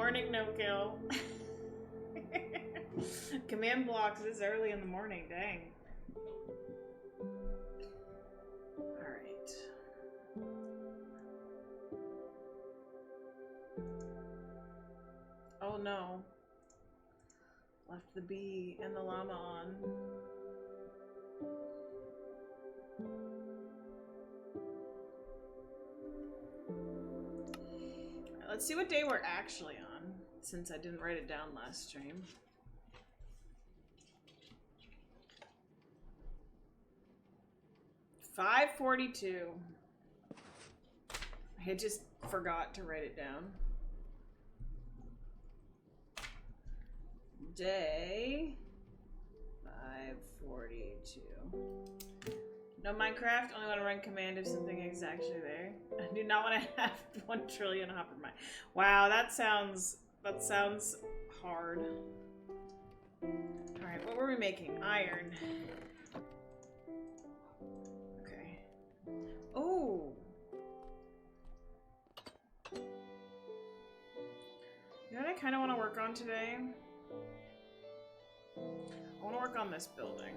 Morning no kill. Command blocks this early in the morning, dang. Alright. Oh no. Left the bee and the llama on. Alright, let's see what day we're actually on, since I didn't write it down last stream. $5:42. I just forgot to write it down. Day 5:42. No Minecraft, only want to run command if something is actually there. I do not want to have 1 trillion hopper mine. Wow, that sounds hard. Alright, what were we making? Iron. Okay. Oh! You know what I kind of want to work on today? I want to work on this building.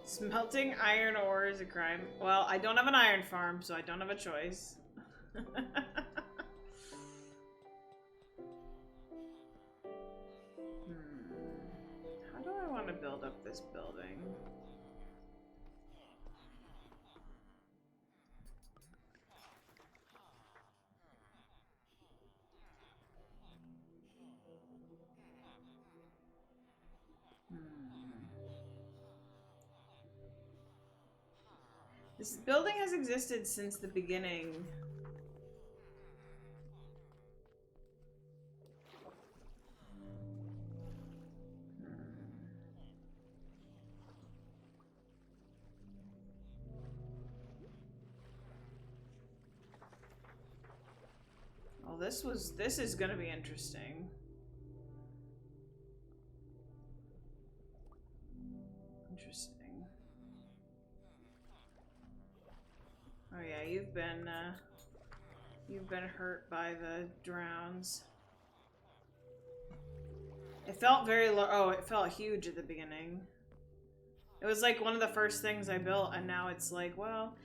Smelting iron ore is a crime. Well, I don't have an iron farm, so I don't have a choice. How do I want to build up this building? This building has existed since the beginning. Well, this is gonna be interesting. Interesting. Oh yeah, you've been hurt by the drowns. It felt very low. Oh, it felt huge at the beginning. It was like one of the first things I built, and now it's like, well,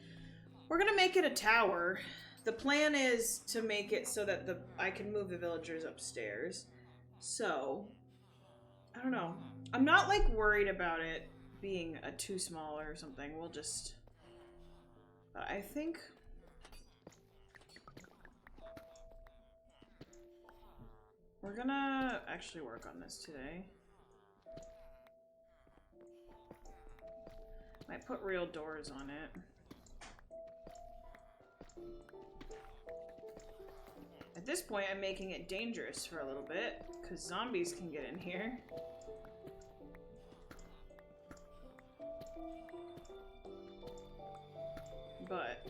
we're gonna make it a tower. The plan is to make it so that I can move the villagers upstairs. So, I don't know. I'm not like worried about it being too small or something. We'll just... But I think... We're gonna actually work on this today. Might put real doors on it. At this point, I'm making it dangerous for a little bit, because zombies can get in here. But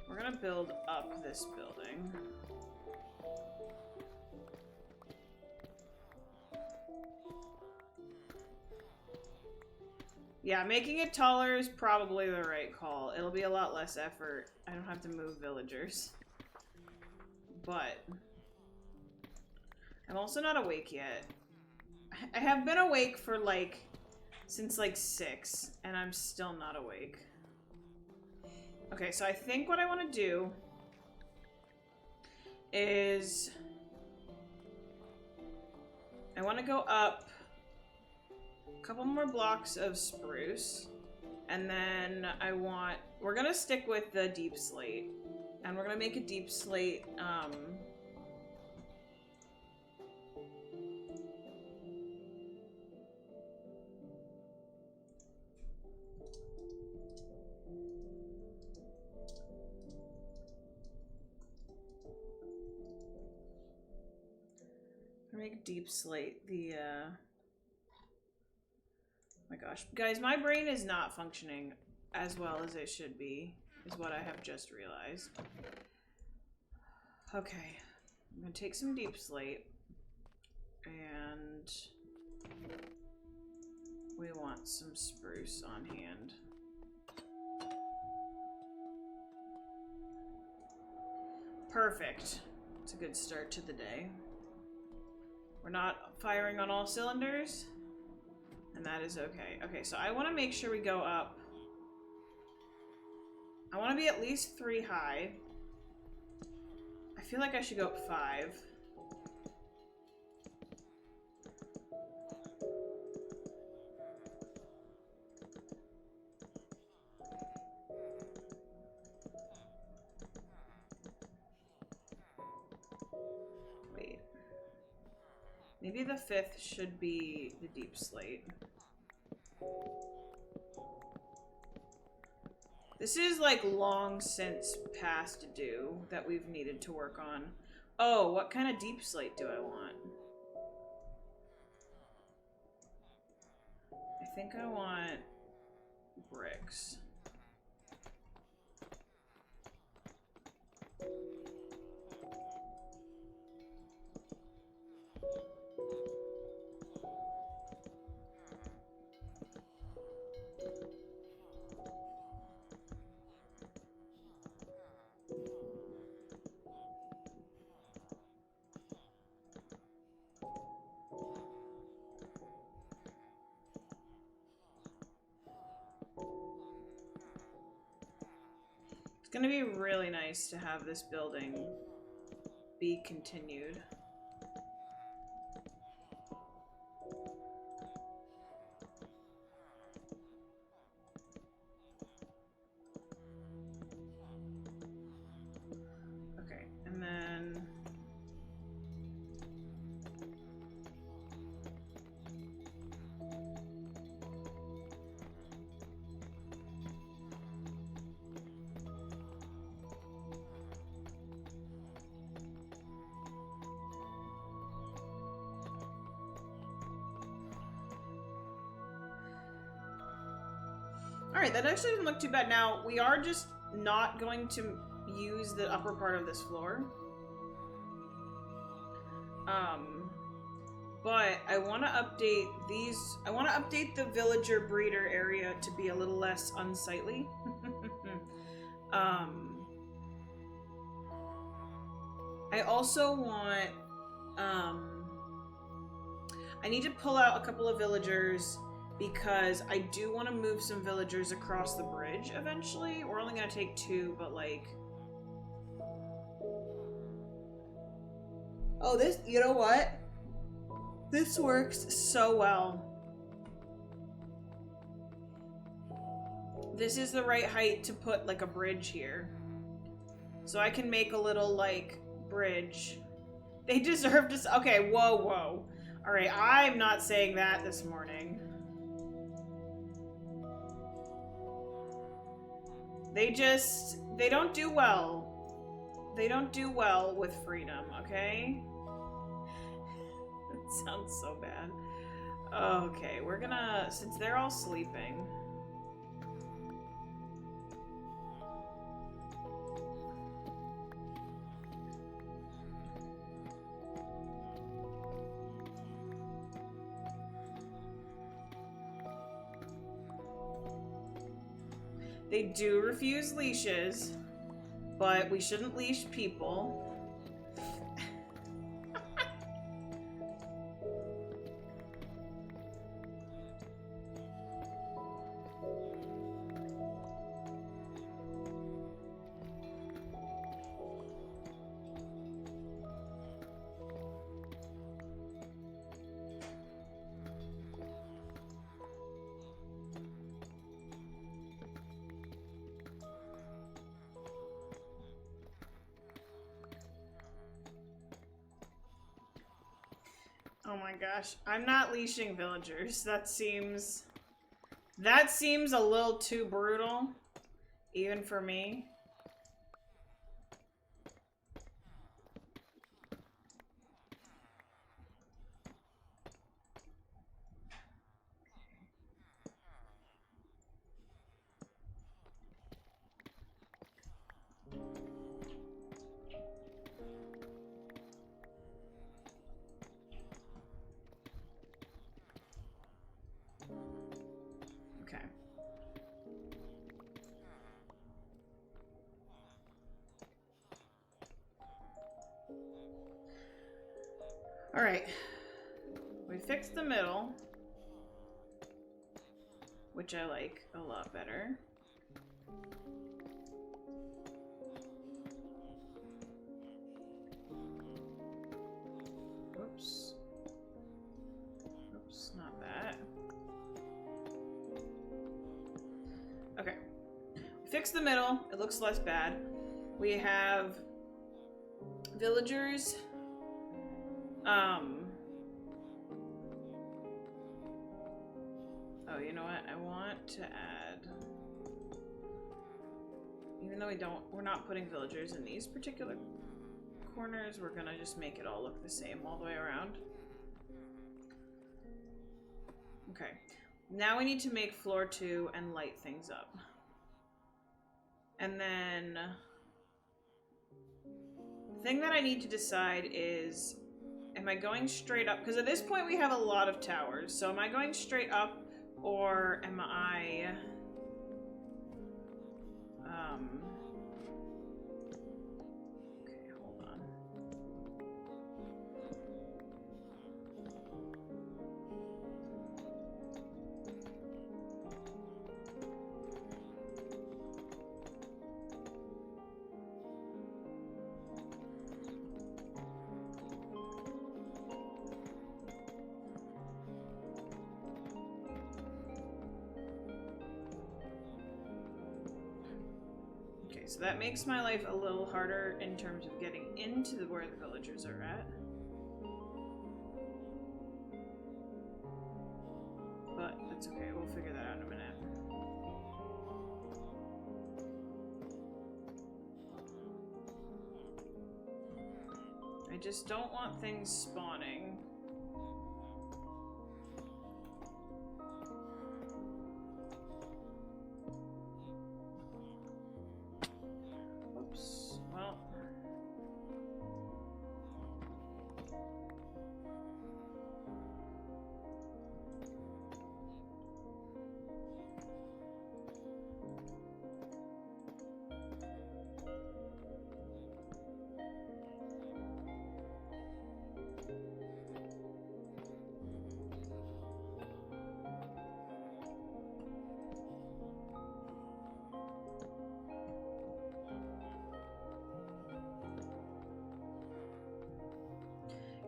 we're gonna build up this building. Yeah, making it taller is probably the right call. It'll be a lot less effort. I don't have to move villagers. But I'm also not awake yet. I have been awake for like since like 6, and I'm still not awake. Okay, so I think what I want to do is I want to go up a couple more blocks of spruce, and then we're gonna stick with the deep slate, and we're gonna make a deep slate make deep slate the oh my gosh, guys, my brain is not functioning as well as it should be, is what I have just realized. Okay, I'm gonna take some deep slate, and We want some spruce on hand. Perfect. It's a good start to the day. We're not firing on all cylinders, and that is okay. Okay, so I want to make sure we go up. I want to be at least 3 high. I feel like I should go up 5. Wait. Maybe the 5th should be the deep slate. This is like long since past due that we've needed to work on. Oh, what kind of deep slate do I want? I think I want bricks. It's gonna be really nice to have this building be continued. Okay, and then alright, that actually doesn't look too bad. Now, we are just not going to use the upper part of this floor. But I want to update these. I want to update the villager breeder area to be a little less unsightly. I also want, I need to pull out a couple of villagers because I do want to move some villagers across the bridge eventually. We're only going to take 2, but like... Oh, this, you know what? This works so well. This is the right height to put like a bridge here. So I can make a little like bridge. They deserve to, okay, whoa, whoa. All right, I'm not saying that this morning. They don't do well. They don't do well with freedom, okay? That sounds so bad. Okay, we're gonna, since they're all sleeping. They do refuse leashes, but we shouldn't leash people. Oh my gosh, I'm not leashing villagers. That seems a little too brutal, even for me. Alright. We fixed the middle, which I like a lot better. Oops. Oops, not that. Okay. Fix the middle. It looks less bad. We have villagers. Oh, you know what? I want to add, even though we're not putting villagers in these particular corners, we're gonna just make it all look the same all the way around. Okay. Now we need to make floor 2 and light things up. And then the thing that I need to decide is, am I going straight up? Because at this point we have a lot of towers. So am I going straight up, or am I okay, hold on. So that makes my life a little harder in terms of getting into where the villagers are at. But that's okay, we'll figure that out in a minute. I just don't want things spawning.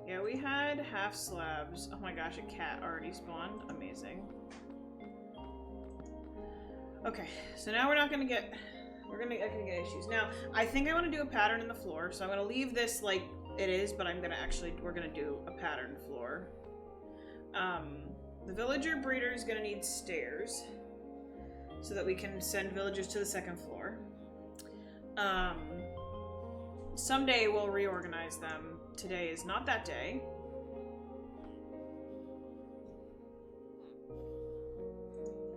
Yeah, we had half slabs. Oh my gosh, a cat already spawned. Amazing. Okay, so now we're not gonna get... We're gonna get issues. Now, I think I want to do a pattern in the floor, so I'm gonna leave this like it is, but I'm gonna actually... We're gonna do a pattern floor. The villager breeder is gonna need stairs so that we can send villagers to the second floor. Someday we'll reorganize them. Today is not that day.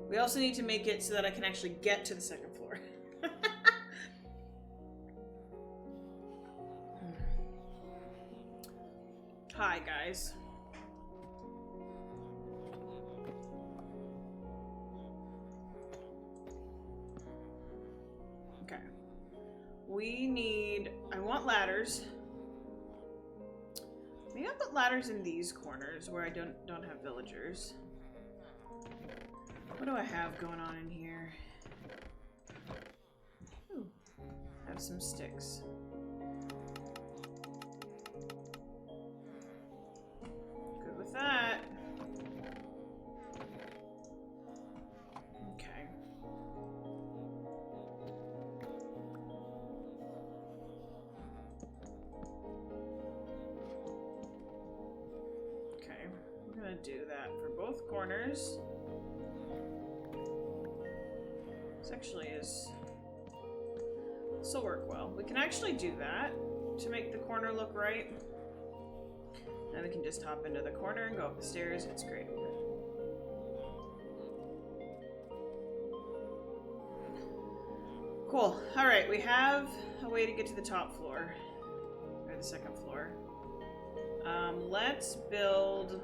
We also need to make it so that I can actually get to the second floor. Hi, guys. Okay. We need... I want ladders. Maybe I'll put ladders in these corners where I don't have villagers. What do I have going on in here? Ooh, I have some sticks. Good with that. Okay. Okay, I'm gonna do that for both corners. This actually is... This will work well. We can actually do that to make the corner look right. Then we can just hop into the corner and go up the stairs. It's great. Cool. Alright, we have a way to get to the top floor. Or the second floor. Let's build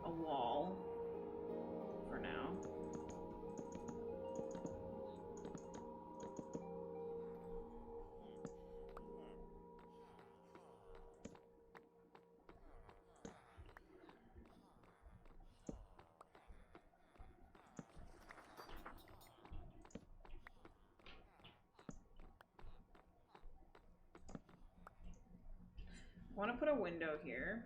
a wall for now. want to put a window here.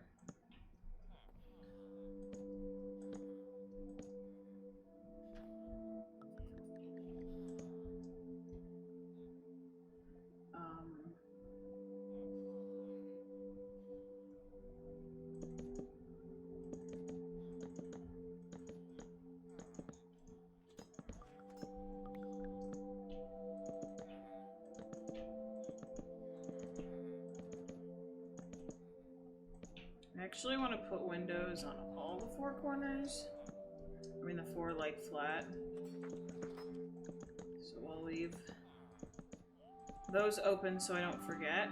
I actually want to put windows on all the four corners. I mean the four like flat. So we'll leave those open so I don't forget.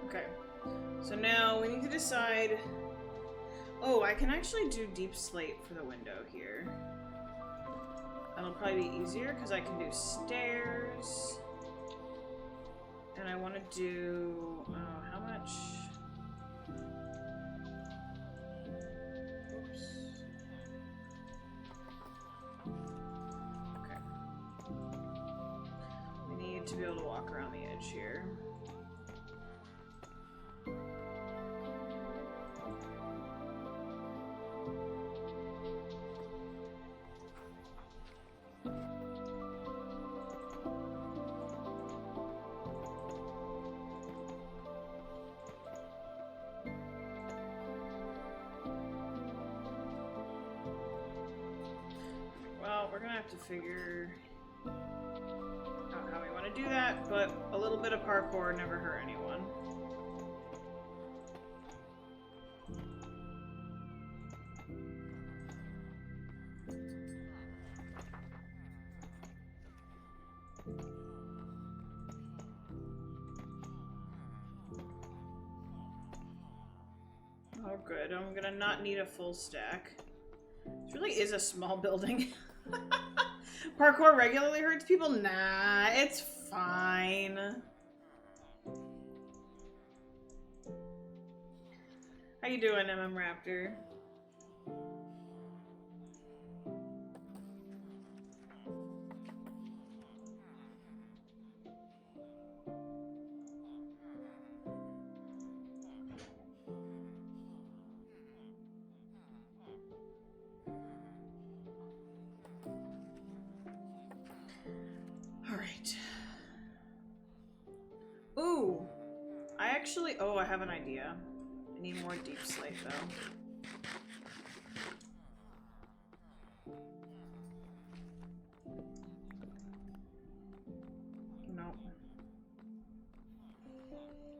Okay, so now we need to decide. Oh, I can actually do deep slate for the window here. That'll probably be easier because I can do stairs. And I want to do, how much? Oops. Okay. We need to be able to walk around the edge here. Well, we're gonna have to figure out how we want to do that, but a little bit of parkour never hurt anyone. Oh good, I'm gonna not need a full stack. This really is a small building. Parkour regularly hurts people? Nah, it's fine. How you doing, MM Raptor? Alright. Ooh! I have an idea. I need more deep slate, though. Nope.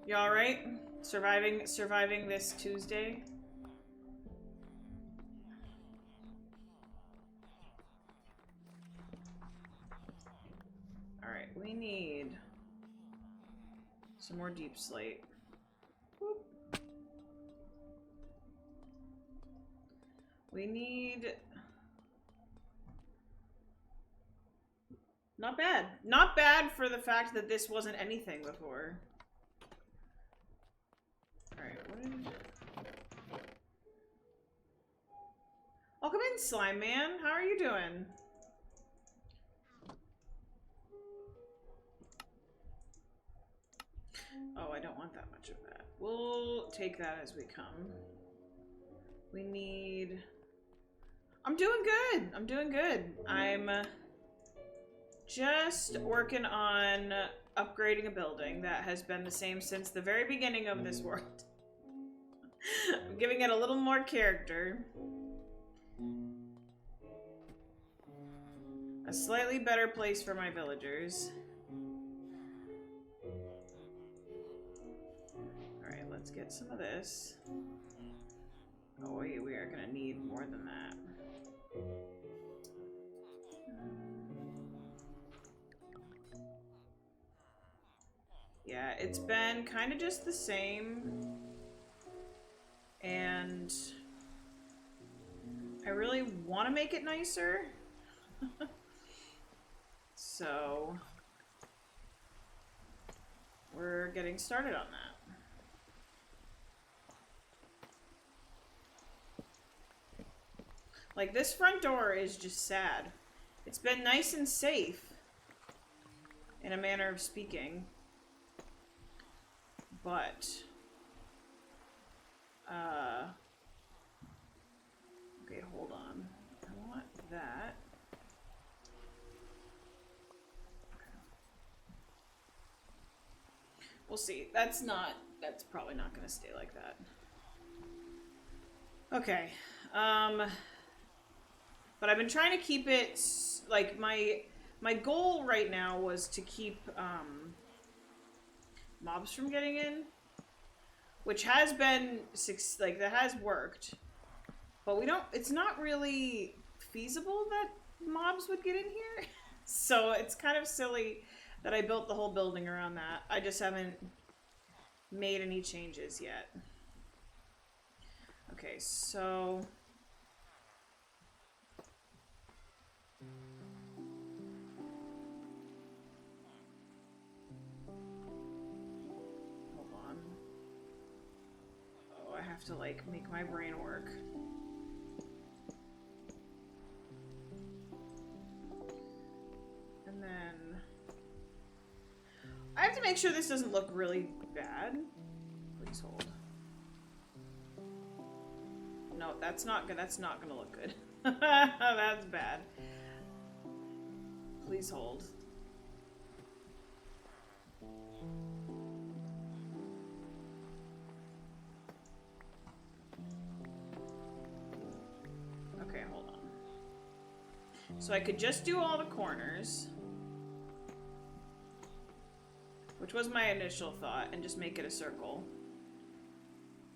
You alright? Surviving this Tuesday? Alright, we need some more deep slate. Whoop. We need... Not bad. Not bad for the fact that this wasn't anything before. Alright, what did... Welcome in, Slime Man. How are you doing? Oh, I don't want that much of that. We'll take that as we come. We need... I'm doing good. I'm doing good. I'm just working on upgrading a building that has been the same since the very beginning of this world. I'm giving it a little more character. A slightly better place for my villagers. Alright, let's get some of this. Oh wait, we are gonna need more than that. Yeah, it's been kind of just the same. And I really want to make it nicer. So we're getting started on that. Like, this front door is just sad. It's been nice and safe, in a manner of speaking. But, okay, hold on. I want that. Okay. We'll see. That's probably not gonna stay like that. Okay, but I've been trying to keep it, like, my goal right now was to keep, mobs from getting in, which has been, like, that has worked, but it's not really feasible that mobs would get in here, so it's kind of silly that I built the whole building around that. I just haven't made any changes yet. Okay, so hold on. Oh, I have to, like, make my brain work. And then I have to make sure this doesn't look really bad. Please hold. No, that's not gonna look good. That's bad. Please hold. Okay, hold on. So I could just do all the corners, which was my initial thought, and just make it a circle.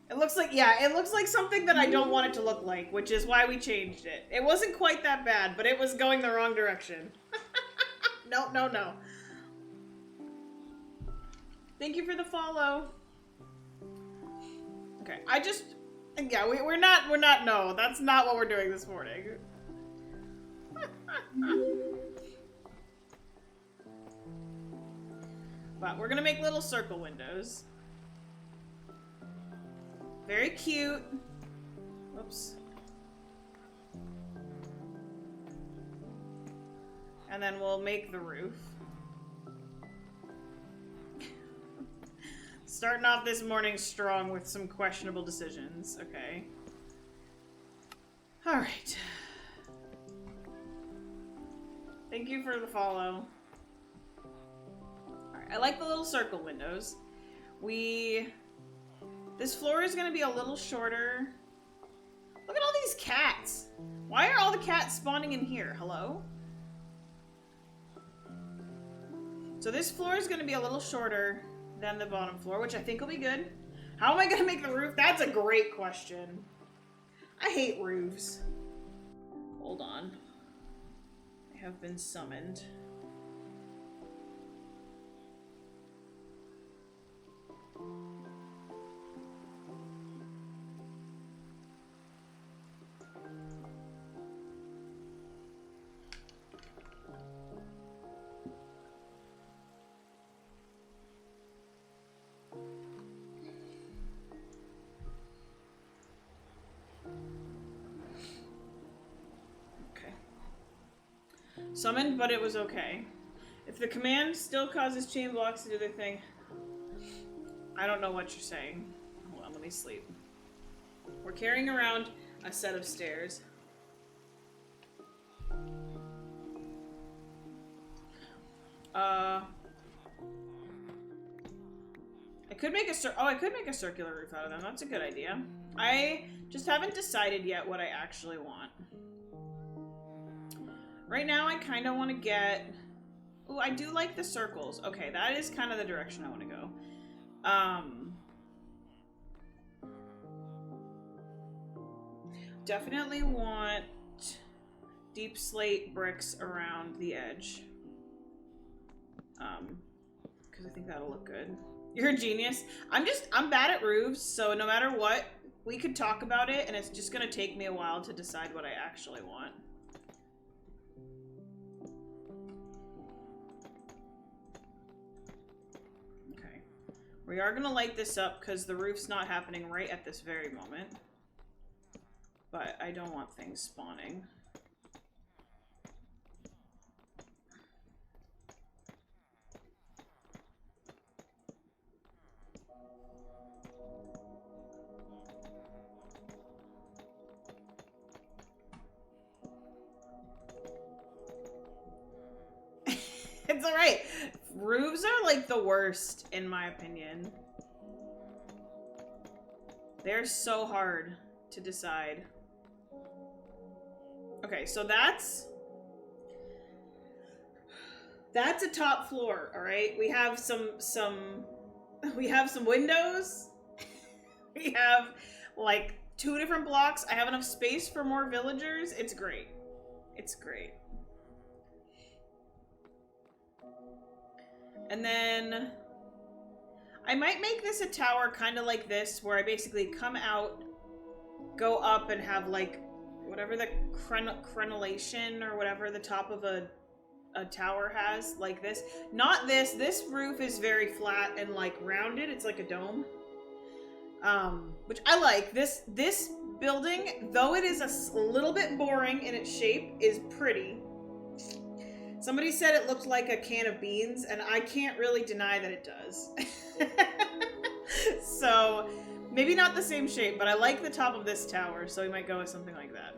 It looks like, yeah, it looks like something that I don't want it to look like, which is why we changed it. It wasn't quite that bad, but it was going the wrong direction. No, no, no. Thank you for the follow. Okay, yeah, we're not, no, that's not what we're doing this morning. But we're gonna make little circle windows. Very cute. Whoops. And then we'll make the roof. Starting off this morning strong with some questionable decisions. Okay. Alright. Thank you for the follow. Alright, I like the little circle windows. This floor is gonna be a little shorter. Look at all these cats. Why are all the cats spawning in here? Hello? So this floor is gonna be a little shorter than the bottom floor, which I think will be good. How am I gonna make the roof? That's a great question. I hate roofs. Hold on. I have been summoned. Summoned, but it was okay. If the command still causes chain blocks to do their thing, I don't know what you're saying. Hold on, let me sleep. We're carrying around a set of stairs. I could make a circular roof out of them. That's a good idea. I just haven't decided yet what I actually want. Right now, I kind of want to get... Oh, I do like the circles. Okay, that is kind of the direction I want to go. Definitely want deep slate bricks around the edge. because I think that'll look good. You're a genius. I'm bad at roofs, so no matter what, we could talk about it, and it's just gonna take me a while to decide what I actually want. Okay. We are gonna light this up because the roof's not happening right at this very moment. But I don't want things spawning. It's alright. Roofs are like the worst, in my opinion. They're so hard to decide. Okay, so that's a top floor, all right? We have some windows. We have like 2 different blocks. I have enough space for more villagers. It's great. It's great. And then I might make this a tower kind of like this, where I basically come out, go up, and have like whatever the crenellation or whatever the top of a tower has, like this. Not this. This roof is very flat and like rounded. It's like a dome. Which I like. This building, though it is a little bit boring in its shape, is pretty. Somebody said it looked like a can of beans, and I can't really deny that it does. So, maybe not the same shape, but I like the top of this tower, so we might go with something like that.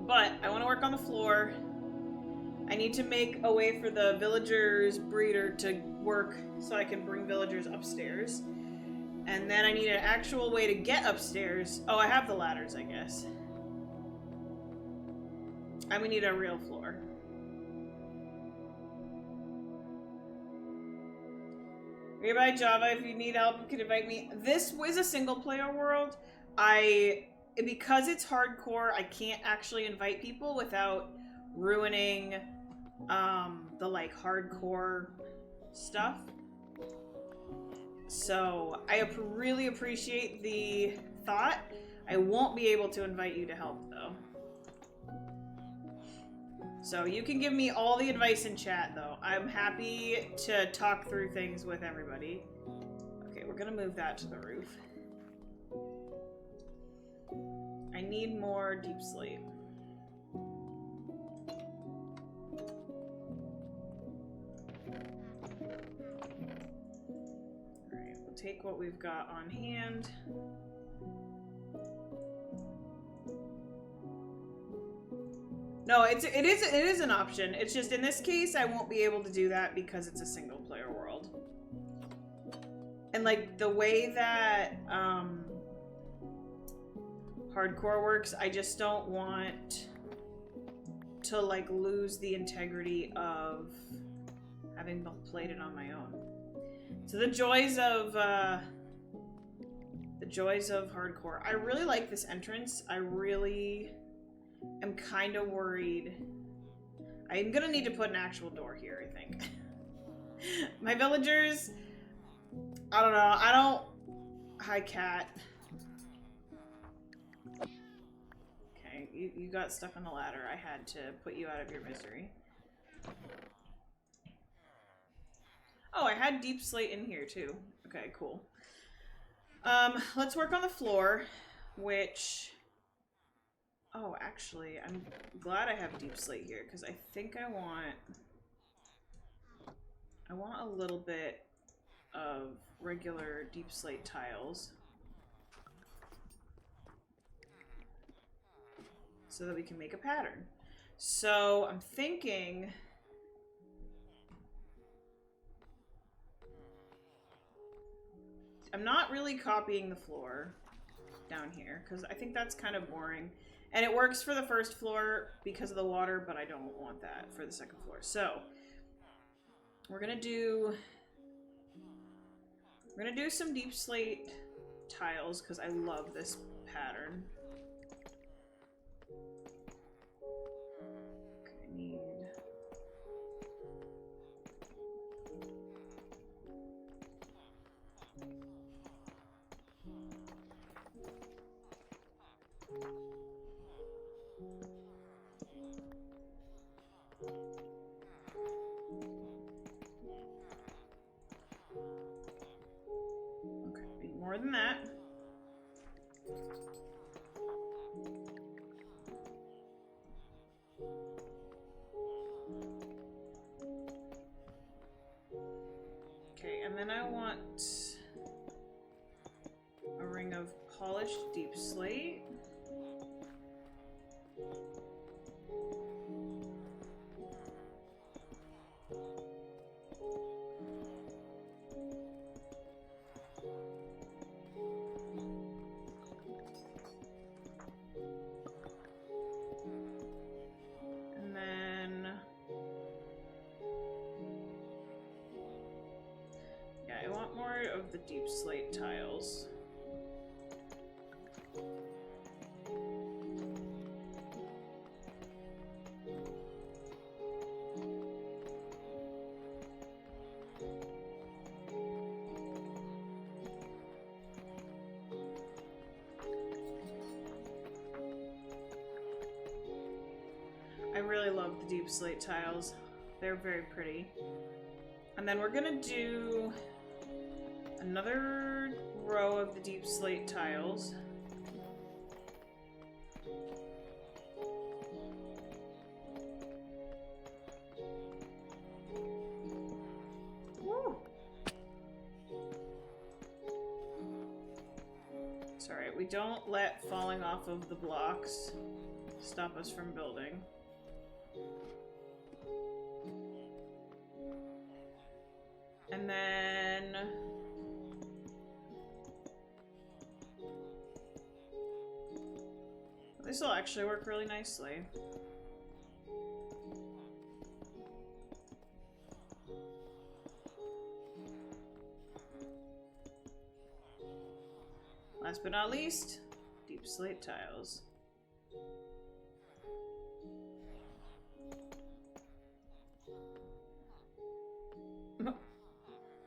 But I want to work on the floor. I need to make a way for the villagers breeder to work so I can bring villagers upstairs. And then I need an actual way to get upstairs. Oh, I have the ladders, I guess. And we need a real floor. Nearby Java, if you need help, you can invite me. This was a single player world. Because it's hardcore, I can't actually invite people without ruining the like hardcore stuff. So I really appreciate the thought. I won't be able to invite you to help though. So you can give me all the advice in chat, though. I'm happy to talk through things with everybody. Okay, we're gonna move that to the roof. I need more deep slate. Alright, we'll take what we've got on hand. No, it is an option. It's just in this case I won't be able to do that because it's a single player world. And like the way that hardcore works, I just don't want to like lose the integrity of having played it on my own. So the joys of hardcore. I really like this entrance. I really am kind of worried. I'm gonna need to put an actual door here, I think. My villagers, I don't know. Hi, cat. Okay, you got stuck on the ladder. I had to put you out of your misery. Oh, I had deep slate in here too. Okay, cool. Let's work on the floor, which... Oh, actually, I'm glad I have deep slate here, because I think I want a little bit of regular deep slate tiles so that we can make a pattern. So I'm thinking I'm not really copying the floor down here because I think that's kind of boring. And it works for the first floor because of the water, but I don't want that for the second floor. So we're gonna do some deep slate tiles because I love this pattern. Okay, I need Okay, need more than that. Okay, and then I want a ring of polished deep slate. And then... yeah, I want more of the deep slate tiles. I really love the deep slate tiles. They're very pretty. And then we're gonna do another row of the deep slate tiles. Woo! It's alright, we don't let falling off of the blocks stop us from building. And then... this will actually work really nicely. Last but not least, deep slate tiles.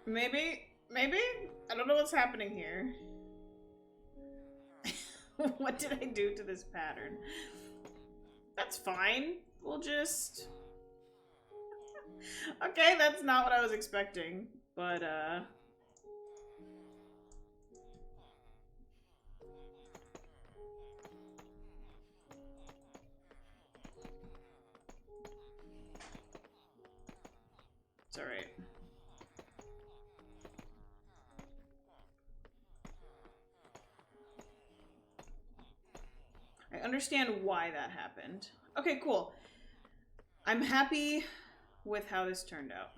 Maybe? I don't know what's happening here. What did I do to this pattern? That's fine. We'll just... okay, that's not what I was expecting. But, it's alright. I understand why that happened. Okay, cool. I'm happy with how this turned out.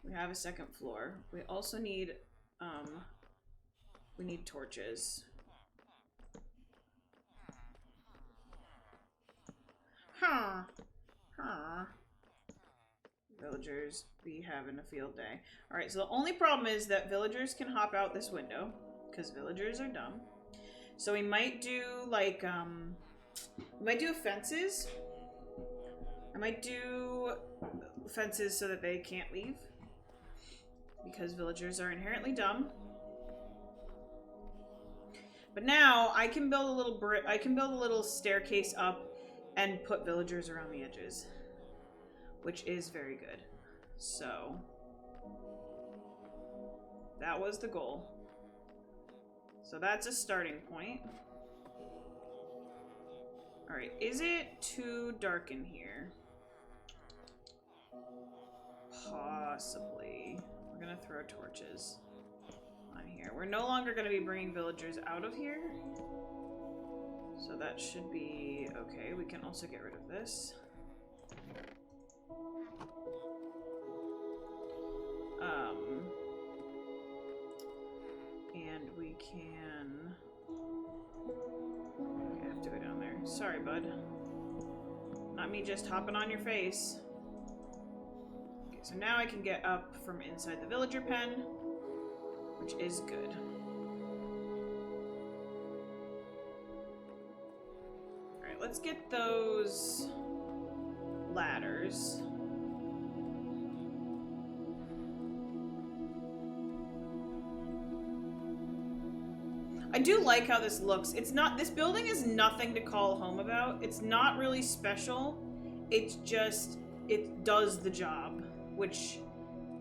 We have a second floor. We also need, we need torches. Huh. Villagers be having a field day. Alright, so the only problem is that villagers can hop out this window, because villagers are dumb. So we might do, like, we might do fences. I might do fences so that they can't leave, because villagers are inherently dumb. But now I can build a little staircase up and put villagers around the edges, which is very good. So that was the goal. So that's a starting point. All right, is it too dark in here? Possibly. We're gonna throw torches on here. We're no longer gonna be bringing villagers out of here, so that should be okay. We can also get rid of this. And we can... okay, I have to go down there. Sorry, bud. Not me just hopping on your face. Okay, so now I can get up from inside the villager pen, which is good. Alright, let's get those ladders. I do like how this looks. It's not, this building is nothing to call home about. It's not really special. It's just, it does the job, which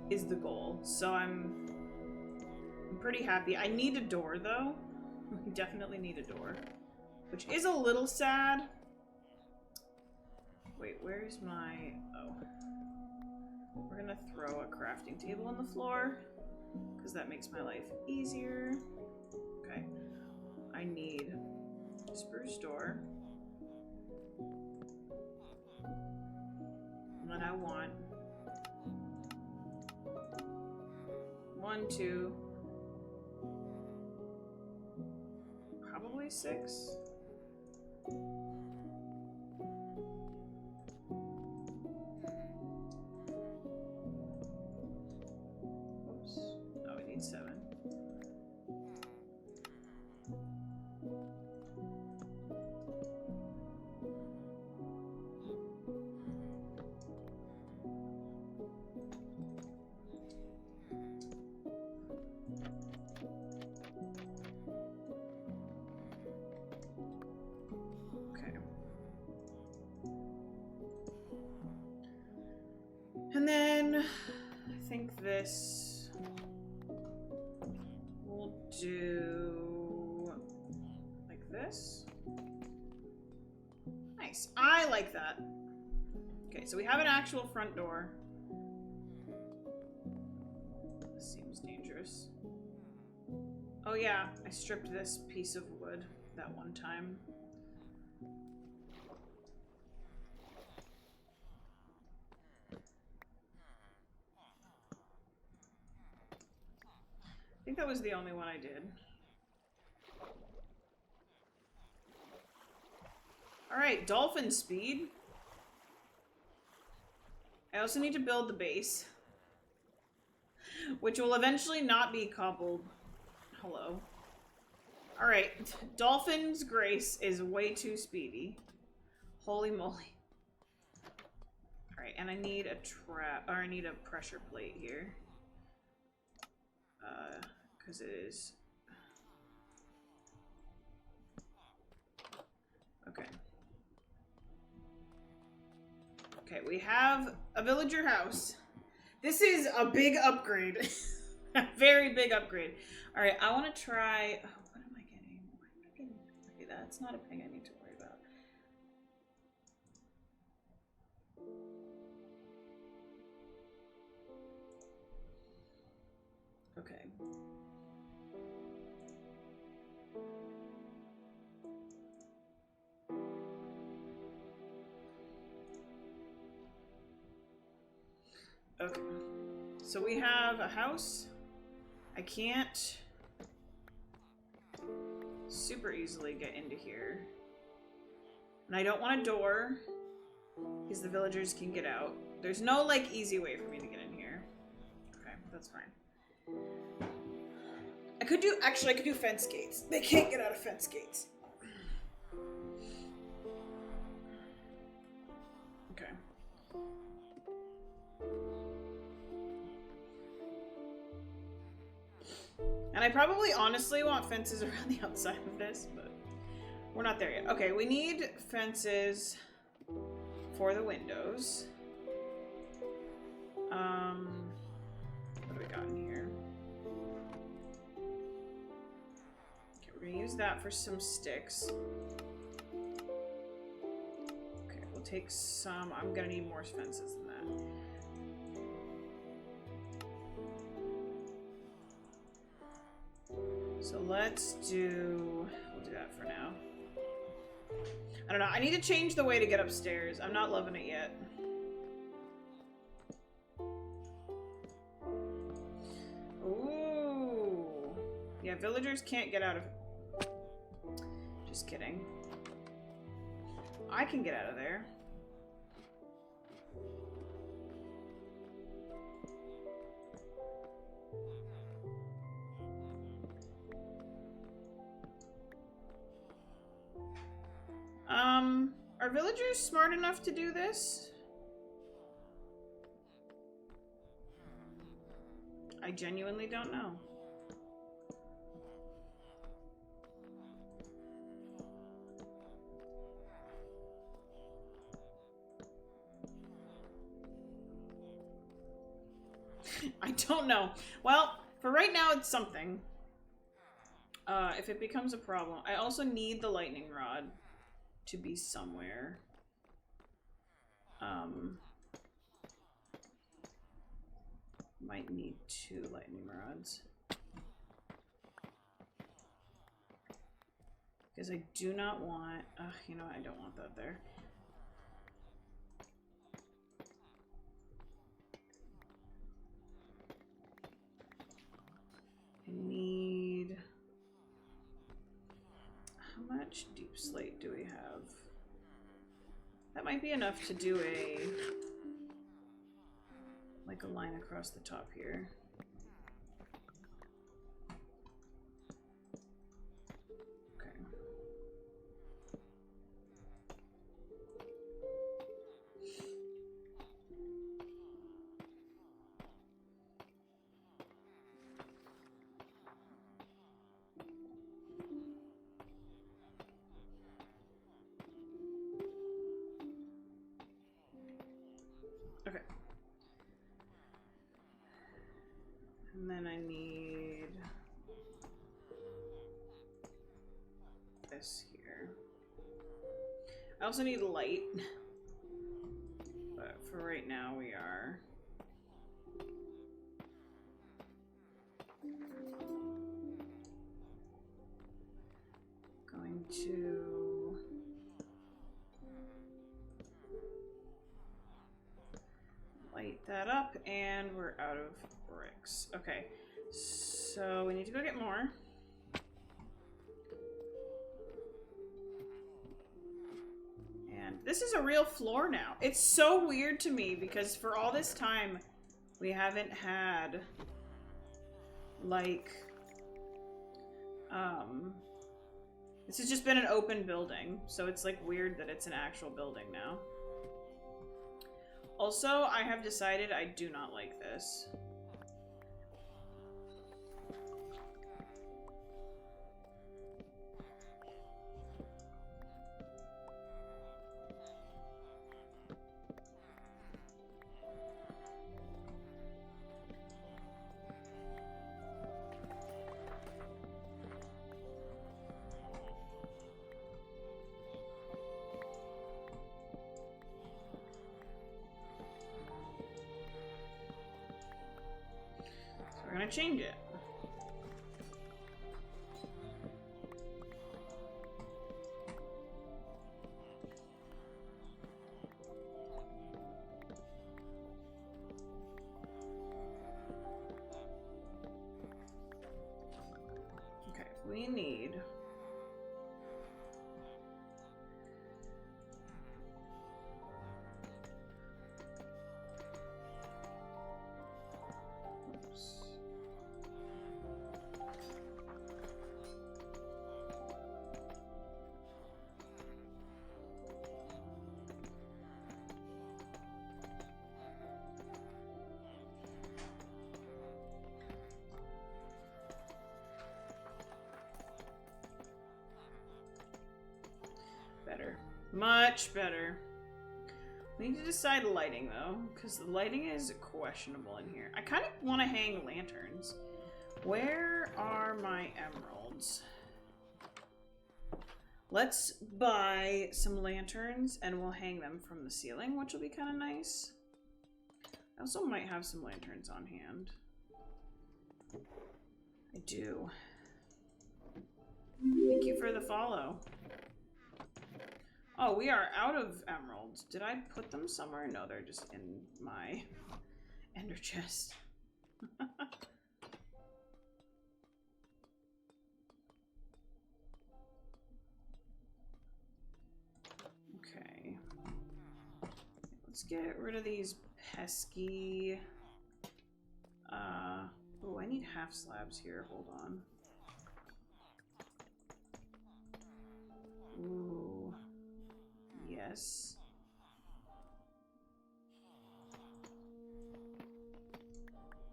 is the goal. So I'm pretty happy. I need a door though. I definitely need a door, which is a little sad. Wait, where's my, oh. We're gonna throw a crafting table on the floor because that makes my life easier. Okay. I need a spruce door. And then I want 1, 2, probably 6. Oops. Oh, we need 7. And then I think this will do like this. Nice. I like that. Okay, so we have an actual front door. This seems dangerous. Oh yeah, I stripped this piece of wood that one time. I think that was the only one I did. Alright, dolphin speed. I also need to build the base, which will eventually not be cobbled. Hello. Alright, dolphin's grace is way too speedy. Holy moly. Alright, and I need a trap, or I need a pressure plate here. Because it is... Okay. Okay, we have a villager house. This is a big upgrade. A very big upgrade. Alright, I want to try... Oh, what am I getting? Okay, that's not a thing I need to worry about. Okay. Okay. So we have a house. I can't super easily get into here. And I don't want a door because the villagers can get out. There's no like easy way for me to get in here. Okay, that's fine. I could do fence gates. They can't get out of fence gates. Okay. And I probably honestly want fences around the outside of this, but we're not there yet. Okay, we need fences for the windows. What do we got in here? Okay, we're gonna use that for some sticks. Okay, we'll take some. I'm gonna need more fences than that. So let's do, we'll do that for now. I don't know, I need to change the way to get upstairs. I'm not loving it yet. Ooh. Yeah, villagers can't get out of... Just kidding. I can get out of there. Are villagers smart enough to do this? I genuinely don't know. I don't know. Well, for right now, it's something. If it becomes a problem, I also need the lightning rod to be somewhere. Might need 2 lightning rods. Because I do not want... you know, I don't want that there. I need... How much deep slate do we have? That might be enough to do a... like a line across the top here. Okay. And then I need this here. I also need light, but for right now we are going to light that up, and we're out of bricks. Okay, so we need to go get more. And this is a real floor now. It's so weird to me because for all this time we haven't had like this has just been an open building, so it's like weird that it's an actual building now. Also, I have decided I do not like this. We're gonna change it. Okay, we need better. Much better. We need to decide lighting, though, because the lighting is questionable in here. I kind of want to hang lanterns. Where are my emeralds? Let's buy some lanterns, and we'll hang them from the ceiling, which will be kind of nice. I also might have some lanterns on hand. I do. Thank you for the follow. Oh, we are out of emeralds. Did I put them somewhere? No, they're just in my ender chest. Okay. Let's get rid of these pesky... oh, I need half slabs here. Hold on. Ooh. Yes.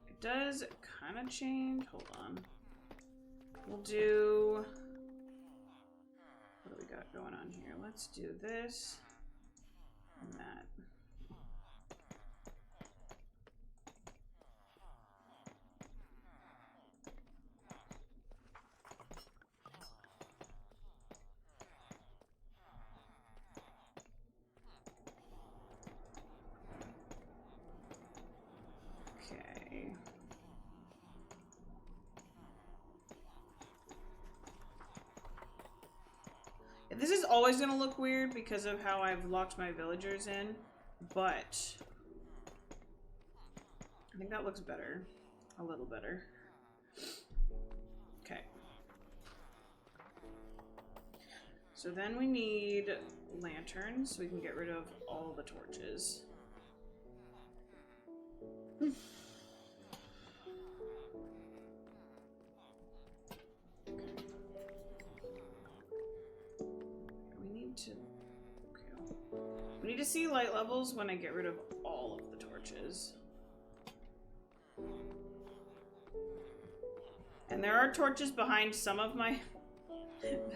It does kind of change. Hold on. We'll do... what do we got going on here? Let's do this and that. Okay. This is always going to look weird because of how I've locked my villagers in, but I think that looks better. A little better. Okay. So then we need lanterns so we can get rid of all the torches. We need to see light levels when I get rid of all of the torches. And there are torches behind some of my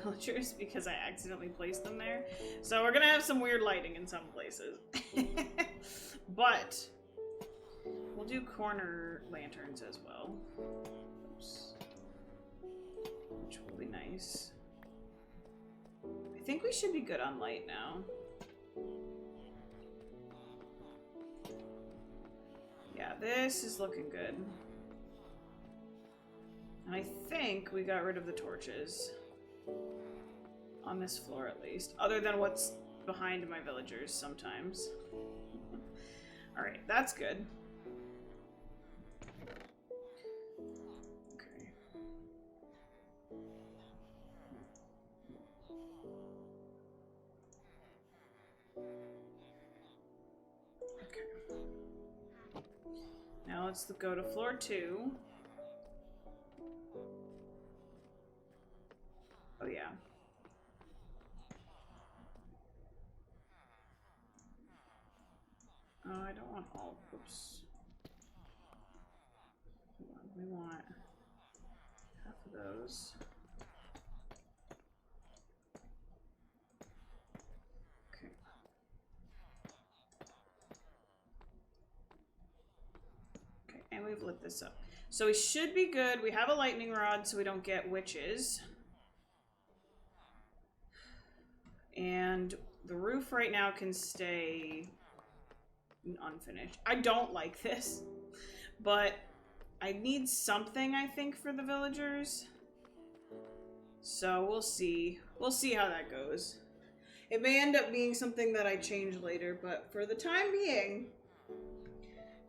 villagers because I accidentally placed them there. So we're gonna have some weird lighting in some places. But we'll do corner lanterns as well. Oops. Which will be nice. I think we should be good on light now. Yeah, this is looking good. And I think we got rid of the torches. On this floor, at least. Other than what's behind my villagers sometimes. Alright, that's good. Okay. Okay. Now let's go to floor 2. Oh, yeah. Oh, I don't want all. Oops. Hold on, we want half of those. Okay. Okay, and we've lit this up. So we should be good. We have a lightning rod so we don't get witches. And the roof right now can stay unfinished. I don't like this, but I need something, I think, for the villagers. So we'll see. We'll see how that goes. It may end up being something that I change later, but for the time being,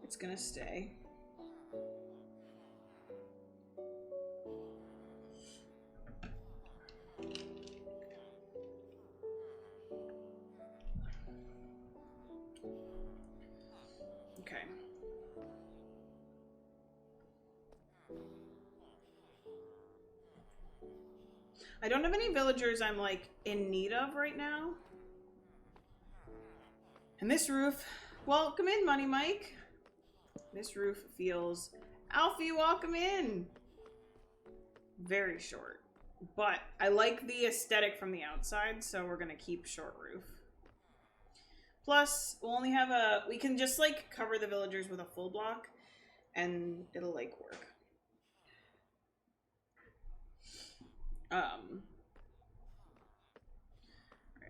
it's gonna stay. Okay. I don't have any villagers I'm like in need of right now. And this roof, welcome in, Money Mike. This roof feels, Alfie, welcome in. Very short. But I like the aesthetic from the outside, so we're gonna keep short roof. Plus, we'll only have we can just like cover the villagers with a full block and it'll like work. Alright,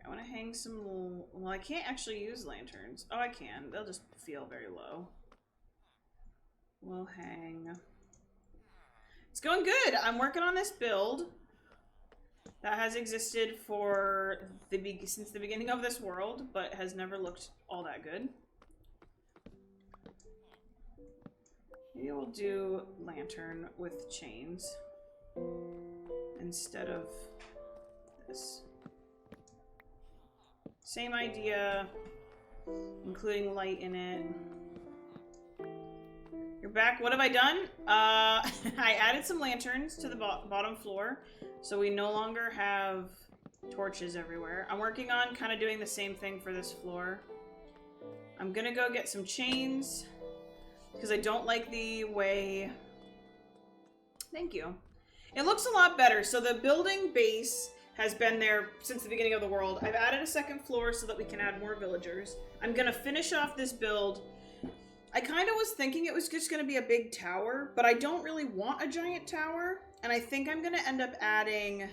I want to hang some little, well, I can't actually use lanterns. Oh, I can. They'll just feel very low. We'll hang. It's going good. I'm working on this build that has existed for since the beginning of this world, but has never looked all that good. Maybe we'll do lantern with chains instead of this. Same idea, including light in it. You're back. What have I done? I added some lanterns to the bottom floor, so we no longer have torches everywhere. I'm working on kind of doing the same thing for this floor. I'm gonna go get some chains, because I don't like the way... Thank you. It looks a lot better. So the building base has been there since the beginning of the world. I've added a second floor so that we can add more villagers. I'm gonna finish off this build. I kind of was thinking it was just going to be a big tower, but I don't really want a giant tower, and I think I'm going to end up adding...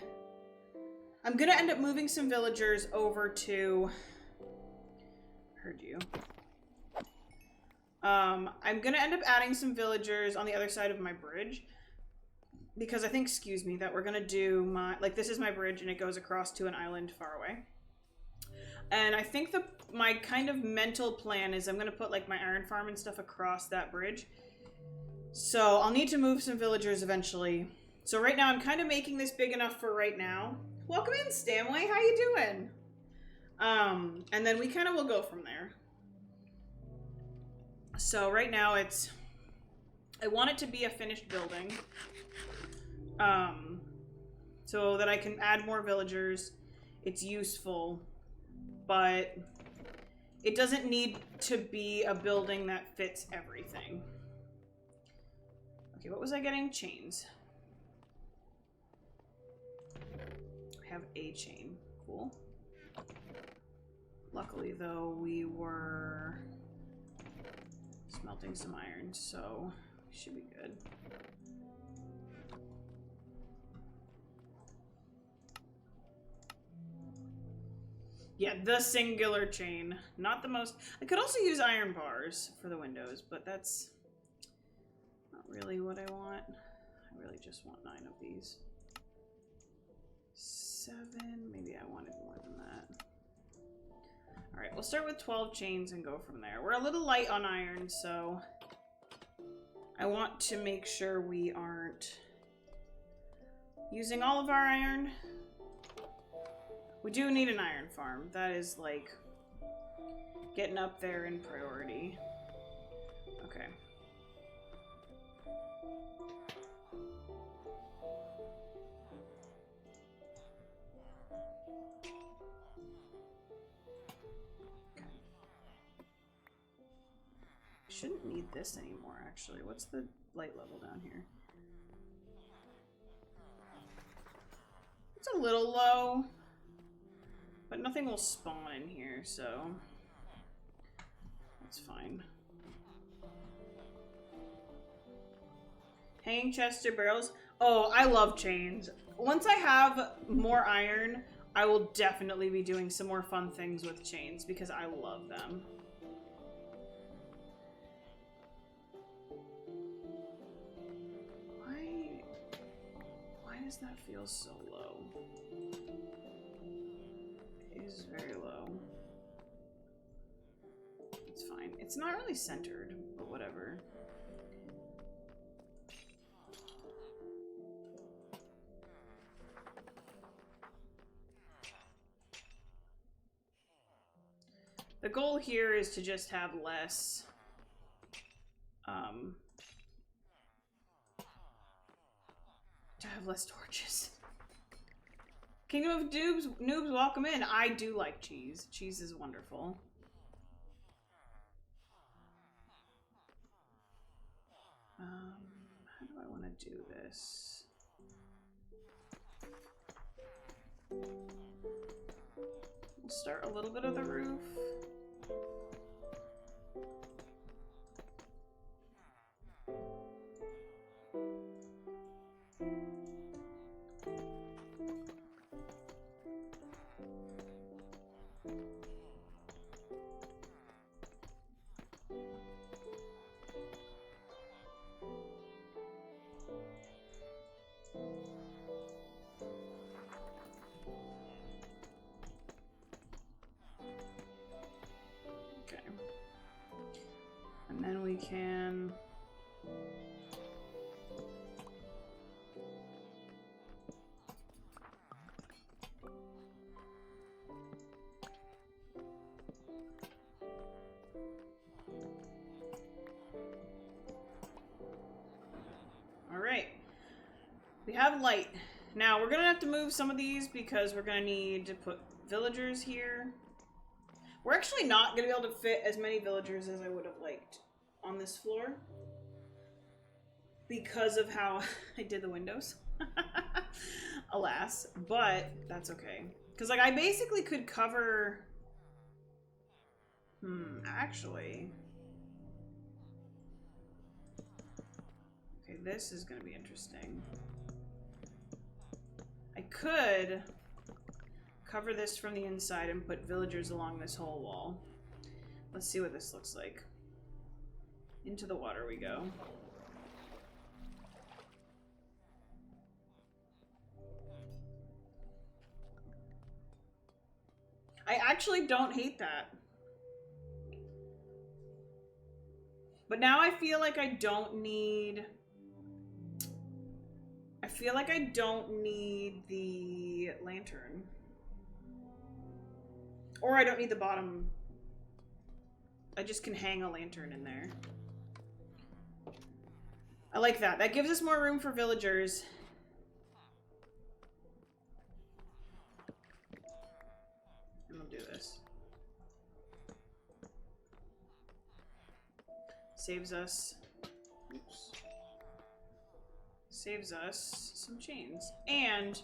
I'm going to end up moving some villagers over to... Heard you. I'm gonna end up adding some villagers on the other side of my bridge. Because I think, excuse me, that we're gonna do my, like, this is my bridge and it goes across to an island far away. And I think my kind of mental plan is I'm gonna put, like, my iron farm and stuff across that bridge. So I'll need to move some villagers eventually. So right now I'm kind of making this big enough for right now. Welcome in, Stanway. How you doing? And then we kind of will go from there. So right now I want it to be a finished building. So that I can add more villagers. It's useful, but it doesn't need to be a building that fits everything. Okay, what was I getting? Chains. I have a chain. Cool. Luckily, though, we were smelting some iron, so we should be good. Yeah, the singular chain. Not the most... I could also use iron bars for the windows, but that's not really what I want. I really just want 9 of these. 7. Maybe I wanted more than that. Alright, we'll start with 12 chains and go from there. We're a little light on iron, so I want to make sure we aren't using all of our iron. We do need an iron farm. That is, like, getting up there in priority. Okay. Shouldn't need this anymore, actually. What's the light level down here? It's a little low. But nothing will spawn in here, so that's fine. Hanging chests or barrels. Oh, I love chains. Once I have more iron, I will definitely be doing some more fun things with chains because I love them. Why does that feel so low? Is very low. It's fine. It's not really centered, but whatever. The goal here is to just have less torches. Kingdom of Noobs, welcome in. I do like cheese. Cheese is wonderful. How do I want to do this? We'll start a little bit of the roof. Can all right, we have light now. We're gonna have to move some of these because we're gonna need to put villagers here. We're actually not gonna be able to fit as many villagers as I would have liked on this floor because of how I did the windows. Alas, but that's okay. Because, like, I basically could cover... actually... Okay, this is going to be interesting. I could cover this from the inside and put villagers along this whole wall. Let's see what this looks like. Into the water we go. I actually don't hate that. But now I feel like I don't need... I feel like I don't need the lantern. Or I don't need the bottom. I just can hang a lantern in there. I like that. That gives us more room for villagers. And we'll do this. Saves us. Oops. Saves us some chains. And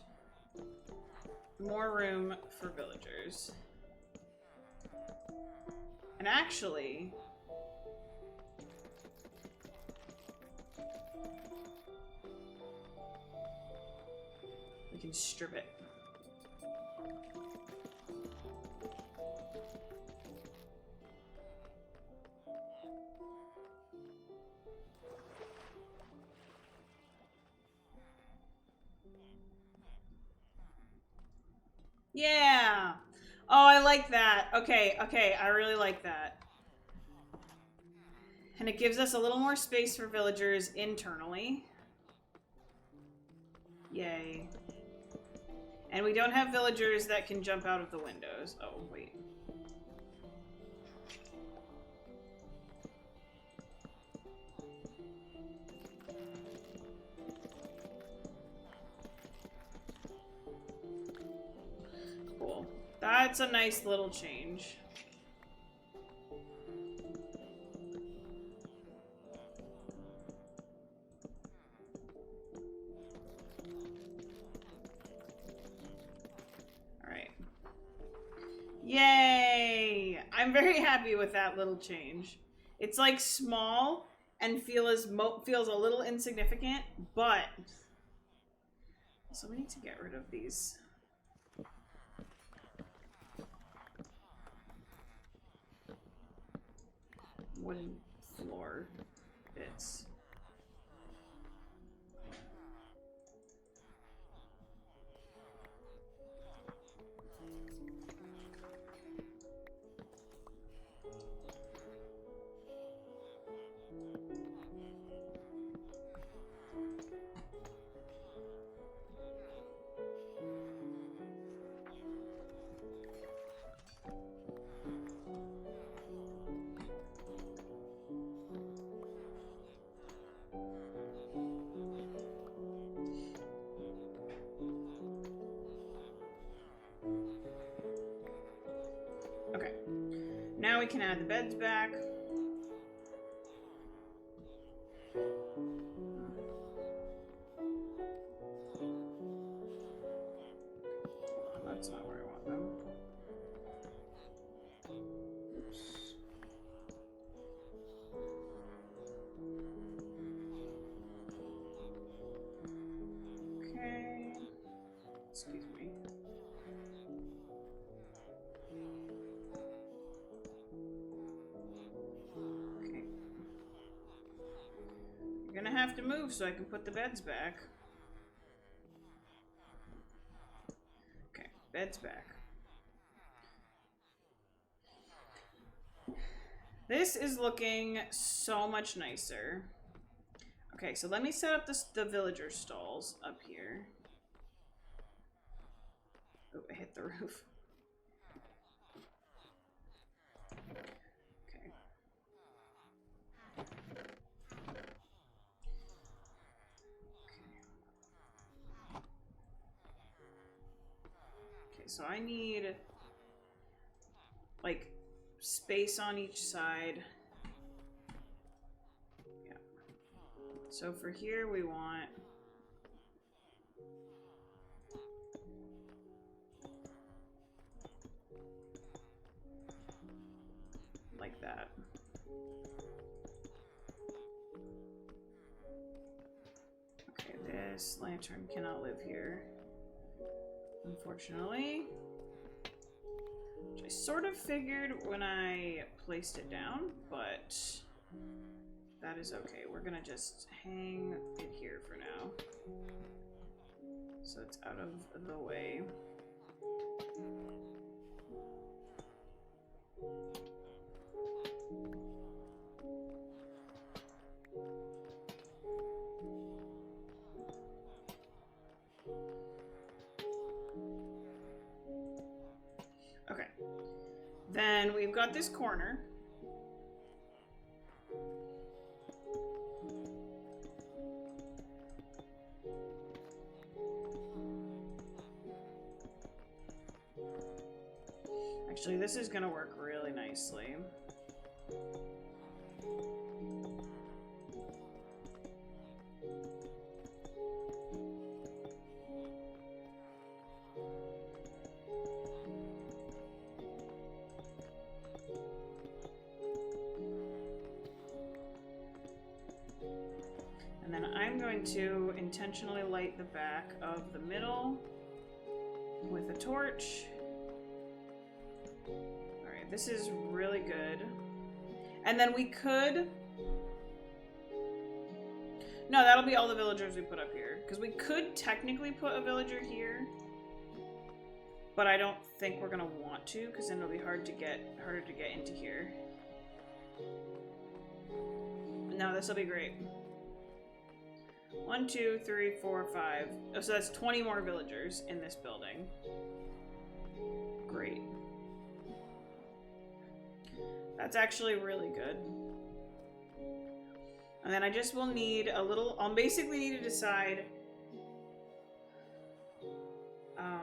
more room for villagers. And actually... we can strip it. Yeah! Oh, I like that. Okay, okay, I really like that. And it gives us a little more space for villagers internally. Yay. And we don't have villagers that can jump out of the windows. Oh, wait. Cool. That's a nice little change. Yay! I'm very happy with that little change. It's like small and feels a little insignificant, but so we need to get rid of these. Wooden floor bits. Okay. Now we can add the beds back. That's not where I want them. Oops. Okay. Excuse me. Okay. You're gonna have to move so I can put the beds back. Okay, beds back. This is looking so much nicer. Okay, so let me set up the villager stalls up here. Oh, I hit the roof. Okay. Okay, so I need like space on each side. Yeah. So for here we want like that. Okay, this lantern cannot live here, unfortunately. Which I sort of figured when I placed it down, but that is okay. We're gonna just hang it here for now. So it's out of the way. Okay. Then we've got this corner. Actually, this is gonna work really nicely. And then I'm going to intentionally light the back of the middle with a torch. Alright, this is really good. And then we could... No, that'll be all the villagers we put up here. Because we could technically put a villager here. But I don't think we're going to want to, because then it'll be harder to get into here. No, this will be great. 1, 2, 3, 4, 5. Oh, so that's 20 more villagers in this building. Great. That's actually really good. And then I just will need a little... I'll basically need to decide... I'm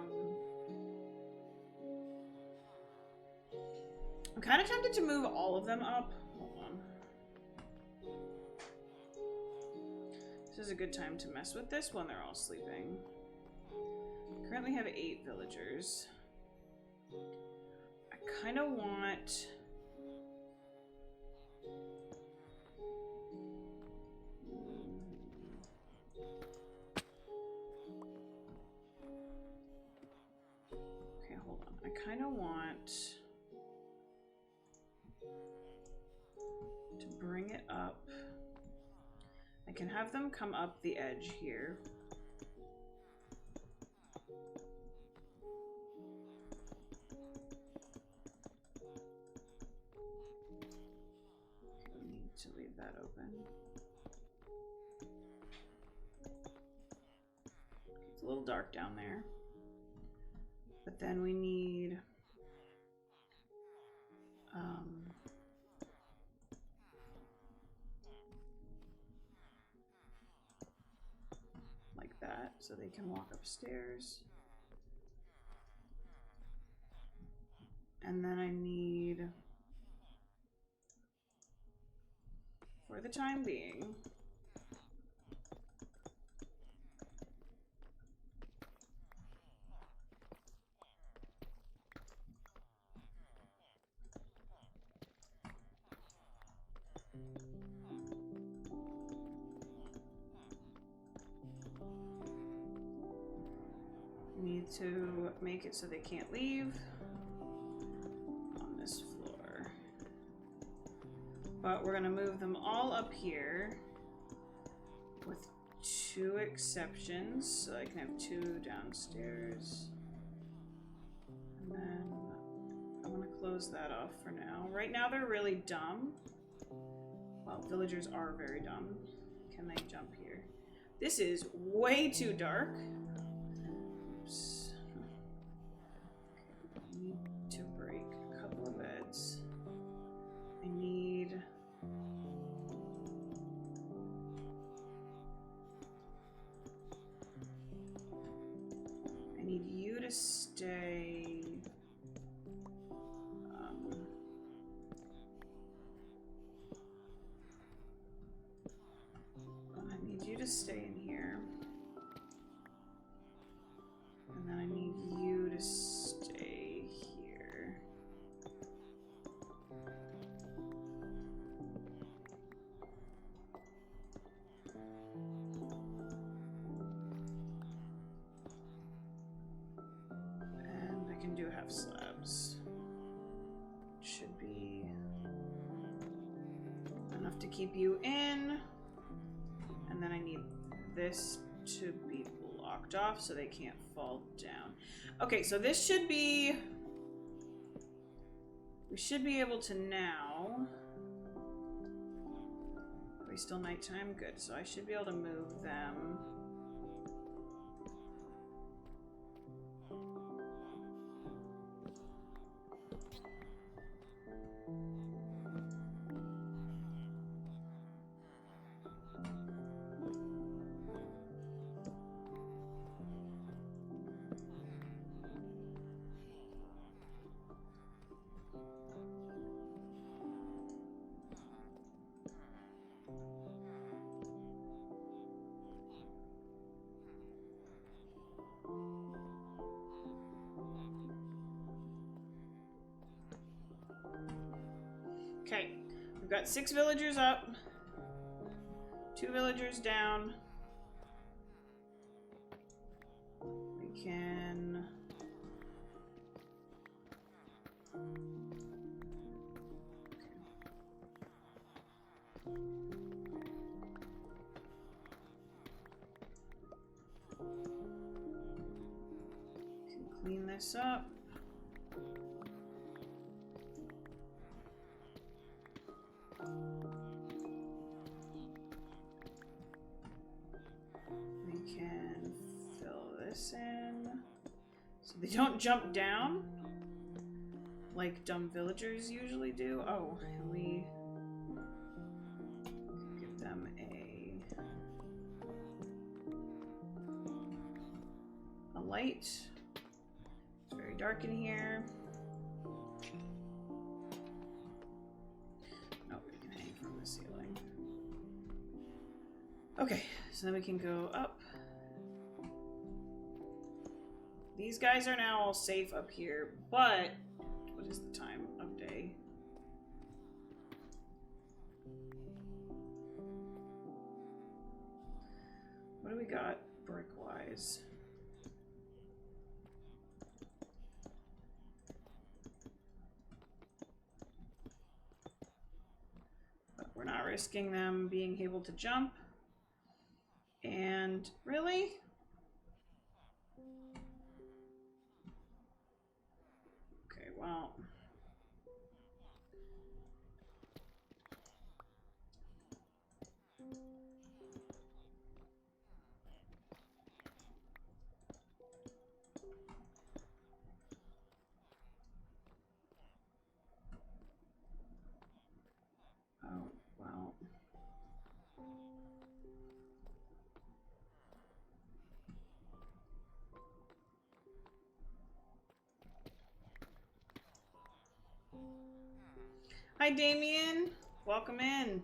kind of tempted to move all of them up. Hold on. This is a good time to mess with this when they're all sleeping. Currently have 8 villagers. I kind of want... Okay, hold on. I kind of want to bring it up. I can have them come up the edge here. We need to leave that open. It's a little dark down there. But then we need like that, so they can walk upstairs. And then I need, for the time being, need to make it so they can't leave on this floor. But we're gonna move them all up here with 2 exceptions. So I can have 2 downstairs. And then I'm gonna close that off for now. Right now they're really dumb. Well, villagers are very dumb. Can they jump here? This is way too dark. Oops. I need to break a couple of beds. I need... you to stay... I need you to stay in here. And then I need you to stay here. And I can do half slabs. Should be enough enough to keep you in. And then I need this to be blocked off so they can't fall down. Okay, so this should be... We should be able to now... Are we still nighttime? Good, so I should be able to move them. Okay, we've got 6 villagers up, 2 villagers down. We can... Clean this up. We can fill this in so they don't jump down like dumb villagers usually do. Oh, and we give them a light. It's very dark in here. Oh, we can hang from the ceiling. Okay, so then we can go up. These guys are now all safe up here, but what is the time of day? What do we got brick-wise? But we're not risking them being able to jump. And really? Okay, well. Oh, well. Hi, Damien. Welcome in.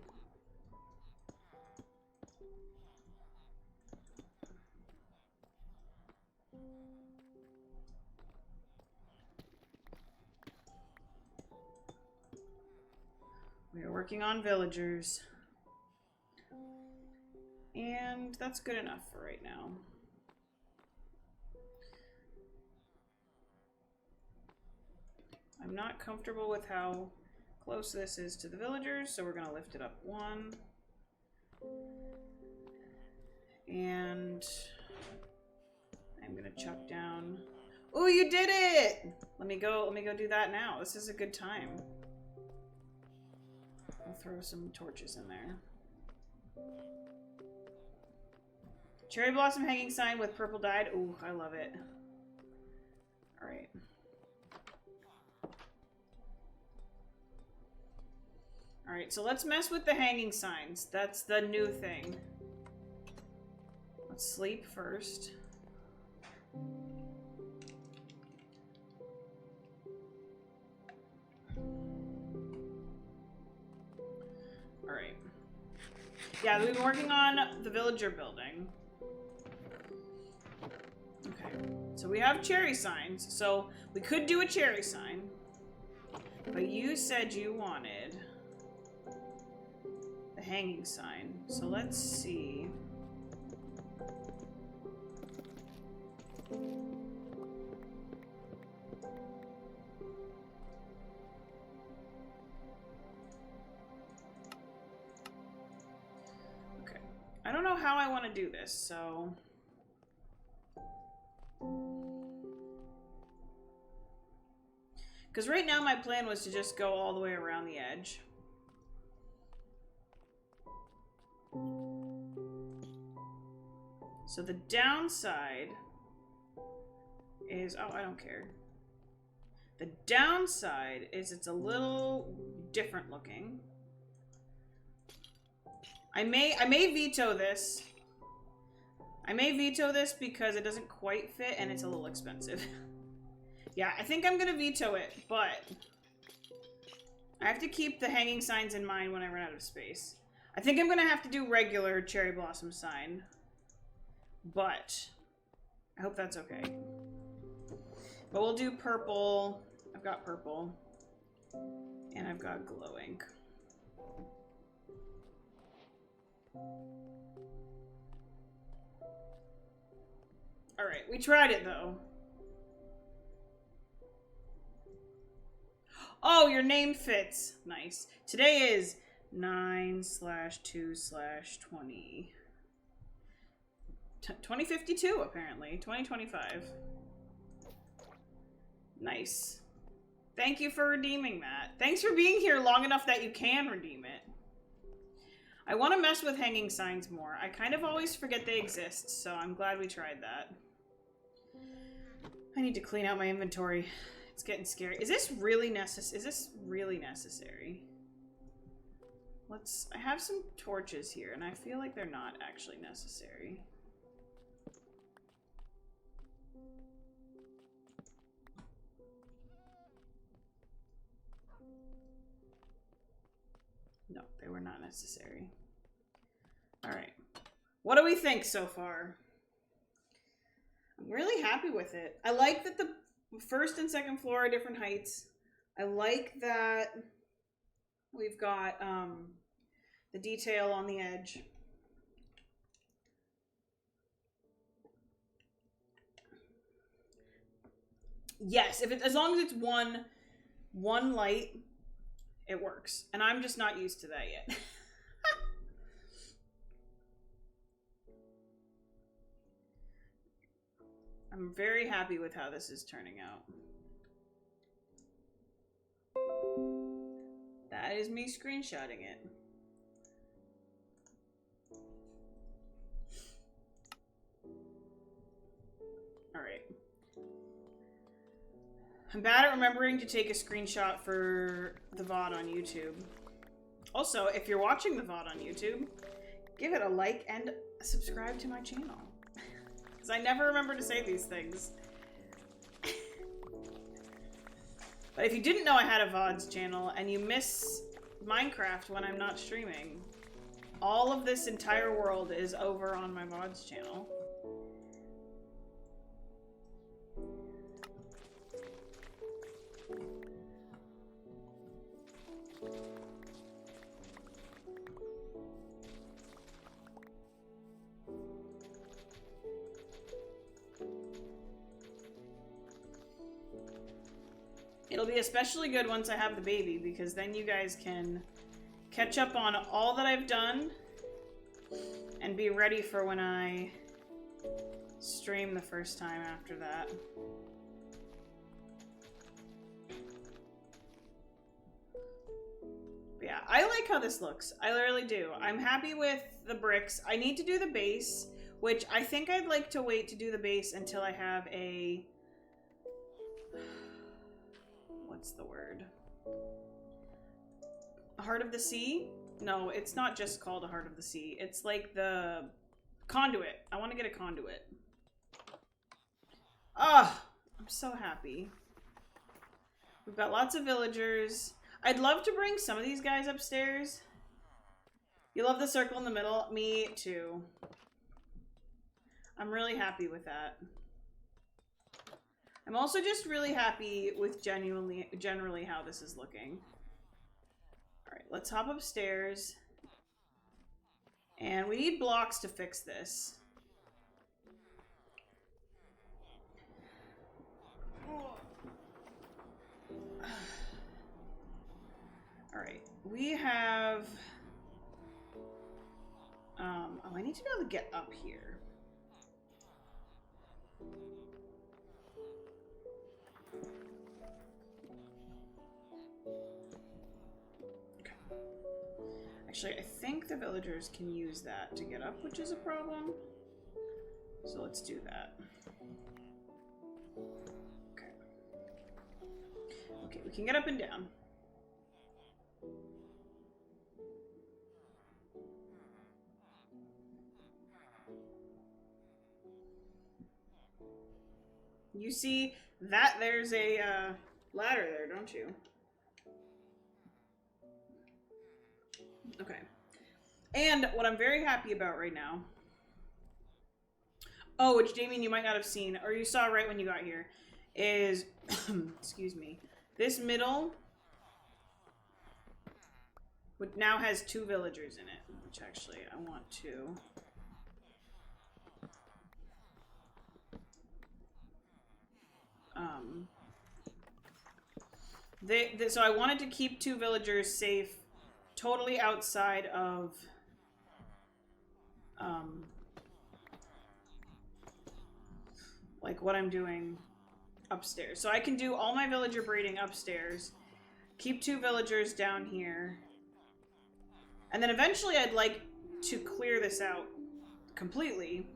We are working on villagers. And that's good enough for right now. I'm not comfortable with how close this is to the villagers, so we're going to lift it up 1. And I'm going to chuck down... Oh, you did it! Let me go do that now. This is a good time. I'll throw some torches in there. Cherry blossom hanging sign with purple dyed. Ooh, I love it. All right. All right, so let's mess with the hanging signs. That's the new thing. Let's sleep first. All right. Yeah, we've been working on the villager building. Okay, so we have cherry signs. So we could do a cherry sign. But you said you wanted the hanging sign. So let's see. how I want to do this, so... Because right now my plan was to just go all the way around the edge. So the downside is... Oh, I don't care. The downside is it's a little different looking. I may veto this. I may veto this because it doesn't quite fit and it's a little expensive. Yeah, I think I'm gonna veto it, but I have to keep the hanging signs in mind when I run out of space. I think I'm gonna have to do regular cherry blossom sign, but I hope that's okay. But we'll do purple. I've got purple, and I've got glow ink. All right, we tried it though. Oh, your name fits. Nice. Today is 9/2/20. 2052, apparently. 2025. Nice. Thank you for redeeming that. Thanks for being here long enough that you can redeem it. I want to mess with hanging signs more. I kind of always forget they exist, so I'm glad we tried that. I need to clean out my inventory. It's getting scary. Is this really necessary? I have some torches here, and I feel like they're not actually necessary. No, they were not necessary. All right. What do we think so far? I'm really happy with it. I like that the first and second floor are different heights. I like that we've got the detail on the edge. Yes, as long as it's one light, it works. And I'm just not used to that yet. I'm very happy with how this is turning out. That is me screenshotting it. All right. I'm bad at remembering to take a screenshot for the VOD on YouTube. Also, if you're watching the VOD on YouTube, give it a like and subscribe to my channel. Because I never remember to say these things. But if you didn't know I had a VODs channel and you miss Minecraft when I'm not streaming, all of this entire world is over on my VODs channel. It'll be especially good once I have the baby, because then you guys can catch up on all that I've done and be ready for when I stream the first time after that. But yeah, I like how this looks. I literally do. I'm happy with the bricks. I need to do the base, which I think I'd like to wait to do the base until I have a... What's the word? A Heart of the Sea? No, it's not just called a Heart of the Sea. It's like the conduit. I want to get a conduit. Ah, I'm so happy. We've got lots of villagers. I'd love to bring some of these guys upstairs. You love the circle in the middle? Me too. I'm really happy with that. I'm also just really happy with generally how this is looking. Alright, let's hop upstairs. And we need blocks to fix this. Alright, we have... oh, I need need to be able to get up here. Okay. Actually, I think the villagers can use that to get up, which is a problem. So let's do that. Okay. Okay, we can get up and down. You see that there's a ladder there, don't you? Okay. And what I'm very happy about right now, oh, which Damien you might not have seen, or you saw right when you got here, is, excuse me, this middle now has 2 villagers in it, which actually I want to. So I wanted to keep 2 villagers safe, totally outside of like what I'm doing upstairs. So I can do all my villager breeding upstairs, keep 2 villagers down here, and then eventually I'd like to clear this out completely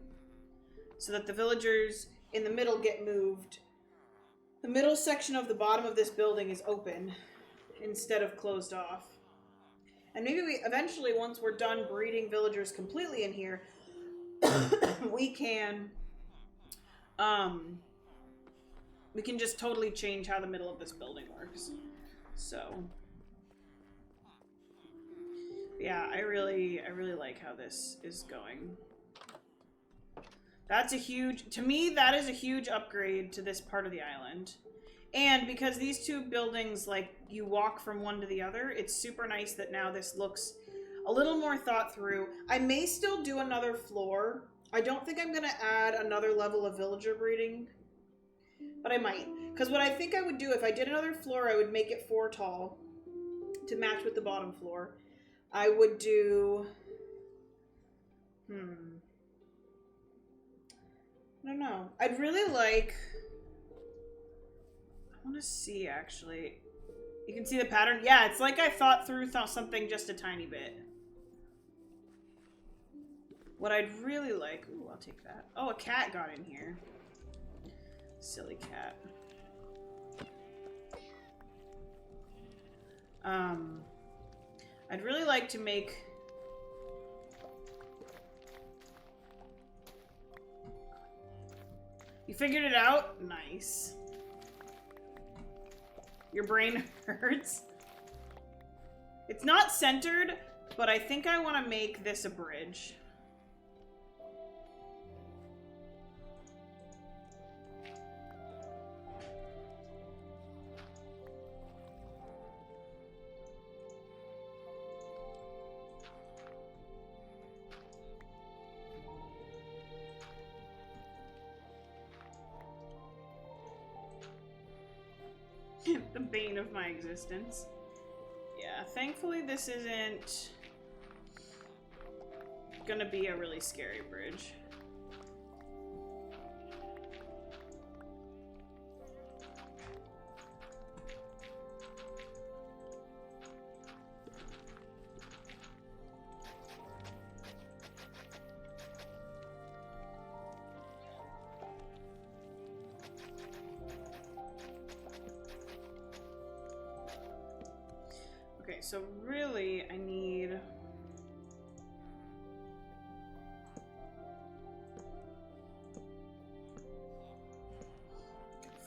so that the villagers in the middle get moved. The middle section of the bottom of this building is open instead of closed off. And maybe we eventually, once we're done breeding villagers completely in here, we can just totally change how the middle of this building works. So yeah, I really like how this is going. That's a huge, to me, that is a huge upgrade to this part of the island. And because these 2 buildings, like, you walk from one to the other, it's super nice that now this looks a little more thought through. I may still do another floor. I don't think I'm going to add another level of villager breeding, but I might. Because what I think I would do, if I did another floor, I would make it 4 tall to match with the bottom floor. I would do... I don't know. I'd really like... I want to see, actually. You can see the pattern? Yeah, it's like I thought through something just a tiny bit. What I'd really like... Ooh, I'll take that. Oh, a cat got in here. Silly cat. I'd really like to make... You figured it out? Nice. Your brain hurts. It's not centered, but I think I want to make this a bridge. The bane of my existence. Yeah, thankfully this isn't gonna be a really scary bridge. Okay, so really I need...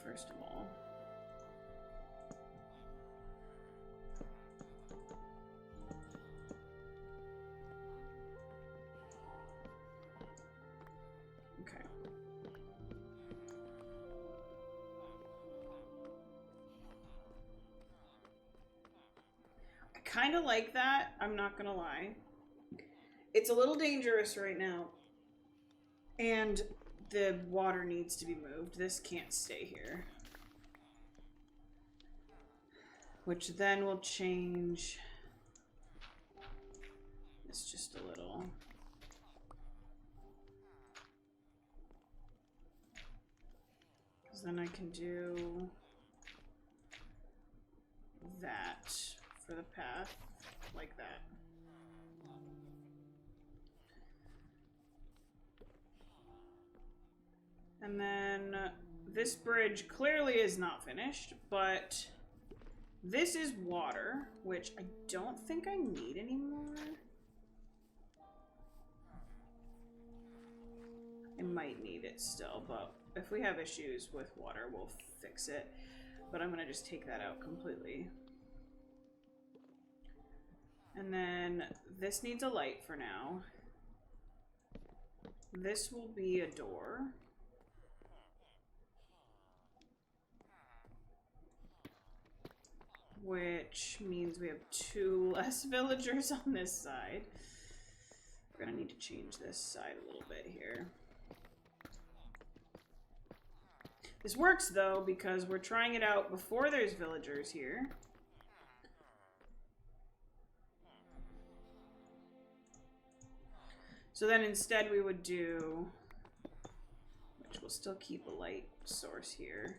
First of all... Okay. Kind of like that, I'm not gonna lie. It's a little dangerous right now. And the water needs to be moved. This can't stay here. Which then will change this just a little. then I can do that for the path, like that. And then this bridge clearly is not finished, but this is water, which I don't think I need anymore. I might need it still, but if we have issues with water, we'll fix it. But I'm gonna just take that out completely. And then this needs a light for now. This will be a door. Which means we have 2 less villagers on this side. We're gonna need to change this side a little bit here. This works though because we're trying it out before there's villagers here. So then instead we would do, which will still keep a light source here.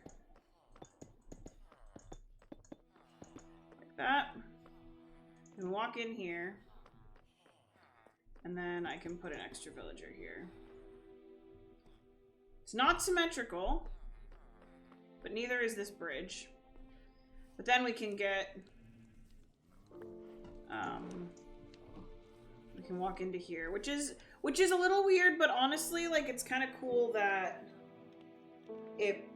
That, and walk in here, and then I can put an extra villager here. It's not symmetrical, but neither is this bridge. But then we can get, we can walk into here, which is a little weird, but honestly, like, it's kind of cool that it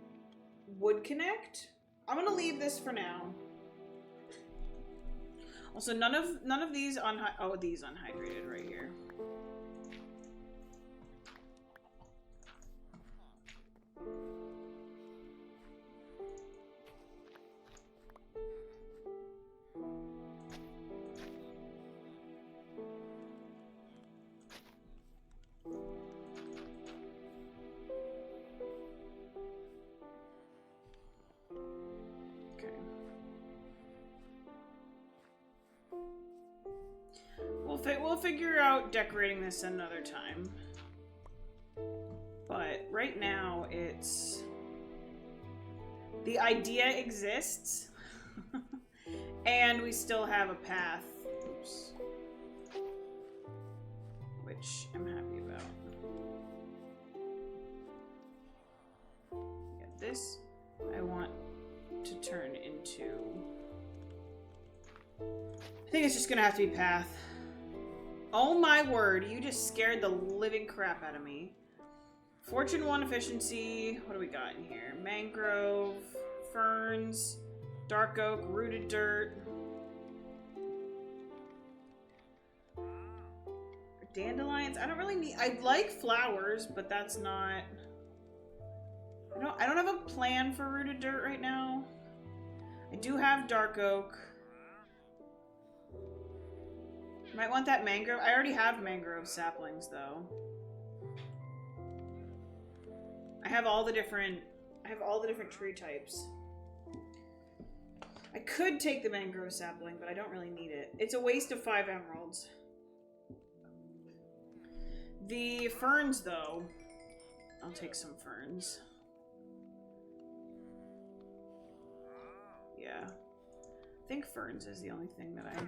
would connect. I'm gonna leave this for now. Also, none of these these unhydrated right here. We'll figure out decorating this another time. But right now, it's... the idea exists. And we still have a path. Oops. Which I'm happy about. Yeah, this I want to turn into... I think it's just gonna have to be path. Oh my word, you just scared the living crap out of me. Fortune 1 efficiency. What do we got in here? Mangrove, ferns, dark oak, rooted dirt. Dandelions. I don't really need... I'd like flowers, but that's not... I don't have a plan for rooted dirt right now. I do have dark oak. Might want that mangrove. I already have mangrove saplings, though. I have all the different tree types. I could take the mangrove sapling, but I don't really need it. It's a waste of 5 emeralds. The ferns, though. I'll take some ferns. Yeah. I think ferns is the only thing that I...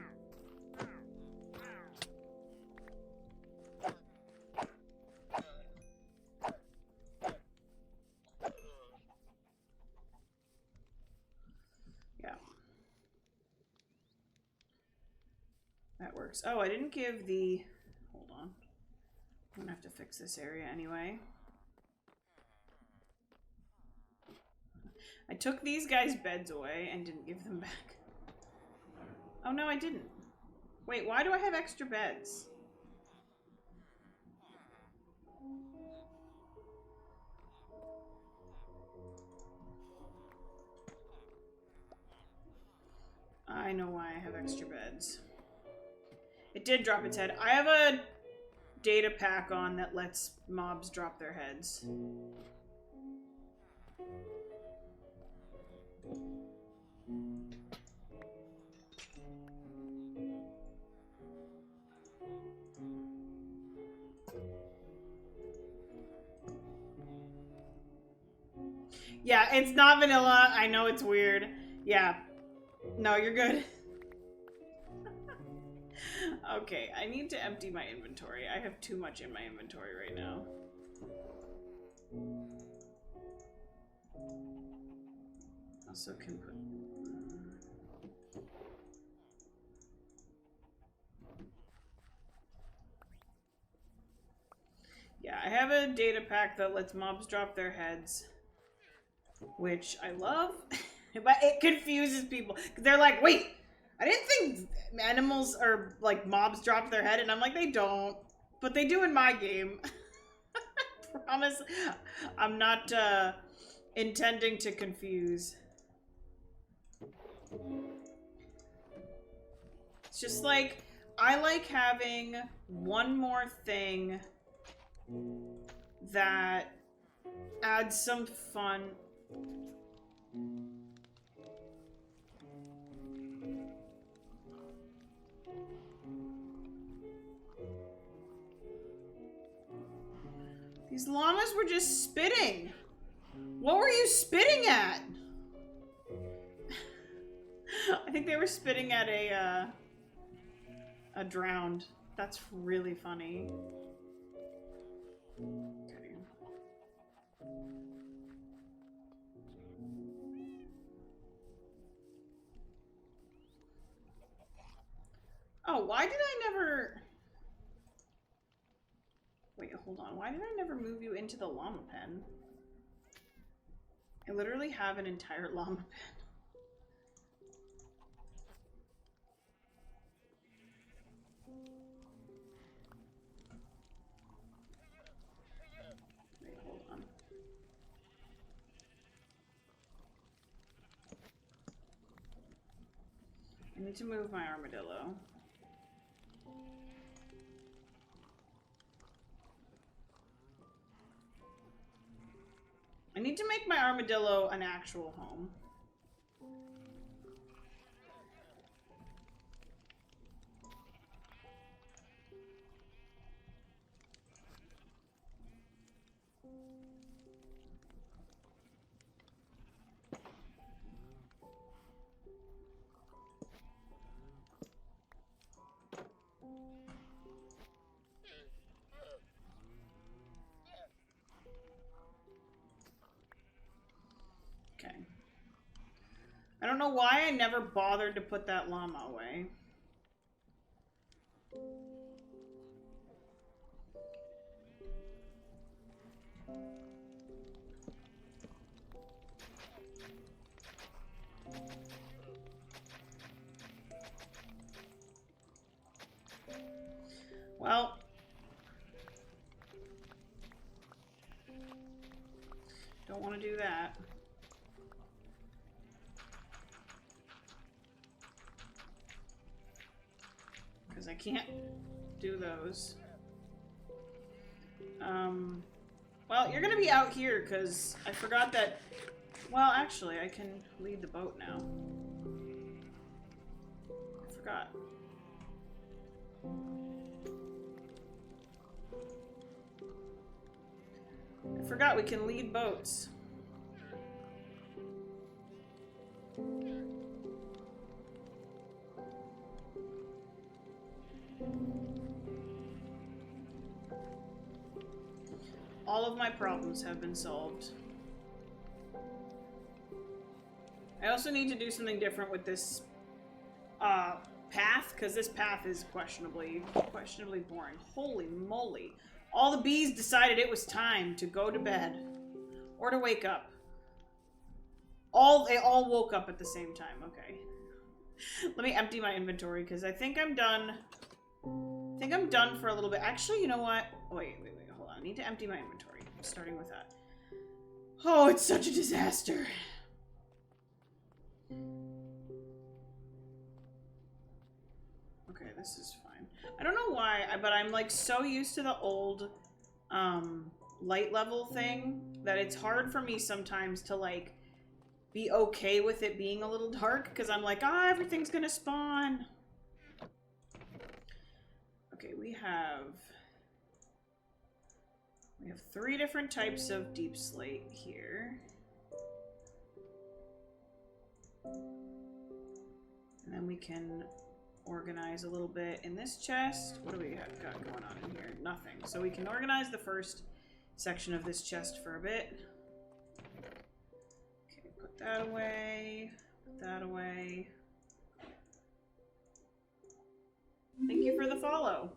That works. Oh, I didn't give the... Hold on. I'm gonna have to fix this area anyway. I took these guys' beds away and didn't give them back. Oh no, I didn't. Wait, why do I have extra beds? I know why I have extra beds. It did drop its head. I have a data pack on that lets mobs drop their heads. Yeah, it's not vanilla. I know it's weird. Yeah. No, you're good. Okay, I need to empty my inventory. I have too much in my inventory right now. Also can put... Yeah, I have a data pack that lets mobs drop their heads, which I love, but it confuses people. They're like, wait, I didn't think animals or like mobs drop their head, and I'm like, they don't, but they do in my game. I promise I'm not intending to confuse. It's just like, I like having one more thing that adds some fun. These llamas were just spitting. What were you spitting at? I think they were spitting at a drowned. That's really funny. Okay. Oh, why did I never... Wait, hold on. Why did I never move you into the llama pen? I literally have an entire llama pen. Wait, hold on. I need to move my armadillo. I need to make my armadillo an actual home. Okay. I don't know why I never bothered to put that llama away. Well, don't want to do that. Because I can't do those. Well, you're gonna be out here because I forgot that... Well, actually, I can lead the boat now. I forgot. I forgot we can lead boats. All of my problems have been solved. I also need to do something different with this path, because this path is questionably boring. Holy moly. All the bees decided it was time to go to bed. Or to wake up. They all woke up at the same time. Okay. Let me empty my inventory, because I think I'm done. I think I'm done for a little bit. Actually, you know what? Wait, hold on. I need to empty my inventory. I'm starting with that. Oh, it's such a disaster. Okay, this is fine. I don't know why, but I'm like so used to the old light level thing that it's hard for me sometimes to like be okay with it being a little dark because I'm like, everything's gonna spawn. Okay, we have 3 different types of deep slate here. can organize a little bit in this chest. What do we have got going on in here? Nothing. So we can organize the first section of this chest for a bit. Okay, put that away. Put that away. Thank you for the follow.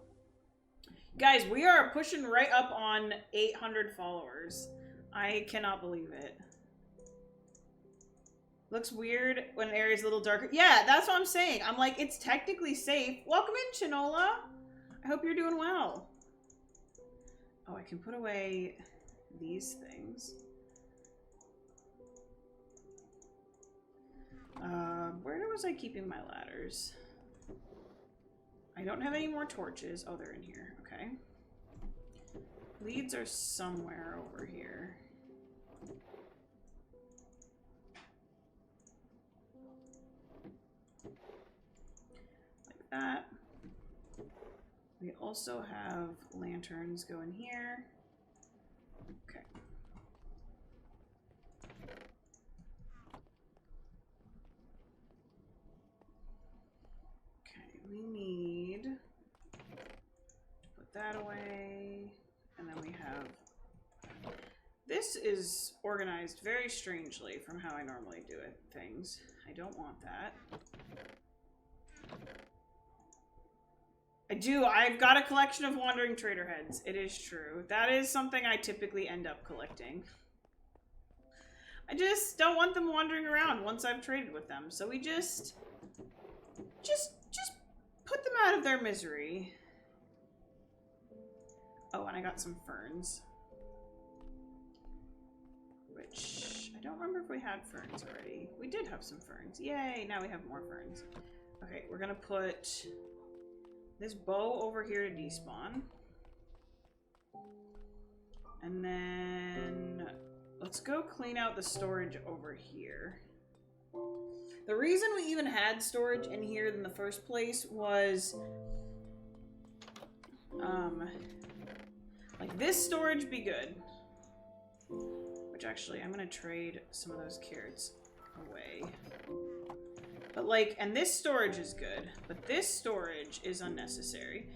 Guys, we are pushing right up on 800 followers. I cannot believe it. Looks weird when an area's a little darker. Yeah, that's what I'm saying. I'm like, it's technically safe. Welcome in, Chinola. I hope you're doing well. Oh, I can put away these things. Where was I keeping my ladders? I don't have any more torches. Oh, they're in here. Okay. Leads are somewhere over here. Like that. We also have lanterns going here. Okay. We need to put that away, and then we have, this is organized very strangely from how I normally do it, things. I don't want that. I've got a collection of wandering trader heads. It is true. That is something I typically end up collecting. I just don't want them wandering around once I've traded with them, so we just put them out of their misery. Oh, and I got some ferns. Which, I don't remember if we had ferns already. We did have some ferns. Yay, now we have more ferns. Okay, we're gonna put this bow over here to despawn. And then let's go clean out the storage over here. The reason we even had storage in here in the first place was, like, this storage be good. Which actually, I'm gonna trade some of those carrots away. But like, and this storage is good, but this storage is unnecessary.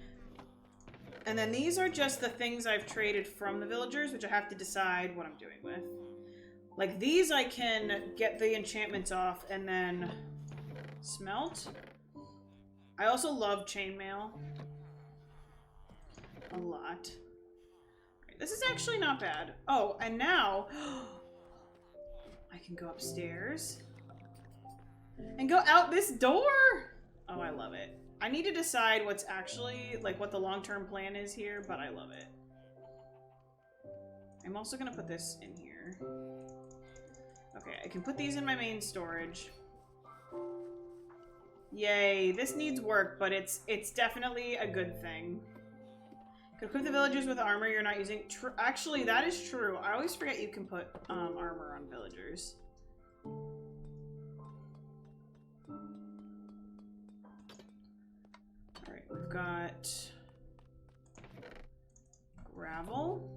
And then these are just the things I've traded from the villagers, which I have to decide what I'm doing with. Like, these I can get the enchantments off and then smelt. I also love chainmail. A lot. Right, this is actually not bad. Oh, and now I can go upstairs and go out this door. Oh, I love it. I need to decide what's actually, like, what the long-term plan is here, but I love it. I'm also gonna put this in here. Okay, I can put these in my main storage. Yay, this needs work, but it's definitely a good thing. Can equip the villagers with armor you're not using. Actually, that is true. I always forget you can put armor on villagers. Alright, we've got gravel.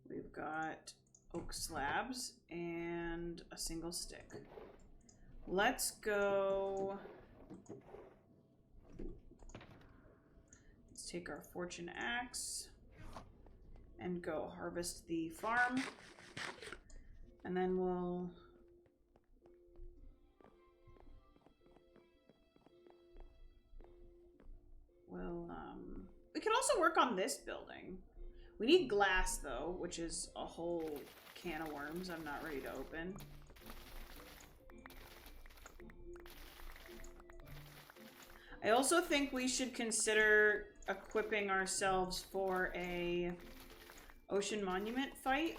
We've got oak slabs and a single stick. Let's go. Let's take our fortune axe and go harvest the farm. And then we'll we could also work on this building. We need glass though, which is a whole can of worms I'm not ready to open. I also think we should consider equipping ourselves for a ocean monument fight.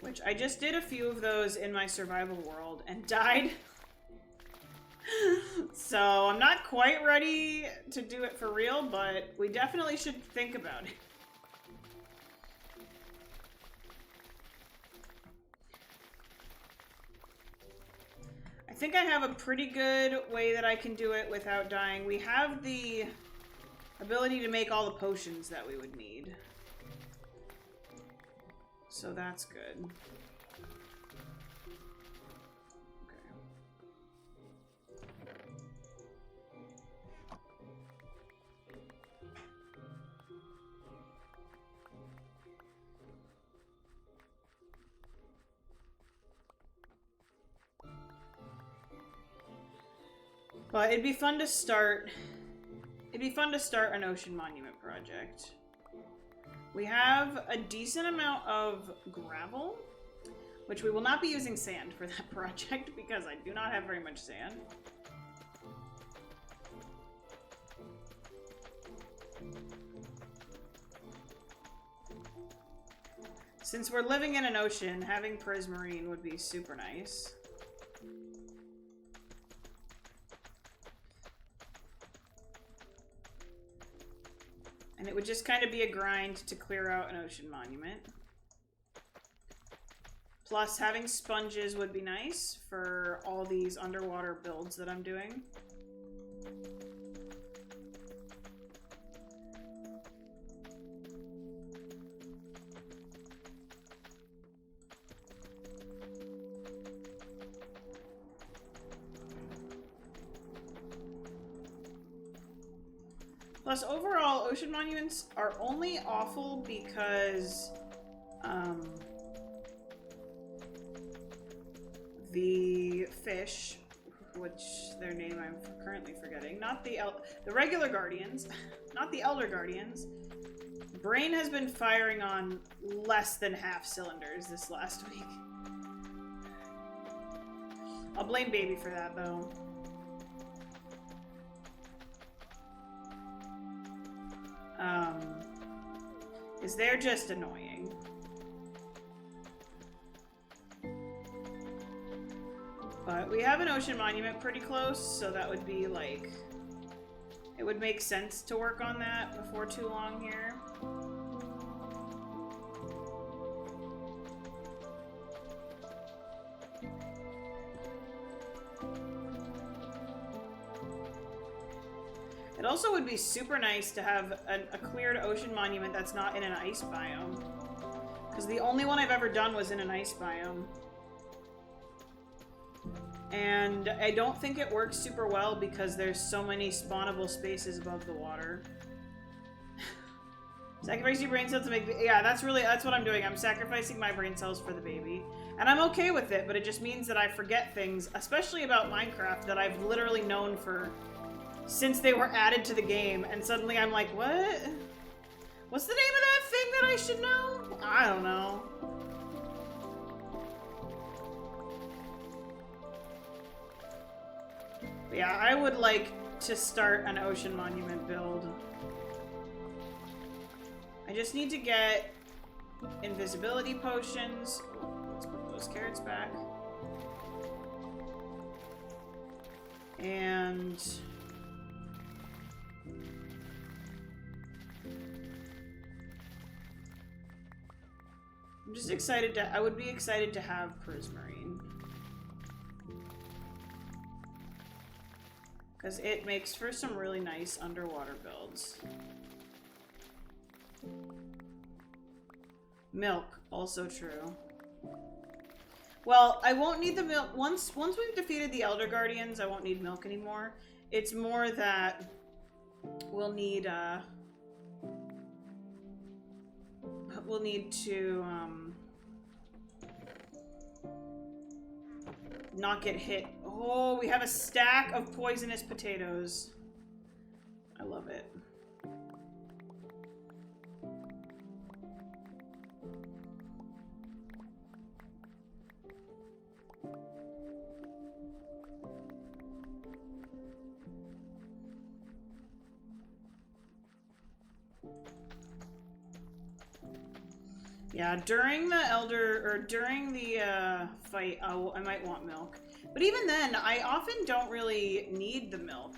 Which I just did a few of those in my survival world and died. So I'm not quite ready to do it for real, but we definitely should think about it. I think I have a pretty good way that I can do it without dying. We have the ability to make all the potions that we would need. So that's good. But it'd be fun to start... It'd be fun to start an ocean monument project. We have a decent amount of gravel, which we will not be using sand for that project because I do not have very much sand. Since we're living in an ocean, having prismarine would be super nice. And it would just kind of be a grind to clear out an ocean monument. Plus, having sponges would be nice for all these underwater builds that I'm doing. Plus, overall, ocean monuments are only awful because the fish, which their name I'm currently forgetting, not the regular guardians, not the elder guardians. Brain has been firing on less than half cylinders this last week. I'll blame Baby for that, though. Is they're just annoying. But we have an ocean monument pretty close, so that would be like... It would make sense to work on that before too long here. It also would be super nice to have a cleared ocean monument that's not in an ice biome. Because the only one I've ever done was in an ice biome. And I don't think it works super well because there's so many spawnable spaces above the water. Sacrifice your brain cells to make... Yeah, that's what I'm doing. I'm sacrificing my brain cells for the baby. And I'm okay with it, but it just means that I forget things, especially about Minecraft, that I've literally known for... since they were added to the game, and suddenly I'm like, what? What's the name of that thing that I should know? I don't know. But yeah, I would like to start an ocean monument build. I just need to get invisibility potions. Let's put those carrots back. And... I'm just excited to... I would be excited to have prismarine. Because it makes for some really nice underwater builds. Milk, also true. Well, I won't need the milk. Once we've defeated the Elder Guardians, I won't need milk anymore. It's more that we'll need to not get hit. Oh, we have a stack of poisonous potatoes. I love it. Yeah, during the fight, I might want milk. But even then, I often don't really need the milk.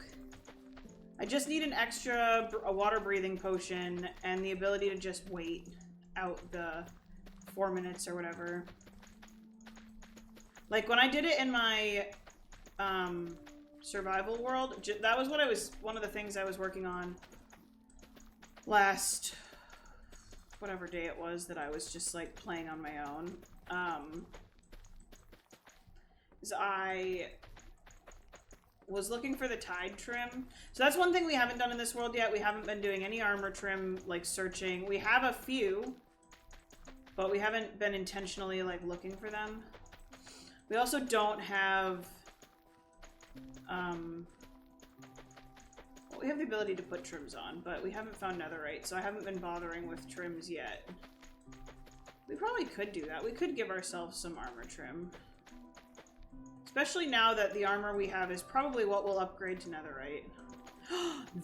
I just need an extra water-breathing potion and the ability to just wait out the 4 minutes or whatever. Like, when I did it in my survival world, that was one of the things I was working on last... whatever day it was that I was just like playing on my own. Is I was looking for the tide trim. So that's one thing we haven't done in this world yet. We haven't been doing any armor trim, like searching. We have a few, but we haven't been intentionally like looking for them. We also don't have we have the ability to put trims on, but we haven't found netherite, so I haven't been bothering with trims yet. We probably could do that. We could give ourselves some armor trim. Especially now that the armor we have is probably what will upgrade to netherite.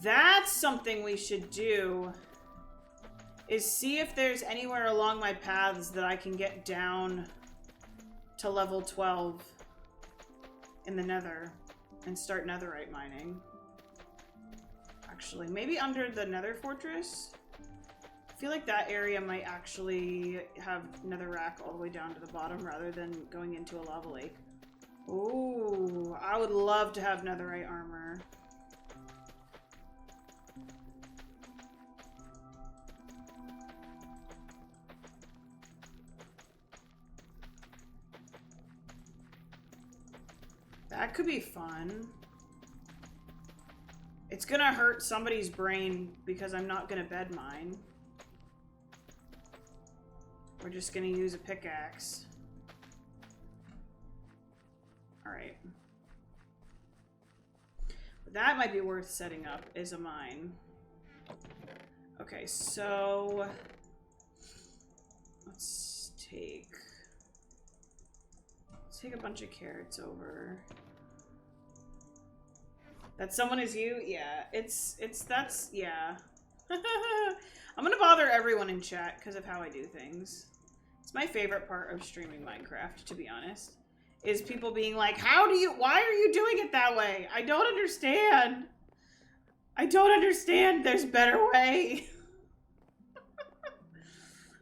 That's something we should do. Is see if there's anywhere along my paths that I can get down to level 12 in the nether and start netherite mining. Actually, maybe under the nether fortress? I feel like that area might actually have netherrack all the way down to the bottom rather than going into a lava lake. Ooh, I would love to have netherite armor. That could be fun. It's gonna hurt somebody's brain because I'm not gonna bed mine. We're just gonna use a pickaxe. Alright. That might be worth setting up as a mine. Okay, so let's take a bunch of carrots over. That someone is you? Yeah, that's, yeah. I'm gonna bother everyone in chat because of how I do things. It's my favorite part of streaming Minecraft, to be honest. Is people being like, why are you doing it that way? I don't understand. I don't understand. There's a better way.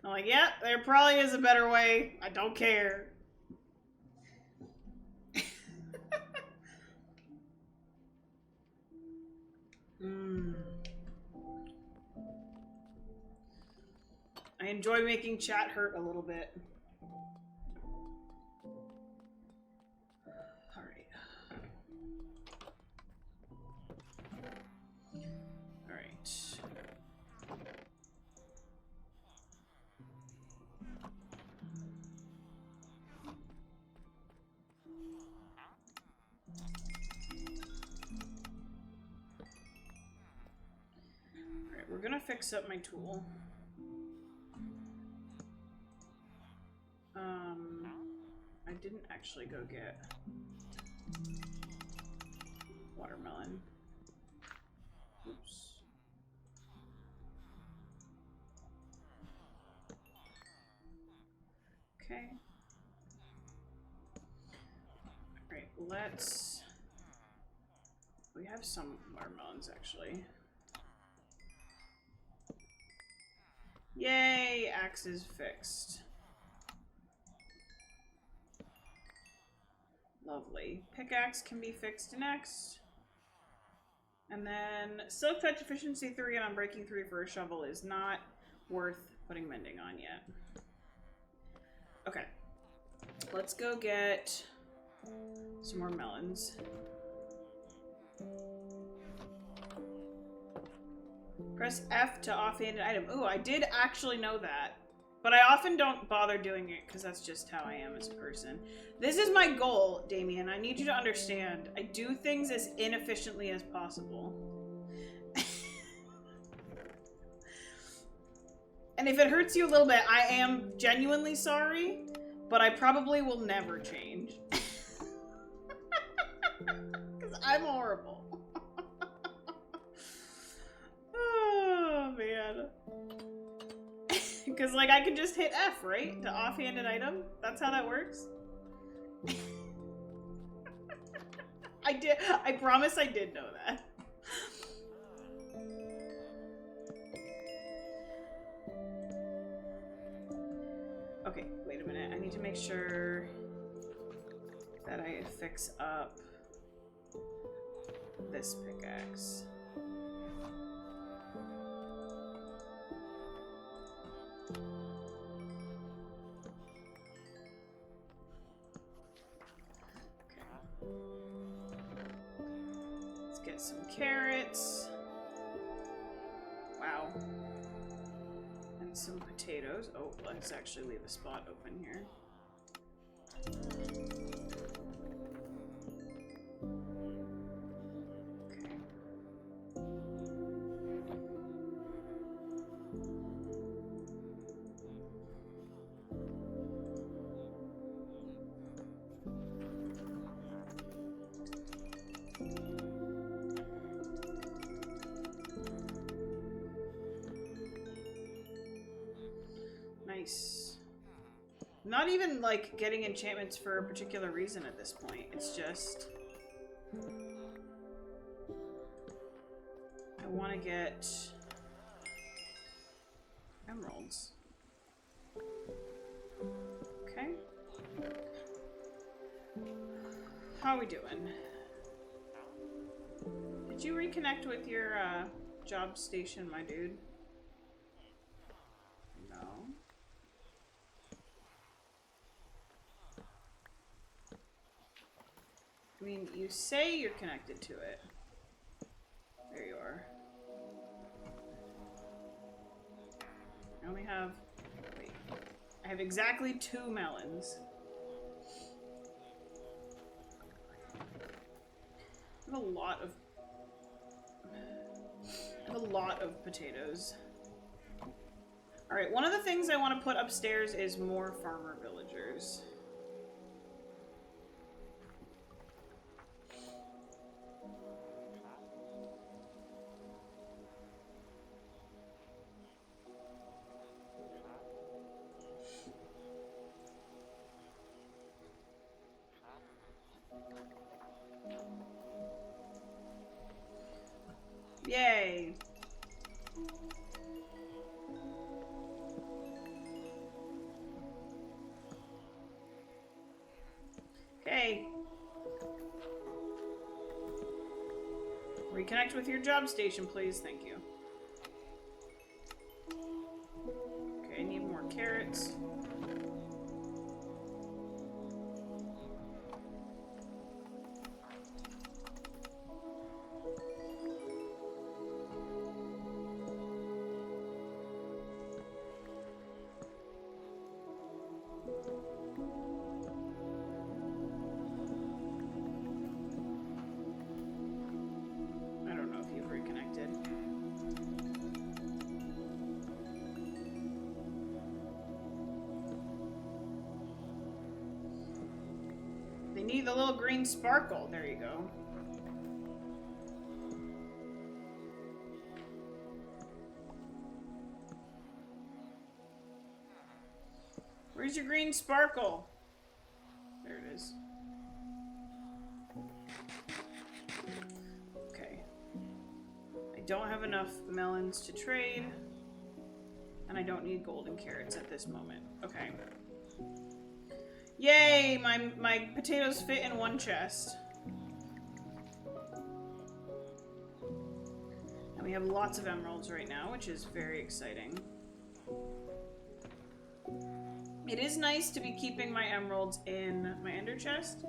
I'm like, yeah, there probably is a better way. I don't care. I enjoy making chat hurt a little bit. We're gonna fix up my tool. I didn't actually go get watermelon. Oops. Okay. Alright, let's... We have some watermelons, actually. Yay! Axe is fixed. Lovely. Pickaxe can be fixed next. And then Silk Touch Efficiency 3 and Unbreaking 3 for a shovel is not worth putting mending on yet. Okay. Let's go get some more melons. Press F to offhand an item. Ooh, I did actually know that. But I often don't bother doing it because that's just how I am as a person. This is my goal, Damien. I need you to understand. I do things as inefficiently as possible. And if it hurts you a little bit, I am genuinely sorry, but I probably will never change. Because I'm horrible. Oh, man. Because, like, I can just hit F, right? To offhand an item? That's how that works? I promise I did know that. Okay, wait a minute. I need to make sure that I fix up this pickaxe. Let's get some carrots. Wow. And some potatoes. Oh, let's actually leave a spot open here. Okay. Nice. Not even, like, getting enchantments for a particular reason at this point. It's just... I want to get... emeralds. Okay. How are we doing? Did you reconnect with your, job station, my dude? No. I mean, you say you're connected to it. There you are. I only have... wait. I have exactly 2 melons. I have a lot of... I have a lot of potatoes. Alright, one of the things I want to put upstairs is more farmer villagers. Yay! Okay. Reconnect with your job station, please. Thank you. Okay, I need more carrots. Need the little green sparkle. There you go. Where's your green sparkle? There it is. Okay. I don't have enough melons to trade. And I don't need golden carrots at this moment. Okay. Yay! My potatoes fit in one chest. And we have lots of emeralds right now, which is very exciting. It is nice to be keeping my emeralds in my ender chest.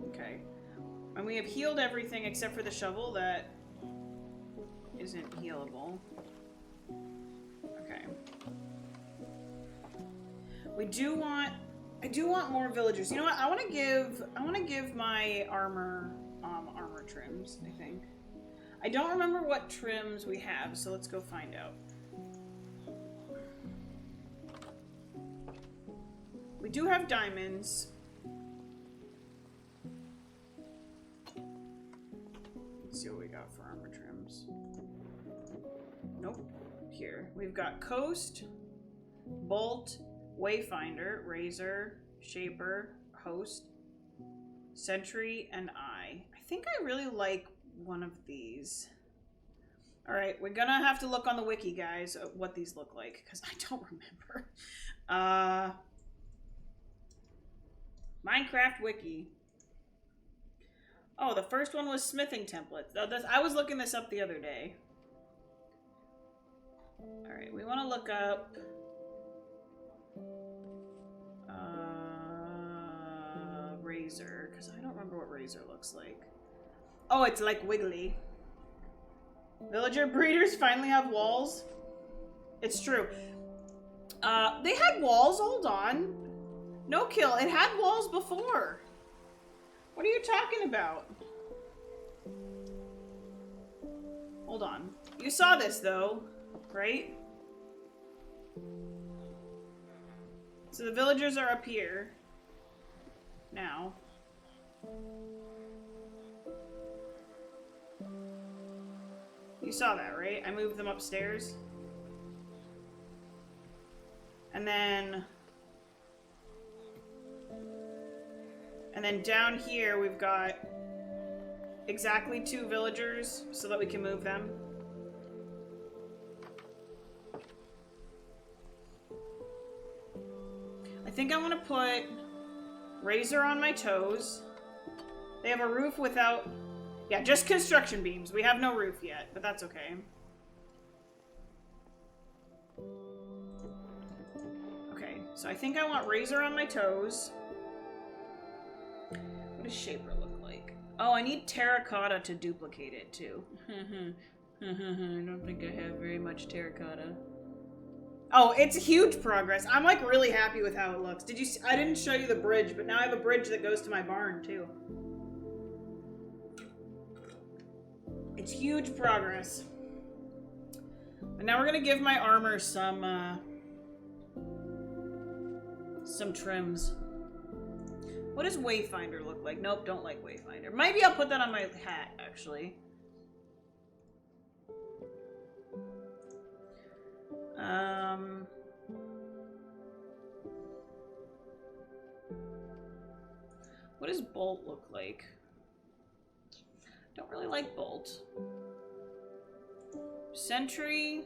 Okay. And we have healed everything except for the shovel that isn't healable. Okay. I do want more villagers. You know what? I want to give my armor trims, I think. I don't remember what trims we have, so let's go find out. We do have diamonds. Let's see what we got for armor trims. Nope. Here. We've got Coast, Bolt, Wayfinder, Razor, Shaper, Host, Sentry, and Eye. I think I really like one of these. Alright, we're gonna have to look on the wiki, guys, at what these look like, because I don't remember. Minecraft wiki. Oh, the first one was smithing templates. I was looking this up the other day. Alright, we want to look up... Razor, because I don't remember what Razor looks like. Oh, it's like wiggly. Villager breeders finally have walls. It's true. They had walls, hold on. No kill, it had walls before. What are you talking about? Hold on. You saw this though, right? So the villagers are up here. now. You saw that, right? I moved them upstairs. And then down here we've got exactly 2 villagers so that we can move them. I think I want to put Razor on my toes. They have a roof without... Yeah, just construction beams. We have no roof yet, but that's okay. Okay, so I think I want Razor on my toes. What does Shaper look like? Oh, I need terracotta to duplicate it, too. I don't think I have very much terracotta. Oh, it's huge progress. I'm, like, really happy with how it looks. Did you see? I didn't show you the bridge, but now I have a bridge that goes to my barn, too. It's huge progress. And now we're gonna give my armor some trims. What does Wayfinder look like? Nope, don't like Wayfinder. Maybe I'll put that on my hat, actually. What does Bolt look like? Don't really like Bolt. Sentry?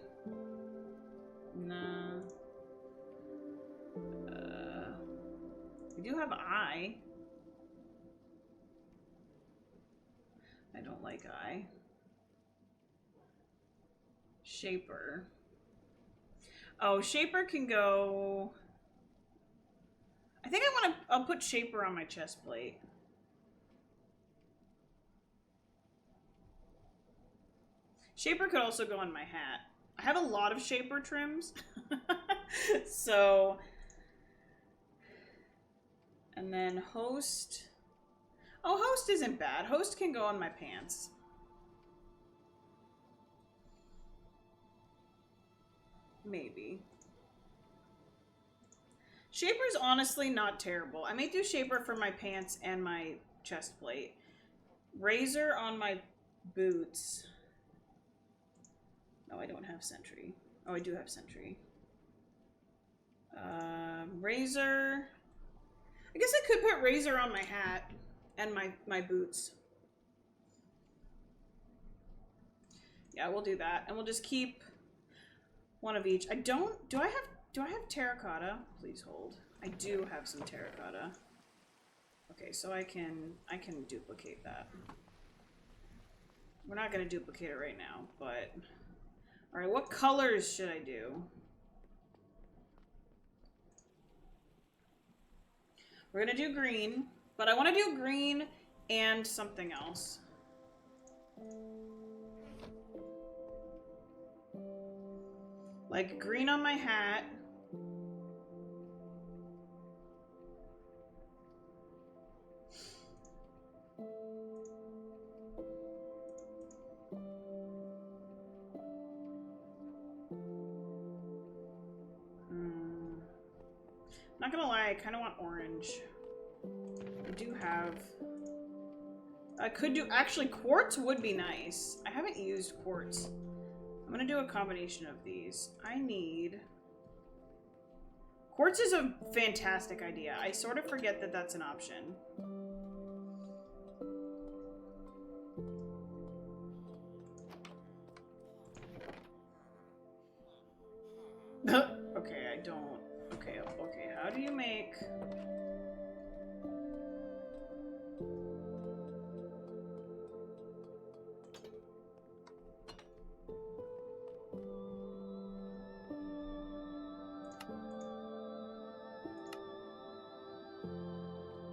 Nah. We do have Eye. I don't like Eye. Shaper. Oh, Shaper can go... I think I'll put Shaper on my chest plate. Shaper could also go on my hat. I have a lot of Shaper trims. So... And then Host... Oh, Host isn't bad. Host can go on my pants. Maybe. Shaper's honestly not terrible. I may do Shaper for my pants and my chest plate. Razor on my boots. No, I don't have Sentry. Oh, I do have Sentry. Razor. I guess I could put Razor on my hat and my boots. Yeah, we'll do that. And we'll just keep one of each. Do I have terracotta? Please hold. I do have some terracotta. Okay, so I can duplicate that. We're not gonna duplicate it right now, but alright, what colors should I do? We're gonna do green, but I want to do green and something else. Like green on my hat. Not gonna lie, I kind of want orange. I do have... I could do... Actually, quartz would be nice. I haven't used quartz. I'm gonna do a combination of these. I need... Quartz is a fantastic idea. I sort of forget that that's an option. Okay, I don't... Okay, how do you make...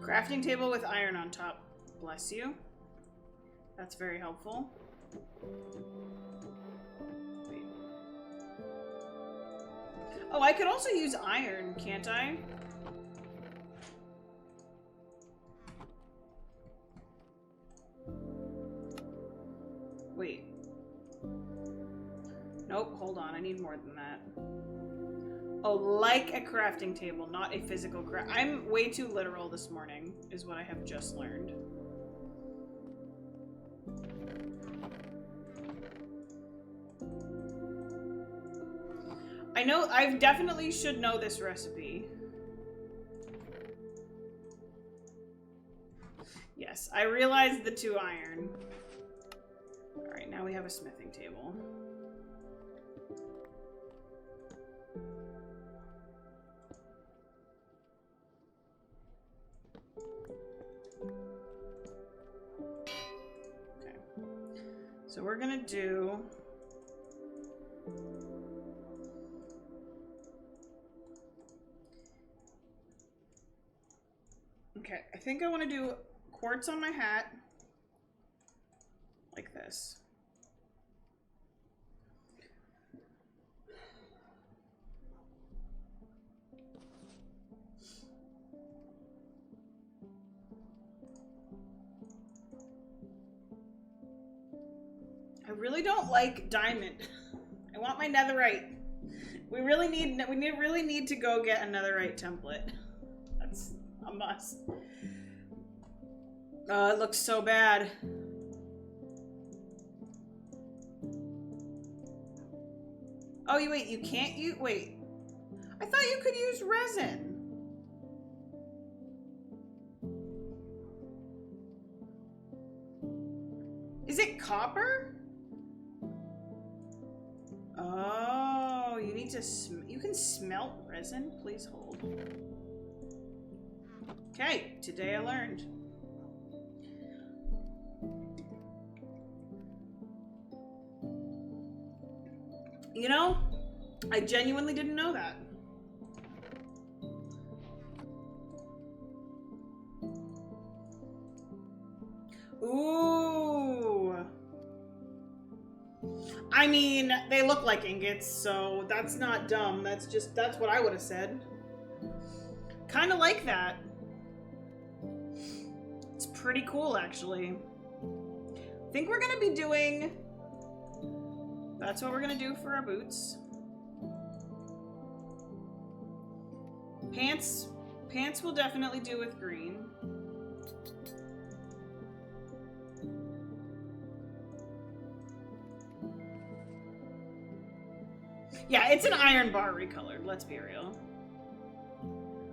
Crafting table with iron on top. Bless you. That's very helpful. Wait. Oh, I could also use iron, can't I? Wait. Nope, hold on. I need more than that. Oh, like a crafting table, not a physical craft. I'm way too literal this morning, is what I have just learned. I know, I definitely should know this recipe. Yes, I realized the 2 iron. Alright, now we have a smithing table. Okay. So we're gonna do... Okay, I think I want to do quartz on my hat. Like this. I really don't like diamond. I want my netherite. We really need to go get a netherite template. That's a must. It looks so bad. Oh, wait, you can't use... Wait. I thought you could use resin. Is it copper? Oh, you need to... You can smelt resin? Please hold. Okay, today I learned. You know, I genuinely didn't know that. Ooh. I mean, they look like ingots, so that's not dumb. That's what I would have said. Kind of like that. It's pretty cool, actually. I think we're gonna be doing... That's what we're gonna do for our boots. Pants will definitely do with green. Yeah, it's an iron bar recolored, let's be real.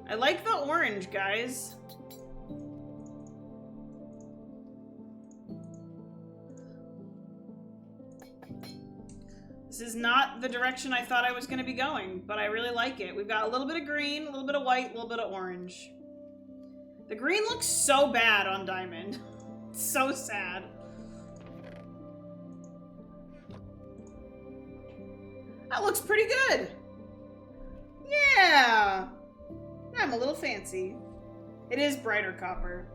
I like the orange, guys. This is not the direction I thought I was going to be going, but I really like it. We've got a little bit of green, a little bit of white, a little bit of orange. The green looks so bad on diamond. It's so sad. That looks pretty good. Yeah. I'm a little fancy. It is brighter copper.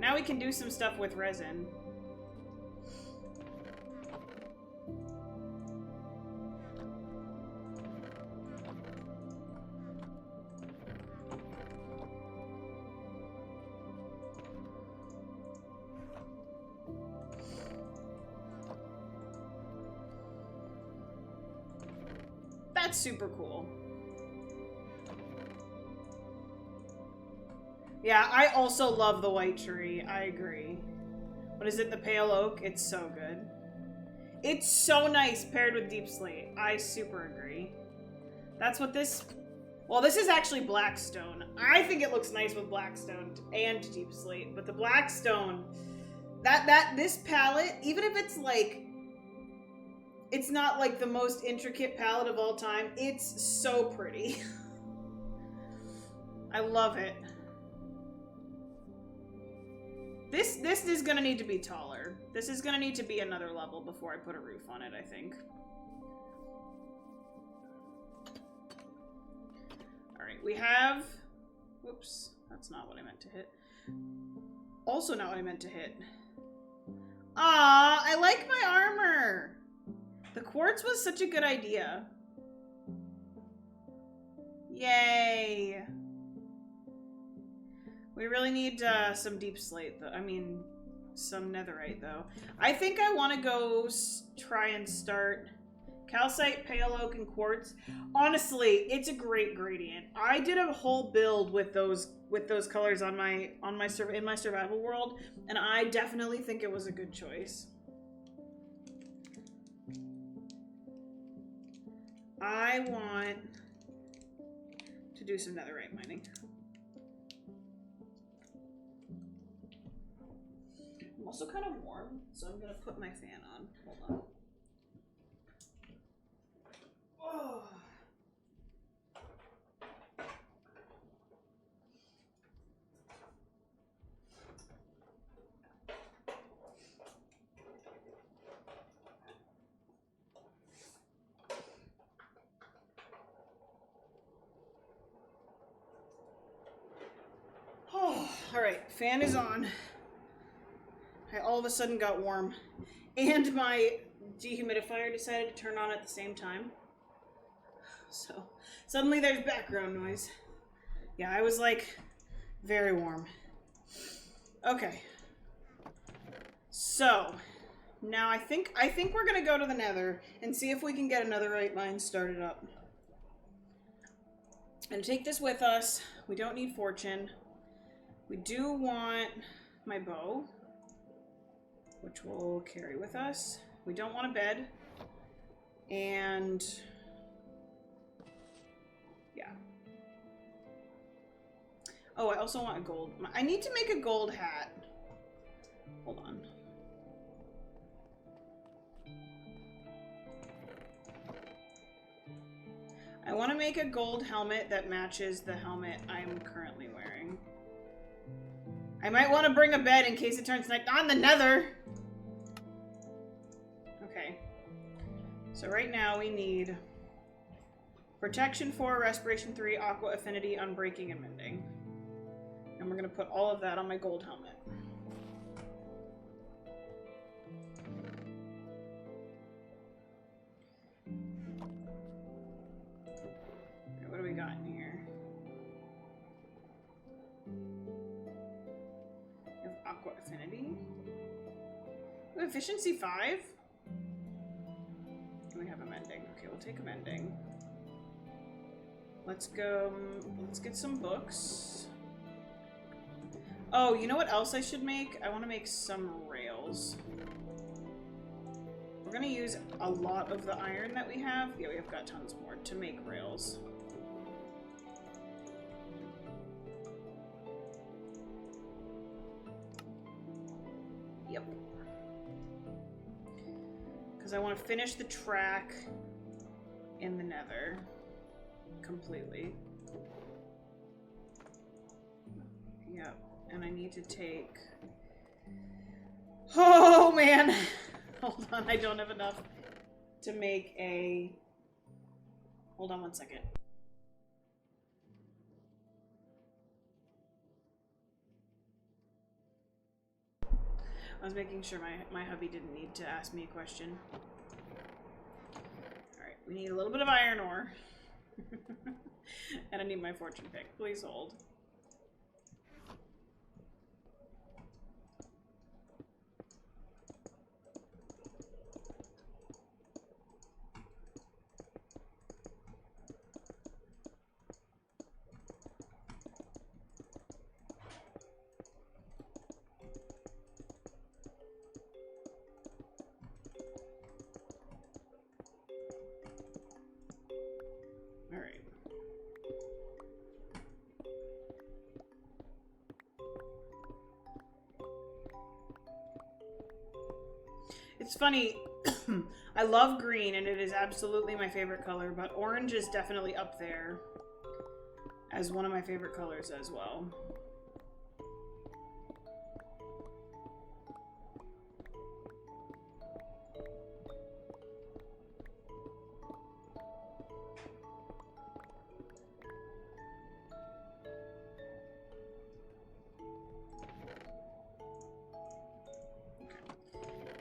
Now we can do some stuff with resin. That's super cool. Yeah, I also love the white tree. I agree. What is it? The pale oak? It's so good. It's so nice paired with deep slate. I super agree. That's what this... Well, this is actually blackstone. I think it looks nice with blackstone and deep slate, but the blackstone... This palette, even if it's like... It's not like the most intricate palette of all time. It's so pretty. I love it. This is gonna need to be taller. This is gonna need to be another level before I put a roof on it, I think. Alright, we have... Whoops, that's not what I meant to hit. Also not what I meant to hit. Ah, I like my armor! The quartz was such a good idea. Yay! We really need some deep slate, though. I mean, some netherite, though. I think I want to go try and start... Calcite, pale oak, and quartz. Honestly, it's a great gradient. I did a whole build with those colors on my in my survival world, and I definitely think it was a good choice. I want to do some netherite mining. I'm also kind of warm, so I'm gonna put my fan on. Hold on. Oh. Oh, all right, fan is on. I all of a sudden got warm, and my dehumidifier decided to turn on at the same time. So suddenly there's background noise. Yeah, I was like very warm. Okay. So now I think we're gonna go to the Nether and see if we can get another netherite mine started up. And take this with us. We don't need fortune. We do want my bow, which we'll carry with us. We don't want a bed. And yeah. Oh, I also want a gold. I need to make a gold hat. Hold on. I want to make a gold helmet that matches the helmet I'm currently wearing. I might want to bring a bed in case it turns night on the Nether. Okay. So right now we need protection 4, respiration 3, aqua affinity, unbreaking, and mending. And we're going to put all of that on my gold helmet. Okay, what do we got in here? We have aqua affinity. We have efficiency 5. And we have a mending. Okay, we'll take a mending. Let's go. Let's get some books. Oh, you know what else I should make? I want to make some rails. We're going to use a lot of the iron that we have. Yeah, we have got tons more to make rails. Yep. Because I want to finish the track in the Nether completely. Yep. And I need to take... Oh, man! Hold on, I don't have enough to make a... Hold on one second. I was making sure my hubby didn't need to ask me a question. Alright, we need a little bit of iron ore. And I need my fortune pick. Please hold. Alright. It's funny, I love green and it is absolutely my favorite color, but orange is definitely up there as one of my favorite colors as well.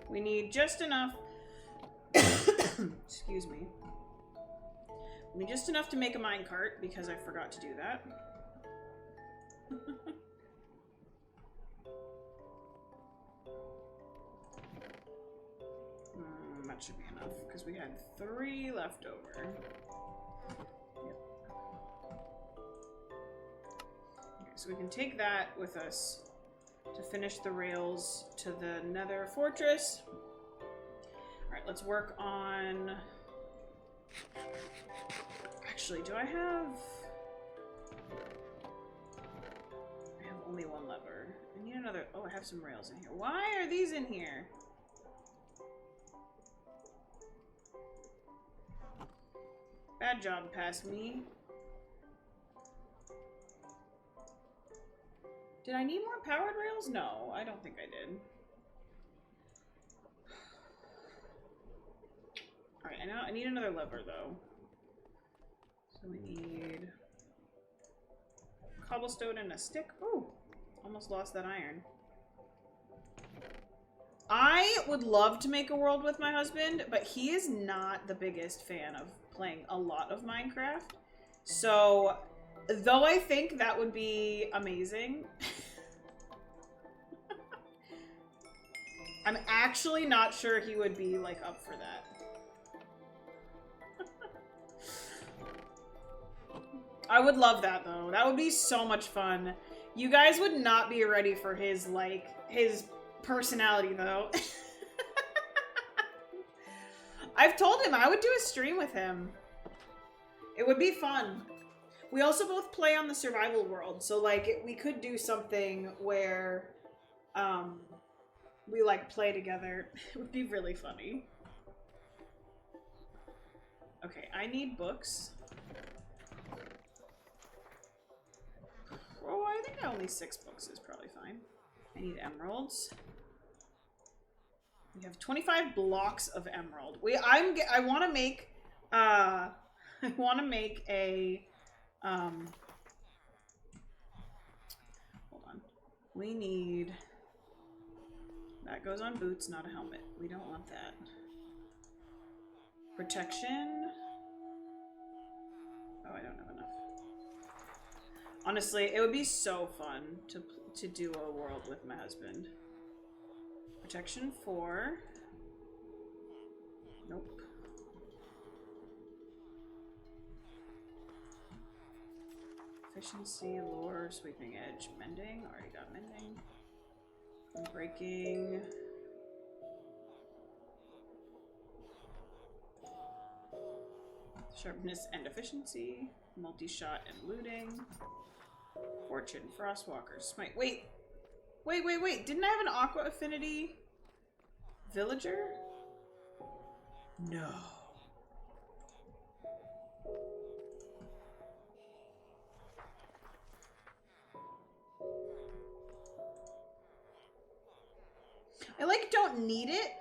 We need just enough, excuse me, we need just enough to make a minecart because I forgot to do that. Much that should be enough, because we had 3 left over. Yep. Okay, so we can take that with us to finish the rails to the Nether Fortress. Alright, let's work on... Actually, do I have... I have only 1 lever. I need another... Oh, I have some rails in here. Why are these in here? Bad job, past me. Did I need more powered rails? No, I don't think I did. Alright, I need another lever, though. So we need... cobblestone and a stick. Ooh, almost lost that iron. I would love to make a world with my husband, but he is not the biggest fan of playing a lot of Minecraft. So, though I think that would be amazing, I'm actually not sure he would be, like, up for that. I would love that, though. That would be so much fun. You guys would not be ready for his, like, his personality, though. I've told him I would do a stream with him. It would be fun. We also both play on the survival world, so, like, we could do something where, we, like, play together. It would be really funny. Okay, I need books. Oh, I think only 6 books is probably fine. I need emeralds. We have 25 blocks of emerald. I want to make I want to make a hold on. We need that goes on boots, not a helmet. We don't want that. Protection. Oh, I don't have enough. Honestly, it would be so fun to do a world with my husband. Protection 4. Nope. Efficiency, lore, sweeping edge, mending. Already got mending. Breaking. Sharpness and efficiency. Multi-shot and looting. Fortune, Frostwalker, Smite. Wait! Didn't I have an Aqua Affinity villager? No. I, like, don't need it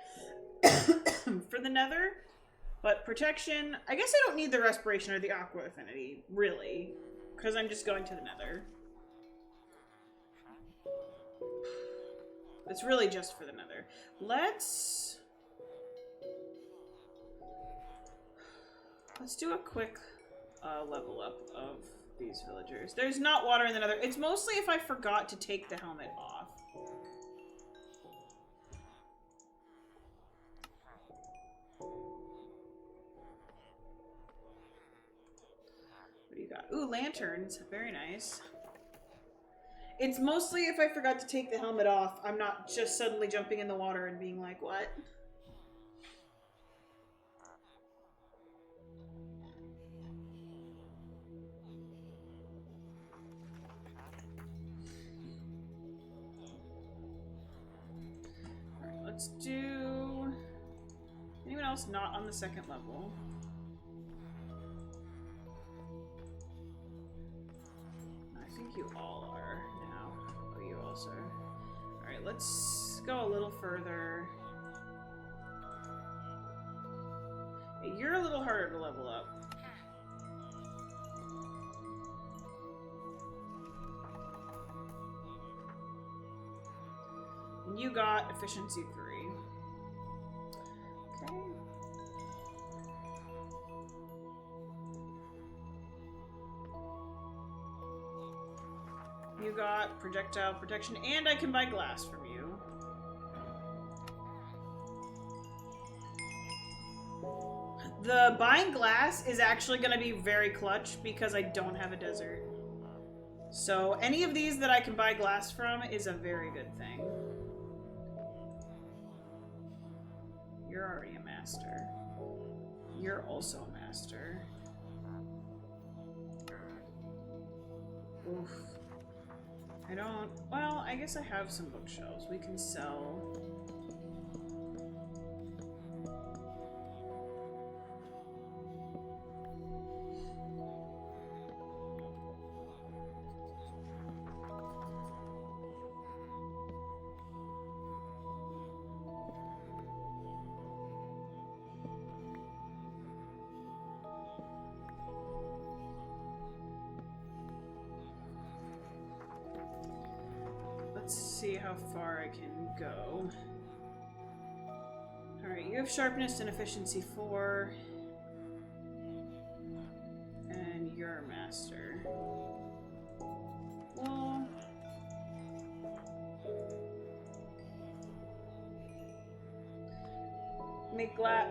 for the Nether, but protection... I guess I don't need the Respiration or the Aqua Affinity, really, because I'm just going to the Nether. It's really just for the Nether. Let's do a quick level up of these villagers. There's not water in the Nether. It's mostly if I forgot to take the helmet off. What do you got? Ooh, lanterns. Very nice. It's mostly if I forgot to take the helmet off, I'm not just suddenly jumping in the water and being like, what? Alright, let's do... Anyone else not on the 2nd level? I think you all are. Also. Alright, let's go a little further. Hey, you're a little harder to level up. And you got efficiency 3. Okay. You got projectile protection, and I can buy glass from you. The buying glass is actually going to be very clutch because I don't have a desert. So any of these that I can buy glass from is a very good thing. You're already a master. You're also a master. Oof. I don't... Well, I guess I have some bookshelves we can sell. See how far I can go. Alright, you have sharpness and efficiency 4. And you're a master. Well... Make glass...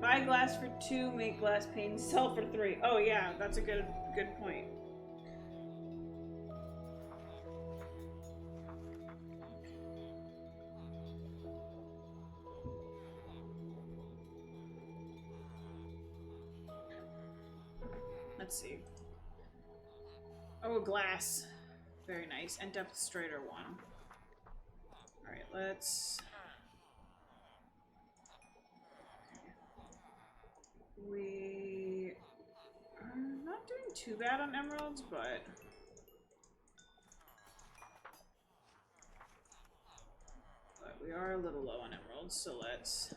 Buy glass for 2, make glass panes, sell for 3. Oh yeah, that's a good point. Let's see. Oh, glass. Very nice. And depth strider 1. Alright, let's... We are not doing too bad on emeralds, but... we are a little low on emeralds, so let's...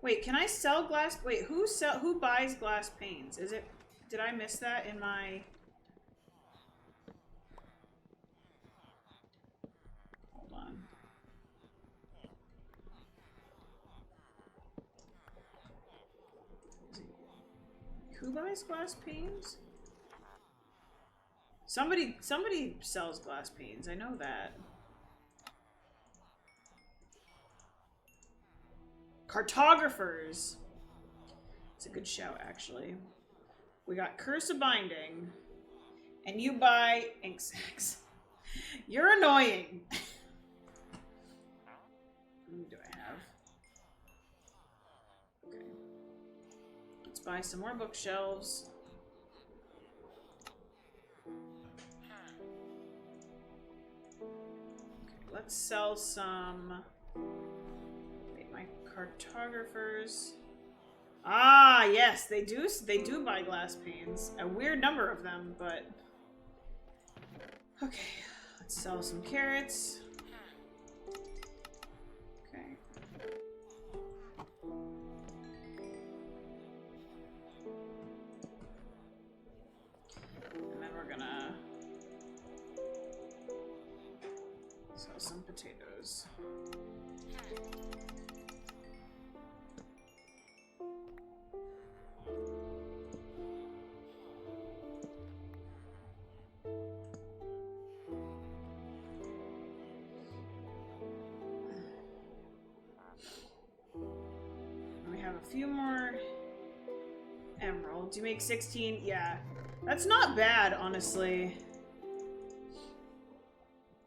Wait, can I sell glass? Wait, who buys glass panes? Is it... Did I miss that in my... Hold on. Who buys glass panes? Somebody sells glass panes. I know that. Cartographers. It's a good shout, actually. We got Curse of Binding. And you buy ink sacks. You're annoying. Who do I have? Okay. Let's buy some more bookshelves. Okay, let's sell some... Cartographers. Ah, yes, they do buy glass panes. A weird number of them, but okay. Let's sell some carrots. Okay. And then we're gonna sell some potatoes. A few more emeralds. You make 16? Yeah. That's not bad, honestly.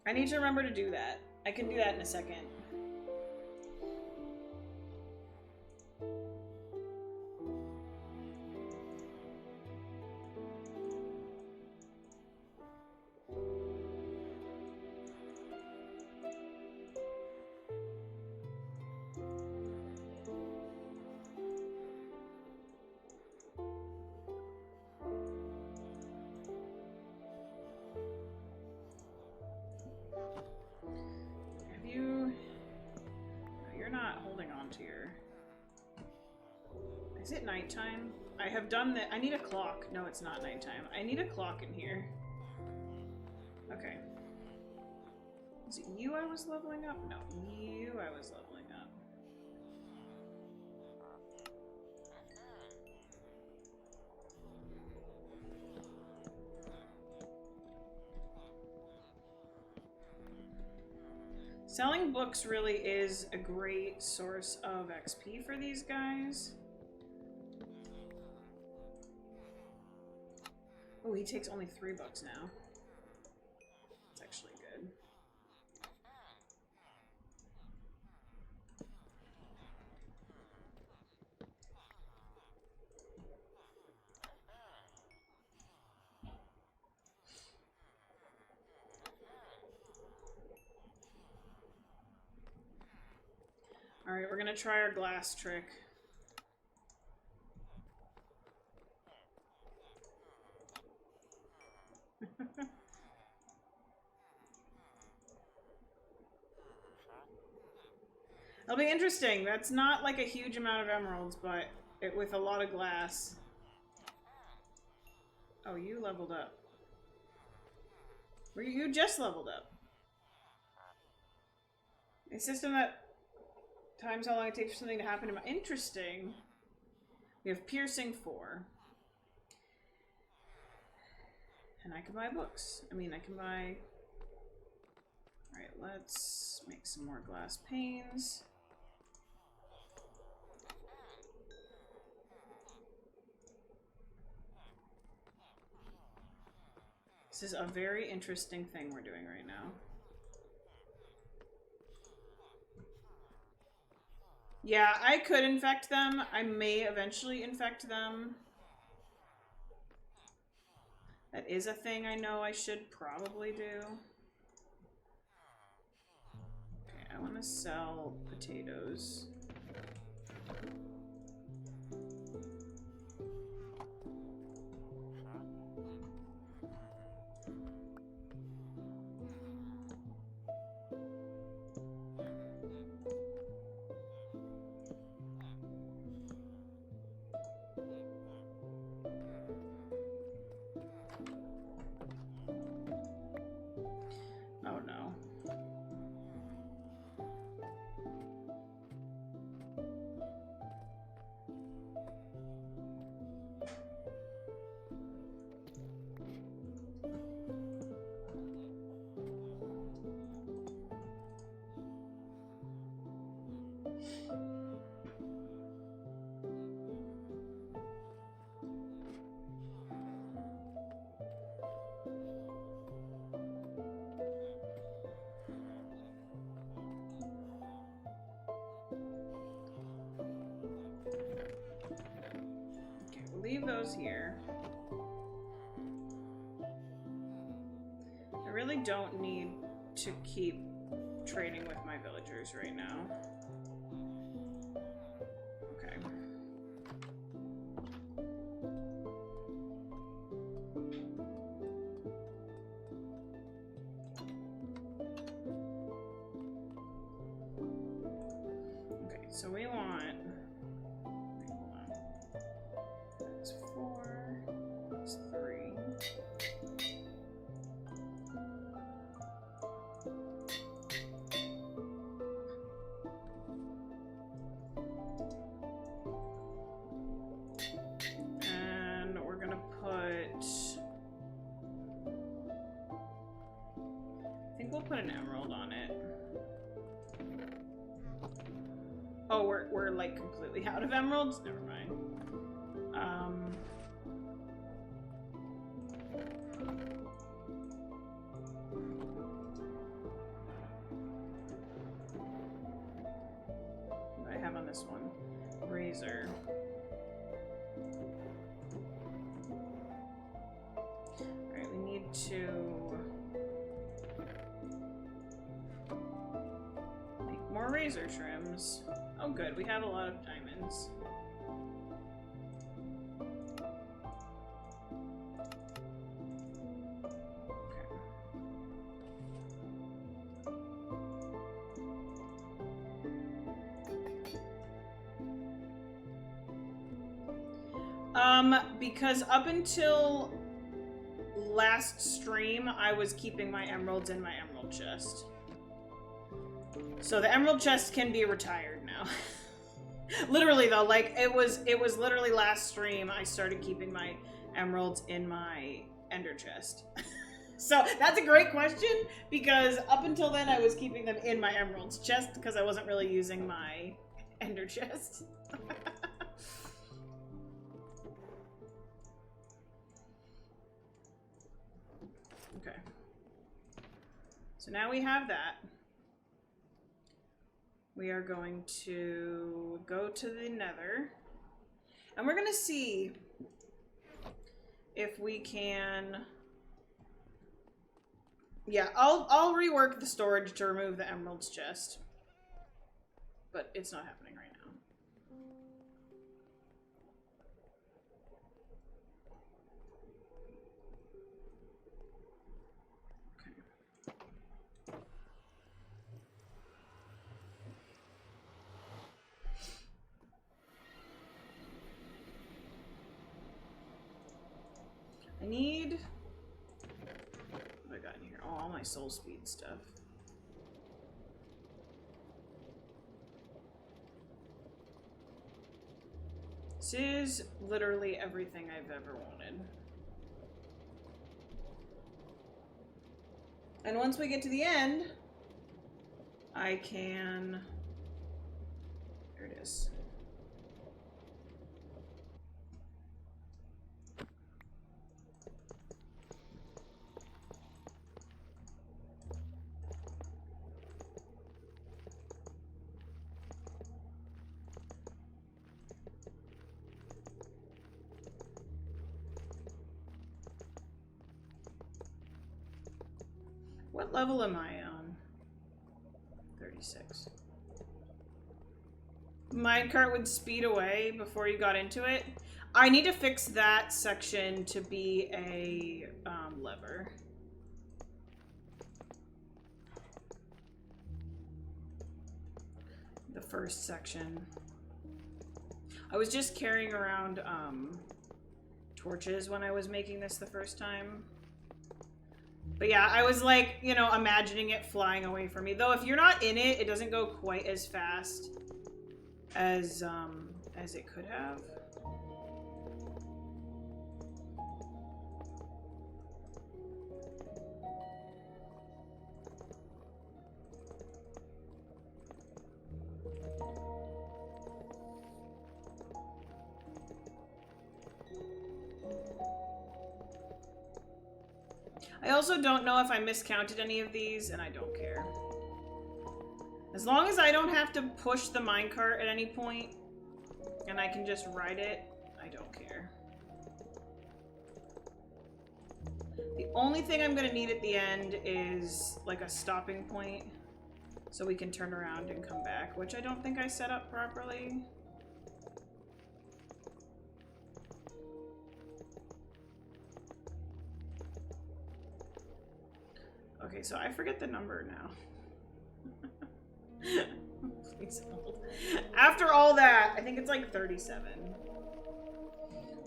I need to remember to do that. I can do that in a second. Is it nighttime? I have done that. I need a clock. No, it's not nighttime. I need a clock in here. Okay. Is it you I was leveling up? No, you I was leveling up. Selling books really is a great source of XP for these guys. Oh, he takes only 3 books now. That's actually good. Alright, we're gonna try our glass trick. It'll be interesting. That's not like a huge amount of emeralds, but with a lot of glass. Oh, you leveled up. You just leveled up. A system that times how long it takes for something to happen to my... Interesting. We have piercing 4. And I can buy books. I mean, I can buy... Alright, let's make some more glass panes. This is a very interesting thing we're doing right now. Yeah, I could infect them. I may eventually infect them. That is a thing I know I should probably do. Okay, I want to sell potatoes. Oh no. Leave those here. I really don't need to keep trading with my villagers right now. Okay. Okay, so we want... put an emerald on it. Oh, we're like completely out of emeralds? Never mind. What do I have on this one? Razor. Alright, we need to more razor trims. Oh good, we have a lot of diamonds. Because up until last stream, I was keeping my emeralds in my emerald chest. So the emerald chest can be retired now. Literally though, like it was literally last stream I started keeping my emeralds in my ender chest. So that's a great question, because up until then I was keeping them in my emeralds chest because I wasn't really using my ender chest. Okay. So now we have that. We are going to go to the nether. And we're going to see if we can... Yeah, I'll rework the storage to remove the emeralds chest. But it's not happening right now. I need... What have I got in here? Oh, all my soul speed stuff. This is literally everything I've ever wanted. And once we get to the end, I can... There it is. What level am I on? 36. Minecart would speed away before you got into it. I need to fix that section to be a lever. The first section. I was just carrying around torches when I was making this the first time. But yeah, I was like, you know, imagining it flying away from me. Though if you're not in it, it doesn't go quite as fast as it could have. I also don't know if I miscounted any of these, and I don't care. As long as I don't have to push the minecart at any point, and I can just ride it, I don't care. The only thing I'm gonna need at the end is like a stopping point, so we can turn around and come back, which I don't think I set up properly. Okay, so I forget the number now. Please hold. After all that, I think it's like 37.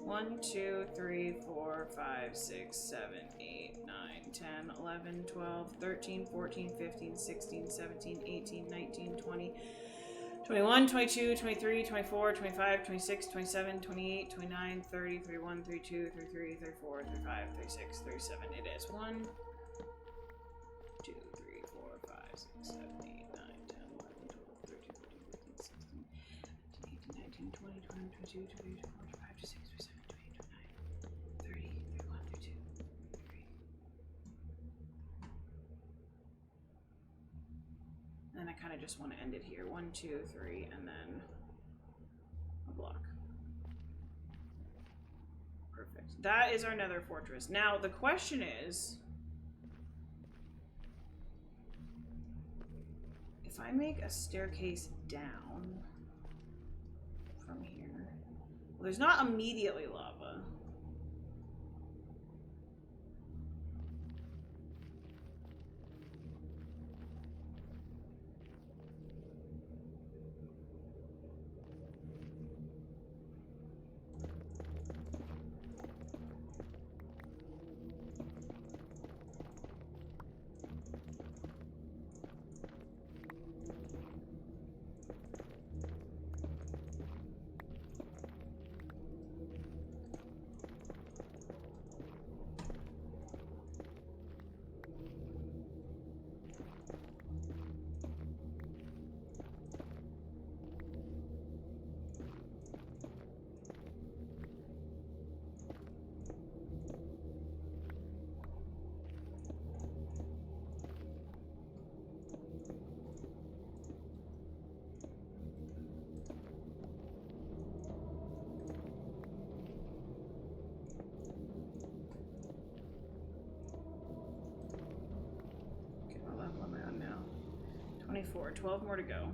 1, 2, 3, 4, 5, 6, 7, 8, 9, 10, 11, 12, 13, 14, 15, 16, 17, 18, 19, 20, 21, 22, 23, 24, 25, 26, 27, 28, 29, 30, 31, 32, 33, 34, 35, 36, 37. It is 1, 2, 3, 4, 5, 6, 7, 8, 9, 10, 11, 12, 13, 14, 15, 16, 17, 18, 19, 20, 21, 22, 23, 24, 25, 26, 27, 28, 29, 30, 31, 32, 33. And then I kind of just want to end it here. 1, 2, 3, and then a block. Perfect. That is our nether fortress. Now, the question is, if I make a staircase down from here, well, there's not immediately lava. 24. 12 more to go.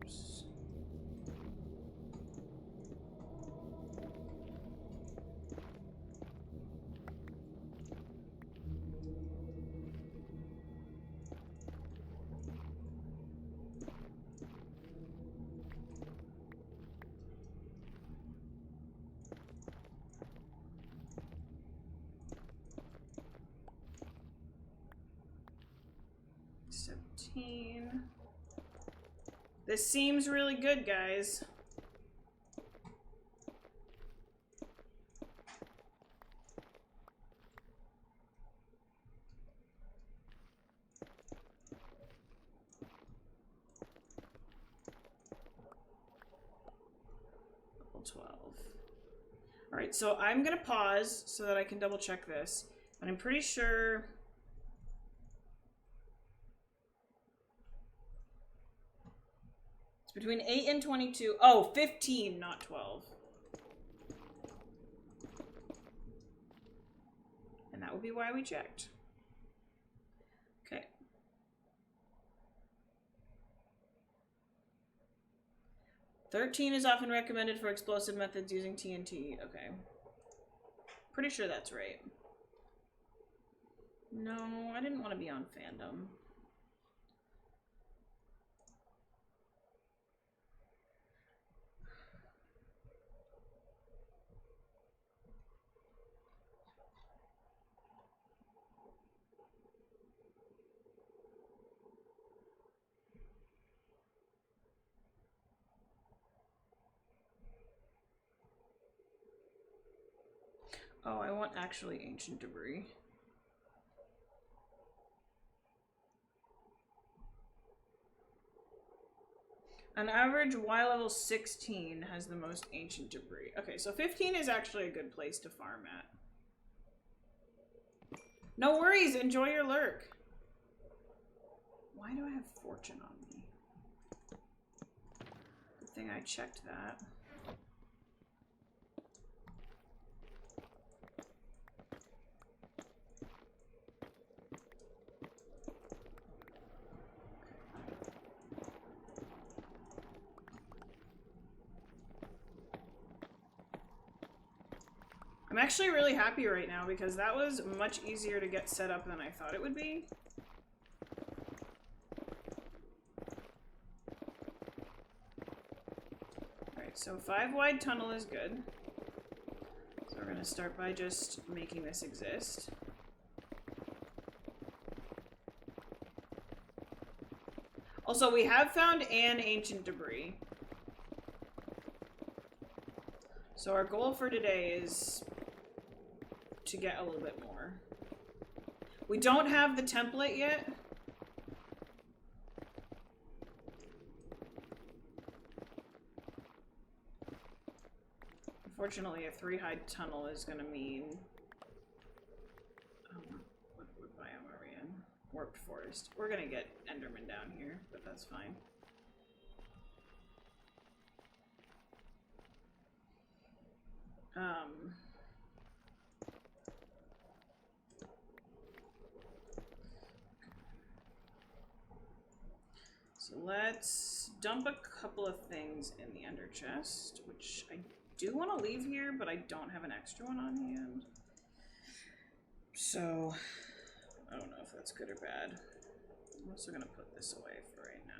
Oops. This seems really good, guys. Level 12. All right, so I'm gonna pause so that I can double check this, and I'm pretty sure. Between 8 and 22. Oh, 15, not 12. And that would be why we checked. Okay. "13 is often recommended for explosive methods using TNT. Okay. Pretty sure that's right. No, I didn't want to be on fandom. Oh, I want actually ancient debris. An average Y level 16 has the most ancient debris. Okay, so 15 is actually a good place to farm at. No worries, enjoy your lurk. Why do I have fortune on me? Good thing I checked that. I'm actually really happy right now because that was much easier to get set up than I thought it would be. Alright, so 5 wide tunnel is good. So we're gonna start by just making this exist. Also, we have found an ancient debris. So our goal for today is to get a little bit more. We don't have the template yet. Unfortunately, a 3-hide tunnel is going to mean... what biome are we in? Warped forest. We're going to get Enderman down here, but that's fine. So let's dump a couple of things in the ender chest, which I do want to leave here, but I don't have an extra one on hand. So I don't know if that's good or bad. I'm also going to put this away for right now.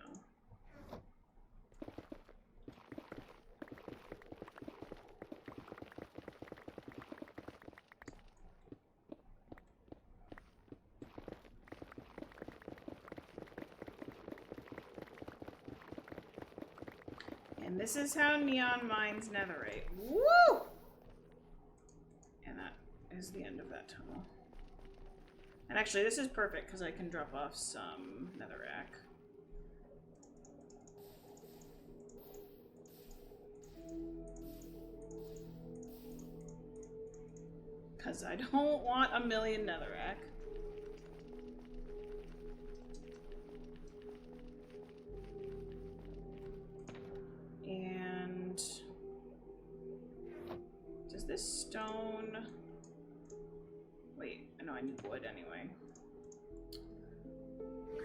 And this is how Neon mines netherite. Woo! And that is the end of that tunnel. And actually, this is perfect because I can drop off some netherrack. Because I don't want a million netherrack. And does this stone... Wait, I know I need wood anyway. Okay.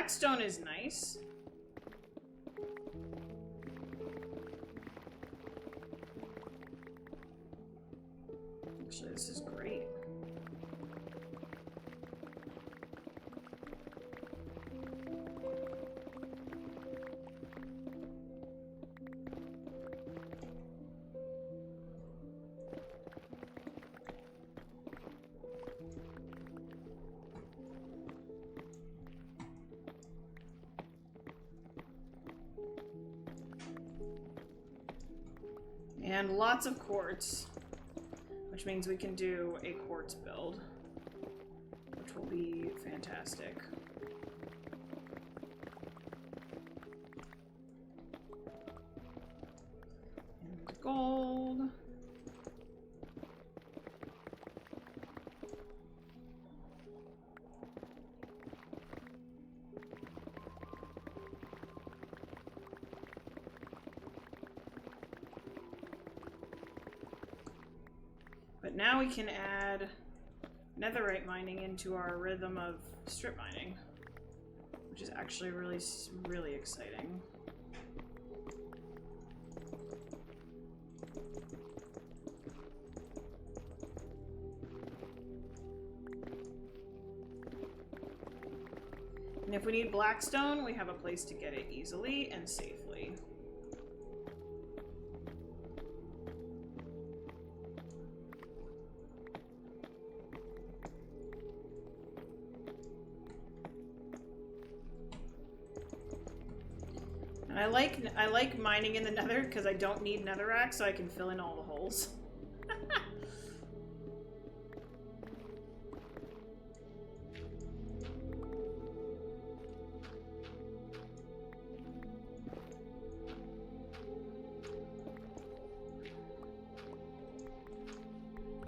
stone is nice. Actually, this is great. And lots of quartz, which means we can do a quartz build, which will be fantastic. And gold. But now we can add netherite mining into our rhythm of strip mining, which is actually really, really exciting. And if we need blackstone, we have a place to get it easily and safely. I like mining in the nether because I don't need netherrack, so I can fill in all the holes.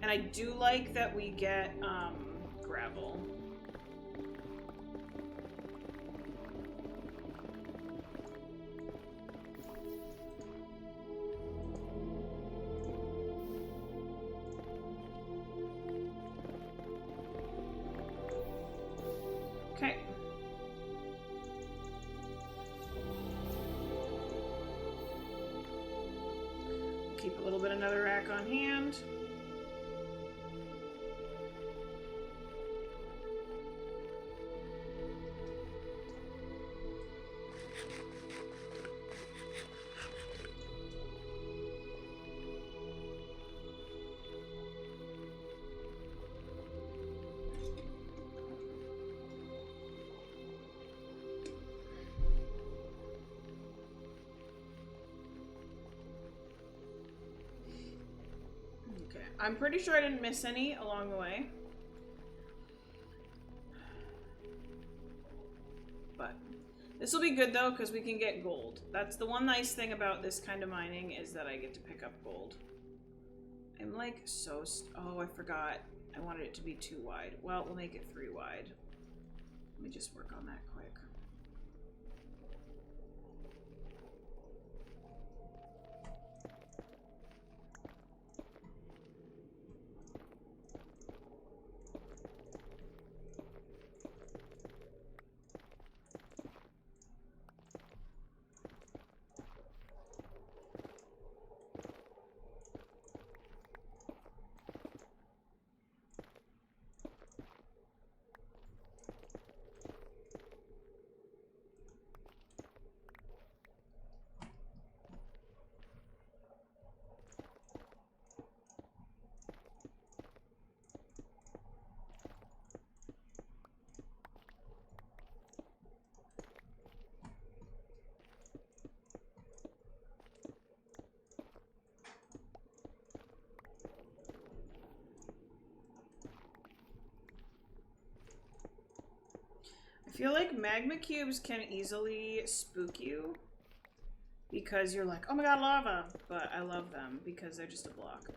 And I do like that we get gravel. Okay. Keep a little bit of netherrack on hand. I'm pretty sure I didn't miss any along the way. But this will be good though, because we can get gold. That's the one nice thing about this kind of mining, is that I get to pick up gold. I'm like so oh, I forgot. I wanted it to be 2 wide. Well, we'll make it 3 wide. Let me just work on that quick. I feel like magma cubes can easily spook you because you're like, oh my god, lava! But I love them because they're just a block.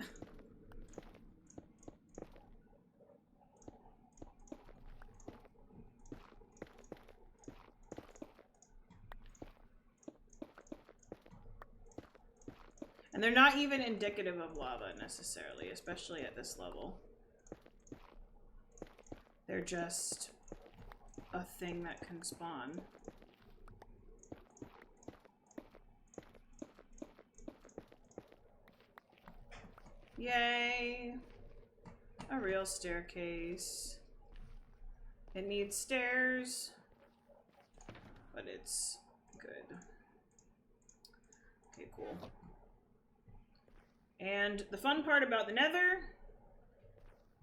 And they're not even indicative of lava necessarily, especially at this level. They're just a thing that can spawn. Yay! A real staircase. It needs stairs, but it's good. Okay, cool. And the fun part about the Nether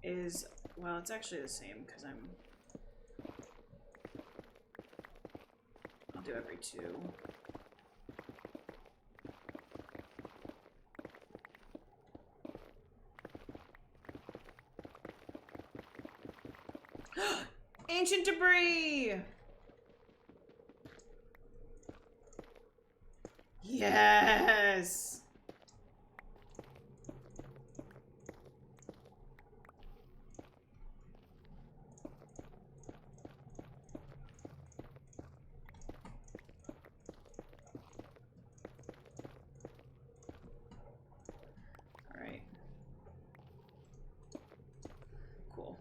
is, well, it's actually the same because I'll do every 2. Ancient debris! Yes! Alright. Cool.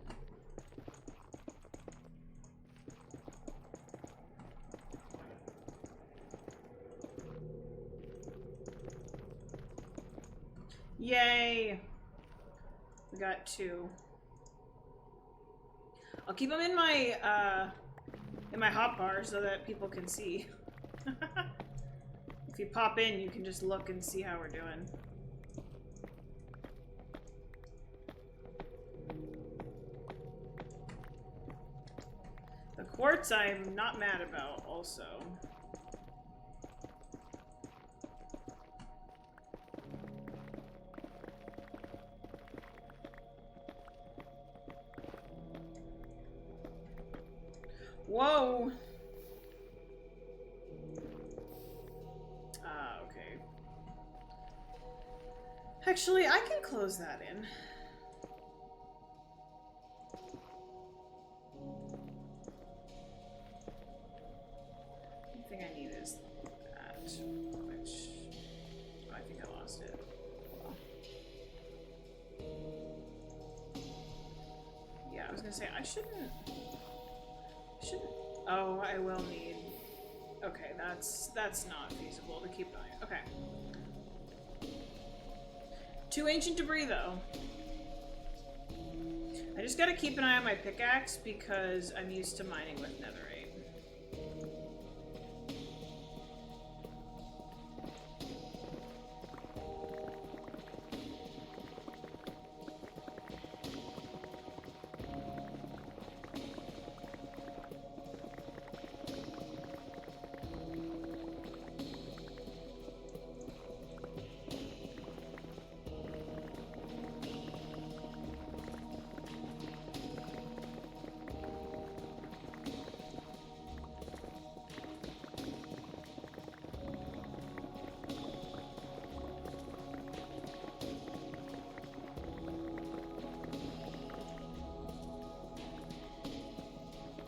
Yay! We got 2. I'll keep them in my hotbar so that people can see. If you pop in, you can just look and see how we're doing. The quartz I'm not mad about also. Whoa! Okay. Actually, I can close that in. The thing I need is that, which... Oh, I think I lost it. Well. Yeah, I was gonna say, I shouldn't... Oh, I will need... Okay, that's not feasible to keep an eye on. Okay. 2 ancient debris, though. I just gotta keep an eye on my pickaxe because I'm used to mining with netherite.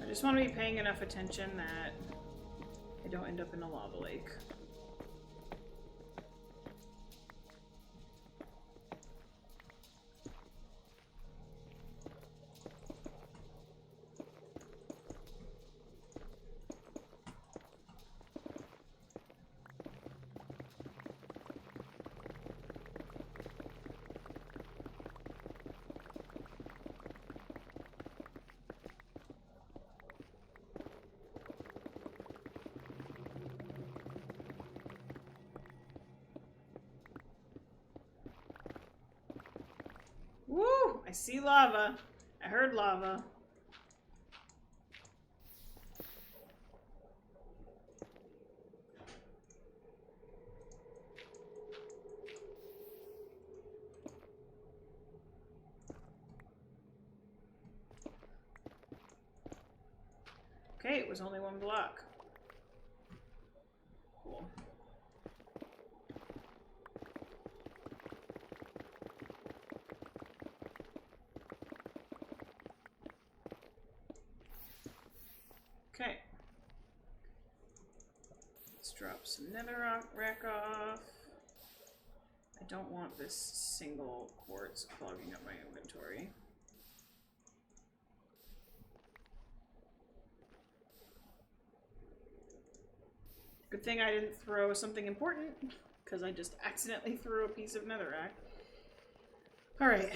I just want to be paying enough attention that I don't end up in a lava lake. Woo! I see lava. I heard lava. Okay, it was only 1 block. Cool. Okay. Let's drop some netherrack off. I don't want this single quartz clogging up my inventory. Good thing I didn't throw something important, because I just accidentally threw a piece of netherrack. Alright.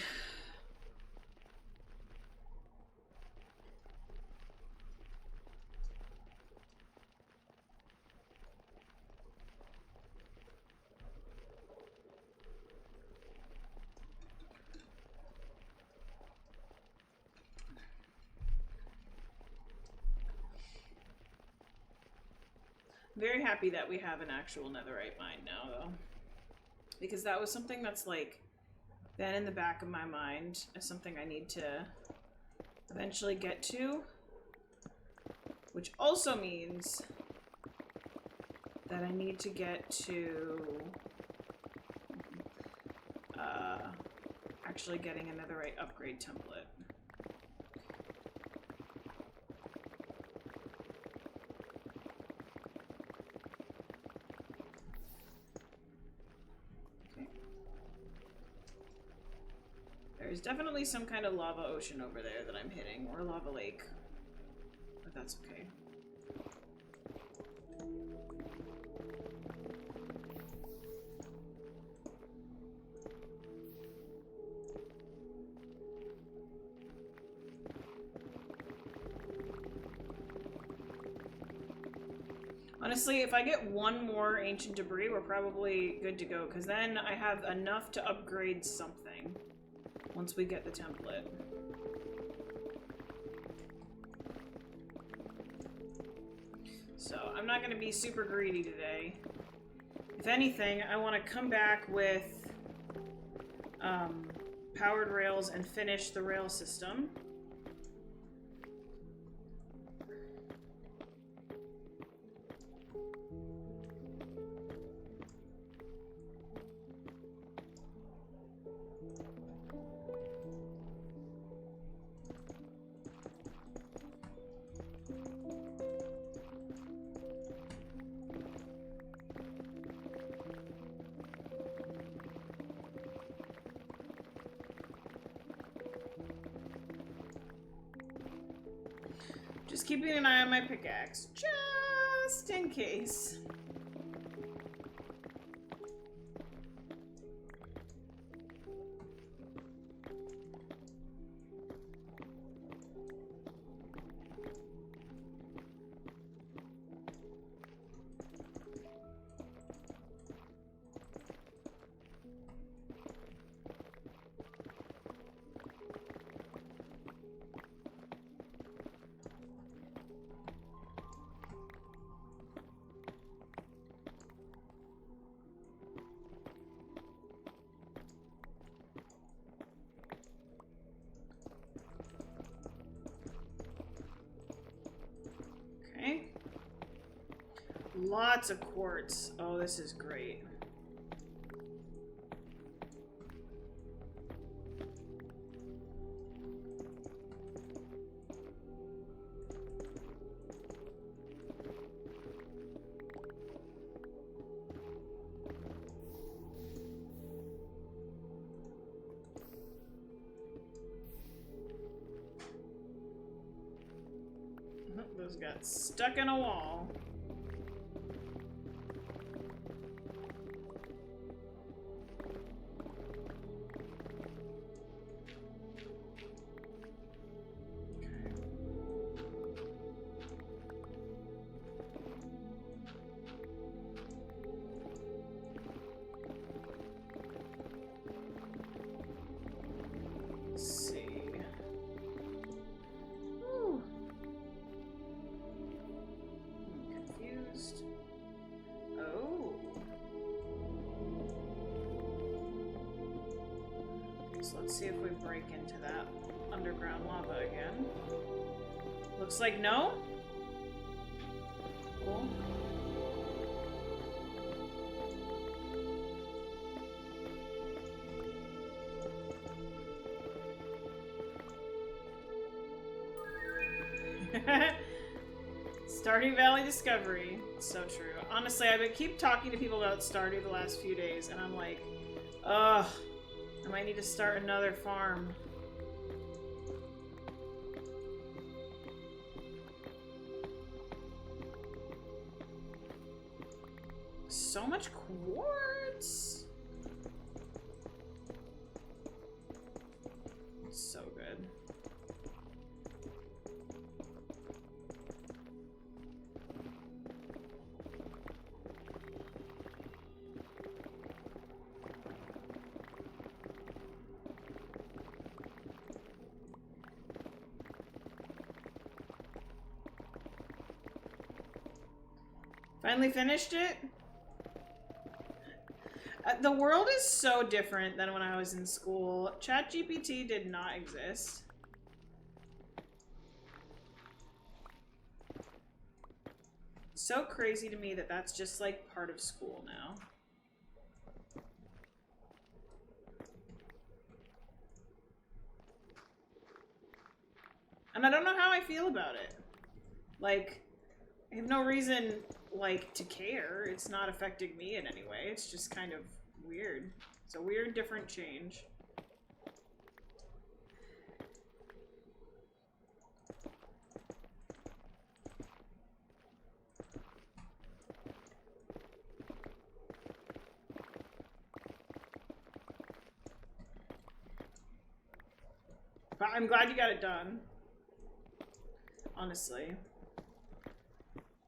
Very happy that we have an actual netherite mine now, though. Because that was something that's, like, been in the back of my mind as something I need to eventually get to. Which also means that I need to get to actually getting a netherite upgrade template. There's definitely some kind of lava ocean over there that I'm hitting, or a lava lake. But that's okay. Honestly, if I get one more ancient debris, we're probably good to go, because then I have enough to upgrade something. Once we get the template. So, I'm not going to be super greedy today. If anything, I want to come back with powered rails and finish the rail system. Just keeping an eye on my pickaxe, just in case. Lots of quartz. Oh, this is great. Oh, those got stuck in a wall. Let's see if we break into that underground lava again. Looks like no. Cool. Stardew Valley discovery. So true. Honestly, I've been keep talking to people about Stardew the last few days, and I'm like, ugh. I might need to start another farm. So much quartz. So good. Finally finished it? The world is so different than when I was in school. ChatGPT did not exist. So crazy to me that that's just like part of school now. And I don't know how I feel about it. Like, I have no reason, like, to care. It's not affecting me in any way. It's just kind of weird. It's a weird, different change. But I'm glad you got it done. Honestly.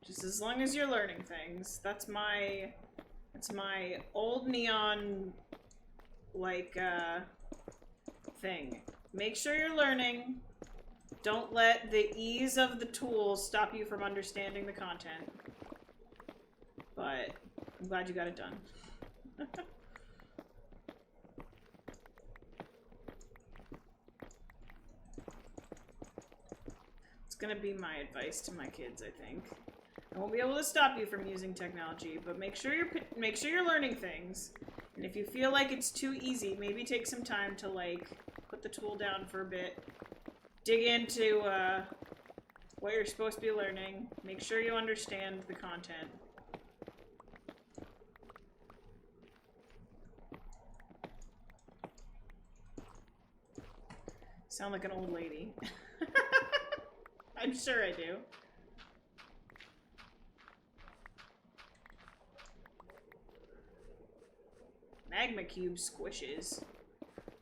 Just as long as you're learning things. That's my old neon, like, thing. Make sure you're learning. Don't let the ease of the tools stop you from understanding the content. But I'm glad you got it done. It's gonna be my advice to my kids, I think. I won't be able to stop you from using technology, but make sure you're learning things. And if you feel like it's too easy, maybe take some time to like put the tool down for a bit. Dig into what you're supposed to be learning. Make sure you understand the content. Sound like an old lady. I'm sure I do. Magma cube squishes.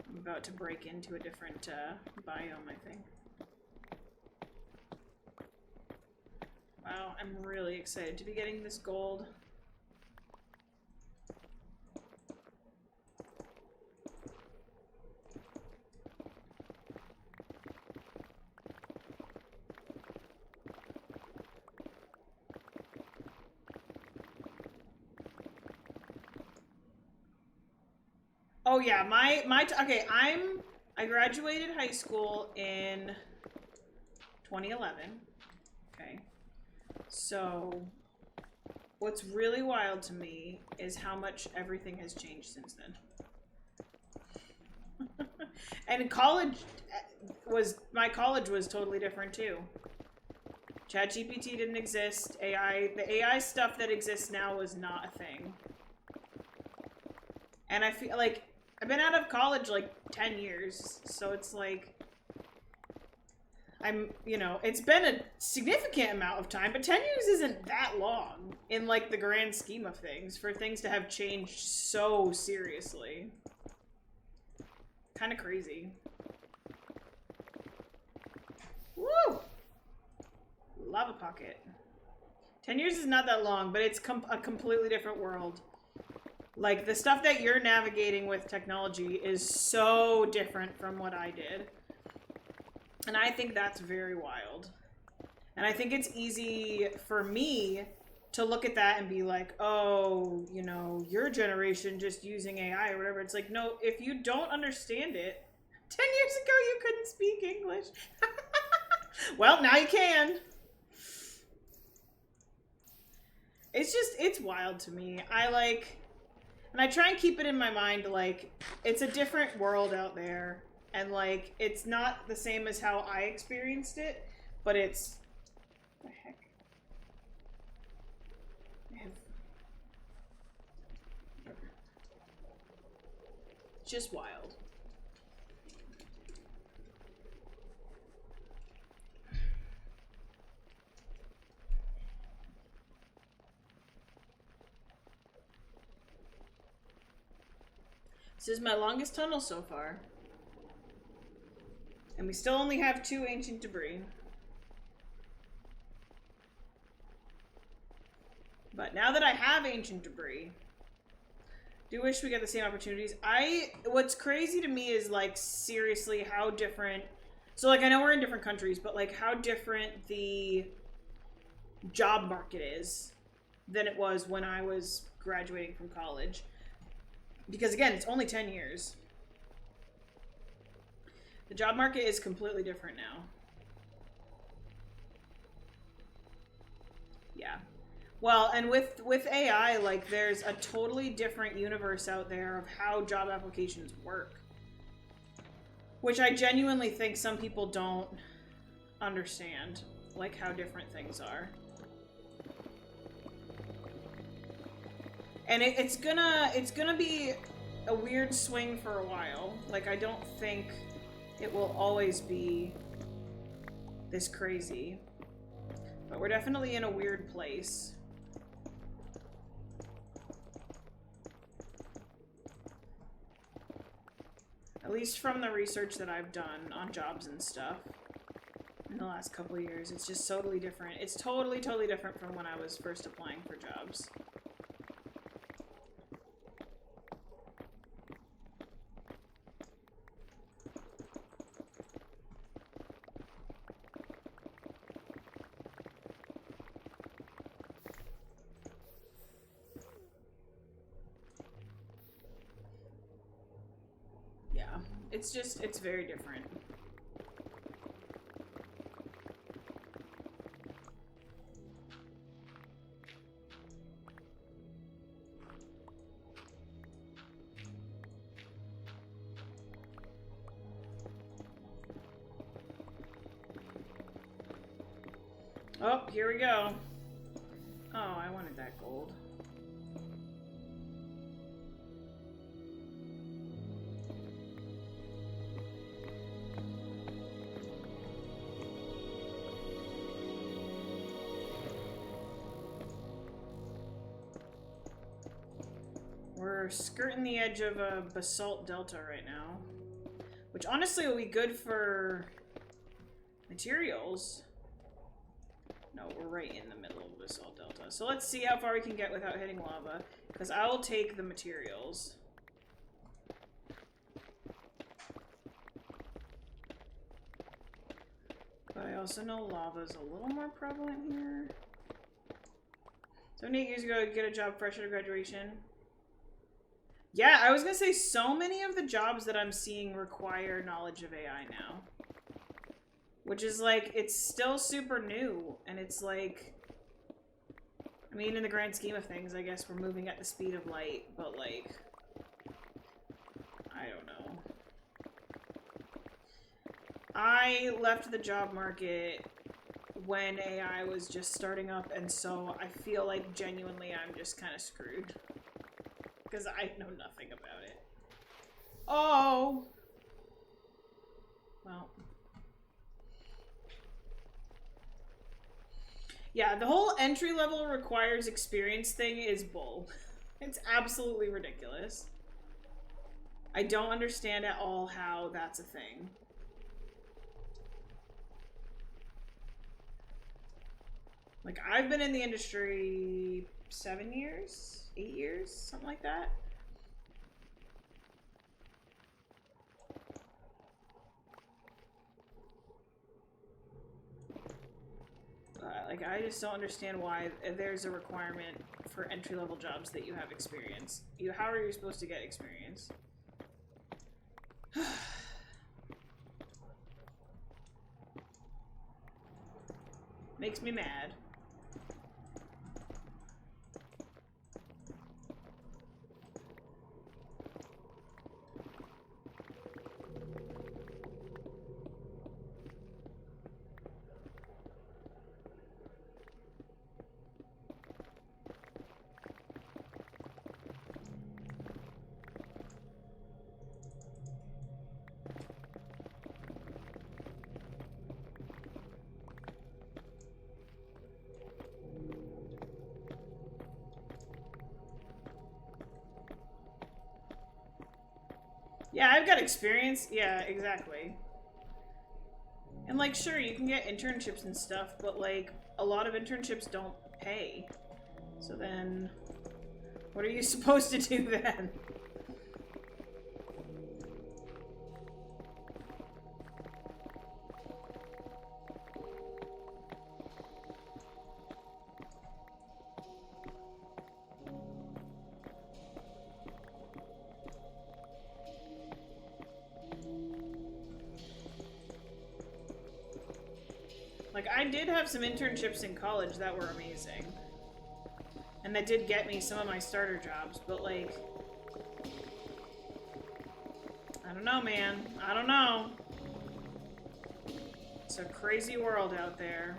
I'm about to break into a different biome, I think. Wow, I'm really excited to be getting this gold. Oh yeah, okay, I graduated high school in 2011. Okay. So what's really wild to me is how much everything has changed since then. And my college was totally different too. ChatGPT didn't exist. The AI stuff that exists now was not a thing. And I feel like I've been out of college like 10 years, so it's like it's been a significant amount of time, but 10 years isn't that long in like the grand scheme of things for things to have changed so seriously. Kind of crazy. Woo! Lava pocket. 10 years is not that long, but it's a completely different world. Like, the stuff that you're navigating with technology is so different from what I did. And I think that's very wild. And I think it's easy for me to look at that and be like, oh, your generation just using AI or whatever. It's like, no, if you don't understand it, 10 years ago you couldn't speak English. Well, now you can. It's wild to me. And I try and keep it in my mind, like, it's a different world out there. And, like, it's not the same as how I experienced it, but it's... What the heck? It's just wild. This is my longest tunnel so far. And we still only have 2 ancient debris. But now that I have ancient debris, do wish we get the same opportunities. What's crazy to me is, like, seriously how different... So, like, I know we're in different countries, but, like, how different the job market is than it was when I was graduating from college. Because, again, it's only 10 years. The job market is completely different now. Yeah. Well, and with AI, like, there's a totally different universe out there of how job applications work. Which I genuinely think some people don't understand, like, how different things are. And it's gonna be a weird swing for a while. Like, I don't think it will always be this crazy. But we're definitely in a weird place. At least from the research that I've done on jobs and stuff in the last couple of years, it's just totally different. It's totally, totally different from when I was first applying for jobs. It's very different. Oh, here we go. Oh, I wanted that gold. We're skirting the edge of a basalt delta right now, which honestly will be good for materials. No, we're right in the middle of a basalt delta. So let's see how far we can get without hitting lava, because I will take the materials. But I also know lava's a little more prevalent here. 78 years ago, I'd get a job fresh out of graduation. Yeah, I was gonna say, so many of the jobs that I'm seeing require knowledge of AI now. Which is like, it's still super new, and it's like... I mean, in the grand scheme of things, I guess we're moving at the speed of light, but like... I don't know. I left the job market when AI was just starting up, and so I feel like genuinely I'm just kind of screwed. Because I know nothing about it. Oh! Well. Yeah, the whole entry level requires experience thing is bull. It's absolutely ridiculous. I don't understand at all how that's a thing. Like, I've been in the industry 7 years? 8 years? Something like that. Like, I just don't understand why there's a requirement for entry-level jobs that you have experience. How are you supposed to get experience? Makes me mad. Yeah, I've got experience. Yeah, exactly. And, like, sure, you can get internships and stuff, but, like, a lot of internships don't pay. So then, what are you supposed to do then? Like, I did have some internships in college that were amazing. And that did get me some of my starter jobs, but, like... I don't know, man. I don't know. It's a crazy world out there.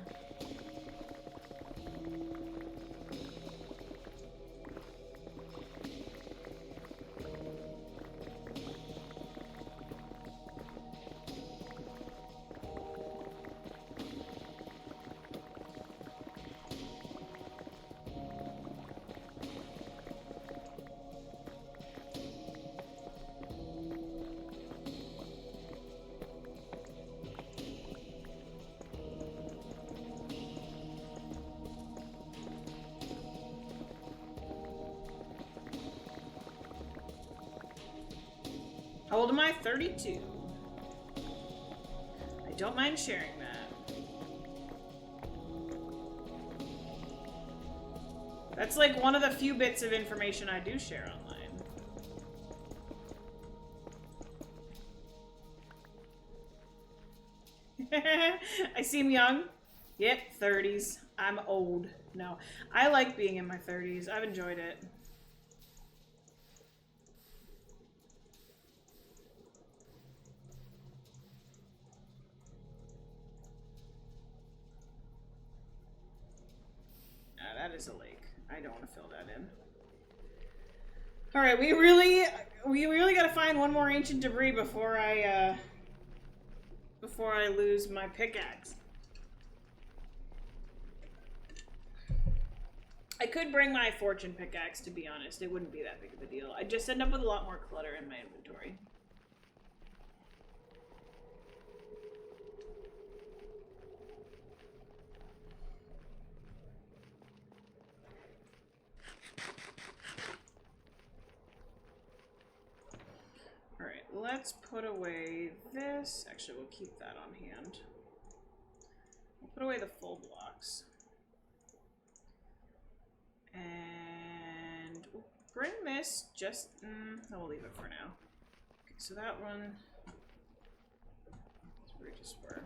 How old am I? 32. I don't mind sharing that. That's like one of the few bits of information I do share online. I seem young. Yep, 30s. I'm old. No, I like being in my 30s. I've enjoyed it. That is a lake. I don't want to fill that in. All right, we really got to find one more ancient debris before I lose my pickaxe. I could bring my fortune pickaxe, to be honest. It wouldn't be that big of a deal. I'd just end up with a lot more clutter in my inventory. Alright, let's put away this. Actually, we'll keep that on hand. We'll put away the full blocks. And we'll bring this just... no, we'll leave it for now. Okay, so that one... is where we just were.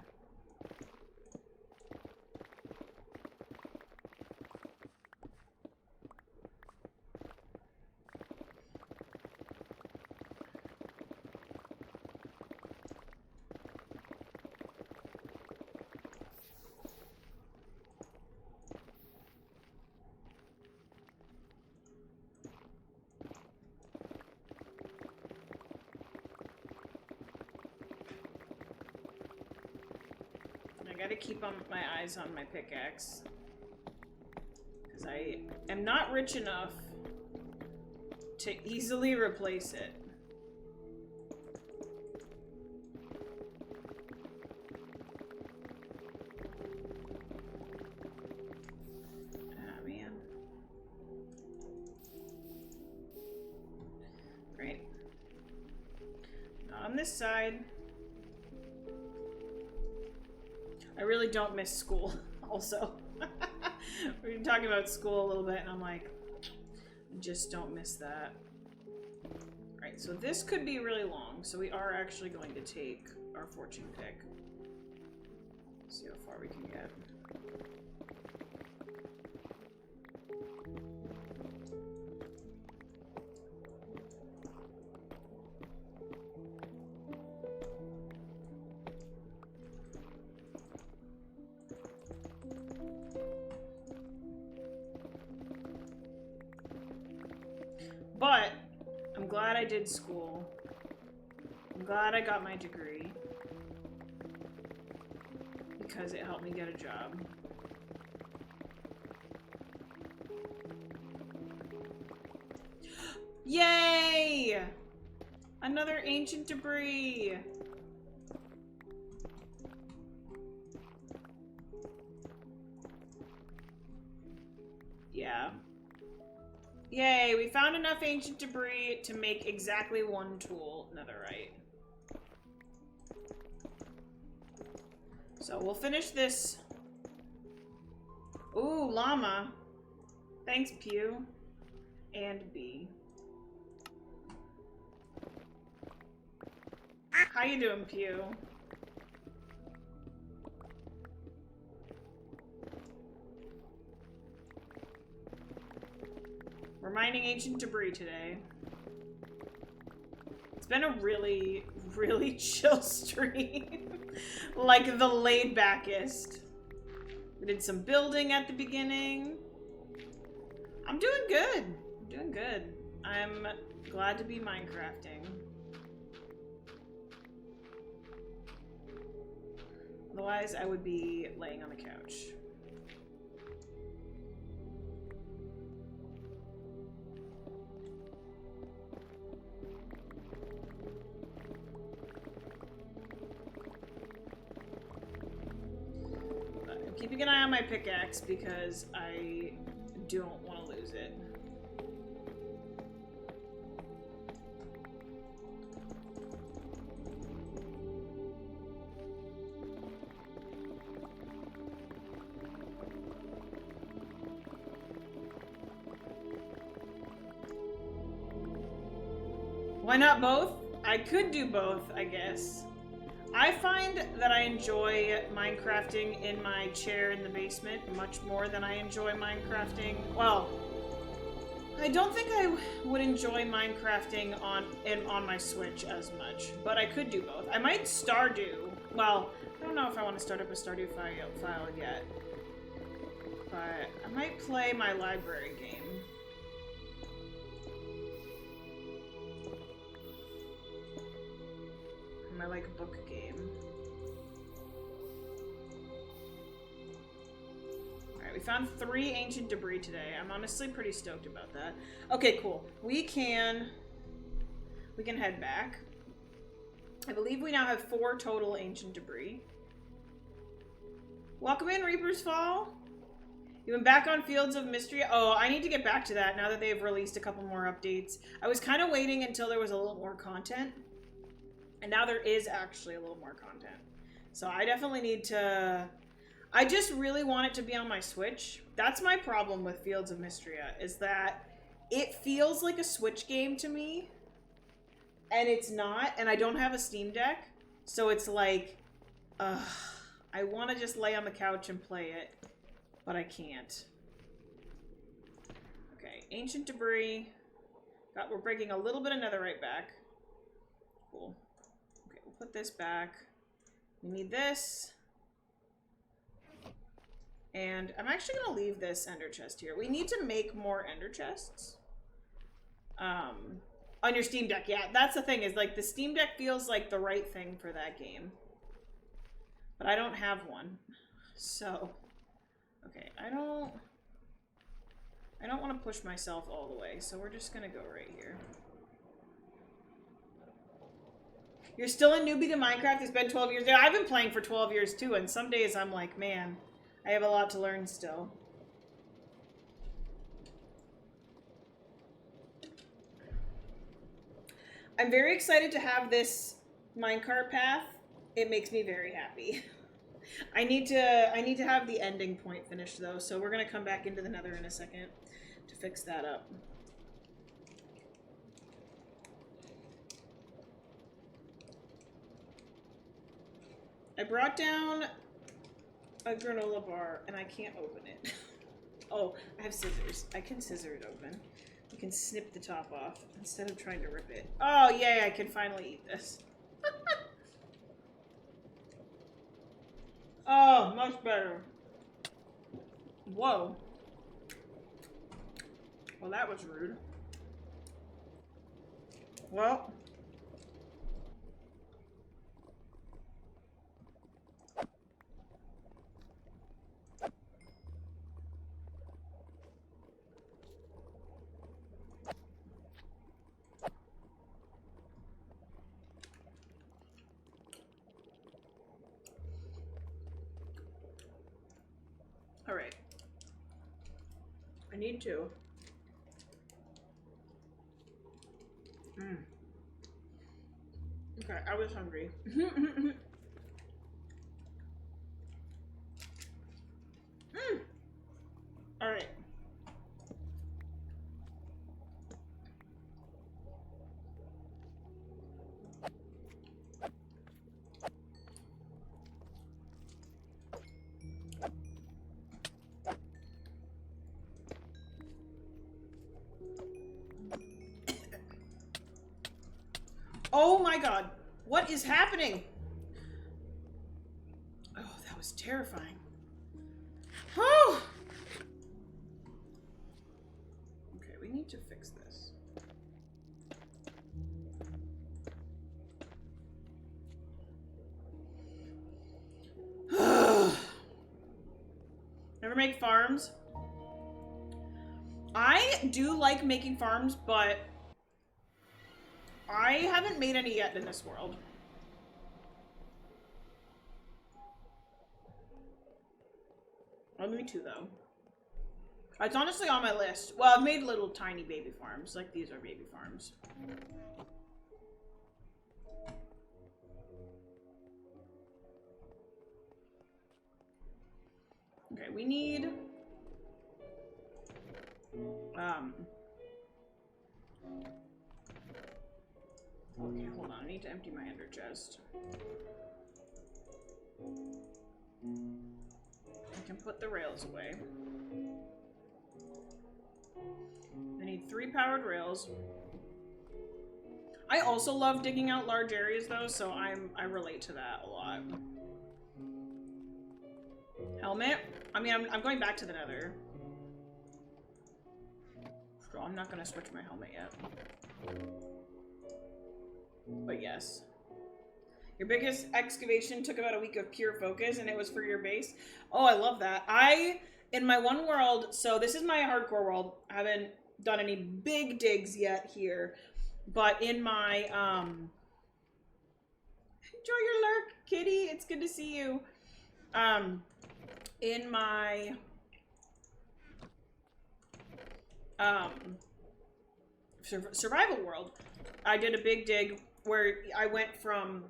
I gotta keep my eyes on my pickaxe. Because I am not rich enough to easily replace it. Ah, man. Great. Not on this side. I really don't miss school, also. We were talking about school a little bit, and I'm like, I just don't miss that. Alright, so this could be really long, so we are actually going to take our fortune pick. See how far we can get. But I'm glad I did school. I'm glad I got my degree. Because it helped me get a job. Yay! Another ancient debris. Yeah. Yay, we found enough ancient debris to make exactly one tool, netherite. So we'll finish this. Ooh, llama. Thanks, Pew. And B. How you doing, Pew? We're mining ancient debris today. It's been a really, really chill stream. Like the laid backest. We did some building at the beginning. I'm doing good. I'm doing good. I'm glad to be Minecrafting. Otherwise, I would be laying on the couch. I'm keeping an eye on my pickaxe because I don't want to lose it. Why not both? I could do both, I guess. I find that I enjoy Minecrafting in my chair in the basement much more than I enjoy Minecrafting. Well, I don't think I would enjoy Minecrafting on my Switch as much, but I could do both. I might Stardew. Well, I don't know if I want to start up a Stardew file yet, but I might play my library game. My like book game. Alright, we found 3 ancient debris today. I'm honestly pretty stoked about that. Okay, cool. We can head back. I believe we now have 4 total ancient debris. Welcome in, Reaper's Fall. You've been back on Fields of Mystery. Oh, I need to get back to that now that they've released a couple more updates. I was kind of waiting until there was a little more content. And now there is actually a little more content. So I definitely need to... I just really want it to be on my Switch. That's my problem with Fields of Mystria, is that it feels like a Switch game to me. And it's not, and I don't have a Steam Deck. So it's like, I want to just lay on the couch and play it, but I can't. Okay, ancient debris. We're breaking a little bit of netherite back. Cool. Put this back. We need this. And I'm actually going to leave this ender chest here. We need to make more ender chests. On your Steam Deck. Yeah, that's the thing, is like the Steam Deck feels like the right thing for that game. But I don't have one. So, okay, I don't want to push myself all the way, so we're just going to go right here. You're still a newbie to Minecraft? It's been 12 years. Yeah, I've been playing for 12 years too, and some days I'm like, man, I have a lot to learn still. I'm very excited to have this minecart path. It makes me very happy. I need to have the ending point finished though, so we're gonna come back into the nether in a second to fix that up. I brought down a granola bar and I can't open it. Oh, I have scissors. I can scissor it open. You can snip the top off instead of trying to rip it. Oh, yay, I can finally eat this. Oh, much better. Whoa. Well, that was rude. Well. Alright. I need to. Okay, I was hungry. Alright. Oh my god. What is happening? Oh, that was terrifying. Oh! Okay, we need to fix this. Never make farms. I do like making farms, but I haven't made any yet in this world. Only 2 though. It's honestly on my list. Well, I've made little tiny baby farms. Like these are baby farms. Okay, we need okay, hold on. I need to empty my ender chest. I can put the rails away. I need 3 powered rails. I also love digging out large areas though, so I relate to that a lot. Helmet? I mean, I'm going back to the nether. So I'm not gonna switch my helmet yet. But yes. Your biggest excavation took about a week of pure focus, and it was for your base. Oh, I love that. In my one world, so this is my hardcore world. I haven't done any big digs yet here. But in my, enjoy your lurk, kitty. It's good to see you. In my, survival world, I did a big dig where I went from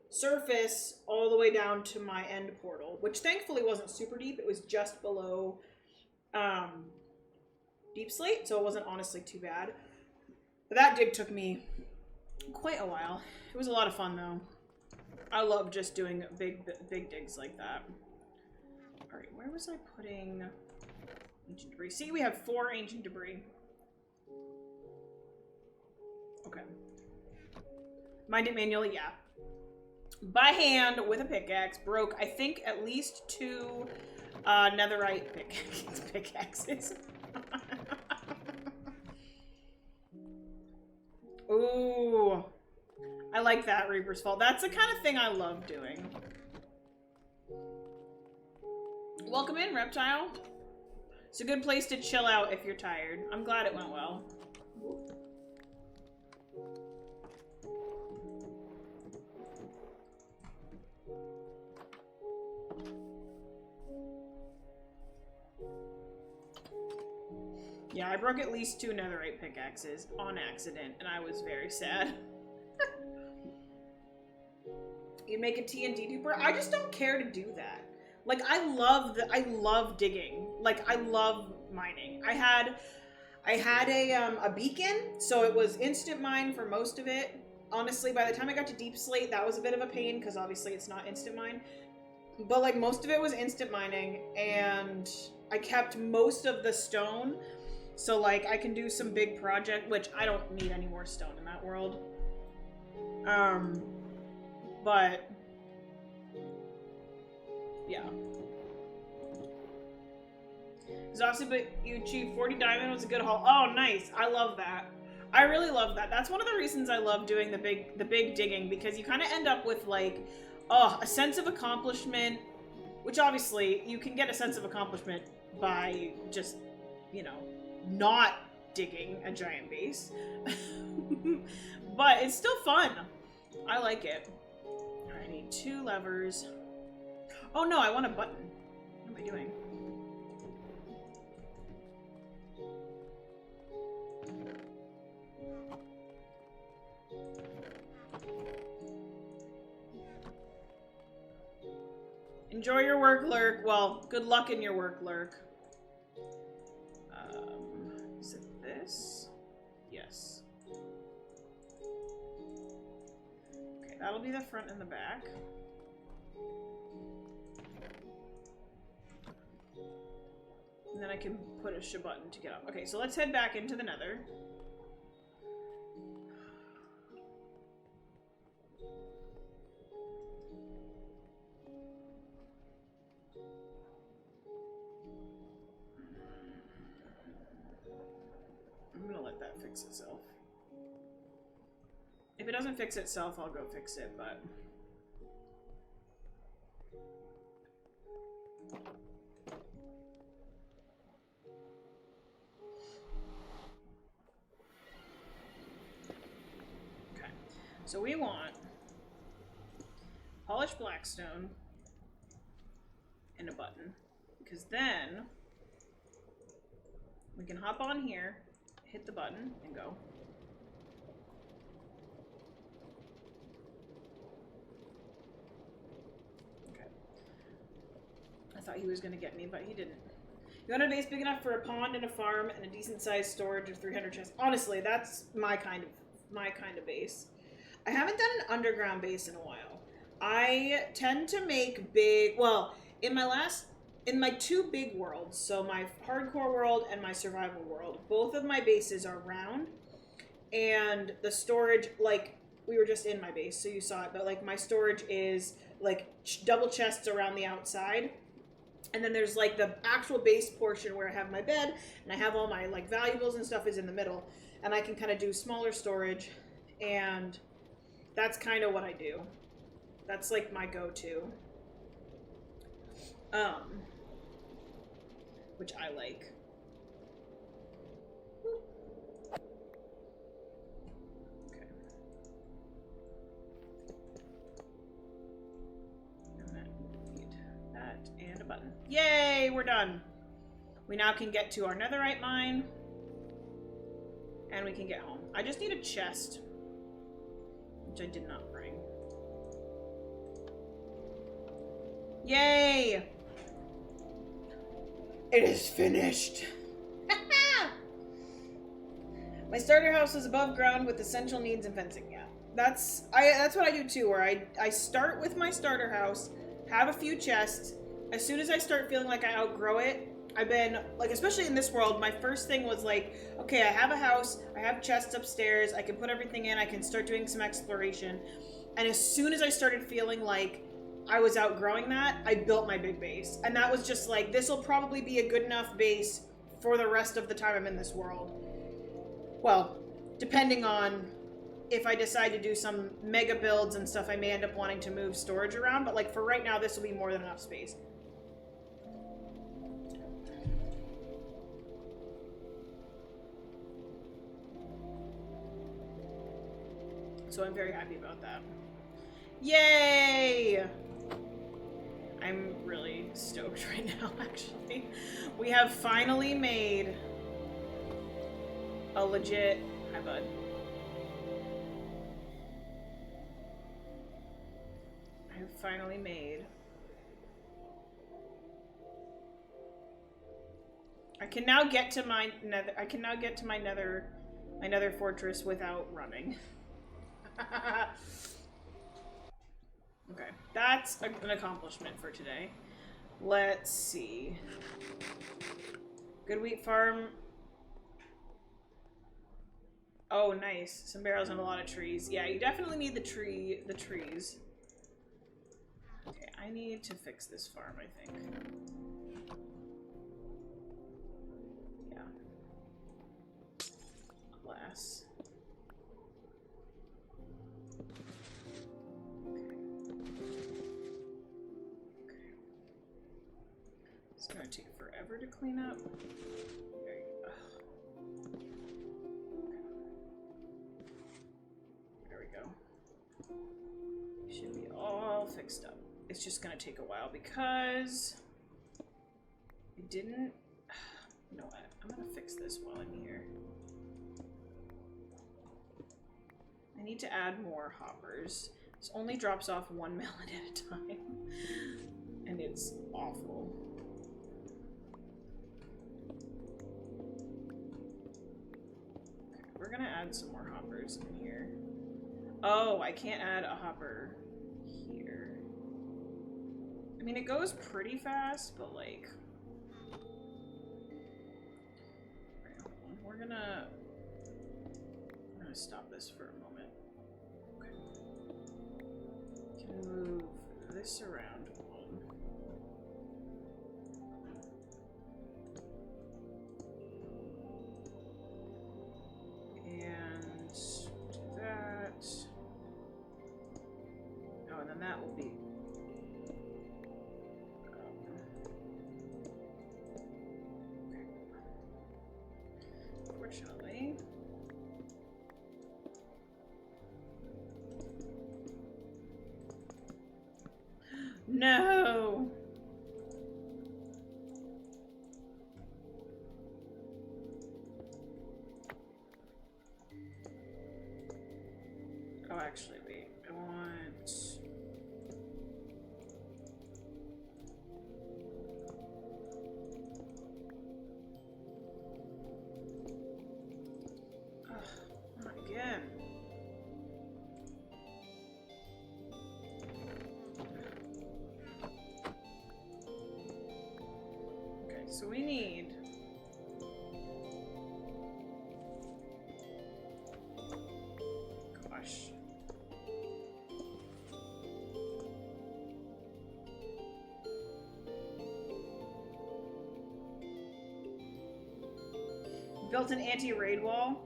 surface all the way down to my end portal, which thankfully wasn't super deep. It was just below deep slate, so it wasn't honestly too bad. But that dig took me quite a while. It was a lot of fun though. I love just doing big digs like that. All right, where was I putting ancient debris? See, we have 4 ancient debris. Okay. Mind it manually, yeah. By hand with a pickaxe, broke I think at least 2 netherite pickaxes. Ooh, I like that, Reaper's Fall. That's the kind of thing I love doing. Welcome in, Reptile. It's a good place to chill out if you're tired. I'm glad it went well. Yeah, I broke at least 2 netherite pickaxes on accident, and I was very sad. You make a TNT duper? I just don't care to do that. Like, I love digging. Like, I love mining. I had a beacon, so it was instant mine for most of it. Honestly, by the time I got to deep slate, that was a bit of a pain, because obviously it's not instant mine. But, like, most of it was instant mining, and I kept most of the stone. So, like, I can do some big project, which I don't need any more stone in that world. But, yeah. Exhausted, but you achieved 40 diamond was a good haul. Oh, nice. I love that. I really love that. That's one of the reasons I love doing the big digging, because you kind of end up with, like, a sense of accomplishment, which obviously you can get a sense of accomplishment by just, you know, not digging a giant base. But it's still fun. I like it. I need 2 levers. Oh no, I want a button. What am I doing? Enjoy your work, Lurk. Well, good luck in your work, Lurk. Is it this? Yes. Okay, that'll be the front and the back. And then I can put a button to get up. Okay, so let's head back into the Nether. I'm gonna let that fix itself. If it doesn't fix itself, I'll go fix it, but... Okay. So we want polished blackstone and a button. Because then we can hop on here, hit the button, and go. Okay. I thought he was going to get me, but he didn't. You want a base big enough for a pond and a farm and a decent sized storage of 300 chests. Honestly, that's my kind of base. I haven't done an underground base in a while. I tend to make big, well, in my two big worlds, so my hardcore world and my survival world, both of my bases are round, and the storage, like, we were just in my base, so you saw it, but, like, my storage is, like, double chests around the outside, and then there's, like, the actual base portion where I have my bed, and I have all my, like, valuables and stuff is in the middle, and I can kind of do smaller storage, and that's kind of what I do. That's, like, my go-to. Which I like. Okay. And then we need that and a button. Yay, we're done. We now can get to our netherite mine. And we can get home. I just need a chest, which I did not bring. Yay! It is finished. My starter house is above ground with essential needs and fencing. Yeah, that's what I do too. Where I start with my starter house, have a few chests. As soon as I start feeling like I outgrow it, I've been like, especially in this world, my first thing was like, okay, I have a house, I have chests upstairs, I can put everything in, I can start doing some exploration. And as soon as I started feeling like I was outgrowing that, I built my big base. And that was just like, this will probably be a good enough base for the rest of the time I'm in this world. Well, depending on if I decide to do some mega builds and stuff, I may end up wanting to move storage around. But like for right now, this will be more than enough space. So I'm very happy about that. Yay! I'm really stoked right now, actually. We have finally made a legit... Hi, bud. I have finally made... I can now get to my nether... I can now get to my nether fortress without running. Okay, that's an accomplishment for today. Let's see. Good wheat farm. Oh, nice. Some barrels and a lot of trees. Yeah, you definitely need the trees. Okay, I need to fix this farm, I think. Yeah. Glass. It's gonna take forever to clean up. There you go. There we go. Should be all fixed up. It's just gonna take a while because I didn't. You know what? I'm gonna fix this while I'm here. I need to add more hoppers. This only drops off 1 melon at a time. And and it's awful. Okay, we're gonna add some more hoppers in here. Oh, I can't add a hopper here. I mean, it goes pretty fast, but like... Right, hold on. We're gonna stop this for a moment. Okay. Can move this around one. And do that. Oh, and then that will be... Okay. Fortunately... No! Oh, actually, wait. I want... Ugh, not again. So we need... Gosh. Built an anti-raid wall.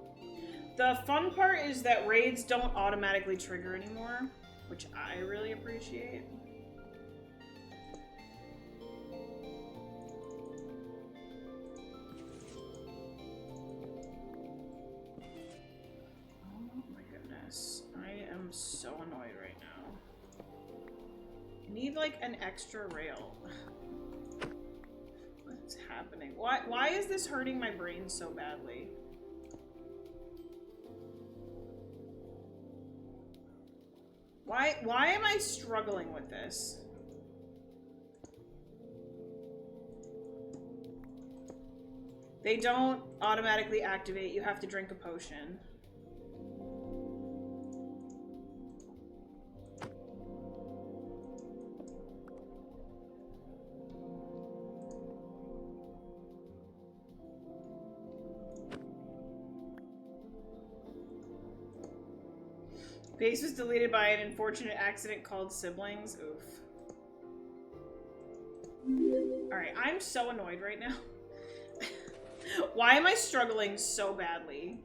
The fun part is that raids don't automatically trigger anymore, which I really appreciate. So annoyed right now. Need like an extra rail. What's happening? Why is this hurting my brain so badly? Why am I struggling with this? They don't automatically activate. You have to drink a potion. Base was deleted by an unfortunate accident called siblings. Oof. Alright, I'm so annoyed right now. Why am I struggling so badly?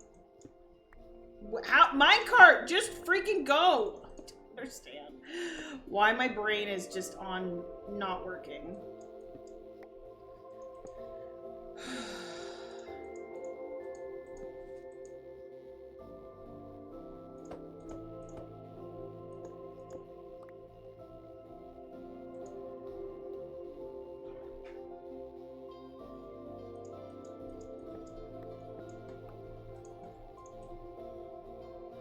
How, minecart, just freaking go! I don't understand why my brain is just on not working.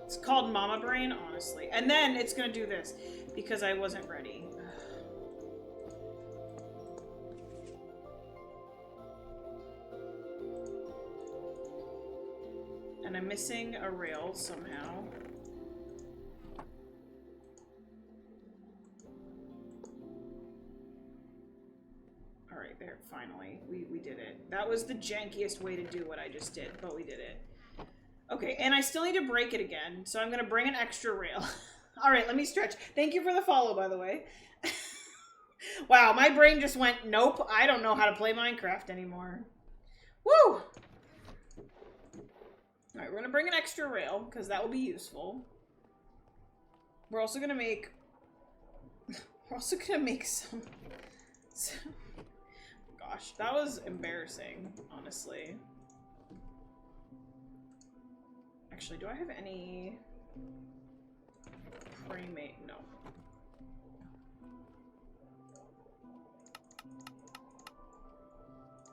It's called Mama Brain, honestly. And then it's gonna do this because I wasn't ready. And I'm missing a rail somehow. Alright, there, finally. We did it. That was the jankiest way to do what I just did, but we did it. Okay, and I still need to break it again, so I'm gonna bring an extra rail. Alright, let me stretch. Thank you for the follow, by the way. Wow, my brain just went, nope, I don't know how to play Minecraft anymore. Woo! Alright, we're gonna bring an extra rail, because that will be useful. We're also gonna make... some... Gosh, that was embarrassing, honestly. Actually, do I have any pre-made? No.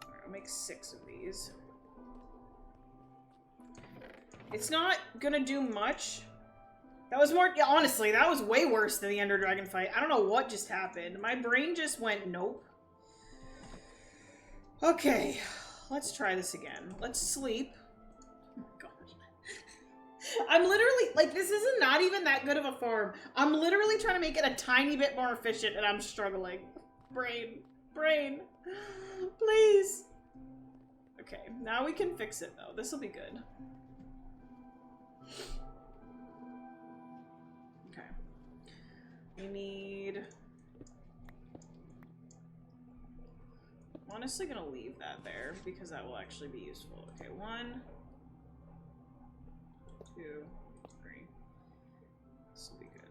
Alright, I'll make 6 of these. It's not gonna do much That was more, yeah, honestly, that was way worse than the Ender Dragon fight. I don't know what just happened. My brain just went, nope. Okay, let's try this again. Let's sleep. Oh my gosh. I'm literally, like, this isn't not even that good of a farm. I'm literally trying to make it a tiny bit more efficient, and I'm struggling. Brain. Please. Okay, now we can fix it, though. This will be good. Okay. We need... I'm honestly gonna leave that there, because that will actually be useful. Okay, 1, 2, 3. This will be good.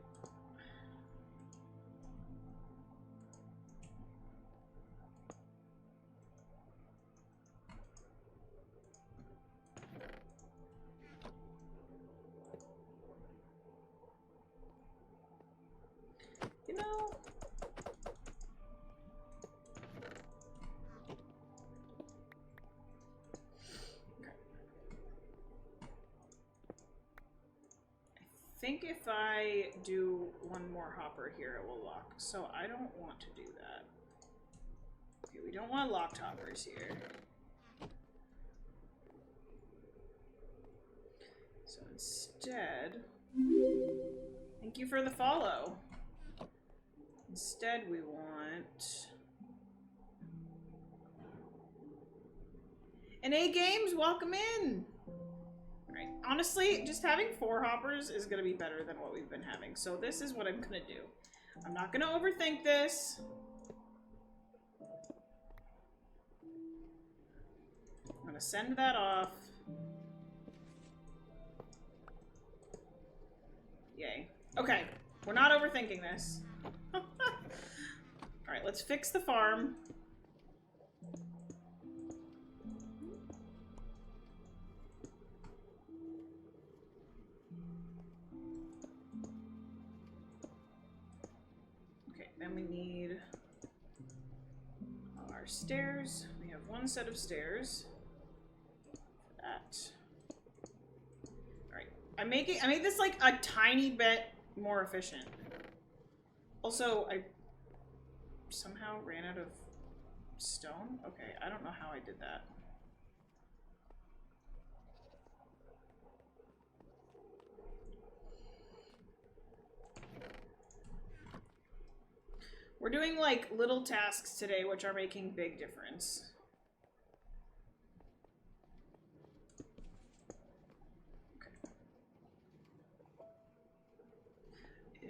You know... I think if I do one more hopper here, it will lock. So I don't want to do that. Okay, we don't want locked hoppers here. So instead, thank you for the follow. Instead, we want NA Games. Welcome in. Right. Honestly, just having 4 hoppers is going to be better than what we've been having. So this is what I'm going to do. I'm not going to overthink this. I'm going to send that off. Yay. Okay. We're not overthinking this. Alright, let's fix the farm. Then we need our stairs. We have 1 set of stairs. That. Alright. I made this like a tiny bit more efficient. Also, I somehow ran out of stone. Okay, I don't know how I did that. We're doing, like, little tasks today, which are making big difference. Okay.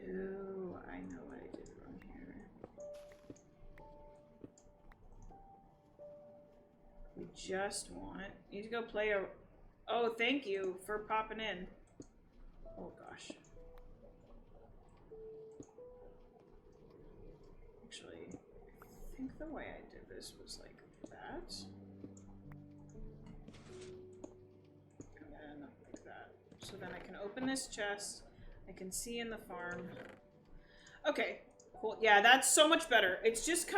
Ew, I know what I did wrong here. We just want... You need to go play a... Oh, thank you for popping in. Oh, gosh. Actually, I think the way I did this was like that. And then like that. So then I can open this chest. I can see in the farm. Okay, cool. Yeah, that's so much better. It's just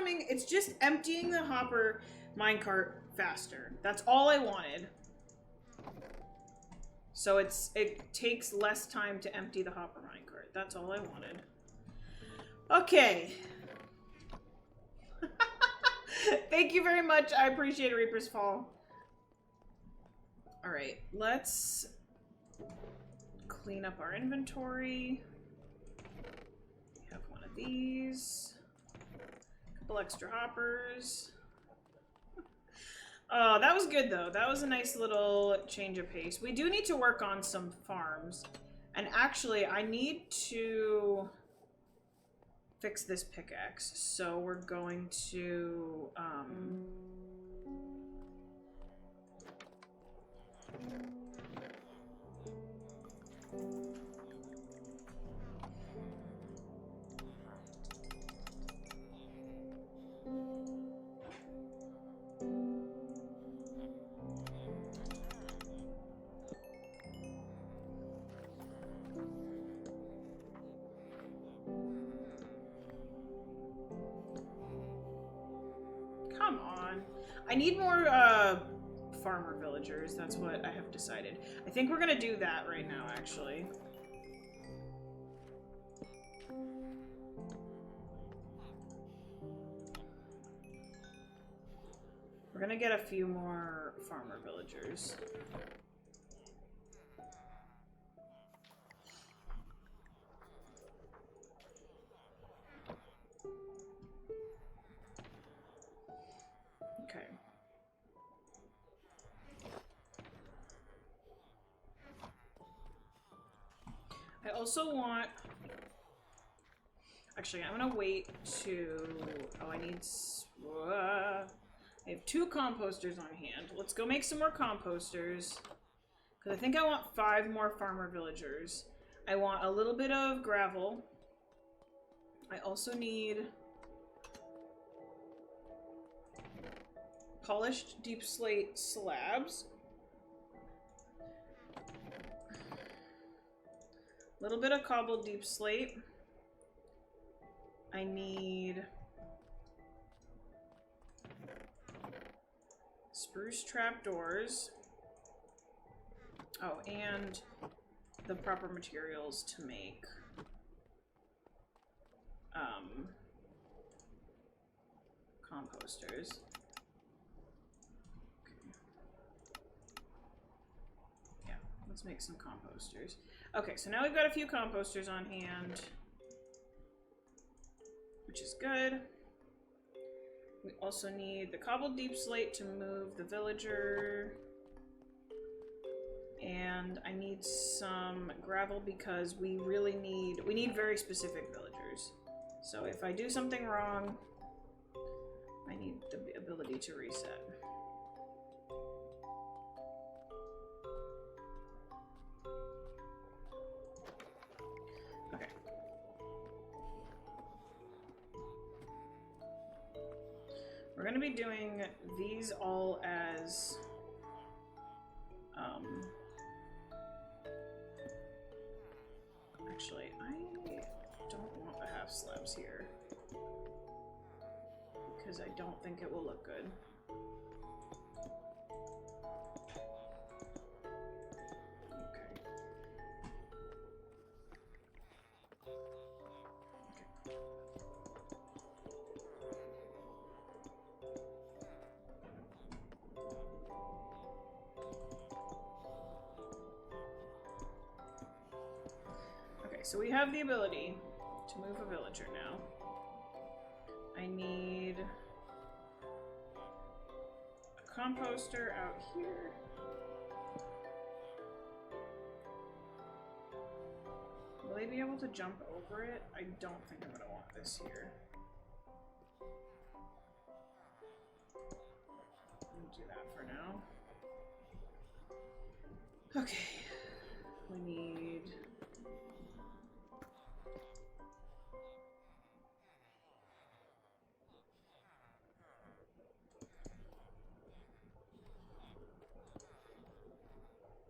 emptying the hopper minecart faster. That's all I wanted. So it takes less time to empty the hopper minecart. That's all I wanted. Okay. Thank you very much. I appreciate it, Reaper's Fall. Alright, let's clean up our inventory. We have one of these. A couple extra hoppers. Oh, that was good, though. That was a nice little change of pace. We do need to work on some farms. And actually, I need to... fix this pickaxe, so we're going to come on. I need more farmer villagers. That's what I have decided. I think we're gonna do that right now, actually. We're gonna get a few more farmer villagers. Okay. I also want... Actually, I'm gonna wait to... Oh, I need... I have 2 composters on hand. Let's go make some more composters. Because I think I want 5 more farmer villagers. I want a little bit of gravel. I also need... polished deep slate slabs. A little bit of cobbled deep slate. I need spruce trapdoors. Oh, and the proper materials to make composters. Okay. Yeah, let's make some composters. Okay, so now we've got a few composters on hand, which is good. We also need the cobbled deep slate to move the villager. And I need some gravel because we need very specific villagers. So if I do something wrong, I need the ability to reset. Okay. We're going to be doing these all as actually, I don't want the half slabs here because I don't think it will look good. Okay. Okay, so we have the ability to move a villager now. I need a composter out here. Will they be able to jump over it? I don't think I'm gonna want this here. I'll do that for now. Okay. We need...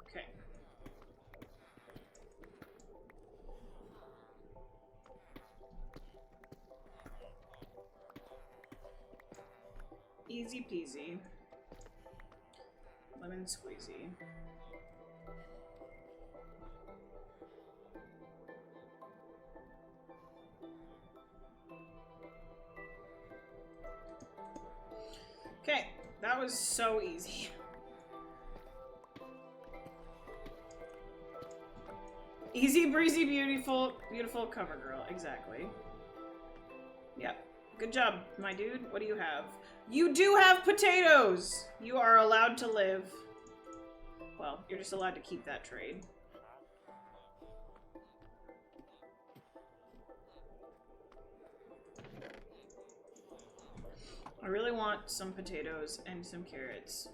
Okay. Easy peasy. Lemon squeezy. Okay, that was so easy. Easy breezy beautiful cover girl, exactly. Yep. Good job, my dude. What do you have? You do have potatoes! You are allowed to live. Well, you're just allowed to keep that trade. I really want some potatoes and some carrots.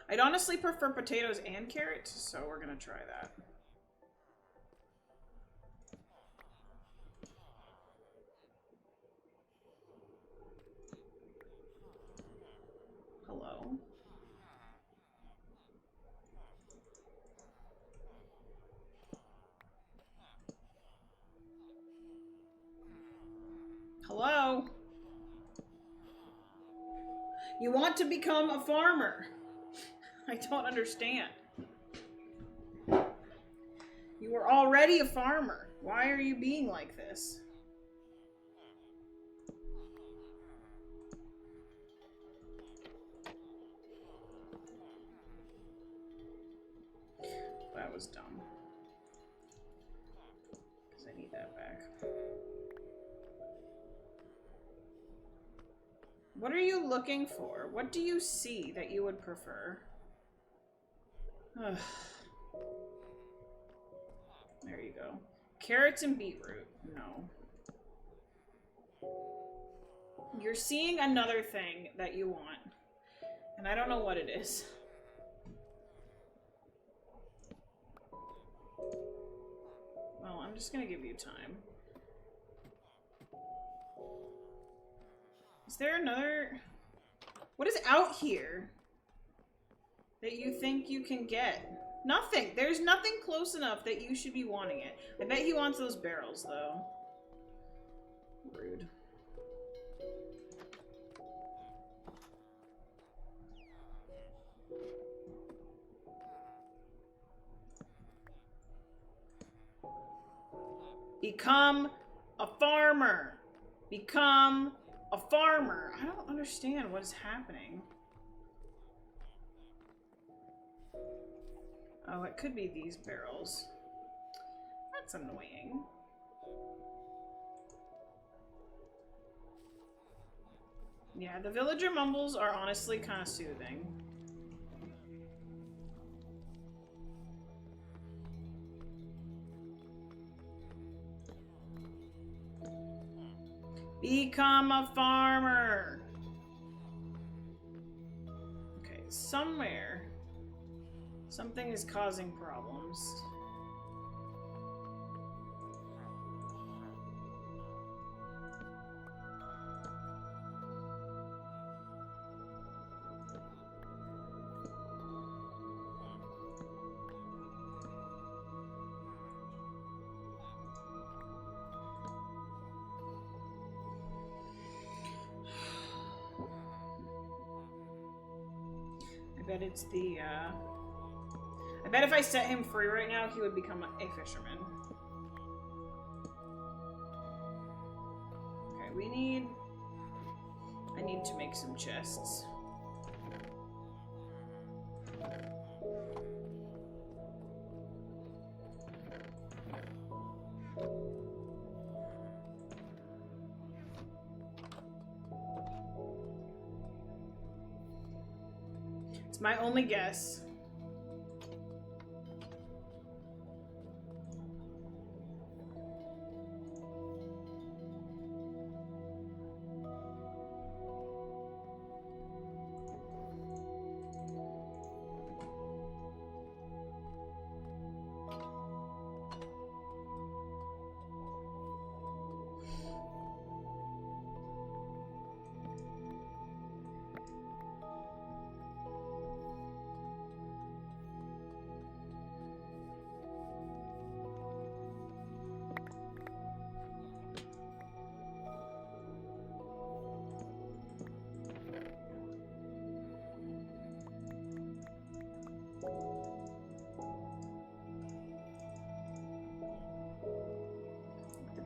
I'd honestly prefer potatoes and carrots, so we're gonna try that. Hello? Hello? You want to become a farmer? I don't understand. You were already a farmer. Why are you being like this? that was dumb. Because I need that back. What are you looking for? What do you see that you would prefer? Ugh. There you go. Carrots and beetroot. No. You're seeing another thing that you want. And I don't know what it is. Well, I'm just gonna give you time. Is there another... What is out here that you think you can get? Nothing. There's nothing close enough that you should be wanting it. I bet he wants those barrels, though. Rude. Become a farmer. Become a farmer. I don't understand what is happening. Oh, it could be these barrels. That's annoying. Yeah, the villager mumbles are honestly kind of soothing. Become a farmer. Okay, somewhere something is causing problems. I bet it's the, I bet if I set him free right now, he would become a fisherman. Okay, I need to make some chests. It's my only guess.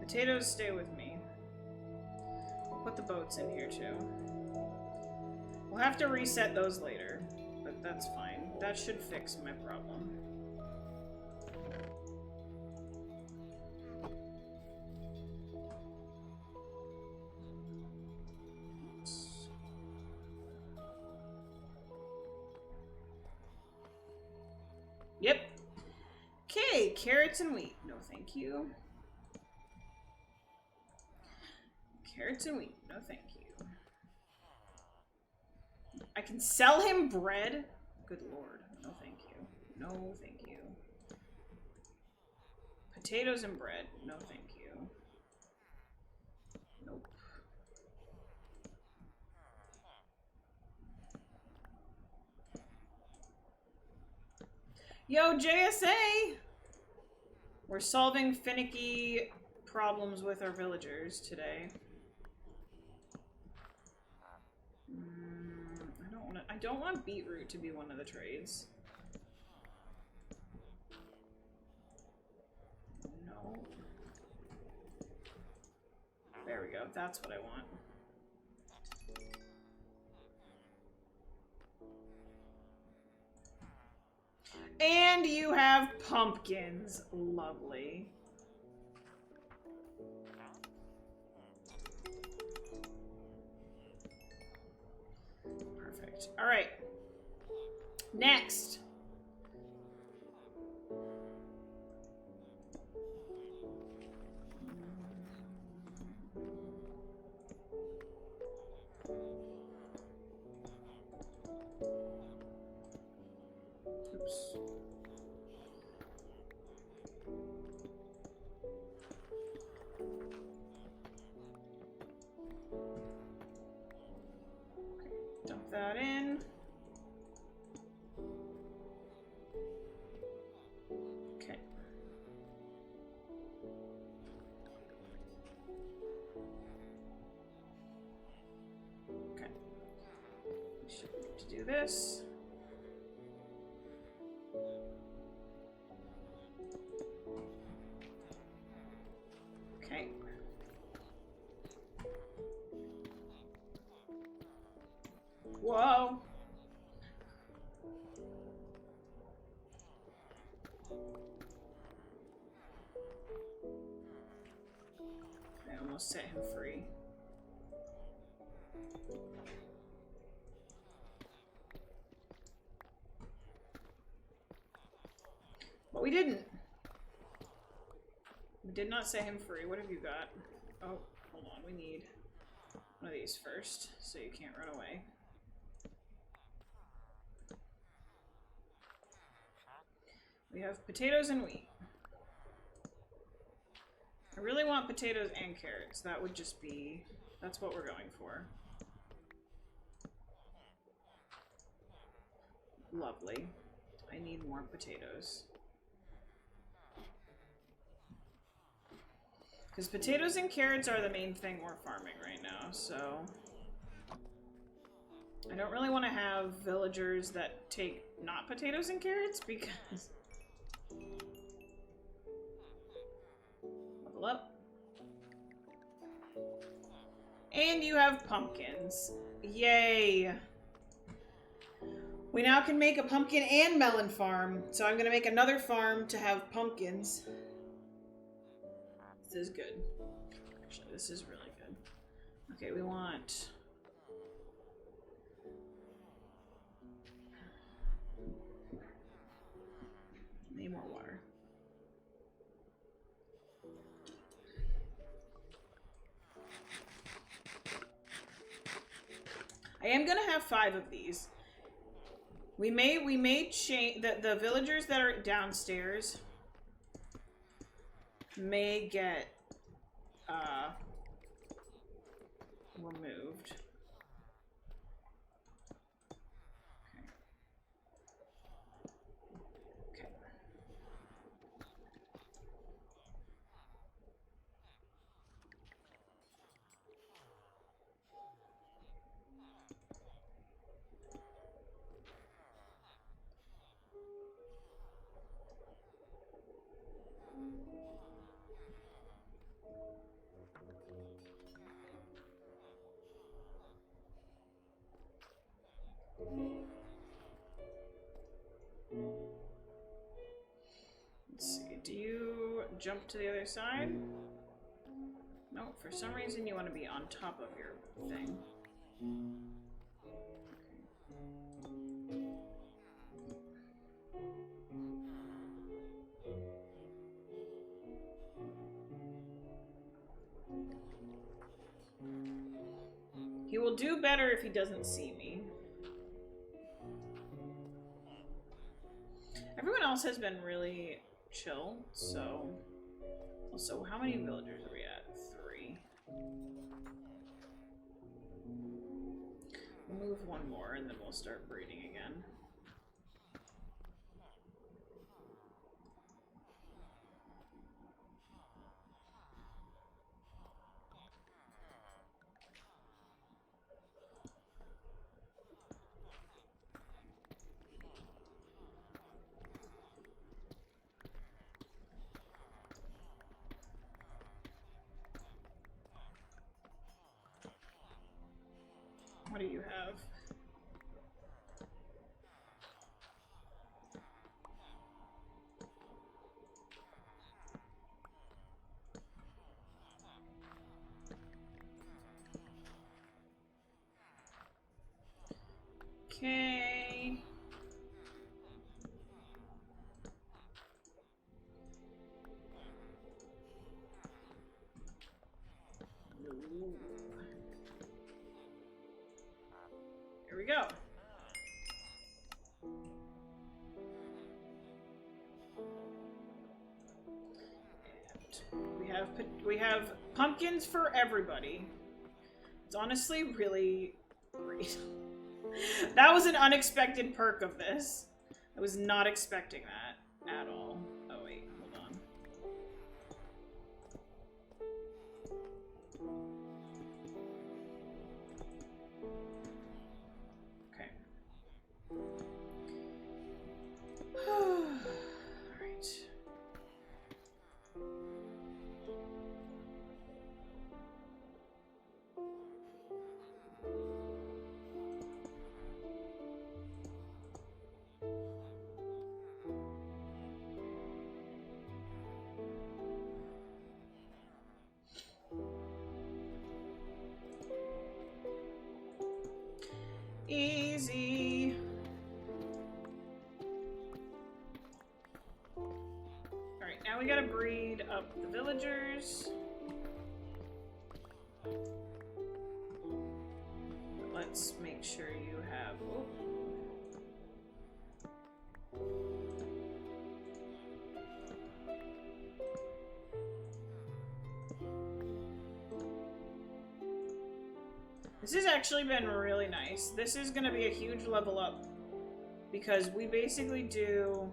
Potatoes stay with me. I'll put the boats in here too. We'll have to reset those later, but that's fine. That should fix my problem. Yep. Okay, carrots and wheat. No, thank you. Carrots and wheat. No, thank you. I can sell him bread? Good lord. No, thank you. No, thank you. Potatoes and bread. No, thank you. Nope. Yo, JSA! We're solving finicky problems with our villagers today. I don't want beetroot to be one of the trades. No. There we go. That's what I want. And you have pumpkins. Lovely. Perfect. All right. Next. Oops. Dump that in. Okay. Okay. Should need to do this. Okay. Whoa. I almost set him free. But we didn't. We did not set him free. What have you got? Oh, hold on. We need one of these first, so you can't run away. We have potatoes and wheat. I really want potatoes and carrots. That would just be... That's what we're going for. Lovely. I need more potatoes. Because potatoes and carrots are the main thing we're farming right now, so... I don't really want to have villagers that take not potatoes and carrots, because... Level up. And you have pumpkins. Yay! We now can make a pumpkin and melon farm, so I'm gonna make another farm to have pumpkins. This is good. Actually, this is really good. Okay, we want... Need more water. I am gonna have 5 of these. We may change the villagers that are downstairs may get removed. Okay. Let's see, do you jump to the other side? No, for some reason you want to be on top of your thing. He will do better if he doesn't see me. Everyone else has been really chill, so... Also, how many villagers are we at? 3. We'll move one more and then we'll start breeding again. What do you have? Okay. Here we go. We have pumpkins for everybody. It's honestly really great. That was an unexpected perk of this. I was not expecting that at all. Oh wait, hold on. Okay. Alright. Easy. Alright, now we gotta breed up the villagers. Let's make sure you have... Oh. This has actually been really nice. This is going to be a huge level up because we basically do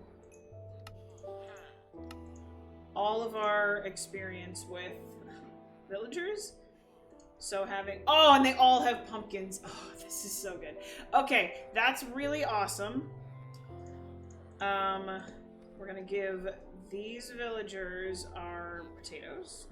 all of our experience with villagers. So having... Oh, and they all have pumpkins. Oh, this is so good. Okay, that's really awesome. We're going to give these villagers our potatoes.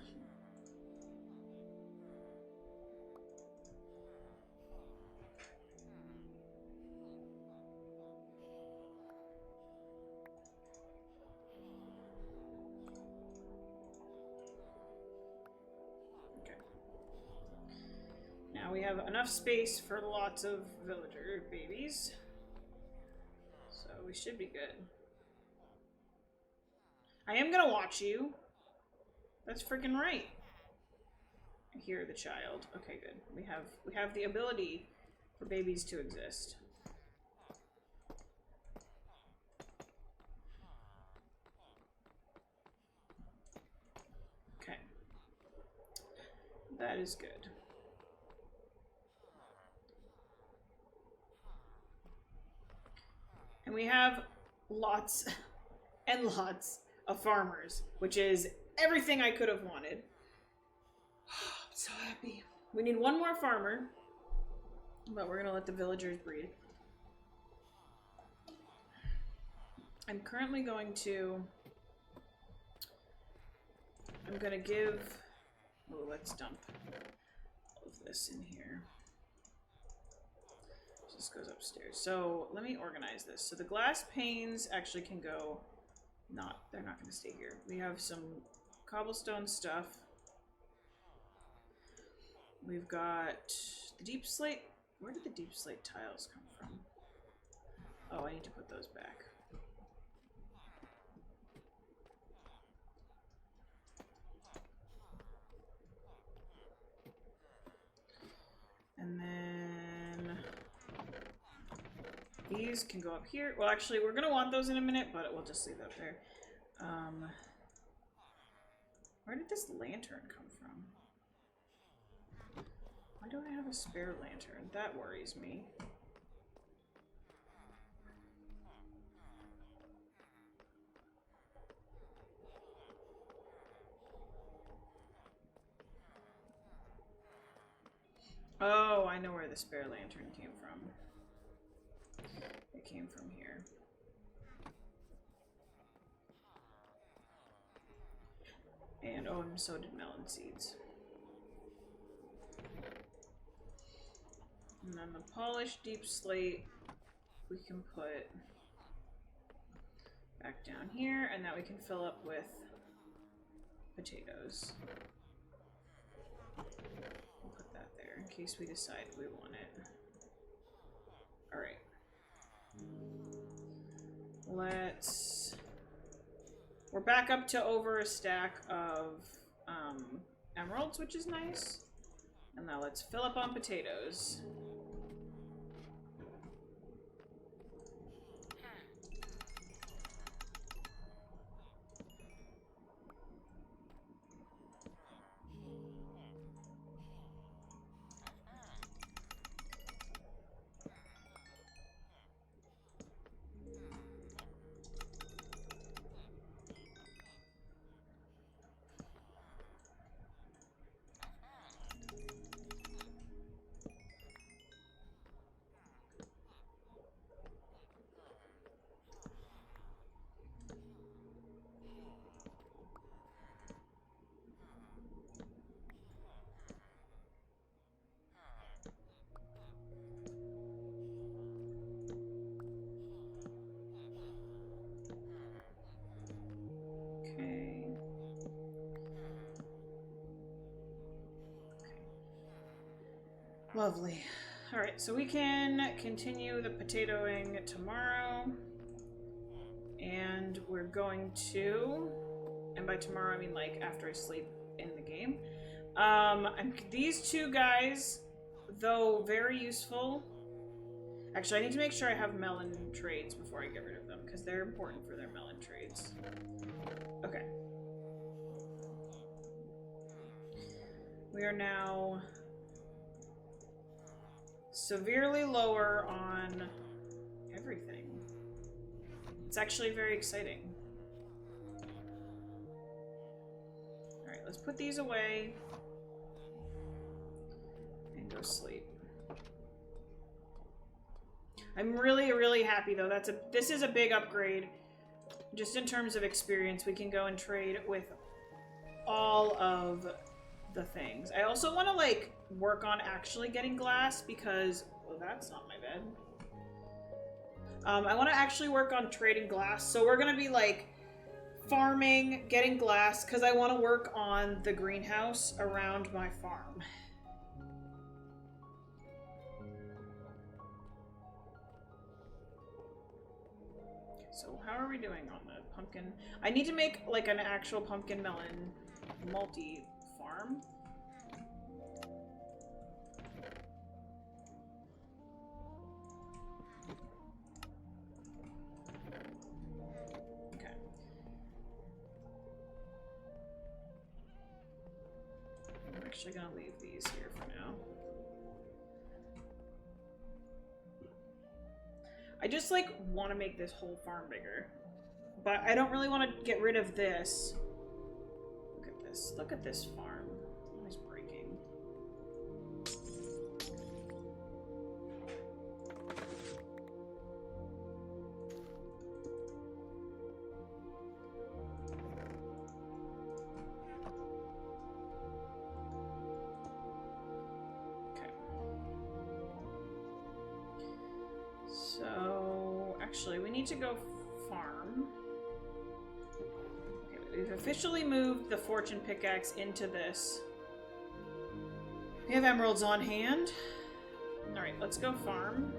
We have enough space for lots of villager babies. So we should be good. I am gonna watch you. That's freaking right. I hear the child. Okay, good. We have the ability for babies to exist. Okay. That is good. And we have lots and lots of farmers, which is everything I could have wanted. I'm so happy. We need one more farmer, but we're gonna let the villagers breed. I'm currently going to... I'm gonna give... Oh, let's dump all of this in here. This goes upstairs. So let me organize this. So the glass panes actually can go... They're not gonna stay here. We have some cobblestone stuff. We've got the deep slate. Where did the deep slate tiles come from? Oh, I need to put those back. And then these can go up here. Well, actually, we're gonna want those in a minute, but we'll just leave that there. Where did this lantern come from? Why don't I have a spare lantern? That worries me. Oh, I know where the spare lantern came from. It came from here. And oh, and so did melon seeds. And then the polished deep slate we can put back down here, and that we can fill up with potatoes. We'll put that there in case we decide we want it. Alright. We're back up to over a stack of emeralds, which is nice. And now let's fill up on potatoes. Lovely. Alright, so we can continue the potatoing tomorrow. And we're going to... And by tomorrow, I mean like after I sleep in the game. These two guys, though very useful... Actually, I need to make sure I have melon trades before I get rid of them, because they're important for their melon trades. Okay. We are now... severely lower on everything. It's actually very exciting. Alright, let's put these away and go sleep. I'm really, really happy though. This is a big upgrade. Just in terms of experience, we can go and trade with all of the things. I also want to like work on actually getting glass because, well, that's not my bed. I want to actually work on trading glass. So we're going to be like farming, getting glass, because I want to work on the greenhouse around my farm. So how are we doing on the pumpkin? I need to make like an actual pumpkin melon multi-farm. I'm actually gonna leave these here for now. I just like want to make this whole farm bigger, but I don't really want to get rid of this. Look at this. Look at this farm. It's breaking. So, actually, we need to go farm. Okay, we've officially moved the fortune pickaxe into this. We have emeralds on hand. Alright, let's go farm.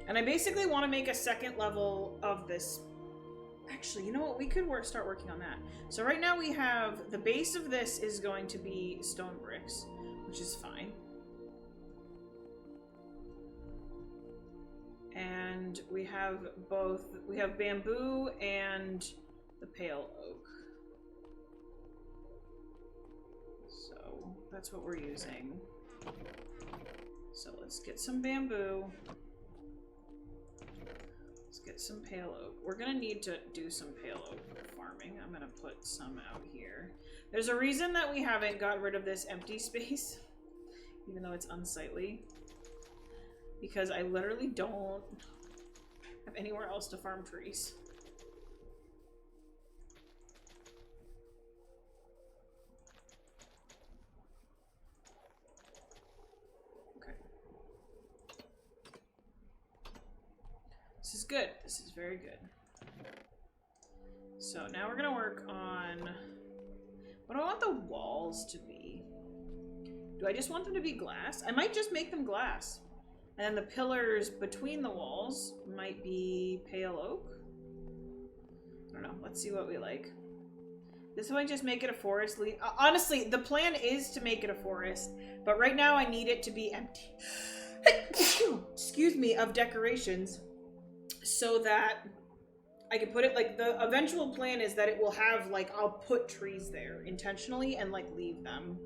And I basically want to make a second level of this. Actually, you know what? We could start working on that. So right now we have, the base of this is going to be stone bricks, which is fine. And we have bamboo and the pale oak. So that's what we're using. So let's get some bamboo. Let's get some pale oak. We're gonna need to do some pale oak farming. I'm gonna put some out here. There's a reason that we haven't got rid of this empty space, even though it's unsightly. Because I literally don't have anywhere else to farm trees. Okay. This is good. This is very good. So now we're gonna work on... What do I want the walls to be? Do I just want them to be glass? I might just make them glass. And then the pillars between the walls might be pale oak. I don't know. Let's see what we like. This might just make it a forest. Honestly, the plan is to make it a forest, but right now I need it to be empty. Excuse me, of decorations, so that I can put it, like, the eventual plan is that it will have, like, I'll put trees there intentionally and, like, leave them.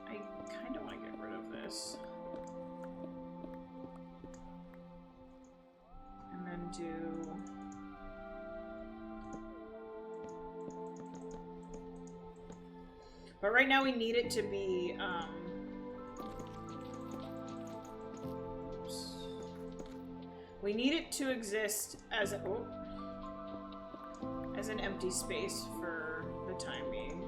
I kind of want to get rid of this. And then do... But right now we need it to be, oops. We need it to exist as a, as an empty space for the time being.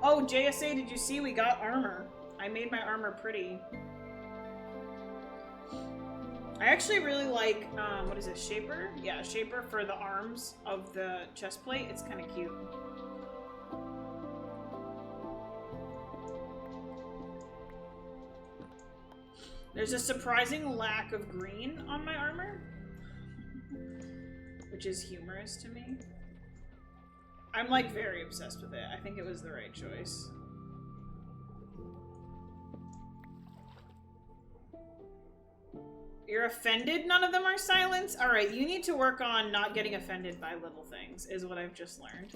Oh, JSA, did you see we got armor? I made my armor pretty. I actually really like, what is it, Shaper? Yeah, Shaper for the arms of the chest plate. It's kind of cute. There's a surprising lack of green on my armor, which is humorous to me. I'm, like, very obsessed with it. I think it was the right choice. You're offended none of them are silenced? Alright, you need to work on not getting offended by little things, is what I've just learned.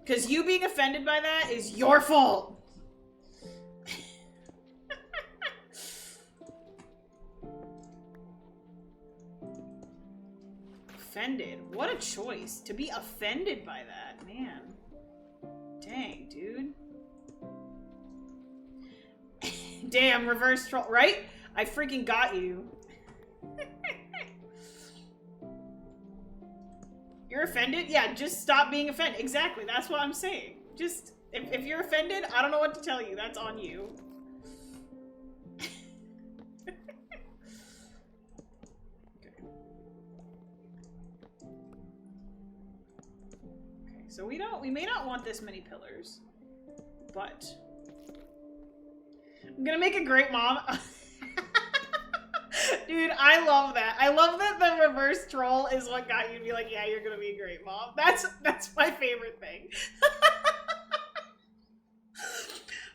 Because you being offended by that is your fault! Offended. What a choice. To be offended by that, man. Dang, dude. Damn, reverse troll, right? I freaking got you. You're offended? Yeah, just stop being offended. Exactly, that's what I'm saying. Just, if you're offended, I don't know what to tell you. That's on you. So we may not want this many pillars, but I'm gonna make a great mom. Dude, I love that. I love that the reverse troll is what got you to be like, yeah, you're gonna be a great mom. That's my favorite thing.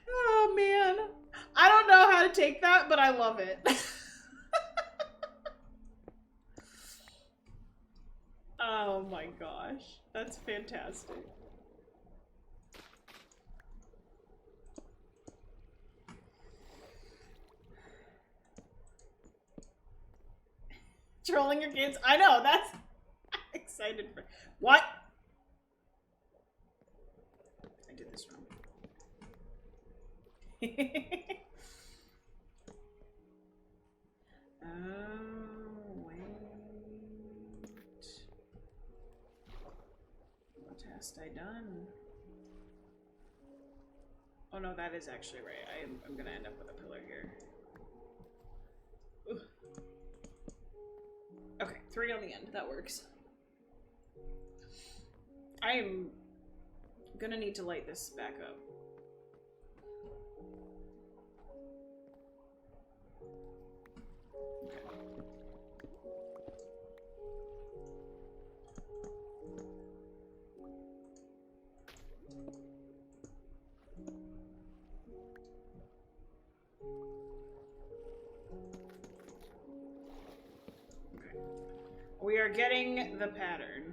Oh man. I don't know how to take that, but I love it. Oh my gosh. That's fantastic. Trolling your kids? I know, that's... I'm excited for... What? I did this wrong. Oh, wait. What hast I done? Oh no, that is actually right. I'm gonna end up with a pillar here. Ooh. Okay, 3 on the end. That works. I am gonna need to light this back up. Okay. we are getting the pattern.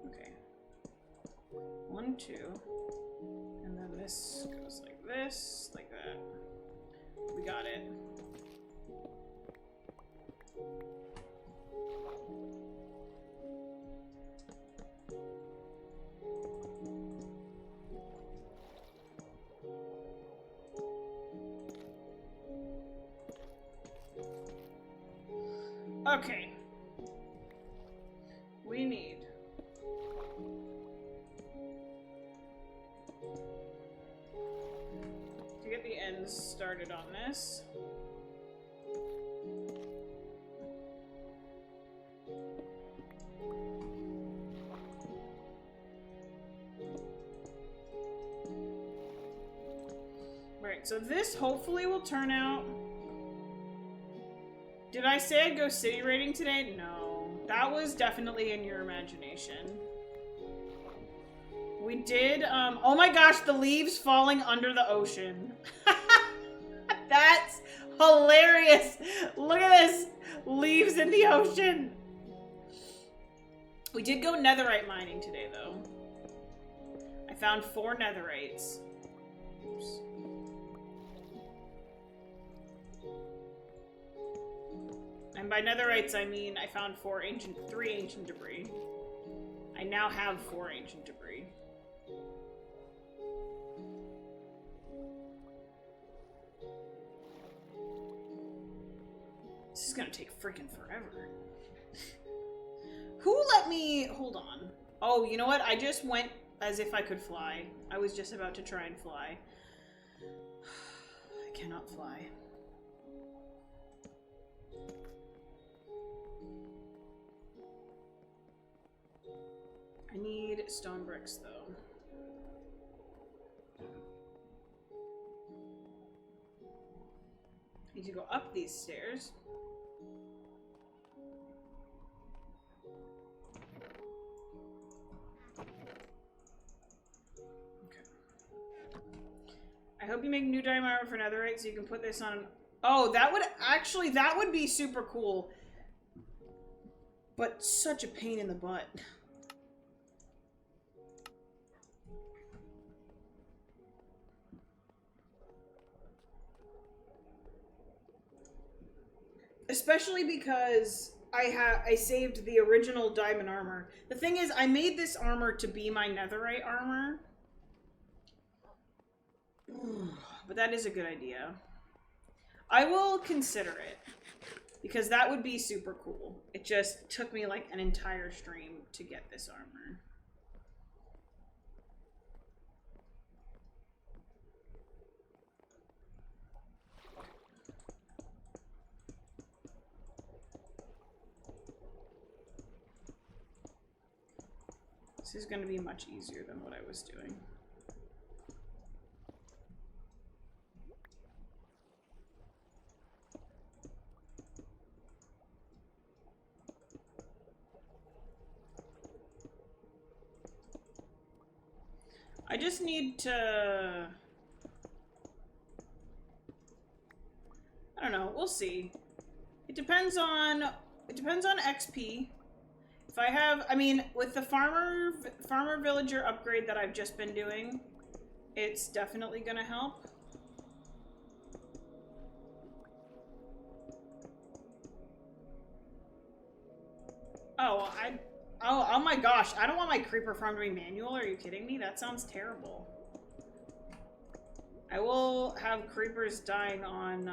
Okay. 1, 2. And then this goes like this, like that. We got it. Okay. We need to get the ends started on this. Right, so this hopefully will turn out. Did I say I'd go city raiding today? No. That was definitely in your imagination. We did, oh my gosh, the leaves falling under the ocean. That's hilarious. Look at this. Leaves in the ocean. We did go netherite mining today, though. I found 4 netherites. Oops. And by netherites, I mean I found 3 ancient debris. I now have 4 ancient debris. This is gonna take freaking forever. Who let me... Hold on. Oh, you know what? I just went as if I could fly. I was just about to try and fly. I cannot fly. I need stone bricks, though. I need to go up these stairs. Okay. I hope you make new diamond armor for netherite so you can put this on... Oh, that would actually... That would be super cool. But such a pain in the butt. Especially because I saved the original diamond armor. The thing is, I made this armor to be my netherite armor. But that is a good idea. I will consider it. Because that would be super cool. It just took me like an entire stream to get this armor. This is going to be much easier than what I was doing. I just need to... I don't know, we'll see. It depends on XP. If I have, I mean, with the farmer villager upgrade that I've just been doing, it's definitely gonna help. Oh my gosh, I don't want my creeper farm to be manual, are you kidding me? That sounds terrible. I will have creepers dying on,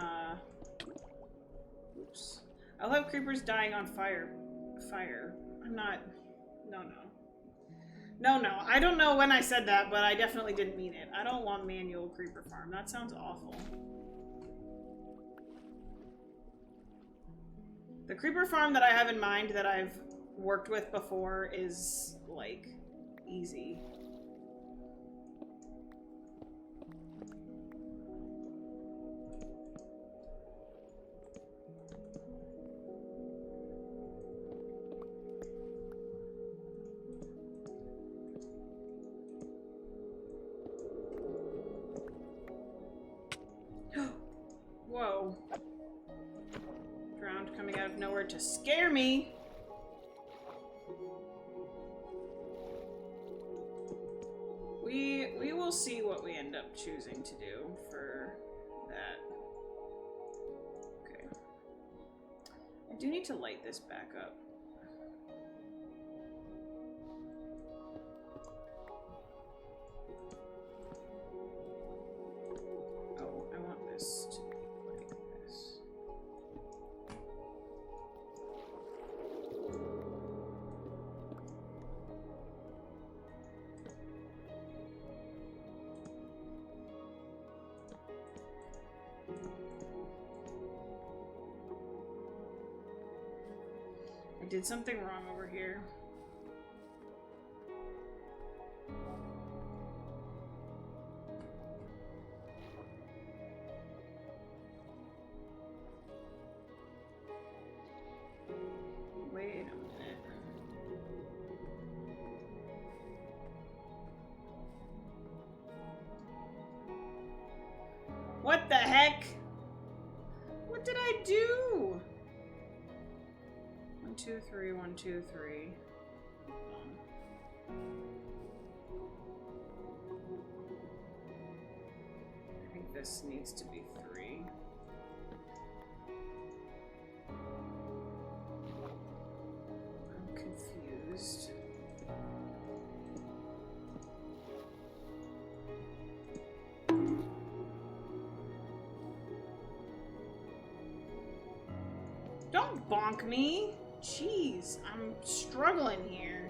oops. I'll have creepers dying on fire. I'm not... No. I don't know when I said that, but I definitely didn't mean it. I don't want manual creeper farm. That sounds awful. The creeper farm that I have in mind that I've worked with before is, like, easy. to scare me. We will see what we end up choosing to do for that. Okay. I do need to light this back up. Oh, I want this to be like this. I did something wrong over here. Wait a minute. What the heck? What did I do? 1, 2, 3, 1, 2, 3. I think this needs to be 3. I'm confused. Don't bonk me. Jeez, I'm struggling here.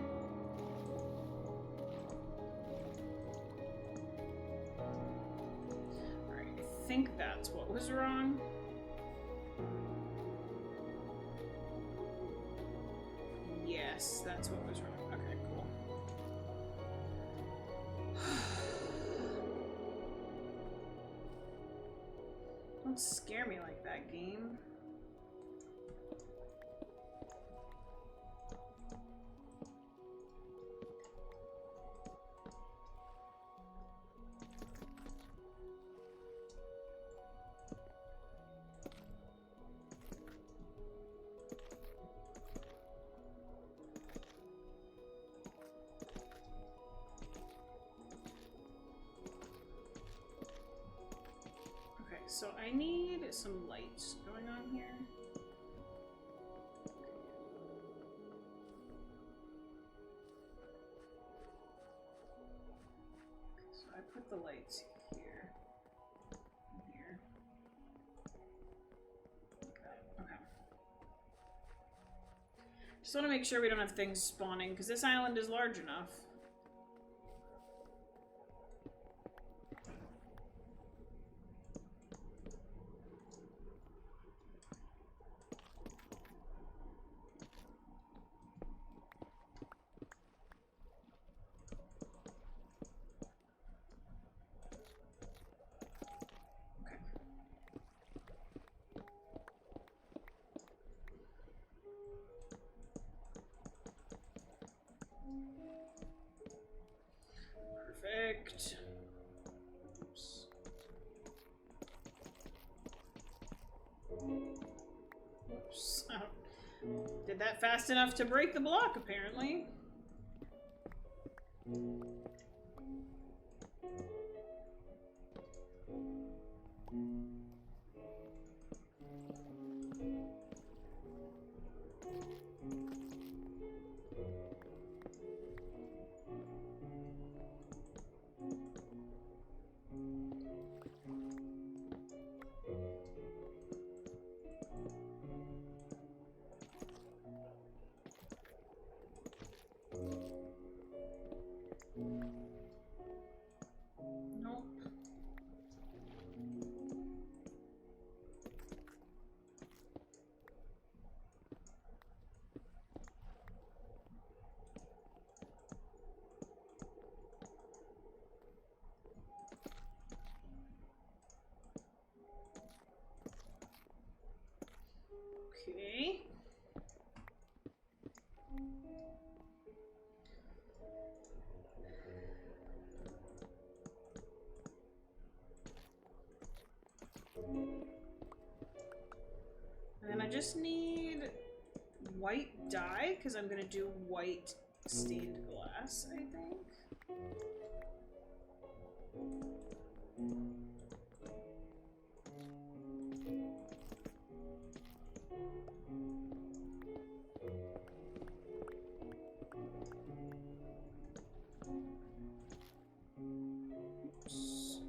Alright, I think that's what was wrong. Yes, that's what was wrong. Okay, cool. Don't scare me like that, game. So I need some lights going on here. So I put the lights here. And here. Okay. Just want to make sure we don't have things spawning, because this island is large enough. Perfect. Oops. Oops. Did that fast enough to break the block, apparently. Nope. Okay. And then I just need white dye because I'm gonna do white stained glass, I think. Oops.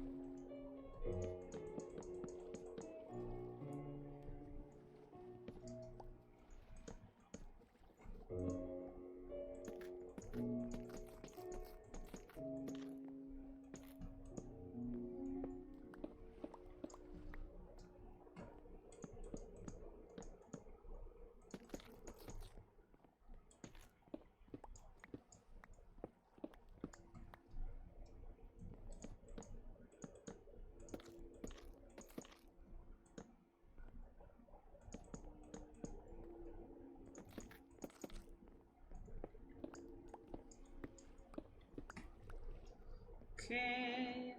Okay.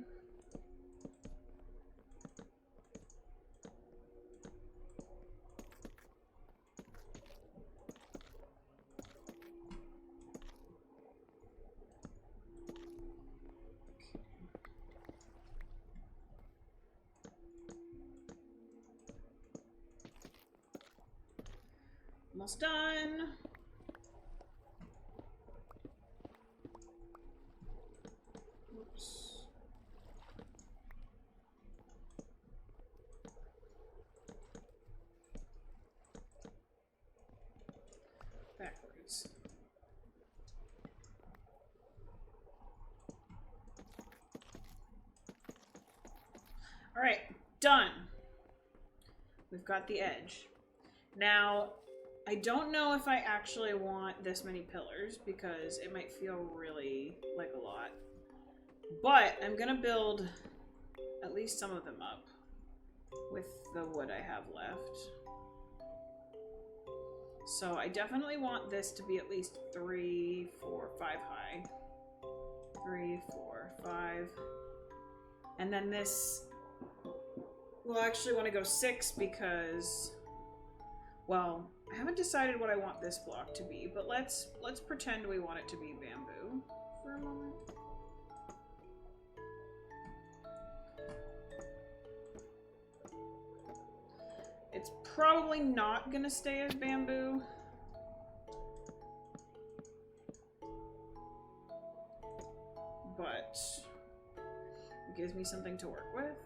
Almost done. Oops. Backwards. All right, done. We've got the edge. Now, I don't know if I actually want this many pillars because it might feel really like a lot. But I'm gonna build at least some of them up with the wood I have left. So I definitely want this to be at least 3, 4, 5 high. 3, 4, 5. And then this will actually want to go 6 because, well, I haven't decided what I want this block to be, but let's pretend we want it to be bamboo for a moment. It's probably not gonna stay as bamboo. But it gives me something to work with.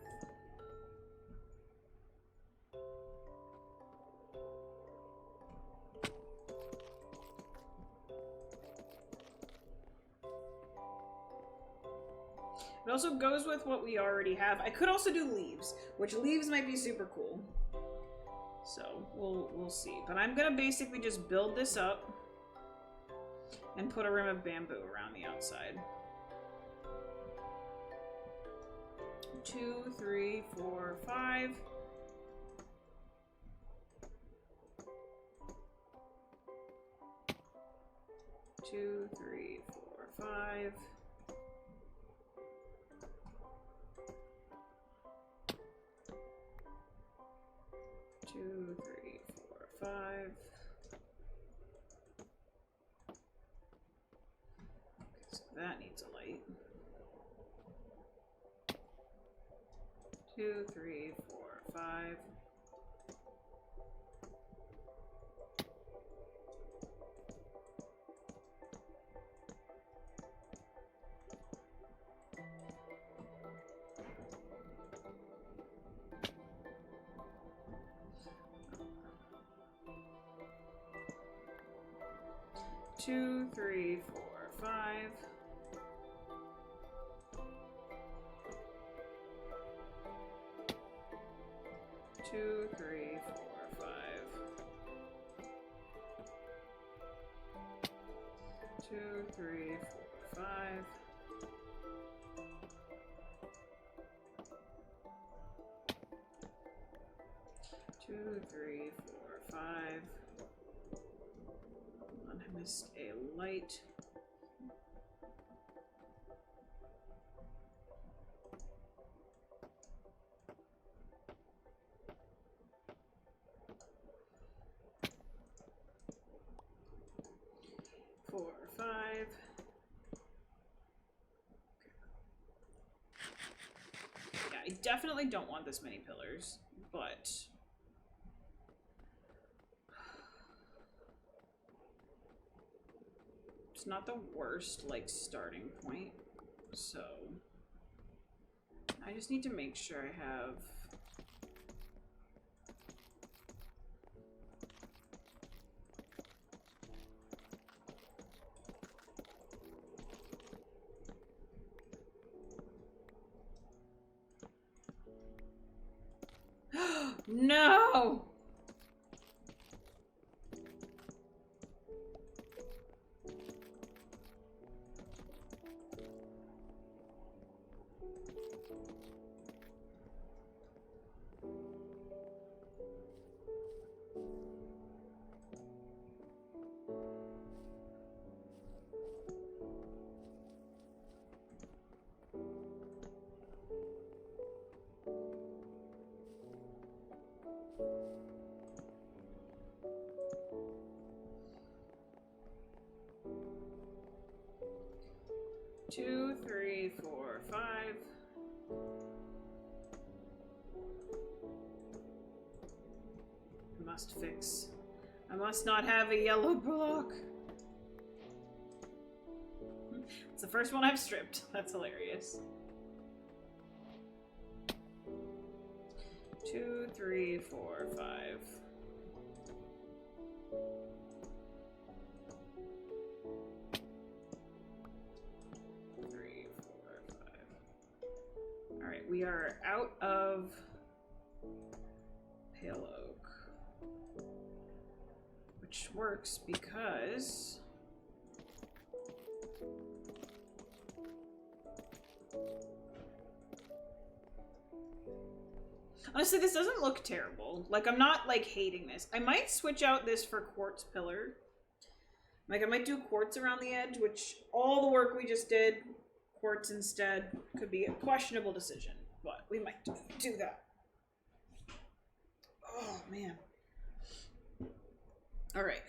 It also goes with what we already have. I could also do leaves, which leaves might be super cool. So we'll see. But I'm gonna basically just build this up and put a rim of bamboo around the outside. 2, 3, 4, 5. Two, 3, 4, 5. 2, 3, 4, 5. Okay, so that needs a light. 2, 3, 4, 5. 2, 3, 4, 5. 2, 3, 4, 5. 2, 3, 4, 5. 2, 3, 4, 5. I missed a light. 5. Yeah, I definitely don't want this many pillars, but it's not the worst, like, starting point. So I just need to make sure I have... No! Two, three, four, 5. I must fix. I must not have a yellow block. It's the first one I've stripped. That's hilarious. 2, 3, 4, 5. 3, 4, 5. All right, we are out of pale oak, which works because honestly, this doesn't look terrible. Like, I'm not, like, hating this. I might switch out this for quartz pillar. Like, I might do quartz around the edge, which all the work we just did, quartz instead, could be a questionable decision. But we might do that. Oh, man. All right.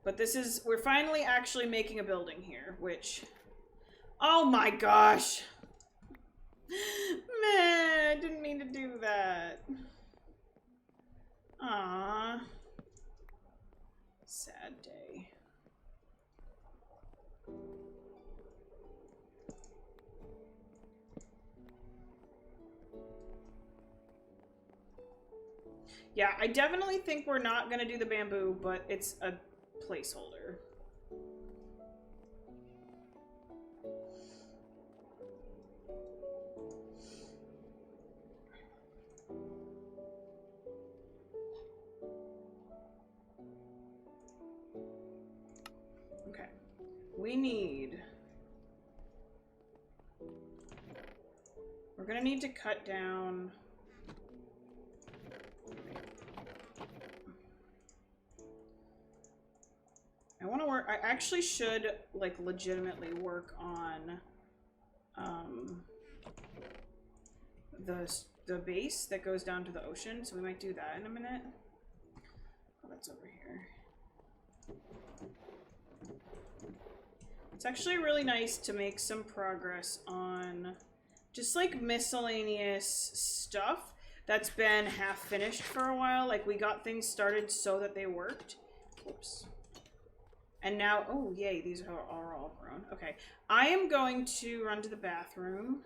But this is, we're finally actually making a building here, which, oh my gosh. Man, I didn't mean to do that. Aww. Sad day. Yeah, I definitely think we're not gonna do the bamboo, but it's a placeholder. Okay. We need... We're gonna need to cut down... I want to work... I actually should, like, legitimately work on the base that goes down to the ocean, so we might do that in a minute. Oh, that's over here. It's actually really nice to make some progress on just, like, miscellaneous stuff that's been half finished for a while. Like, we got things started so that they worked. Whoops. And now, oh, yay, these are all grown. Okay, I am going to run to the bathroom.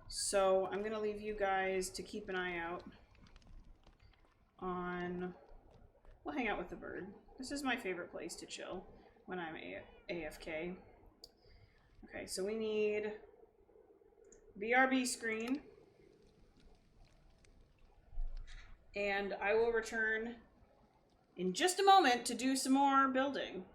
So I'm gonna leave you guys to keep an eye out on... We'll hang out with the bird. This is my favorite place to chill when I'm AFK. Okay, so we need BRB screen. And I will return in just a moment to do some more building.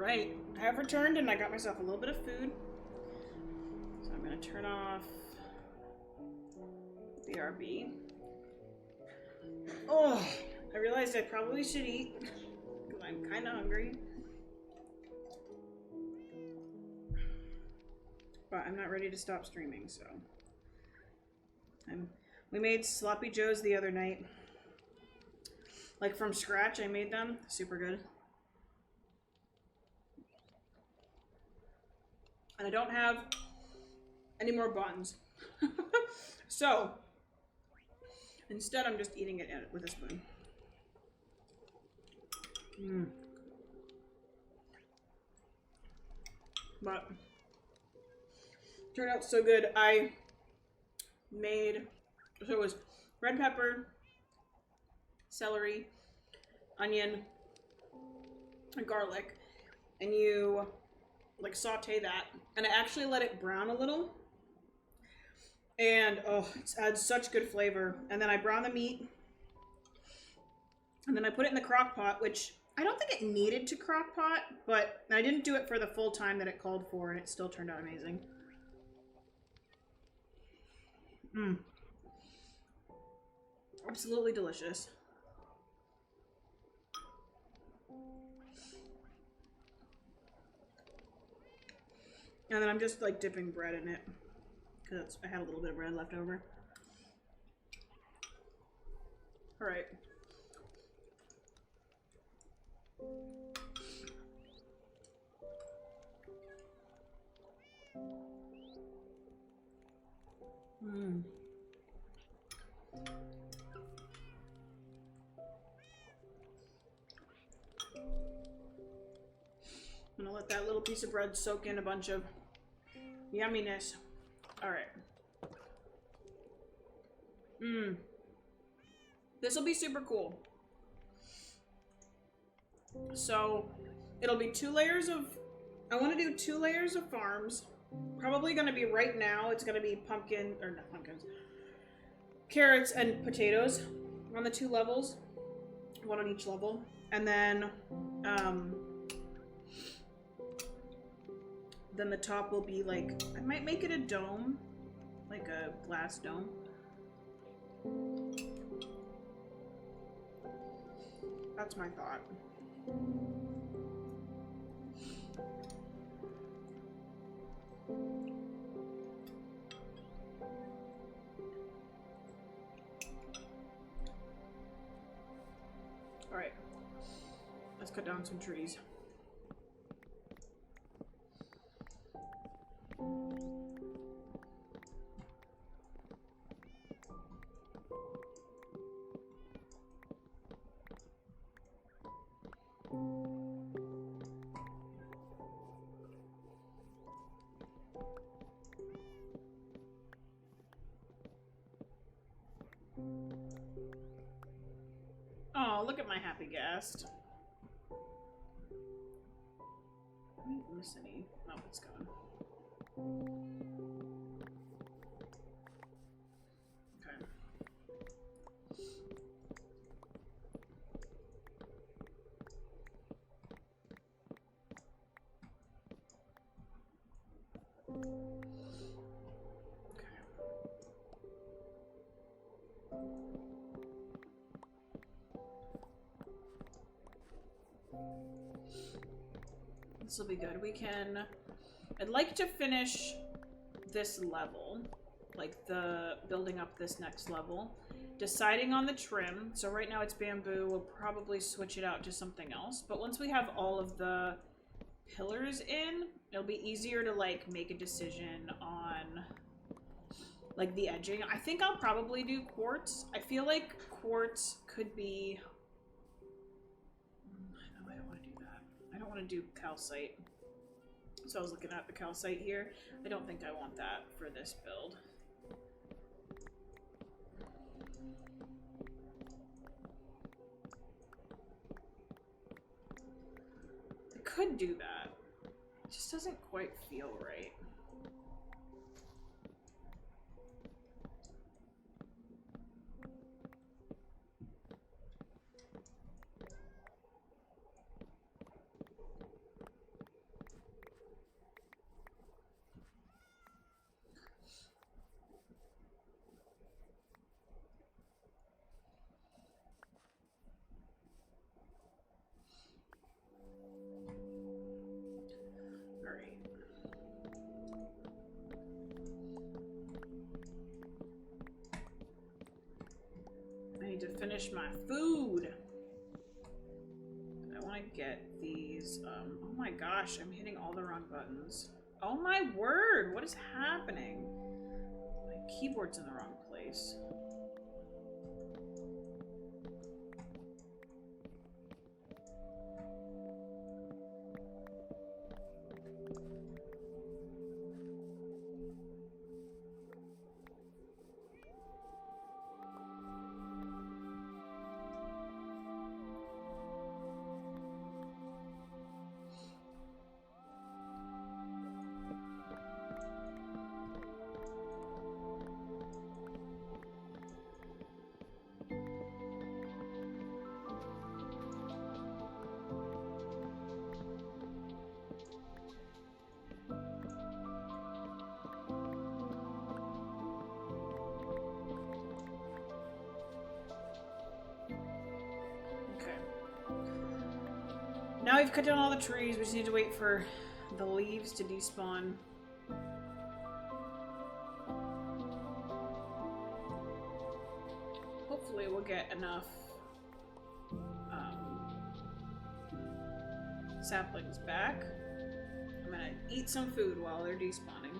Alright, I have returned and I got myself a little bit of food. So I'm gonna turn off the RB. Oh, I realized I probably should eat because I'm kind of hungry. But I'm not ready to stop streaming, so. We made sloppy joes the other night. Like from scratch, I made them. Super good. And I don't have any more buns. So, instead I'm just eating it with a spoon. But, turned out so good. I made, so it was red pepper, celery, onion, and garlic. And you like saute that, and I actually let it brown a little, and oh, it adds such good flavor. And then I brown the meat, and then I put it in the crock pot, which I don't think it needed to crock pot, but I didn't do it for the full time that it called for, and it still turned out amazing. Absolutely delicious. And then I'm just like dipping bread in it because I had a little bit of bread left over. All right. I'm gonna let that little piece of bread soak in a bunch of yumminess. All right. This will be super cool. So it'll be 2 layers of, I want to do 2 layers of farms. Probably going to be right now, it's going to be pumpkin, or not pumpkins, carrots and potatoes on the 2 levels. 1 on each level. And then the top will be like, I might make it a dome, like a glass dome. That's my thought. All right, let's cut down some trees. Oh, look at my happy guest. I didn't miss any. Oh, it's gone. Okay. This will be good. We can... I'd like to finish this level, like the building up this next level, deciding on the trim. So right now it's bamboo. We'll probably switch it out to something else. But once we have all of the pillars in, it'll be easier to like make a decision on like the edging. I think I'll probably do quartz. I feel like quartz could be... No, I don't want to do that. I don't want to do calcite. So I was looking at the calcite here. I don't think I want that for this build. I could do that. It just doesn't quite feel right. finish my food. I want to get these. Oh my gosh, I'm hitting all the wrong buttons. Oh my word, what is happening? My keyboard's in the wrong place. Now we've cut down all the trees, we just need to wait for the leaves to despawn. Hopefully we'll get enough saplings back. I'm gonna eat some food while they're despawning.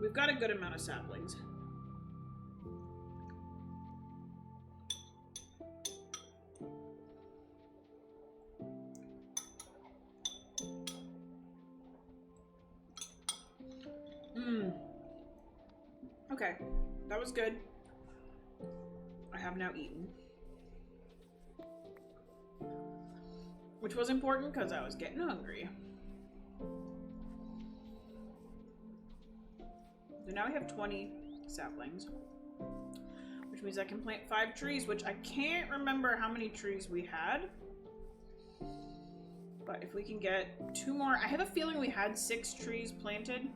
We've got a good amount of saplings. Okay, that was good. I have now eaten. Which was important because I was getting hungry. So now we have 20 saplings, which means I can plant 5 trees, which I can't remember how many trees we had. But if we can get 2 more, I have a feeling we had 6 trees planted.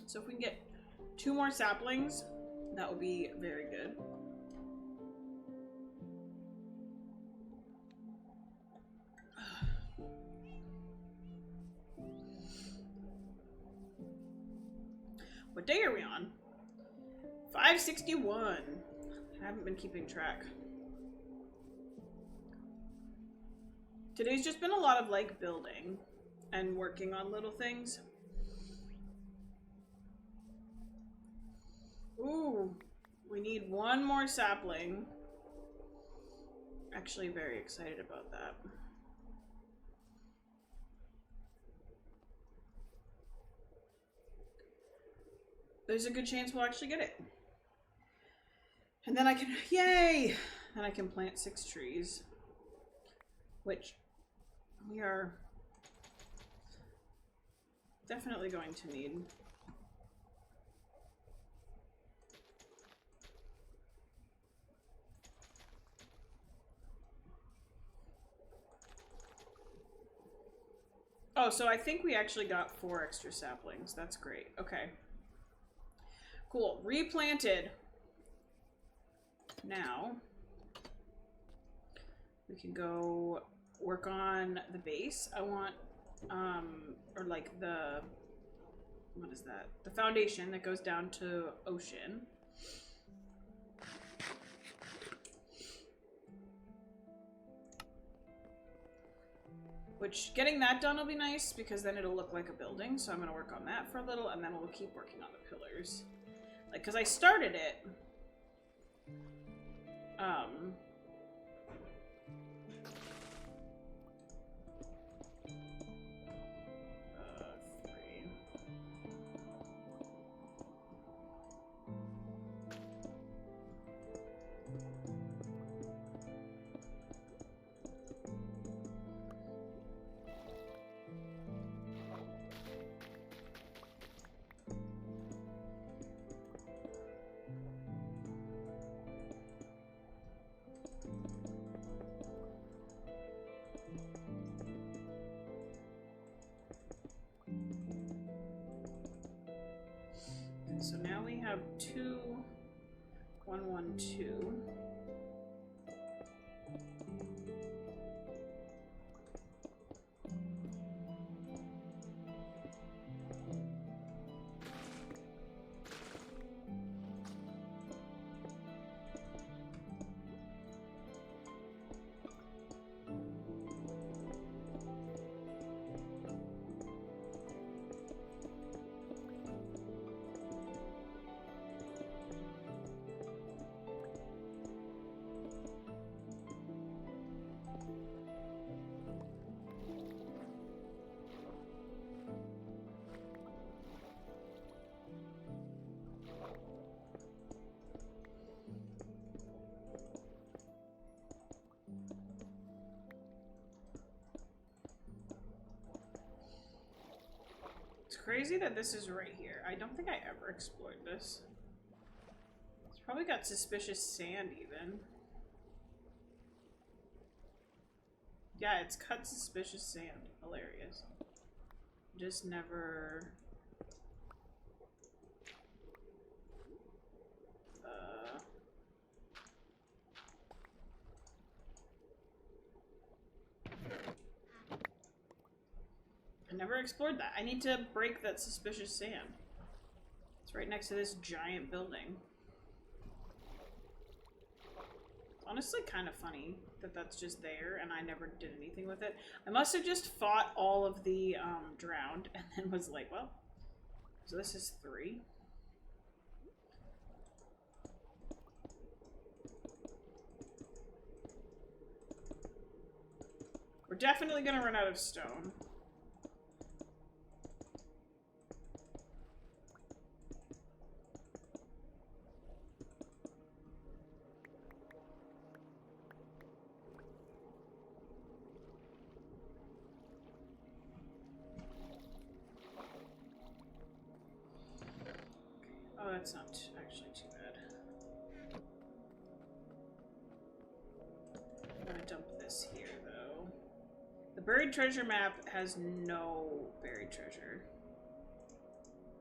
So if we can get 2 more saplings, that would be very good. What day are we on? 561. I haven't been keeping track. Today's just been a lot of like building and working on little things. Ooh, we need 1 more sapling. Actually very excited about that. There's a good chance we'll actually get it. And then I can, yay! Then I can plant 6 trees. Which we are definitely going to need. Oh, so I think we actually got 4 extra saplings. That's great. Okay. Cool. Replanted. Now, we can go work on the base. I want, or like the, what is that? The foundation that goes down to ocean. Which, getting that done will be nice because then it'll look like a building. So I'm going to work on that for a little and then we'll keep working on the pillars. Like, because I started it. 3. have 2, 1, 1, 2. It's crazy that this is right here. I don't think I ever explored this. It's probably got suspicious sand even. Yeah, it's cut suspicious sand. Hilarious. Just never... I never explored that. I need to break that suspicious sand. It's right next to this giant building. It's honestly kind of funny that that's just there and I never did anything with it. I must have just fought all of the drowned and then was like, well, so this is 3. We're definitely gonna run out of stone. Oh, that's not actually too bad. I'm gonna dump this here, though. The buried treasure map has no buried treasure.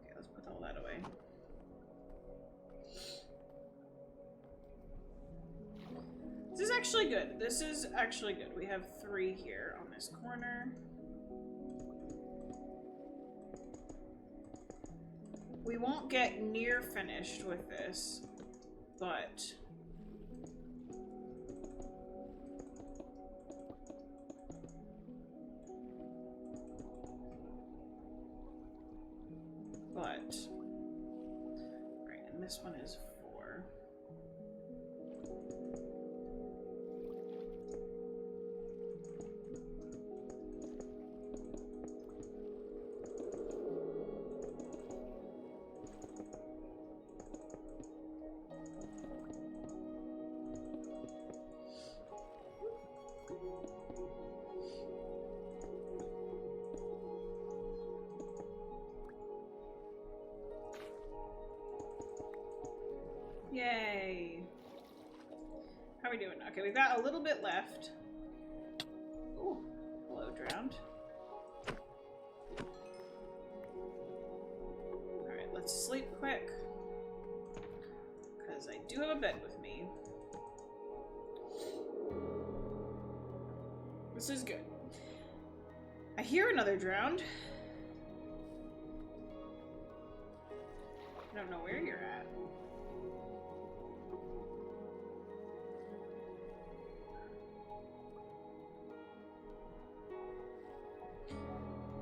Okay, let's put all that away. This is actually good. This is actually good. We have 3 here on this corner. We won't get near finished with this, but right, and this one is 4. Yay! How are we doing? Okay, we've got a little bit left. Ooh, hello, drowned. Alright, let's sleep quick. Because I do have a bed with me. This is good. I hear another drowned. I don't know where you're at.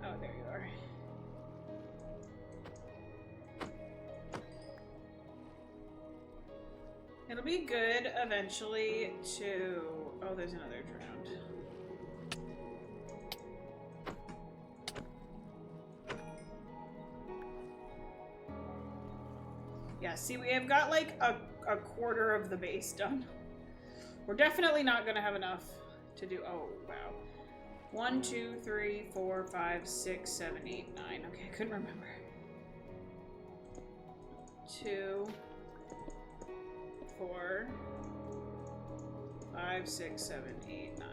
Oh, there you are. It'll be good eventually to... Oh, there's another drowned. Yeah, see, we have got like a quarter of the base done. We're definitely not gonna have enough to do... Oh, wow. 1, 2, 3, 4, 5, 6, 7, 8, 9. Okay, I couldn't remember. 2, 4, 5, 6, 7, 8, 9.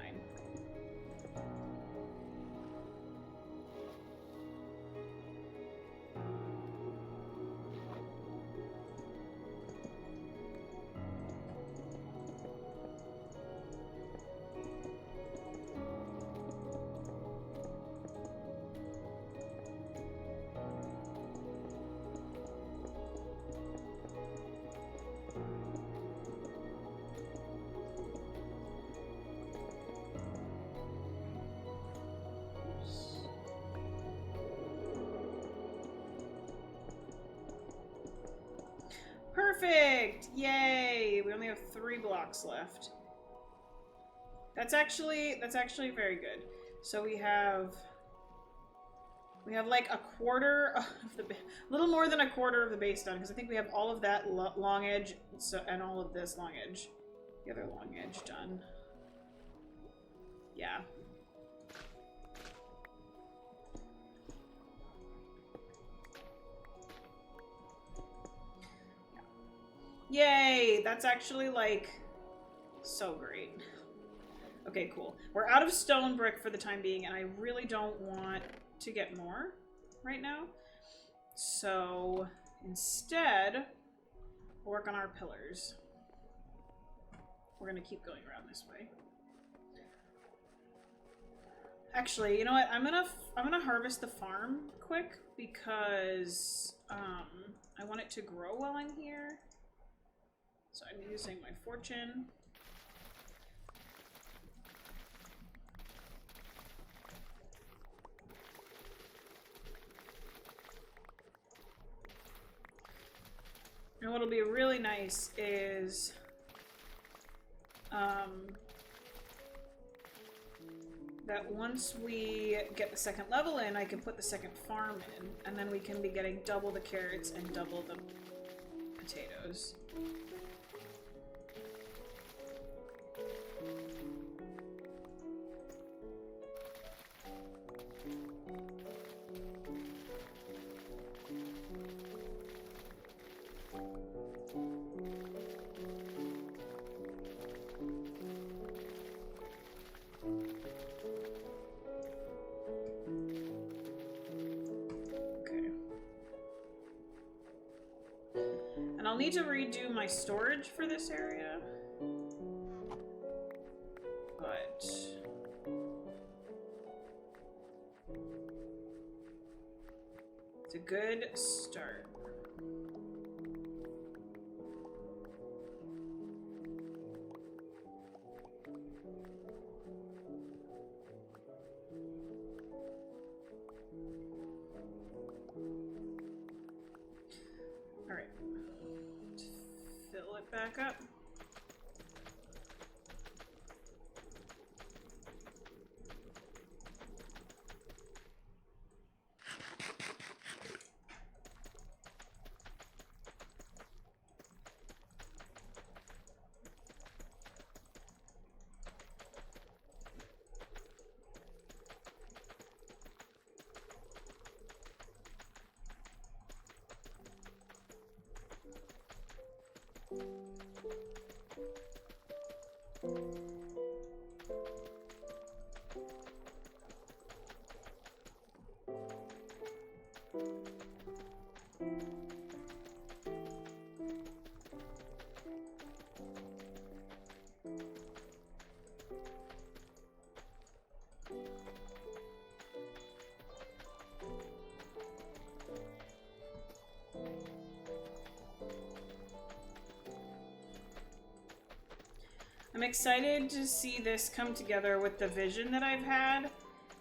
Perfect! Yay! We only have 3 blocks left. That's actually very good. So we have like a quarter of the, a little more than a quarter of the base done, because I think we have all of that long edge, and all of this long edge, the other long edge done. Yeah. Yay! That's actually, like, so great. Okay, cool. We're out of stone brick for the time being, and I really don't want to get more right now. So, instead, we'll work on our pillars. We're gonna keep going around this way. Actually, you know what? I'm gonna harvest the farm quick, because I want it to grow while I'm here. So I'm using my fortune. And what'll be really nice is that once we get the second level in, I can put the second farm in, and then we can be getting double the carrots and double the potatoes. I'll need to redo my storage for this area, but it's a good start. Back up. I'm excited to see this come together with the vision that I've had,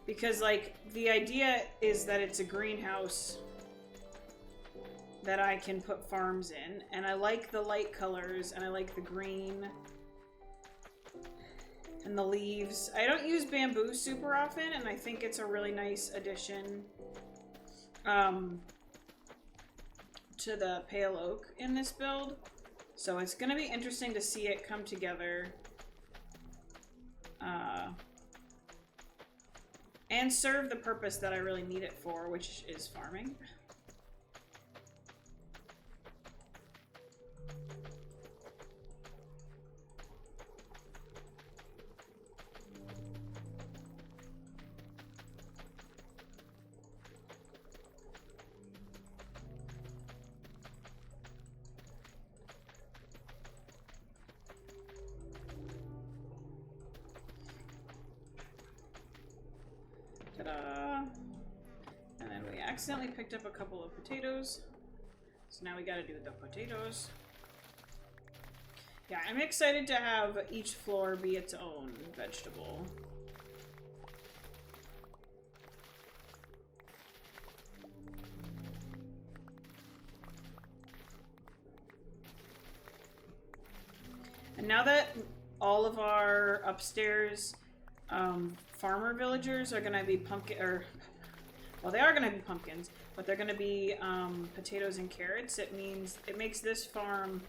because, like, the idea is that it's a greenhouse that I can put farms in, and I like the light colors, and I like the green and the leaves. I don't use bamboo super often, and I think it's a really nice addition to the pale oak in this build. So it's going to be interesting to see it come together and serve the purpose that I really need it for, which is farming. Ta-da! And then we accidentally picked up a couple of potatoes. So now we gotta do the potatoes. Yeah, I'm excited to have each floor be its own vegetable. And now that all of our upstairs farmer villagers are gonna be well, they are gonna be pumpkins, but they're gonna be potatoes and carrots. It makes this farm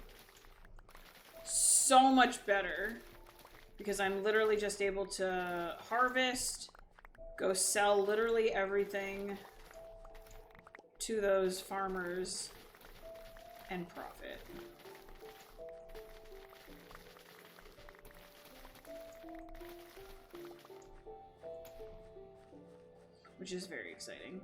so much better because I'm literally just able to harvest, go sell literally everything to those farmers and profit. Which is very exciting.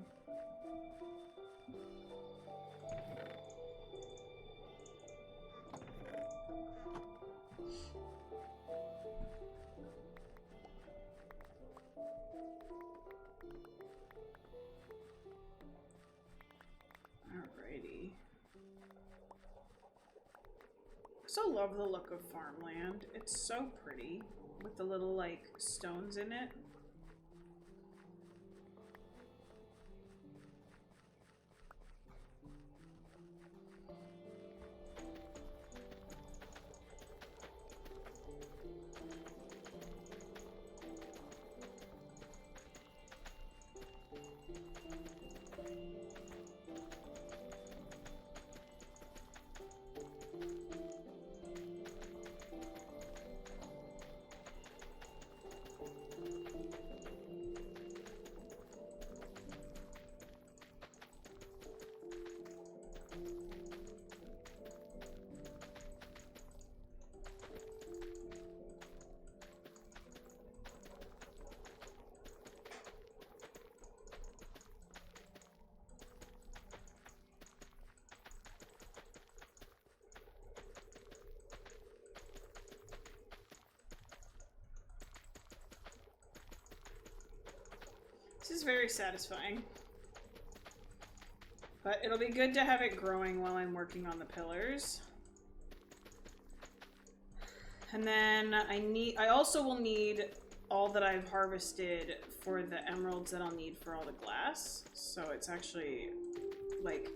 Alrighty. I so love the look of farmland. It's so pretty with the little like stones in it. This is very satisfying. But it'll be good to have it growing while I'm working on the pillars. And then I also will need all that I've harvested for the emeralds that I'll need for all the glass. So it's actually like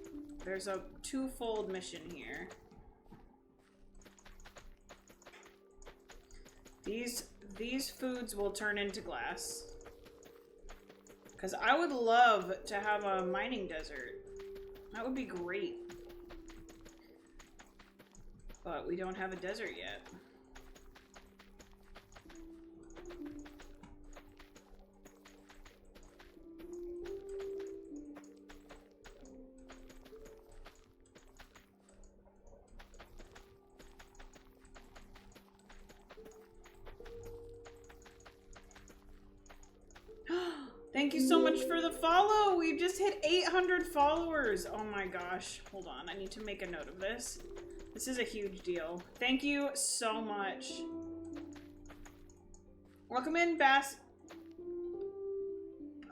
there's a twofold mission here. These foods will turn into glass. Because I would love to have a mining desert. That would be great. But we don't have a desert yet. Thank you so much for the follow. We just hit 800 followers. Oh my gosh. Hold on. I need to make a note of this. This is a huge deal. Thank you so much. Welcome in, Bass.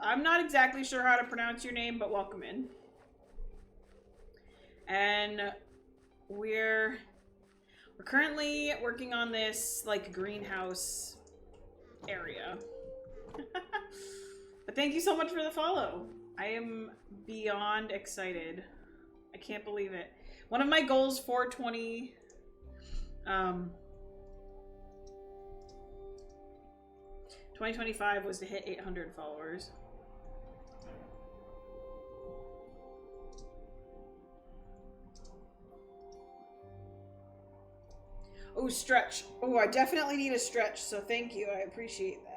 I'm not exactly sure how to pronounce your name, but welcome in. And we're currently working on this like greenhouse area. But thank you so much for the follow. I am beyond excited. I can't believe it. One of my goals for 2025 was to hit 800 followers. Oh, stretch. Oh, I definitely need a stretch, so thank you. I appreciate that.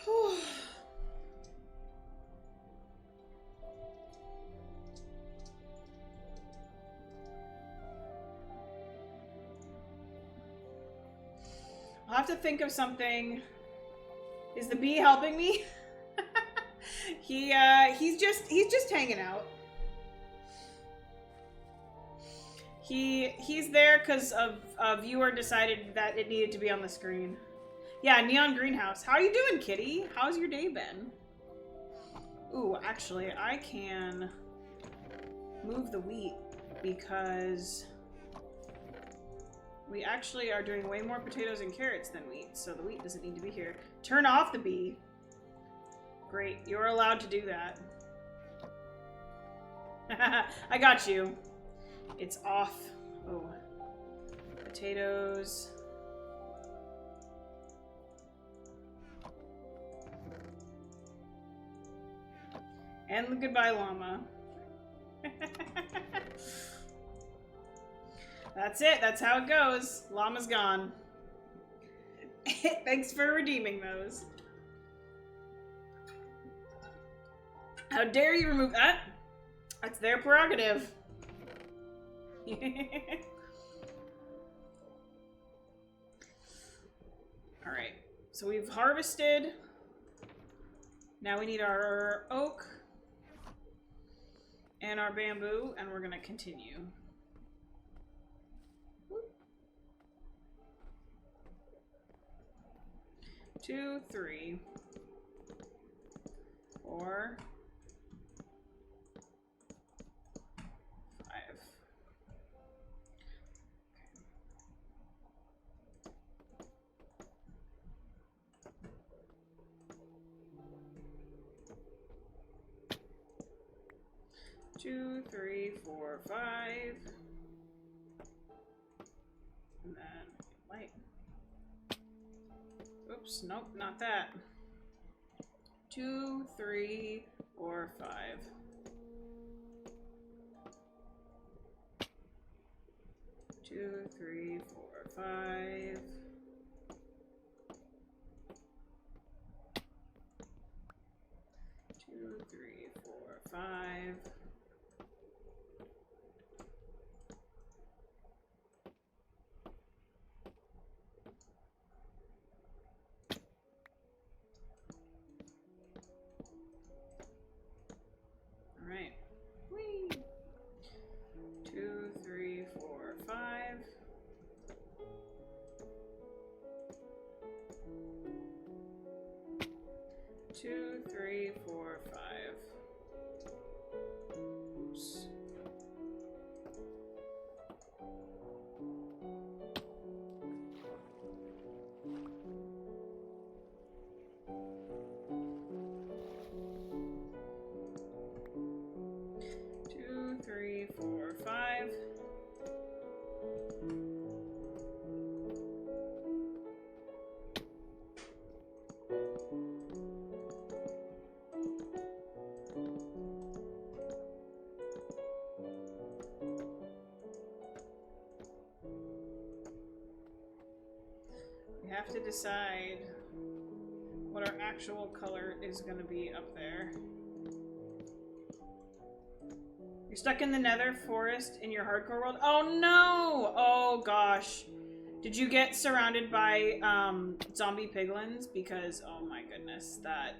Whew. I'll have to think of something. Is the bee helping me? He's just hanging out. He's there because a viewer decided that it needed to be on the screen. Yeah, Neon Greenhouse. How are you doing, kitty? How's your day been? Ooh, actually, I can move the wheat because we actually are doing way more potatoes and carrots than wheat, so the wheat doesn't need to be here. Turn off the bee. Great, you're allowed to do that. I got you. It's off. Oh. Potatoes. And goodbye, llama. That's it. That's how it goes. Llama's gone. Thanks for redeeming those. How dare you remove that? That's their prerogative. Alright. So we've harvested. Now we need our oak and our bamboo, and we're gonna continue. 2, 3, 4, 5. 2, 3, 4, 5. And then light. Oops, nope, not that. 2, 3, 4, 5. 2, 3, 4, 5. 2, 3, 4, 5. Alright. Whee! 2, 3, 4, 5. 2, 3, 4, 5. Oops. Two, three, four, 5. We have to decide what our actual color is going to be up there. You're stuck in the nether forest in your hardcore world? Oh no! Oh gosh. Did you get surrounded by zombie piglins? Because, oh my goodness, that...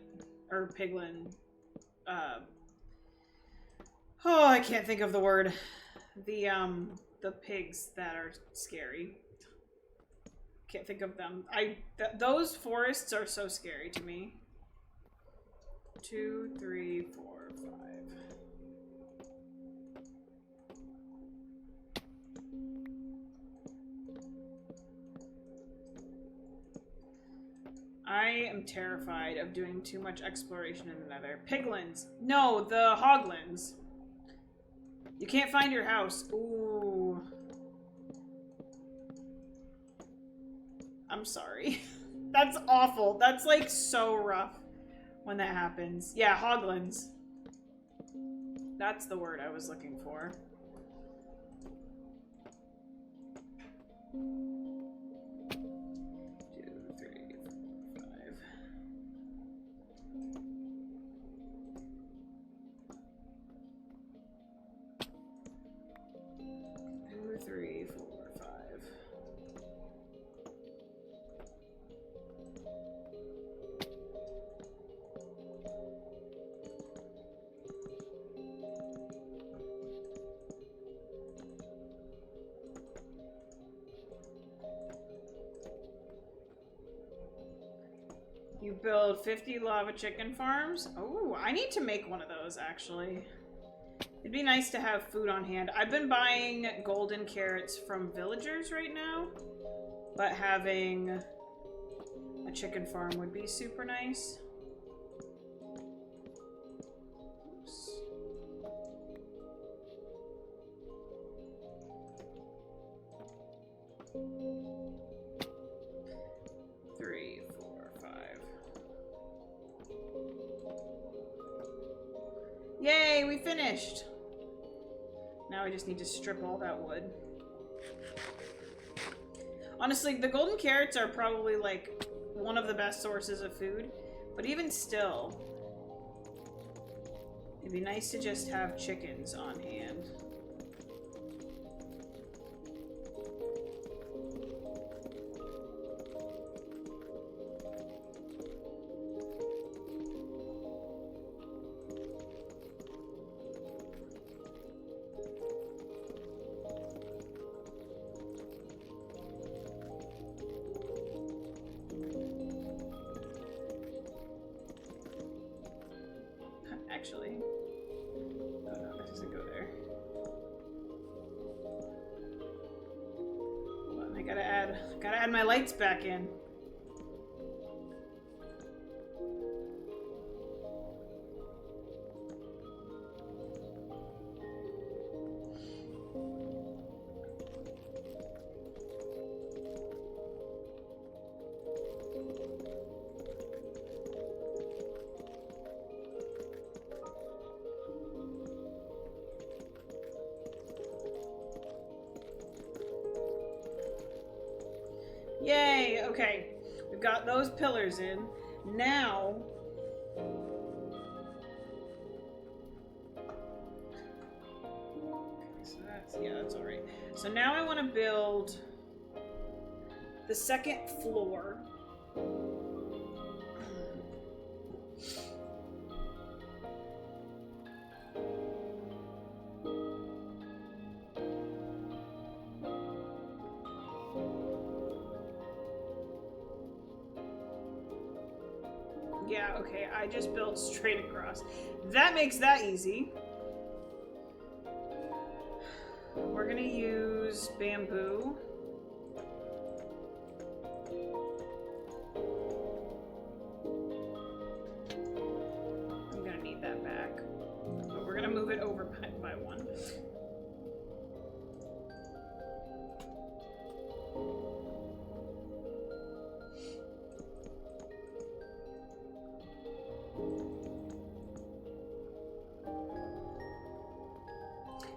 Or piglin... oh, I can't think of the word. The pigs that are scary. Can't think of them. Those forests are so scary to me. 2, 3, 4, 5. I am terrified of doing too much exploration in the nether. Piglins. No, the hoglins. You can't find your house. Ooh. I'm sorry. That's awful. That's like so rough when that happens. Yeah, hoglins. That's the word I was looking for. 2, 3, 4, 5. 2, 3, 4, 5. You build 50 lava chicken farms? Oh, I need to make one of those, actually. It'd be nice to have food on hand. I've been buying golden carrots from villagers right now, but having a chicken farm would be super nice. Oops. 3, 4, 5. Yay, we finished! Now I just need to strip all that wood. Honestly, the golden carrots are probably, like, one of the best sources of food. But even still, it'd be nice to just have chickens on hand. Actually, oh no, that doesn't go there. Hold on, I gotta add my lights back in. Yay! Okay, we've got those pillars in. Now, so that's all right. So now I want to build the second floor. Yeah, okay, I just built straight across. That makes that easy. We're gonna use bamboo. I'm gonna need that back. But we're gonna move it over by one.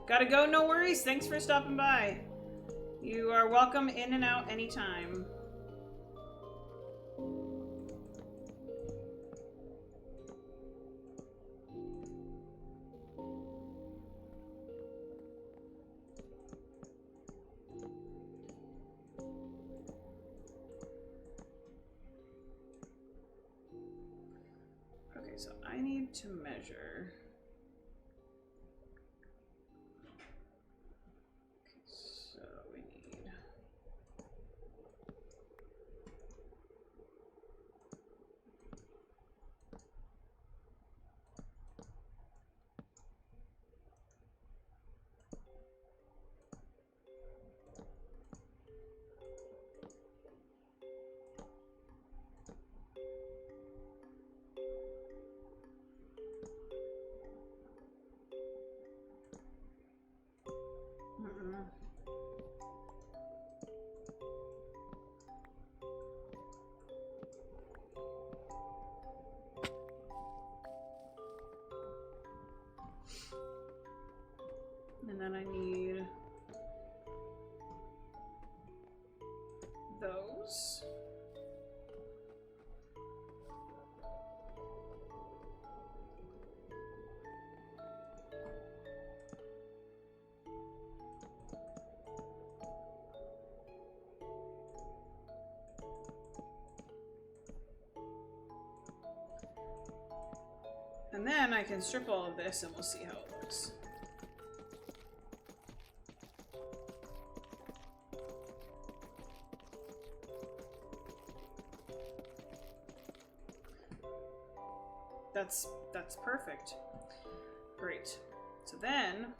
Gotta go, no worries. Thanks for stopping by. You are welcome in and out anytime. Okay, so I need to measure. And then I need those. And then I can strip all of this and we'll see how it looks. That's perfect. Great. So then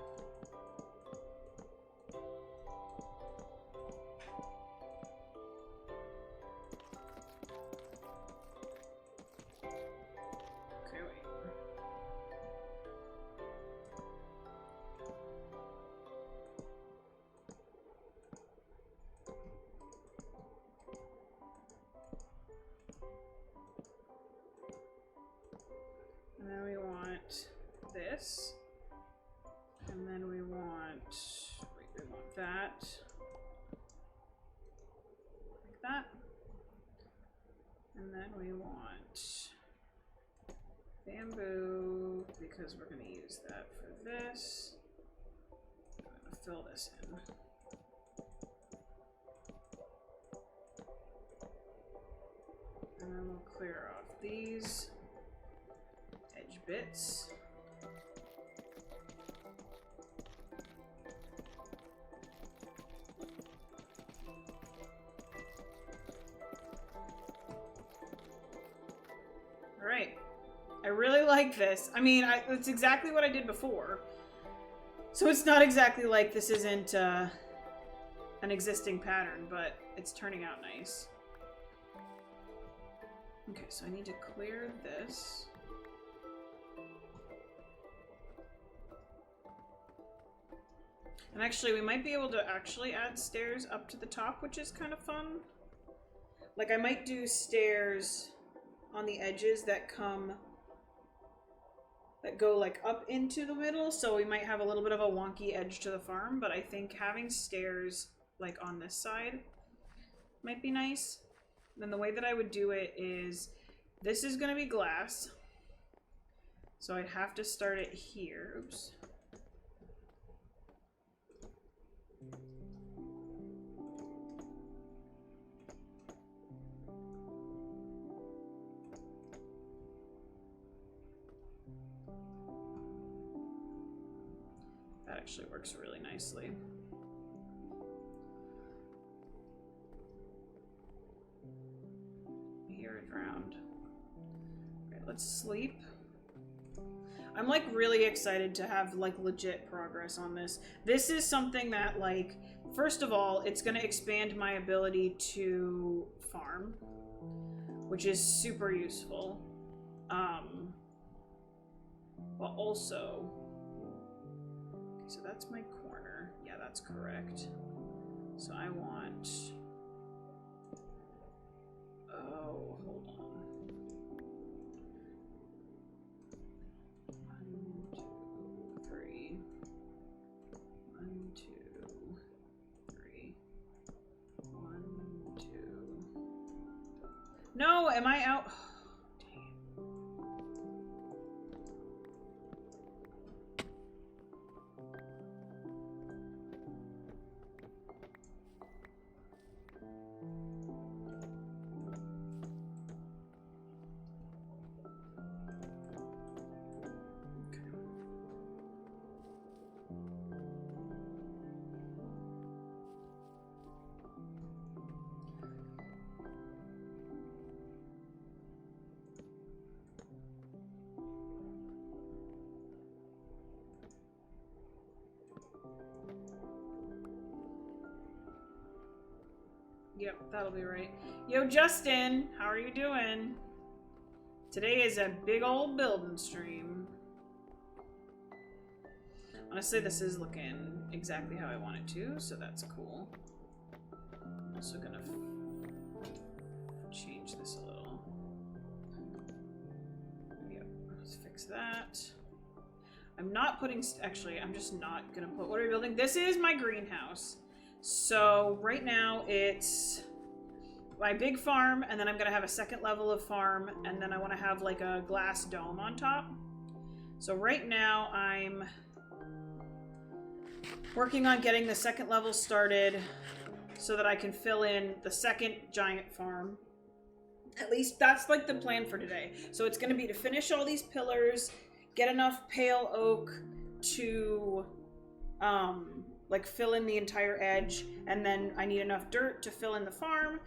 okay, wait. then we want this. And then we want that. Like that. And then we want bamboo, because we're going to use that for this. I'm going to fill this in. And then we'll clear off these edge bits. All right. I really like this. I mean, it's exactly what I did before. So it's not exactly like this isn't an existing pattern, but it's turning out nice. Okay, so I need to clear this. And actually, we might be able to actually add stairs up to the top, which is kind of fun. Like, I might do stairs on the edges that go like up into the middle, so we might have a little bit of a wonky edge to the farm, but I think having stairs like on this side might be nice. Then the way that I would do it is, this is going to be glass, so I'd have to start it here. Oops. That actually works really nicely. Here is round. Okay, let's sleep. I'm like really excited to have like legit progress on this. This is something that, like, first of all, it's going to expand my ability to farm, which is super useful. But also, okay, so that's my corner. Yeah, that's correct. So I want, oh, hold on. 1, 2, 3. 1, 2, 3. 1, 2. No, am I out? Yep, that'll be right. Yo, Justin, how are you doing? Today is a big old building stream. Honestly, this is looking exactly how I want it to, so that's cool. I'm also gonna change this a little. Yep, let's fix that. I'm not putting, actually, I'm just not gonna put, what are we building? This is my greenhouse. So right now it's my big farm, and then I'm gonna have a second level of farm, and then I want to have like a glass dome on top. So right now I'm working on getting the second level started so that I can fill in the second giant farm. At least that's like the plan for today. So it's gonna be to finish all these pillars, get enough pale oak to like fill in the entire edge, and then I need enough dirt to fill in the farm,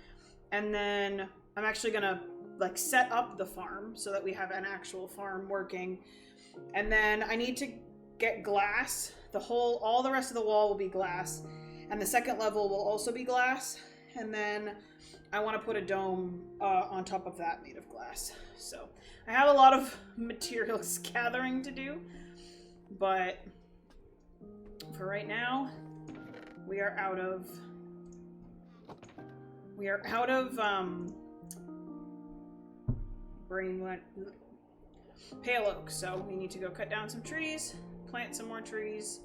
and then I'm actually gonna like set up the farm so that we have an actual farm working, and then I need to get glass. All the rest of the wall will be glass, and the second level will also be glass, and then I want to put a dome on top of that made of glass. So I have a lot of materials gathering to do, but for right now, we are out of brain. pale oak. So we need to go cut down some trees, plant some more trees,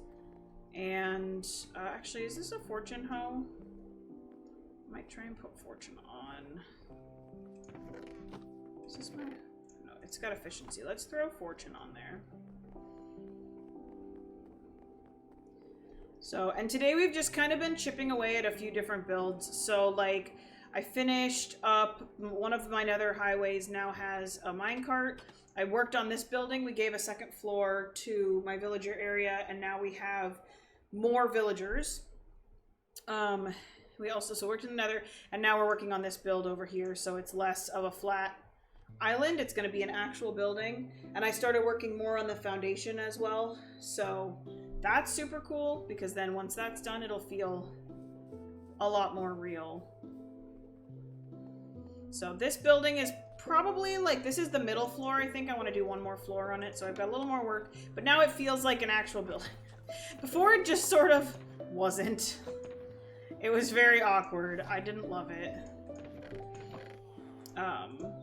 and actually, is this a fortune hoe? I might try and put fortune on. Is this my... No, it's got efficiency. Let's throw fortune on there. So, and today we've just kind of been chipping away at a few different builds. So, like, I finished up one of my nether highways now has a minecart. I worked on this building. We gave a second floor to my villager area, and now we have more villagers. We also worked in the nether, and now we're working on this build over here, so it's less of a flat island. It's going to be an actual building, and I started working more on the foundation as well, so that's super cool, because then once that's done, it'll feel a lot more real. So this building is probably, like, this is the middle floor. I think I want to do one more floor on it, so I've got a little more work, but now it feels like an actual building. Before, it just sort of wasn't. It was very awkward. I didn't love it.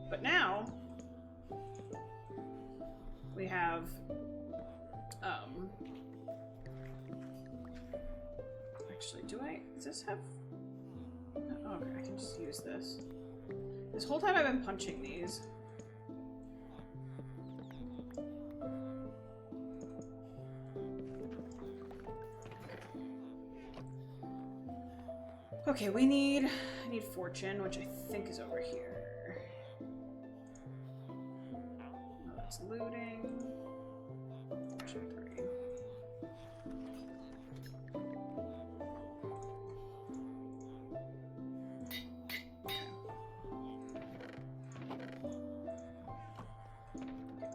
But now we have actually, does this have... Oh, okay, I can just use this. This whole time I've been punching these. Okay, I need fortune, which I think is over here. Oh, that's looting. Fortune 3.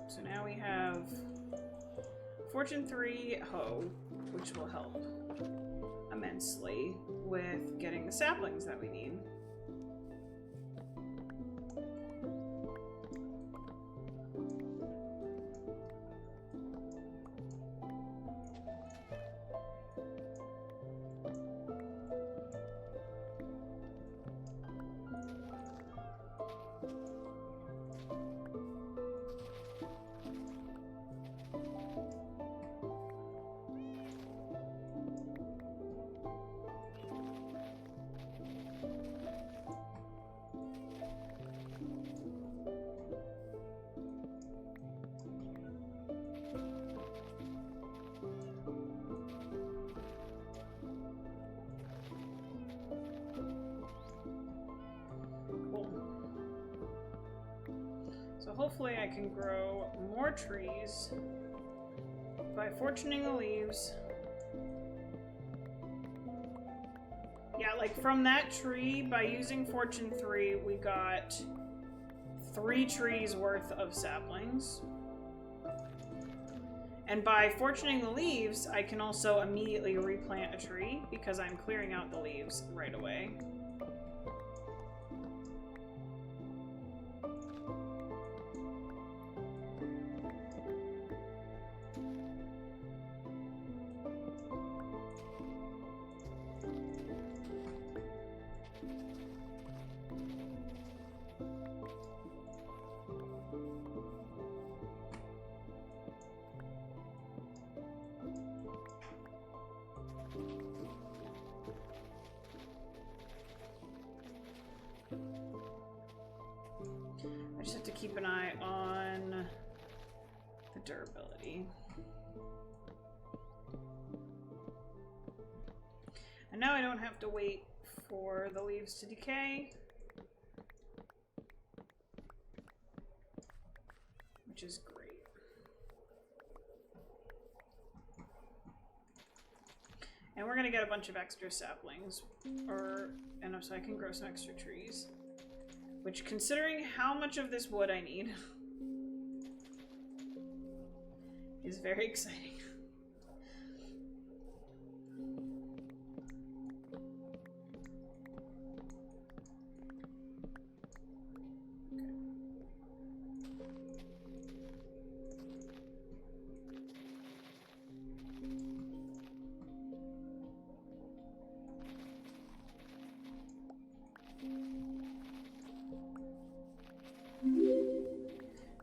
So now we have Fortune 3 hoe, which will help immensely with getting the saplings that we need. Hopefully I can grow more trees by fortuning the leaves. Yeah, like from that tree, by using Fortune 3, we got 3 trees worth of saplings. And by fortuning the leaves, I can also immediately replant a tree because I'm clearing out the leaves right away. I just have to keep an eye on the durability. And now I don't have to wait for the leaves to decay, which is great. And we're gonna get a bunch of extra saplings, and so I can grow some extra trees. Which, considering how much of this wood I need, is very exciting.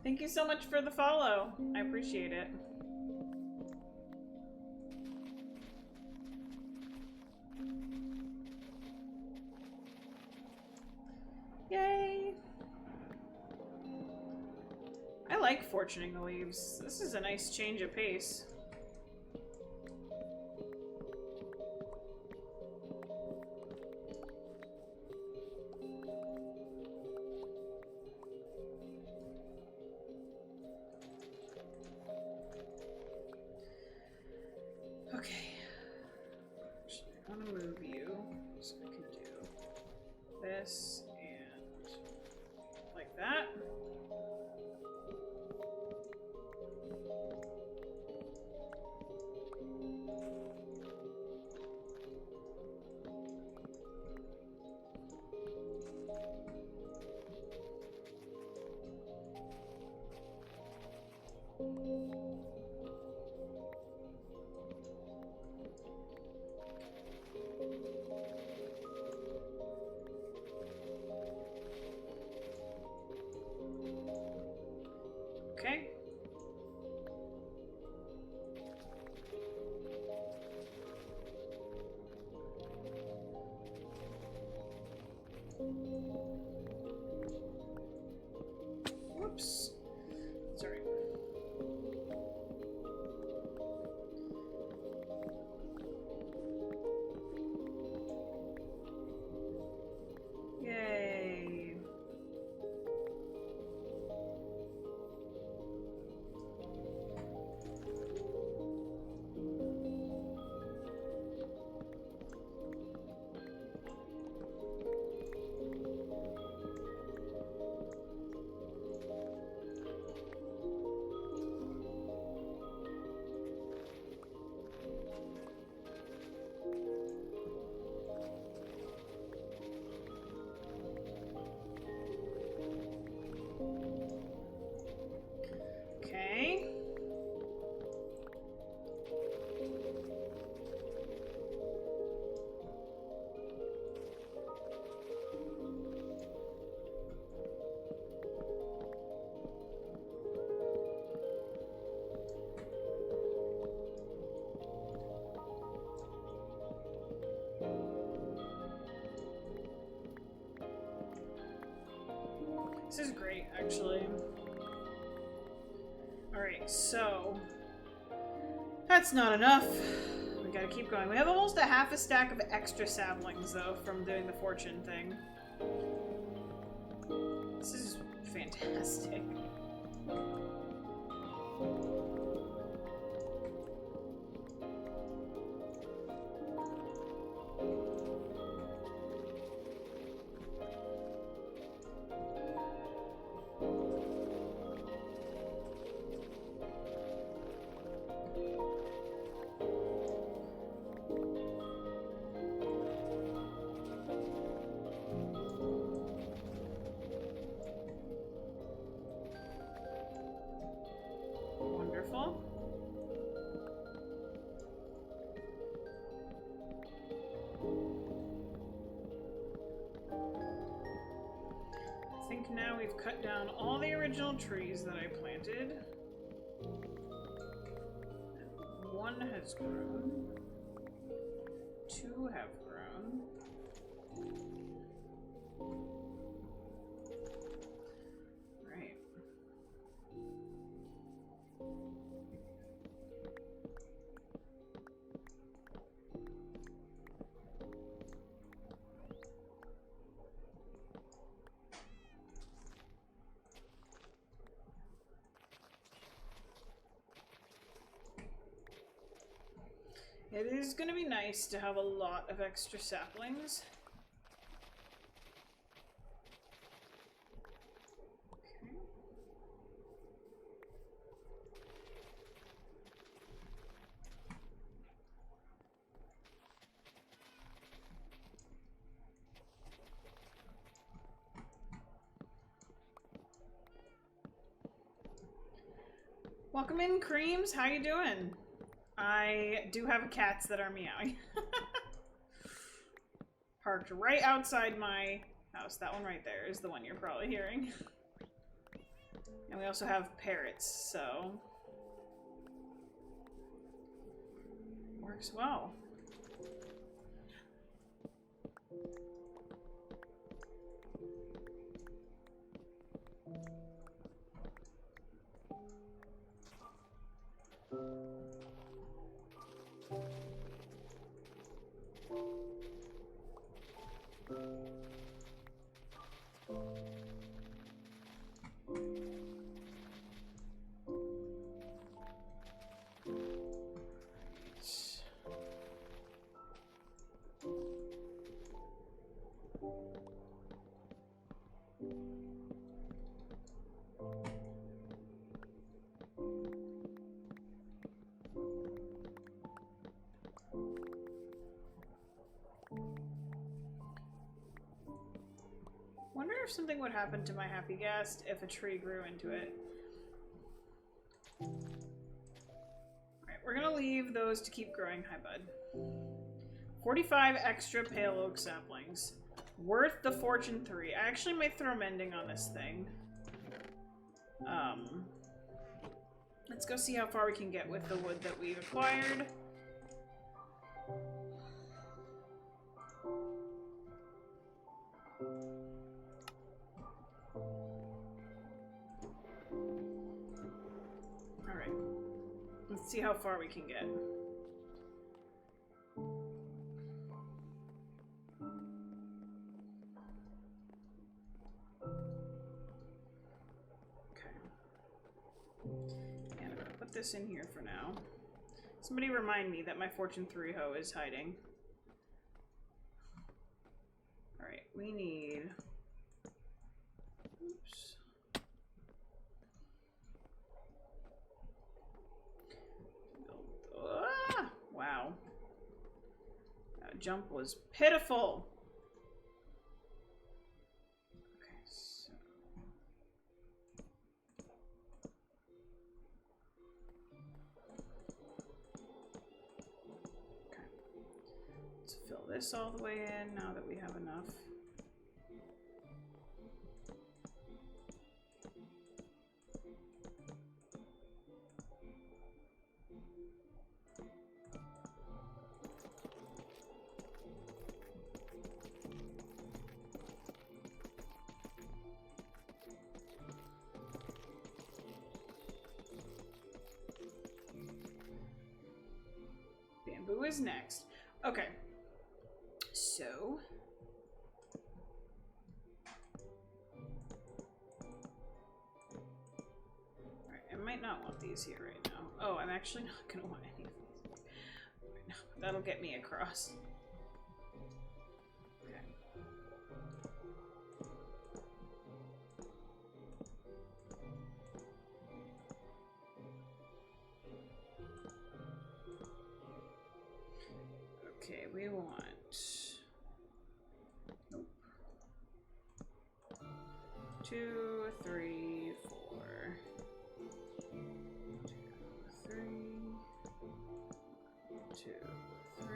I Thank you so much for the follow. I appreciate it. Yay! I like fortuning the leaves. This is a nice change of pace. Okay. Actually, I want to move you so I can do this and like that. Okay. Whoops. Sorry. Yay. Okay. This is great, actually. Alright, so... that's not enough. We gotta keep going. We have almost a half a stack of extra saplings, though, from doing the fortune thing. This is fantastic. Wonderful. I think now we've cut down all the original trees that I planted. One has grown. Two have grown. Right. It is going to be nice to have a lot of extra saplings. Okay. Welcome in, Creams. How you doing? I do have cats that are meowing. Parked right outside my house. That one right there is the one you're probably hearing. And we also have parrots, so works well. Wonder if something would happen to my happy guest if a tree grew into it. Alright, we're gonna leave those to keep growing. Hi, bud. 45 extra pale oak saplings. Worth the fortune 3. I actually may throw mending on this thing. Let's go see how far we can get with the wood that we've acquired. Alright. Let's see how far we can get. And I'm gonna put this in here for now. Somebody remind me that my Fortune 3 hoe is hiding. Alright, we need... Oops. Ah! Wow. That jump was pitiful! Okay, so... Okay. Let's fill this all the way in now that we have enough. Bamboo is next. Okay. So... Alright, I might not want these here right now. Oh, I'm actually not gonna want any of these right now. That'll get me across. Okay. Okay, we want... Nope. 2, 3, 4. 2, 3. 2, 3.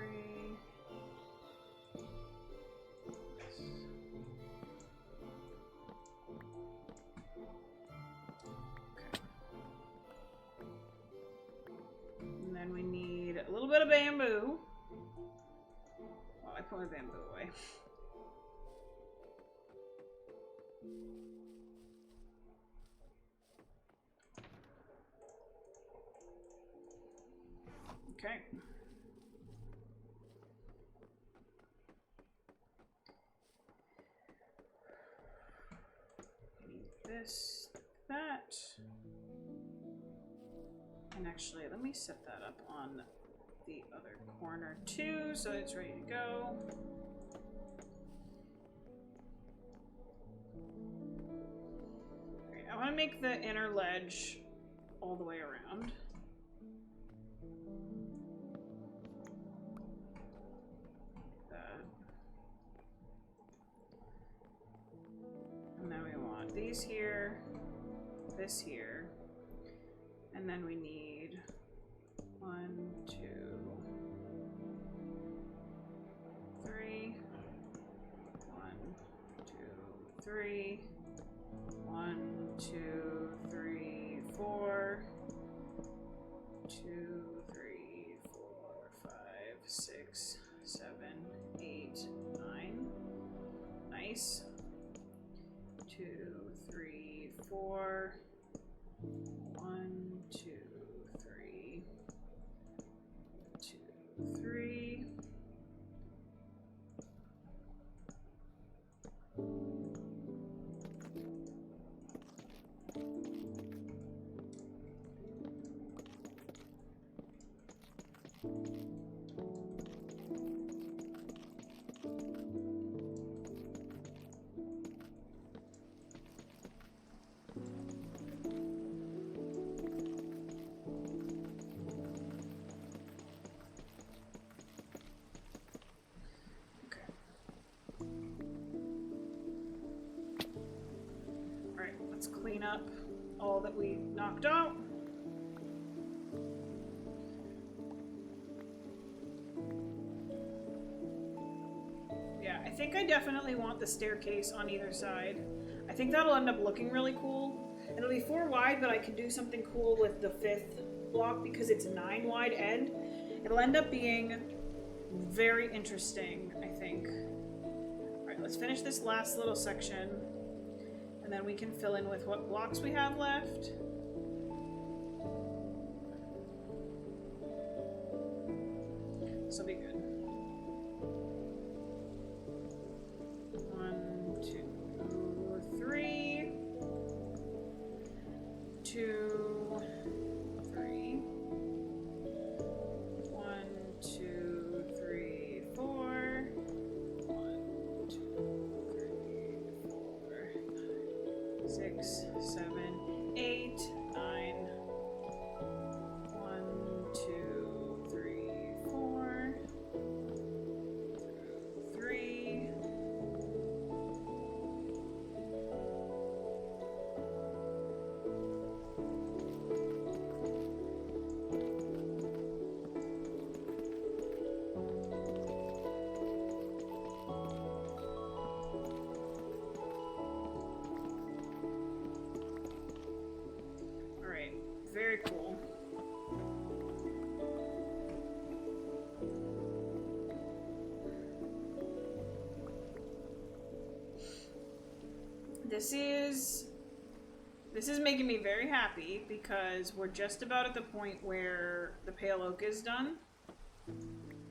Okay. And then we need a little bit of bamboo. Well, I put my bamboo away. Okay. Need this, that. And actually, let me set that up on the other corner too, so it's ready to go. Alright, I want to make the inner ledge all the way around. And then we want these here, this here, and then we need 1, 2, 3, 1, 2, 3, 1, 2, 3, 4. 1, 2, 3. 2, 3. Let's clean up all that we knocked out. Yeah, I think I definitely want the staircase on either side. I think that'll end up looking really cool. It'll be 4 wide, but I can do something cool with the 5th block because it's 9 wide end. It'll end up being very interesting, I think. Alright, let's finish this last little section. And then we can fill in with what blocks we have left. This will be good. 1, 2, 3. 2, 3. 1, 2, 3, 4. 1, 2, 3, 4. 6, 7, 8, 9. 1, 2, 3, 4. 3. Alright, very cool. This is making me very happy because we're just about at the point where the pale oak is done,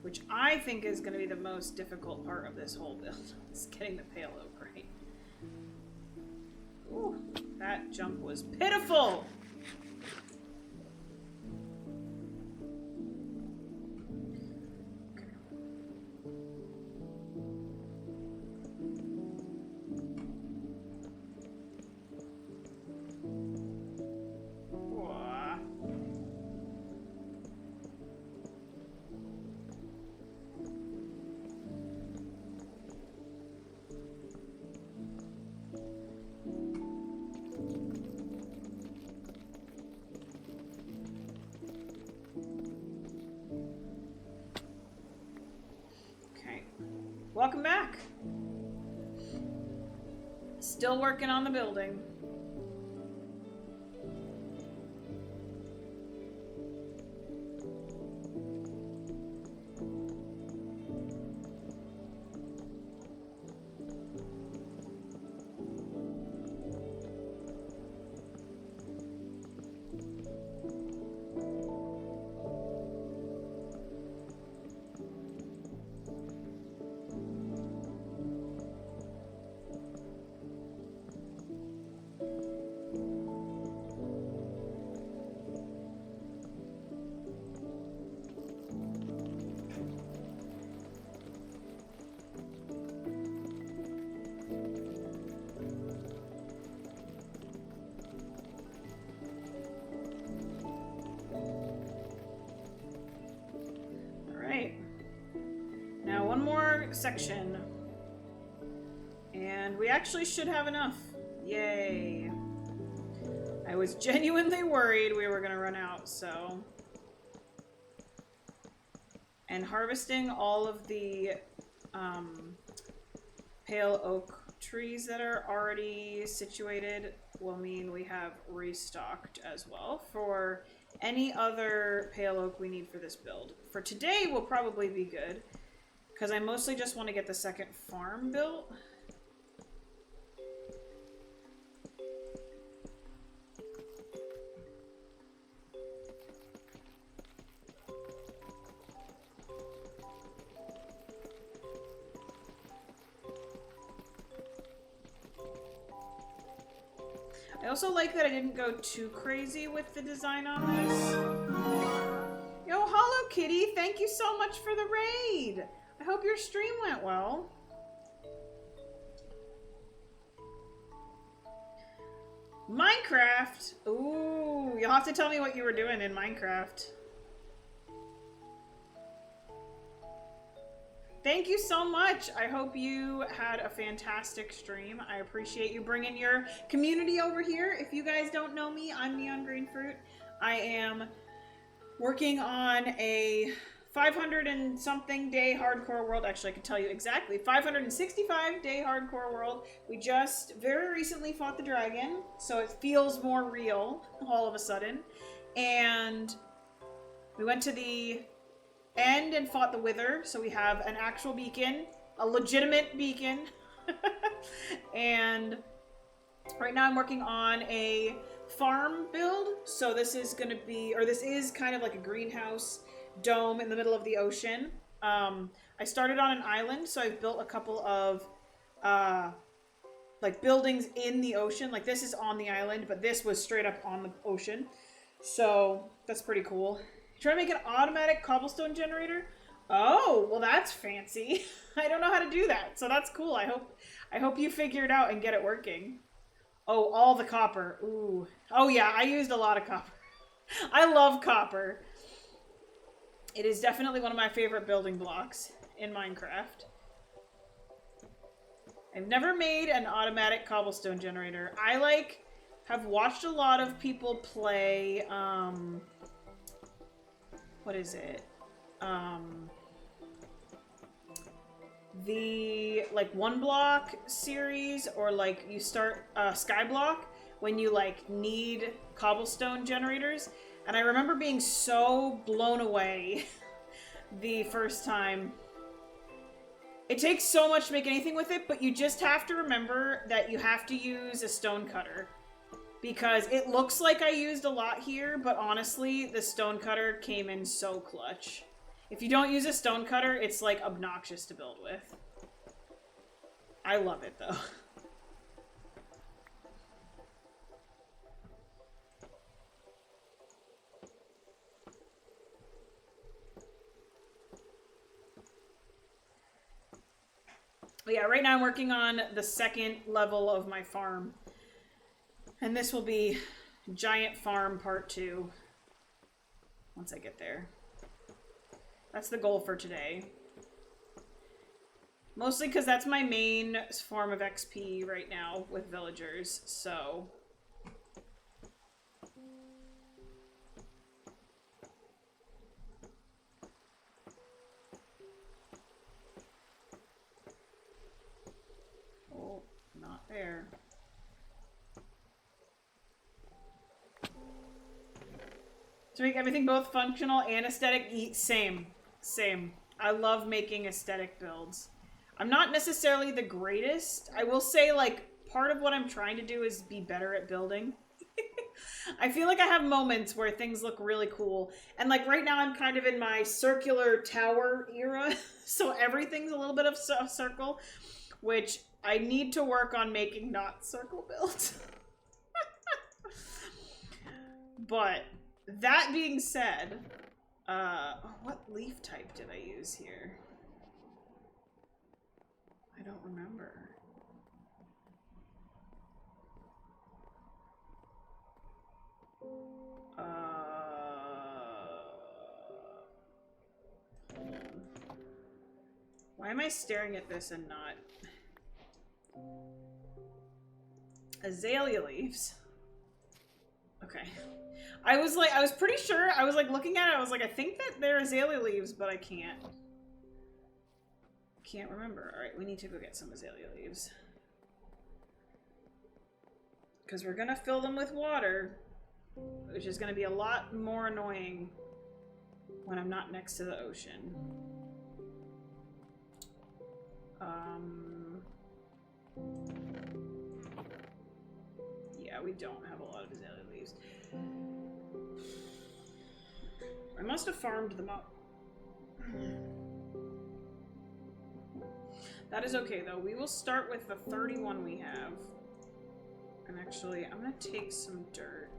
which I think is going to be the most difficult part of this whole build, is getting the pale oak right. Ooh, that jump was pitiful! Welcome back. Still working on the building. Section, and we actually should have enough. Yay. I was genuinely worried we were gonna run out, so. And harvesting all of the pale oak trees that are already situated will mean we have restocked as well for any other pale oak we need for this build. For today will probably be good, because I mostly just want to get the second farm built. I also like that I didn't go too crazy with the design on this. Yo, Hollow Kitty, thank you so much for the raid. I hope your stream went well. Minecraft. Ooh, you'll have to tell me what you were doing in Minecraft. Thank you so much. I hope you had a fantastic stream. I appreciate you bringing your community over here. If you guys don't know me, I'm Neon Green Fruit. I am working on a 500 and something day hardcore world. Actually, I can tell you exactly. 565 day hardcore world. We just very recently fought the dragon, so it feels more real all of a sudden. And we went to the end and fought the Wither, so we have an actual beacon, a legitimate beacon. And right now I'm working on a farm build, so this is gonna be, or this is kind of like a greenhouse dome in the middle of the ocean. I started on an island, so I've built a couple of like buildings in the ocean. Like this is on the island, but this was straight up on the ocean, so that's pretty cool. Trying to make an automatic cobblestone generator. Oh, well that's fancy. I don't know how to do that, so that's cool. I hope you figure it out and get it working. Oh, all the copper. Ooh. Oh yeah, I used a lot of copper. I love copper. It is definitely one of my favorite building blocks in Minecraft. I've never made an automatic cobblestone generator. I have watched a lot of people play what is it? The like one block series, or like you start Skyblock when you like need cobblestone generators. And I remember being so blown away the first time. It takes so much to make anything with it, but you just have to remember that you have to use a stone cutter. Because it looks like I used a lot here, but honestly, the stone cutter came in so clutch. If you don't use a stone cutter, it's like obnoxious to build with. I love it though. But yeah, right now I'm working on the second level of my farm. And this will be Giant Farm Part 2 once I get there. That's the goal for today. Mostly because that's my main form of XP right now with villagers, so... Oh, not there. To make everything both functional and aesthetic, same. I love making aesthetic builds. I'm not necessarily the greatest. I will say, like, part of what I'm trying to do is be better at building. I feel like I have moments where things look really cool. And, like, right now I'm kind of in my circular tower era, so everything's a little bit of a circle, which I need to work on making not circle builds. But... that being said, what leaf type did I use here? I don't remember. Why am I staring at this and not? Azalea leaves. Okay. I was pretty sure, I was like looking at it, I was like, I think that they're azalea leaves, but I can't remember. Alright, we need to go get some azalea leaves. Because we're gonna fill them with water, which is gonna be a lot more annoying when I'm not next to the ocean. Yeah, we don't have a lot of azalea leaves. I must have farmed them up. That is okay, though. We will start with the 31 we have. And actually, I'm gonna take some dirt.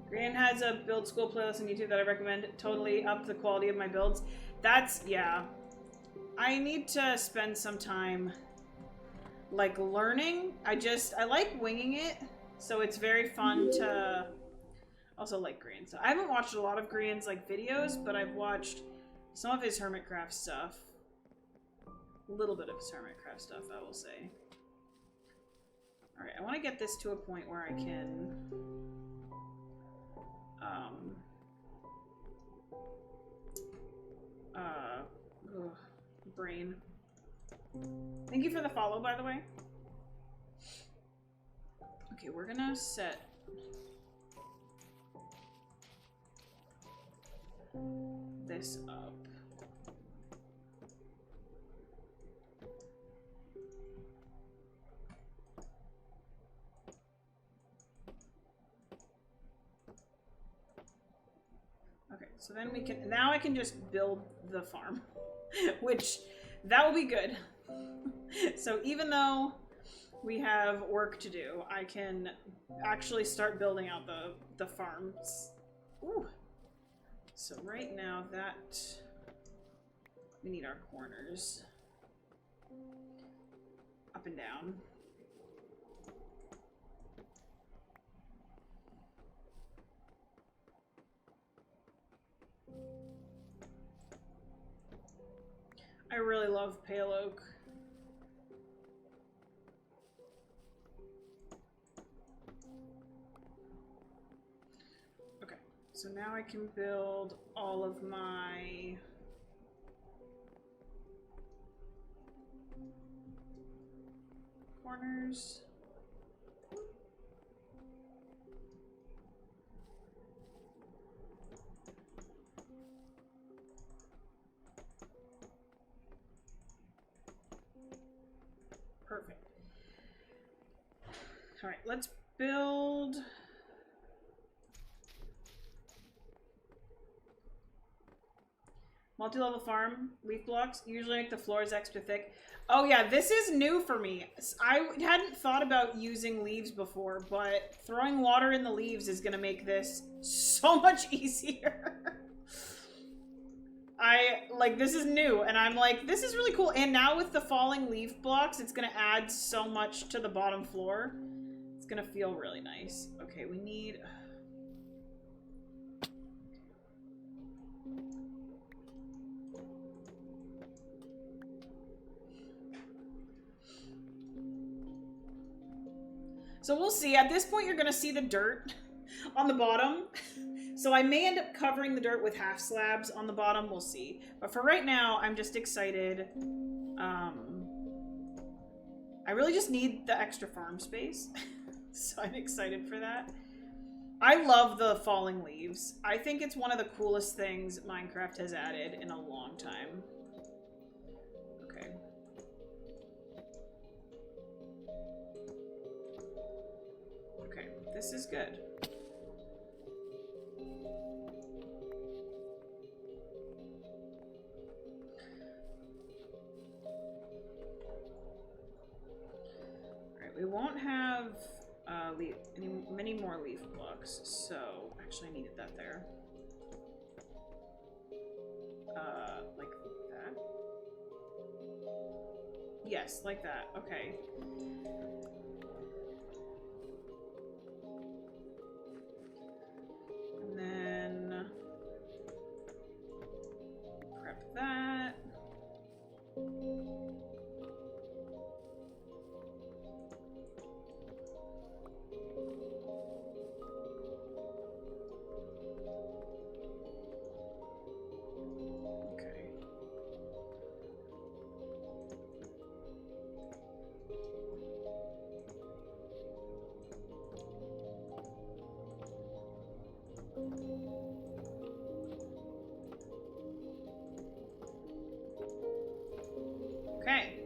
Gran has a build school playlist on YouTube that I recommend. Totally up the quality of my builds. That's, yeah. I need to spend some time, like, learning. I like winging it, so it's very fun to also like Gran. So I haven't watched a lot of Gran's, like, videos, but I've watched some of his Hermitcraft stuff. A little bit of his Hermitcraft stuff, I will say. Alright, I want to get this to a point where I can... brain. Thank you for the follow, by the way. Okay, we're gonna set this up. Okay, so then we can, now I can just build the farm, which, that will be good. So even though we have work to do, I can actually start building out the farms. Ooh. So right now that, we need our corners up and down. I really love pale oak. Okay, so now I can build all of my corners. Perfect. All right, let's build. Multi-level farm, leaf blocks, usually make the floors extra thick. Oh yeah, this is new for me. I hadn't thought about using leaves before, but throwing water in the leaves is gonna make this so much easier. This is new, and I'm like, this is really cool. And now with the falling leaf blocks, it's gonna add so much to the bottom floor. It's gonna feel really nice. Okay, we need... So we'll see. At this point, you're gonna see the dirt on the bottom. So I may end up covering the dirt with half slabs on the bottom. We'll see. But for right now, I'm just excited. I really just need the extra farm space. So I'm excited for that. I love the falling leaves. I think it's one of the coolest things Minecraft has added in a long time. Okay. Okay, this is good. We won't have many more leaf blocks, so actually I needed that there. Like that? Yes, like that. Okay. And then prep that. Okay.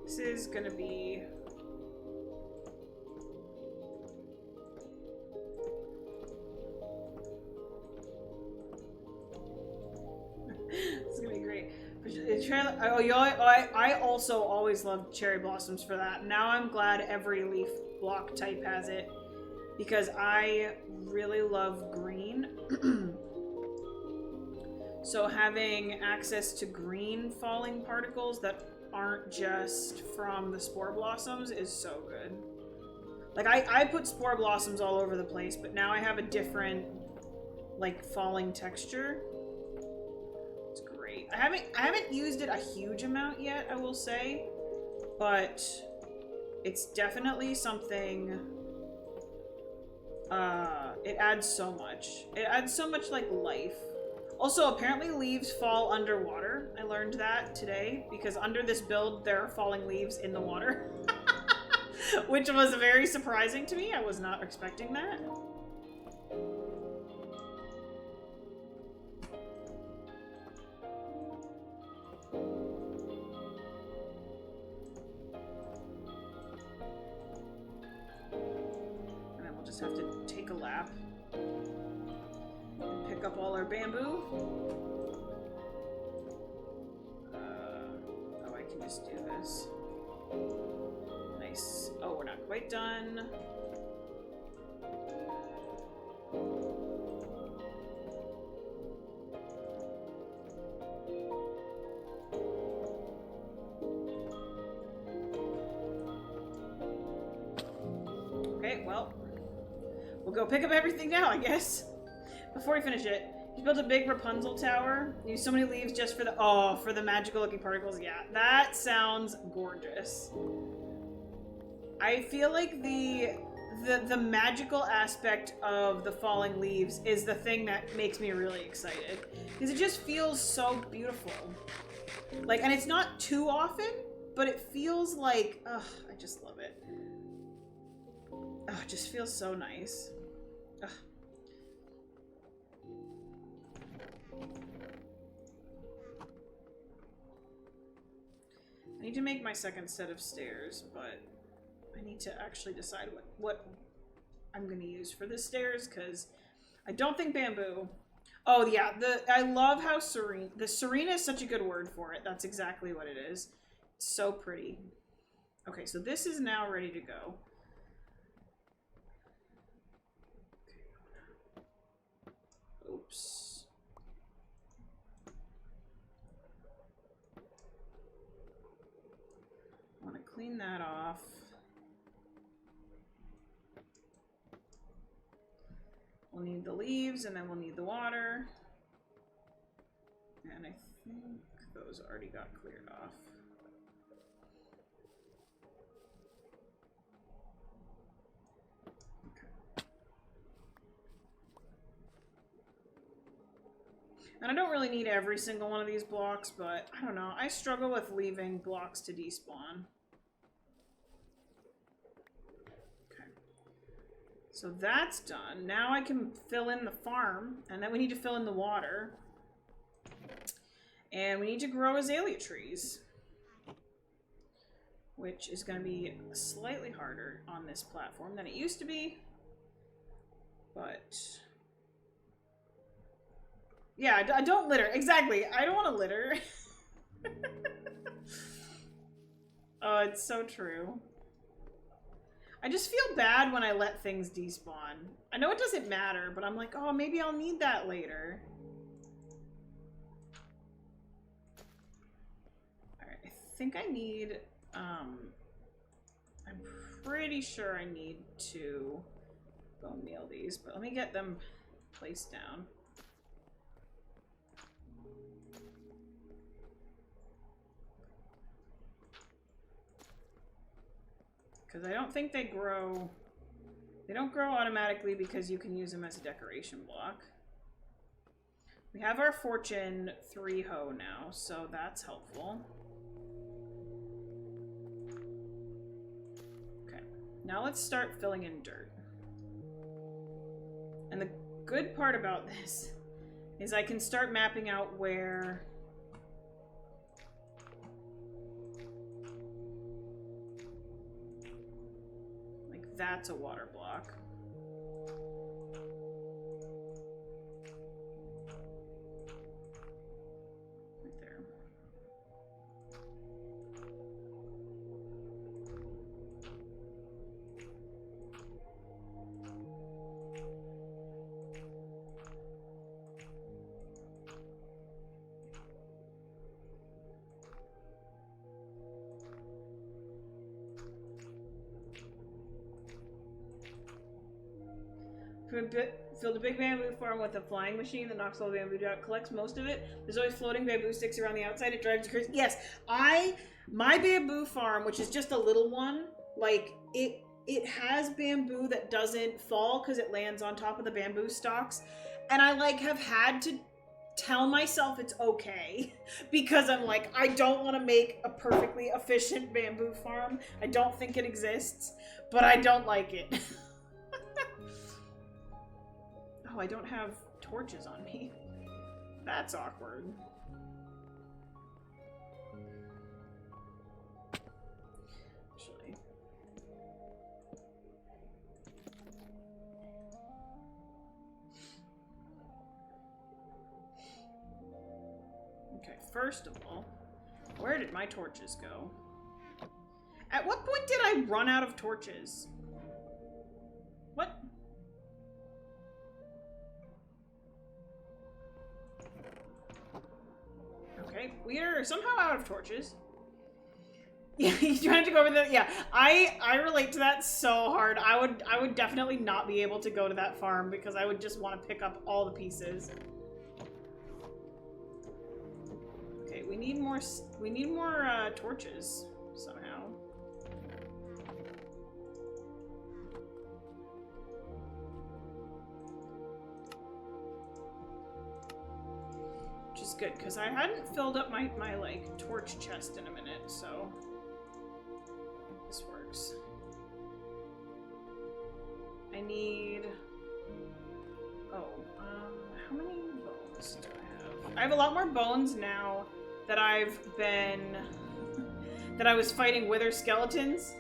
This is gonna be... This is gonna be great. I also always loved cherry blossoms for that. Now I'm glad every leaf block type has it because I really love green. So having access to green falling particles that aren't just from the spore blossoms is so good. Like I put spore blossoms all over the place, but now I have a different like falling texture. It's great. I haven't used it a huge amount yet, I will say, but it's definitely something. It adds so much. It adds so much like life. Also, apparently leaves fall underwater. I learned that today because under this build there are falling leaves in the water. Which was very surprising to me. I was not expecting that. And then we'll just have to take a lap and pick up all our bamboo. Oh, I can just do this. Nice. Oh, we're not quite done. Okay, well, we'll go pick up everything now, I guess. Before we finish it, he built a big Rapunzel tower. Used so many leaves just for the magical looking particles. Yeah, that sounds gorgeous. I feel like the magical aspect of the falling leaves is the thing that makes me really excited. Because it just feels so beautiful. Like, and it's not too often, but it feels like, ugh, I just love it. Oh, it just feels so nice. Ugh. I need to make my second set of stairs, but I need to actually decide what I'm going to use for the stairs, because I don't think bamboo... Oh, yeah, I love how serene... The serene is such a good word for it. That's exactly what it is. It's so pretty. Okay, so this is now ready to go. Oops. I want to clean that off. We'll need the leaves, and then we'll need the water. And I think those already got cleared off. Okay. And I don't really need every single one of these blocks, but I don't know. I struggle with leaving blocks to despawn. So that's done. Now I can fill in the farm, and then we need to fill in the water. And we need to grow azalea trees, which is going to be slightly harder on this platform than it used to be. But yeah, I don't litter. Exactly. I don't want to litter. Oh, it's so true. I just feel bad when I let things despawn. I know it doesn't matter, but I'm like, oh, maybe I'll need that later. Alright, I think I need, I'm pretty sure I need to bone meal these, but let me get them placed down. Because I don't think they grow... They don't grow automatically because you can use them as a decoration block. We have our Fortune 3 hoe now, so that's helpful. Okay, now let's start filling in dirt. And the good part about this is I can start mapping out where... That's a water block. Right there. Filled a big bamboo farm with a flying machine that knocks all the bamboo out, collects most of it. There's always floating bamboo sticks around the outside. It drives you crazy. Yes, my bamboo farm, which is just a little one, like it has bamboo that doesn't fall because it lands on top of the bamboo stalks, and I like have had to tell myself it's okay because I'm like, I don't want to make a perfectly efficient bamboo farm. I don't think it exists, but I don't like it. Oh, I don't have torches on me. That's awkward. Actually. Okay, first of all, where did my torches go? At what point did I run out of torches? What? Okay, we are somehow out of torches. Yeah, you trying to go over there? Yeah, I relate to that so hard. I would definitely not be able to go to that farm because I would just want to pick up all the pieces. Okay, we need more torches somehow. Which is good, because I hadn't filled up my like, torch chest in a minute, so this works. I need... Oh, how many bones do I have? I have a lot more bones now that I've been... that I was fighting wither skeletons.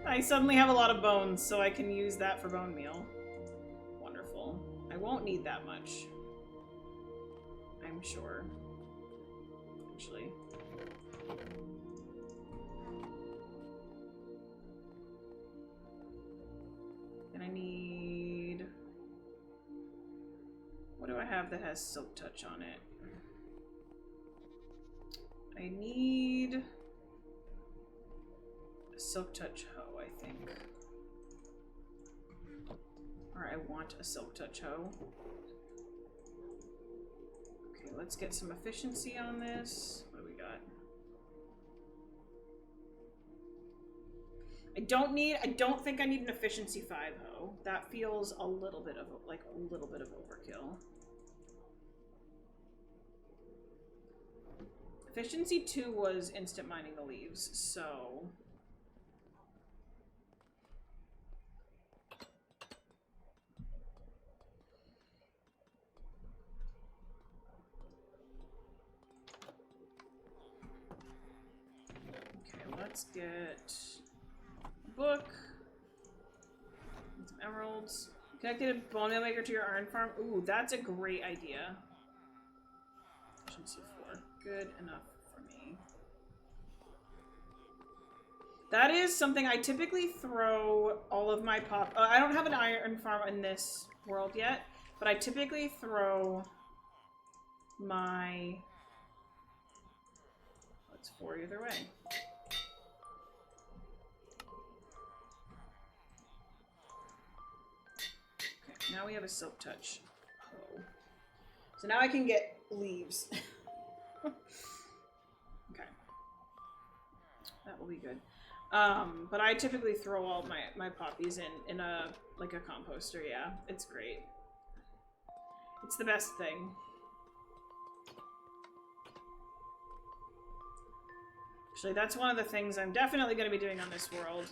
I suddenly have a lot of bones, so I can use that for bone meal. Wonderful. I won't need that much. I'm sure. Actually. And I need... What do I have that has silk touch on it? I need a silk touch hoe, I think. Or I want a silk touch hoe. Okay, let's get some efficiency on this. What do we got? I don't think I need an efficiency 5 hoe. That feels a little bit of like a little bit of overkill. Efficiency 2 was instant mining the leaves, so okay, let's get a book. Some emeralds. Connected a bone meal maker to your iron farm. Ooh, that's a great idea. Efficiency 4. Good enough for me. That is something I typically throw all of my pop... I don't have an iron farm in this world yet, but I typically throw my... That's 4 either way. Okay, now we have a silk touch. Oh. So now I can get leaves. Okay. That will be good. But I typically throw all my poppies in a, like a composter, yeah. It's great. It's the best thing. Actually, that's one of the things I'm definitely going to be doing on this world.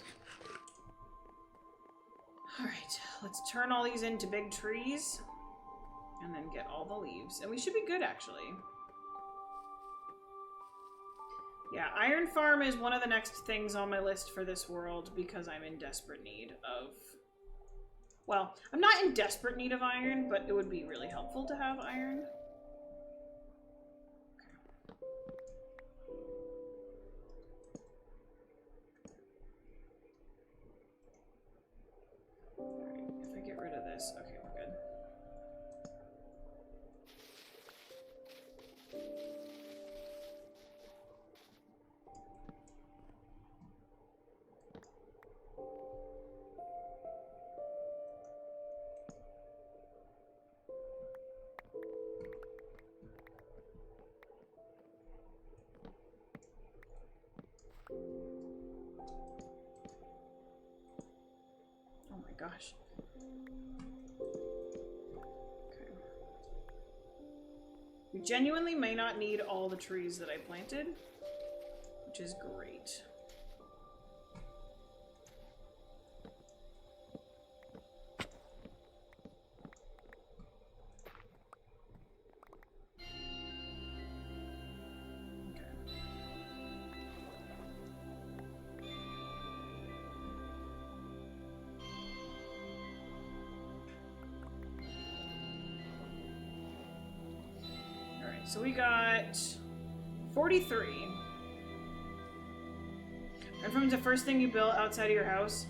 Alright, let's turn all these into big trees. And then get all the leaves. And we should be good, actually. Yeah, Iron Farm is one of the next things on my list for this world because I'm in desperate need of... Well, I'm not in desperate need of iron, but it would be really helpful to have iron. Alright, if I get rid of this, okay, we're good. gosh. Okay. We genuinely may not need all the trees that I planted, which is great. So we got 43. And from the first thing you built outside of your house.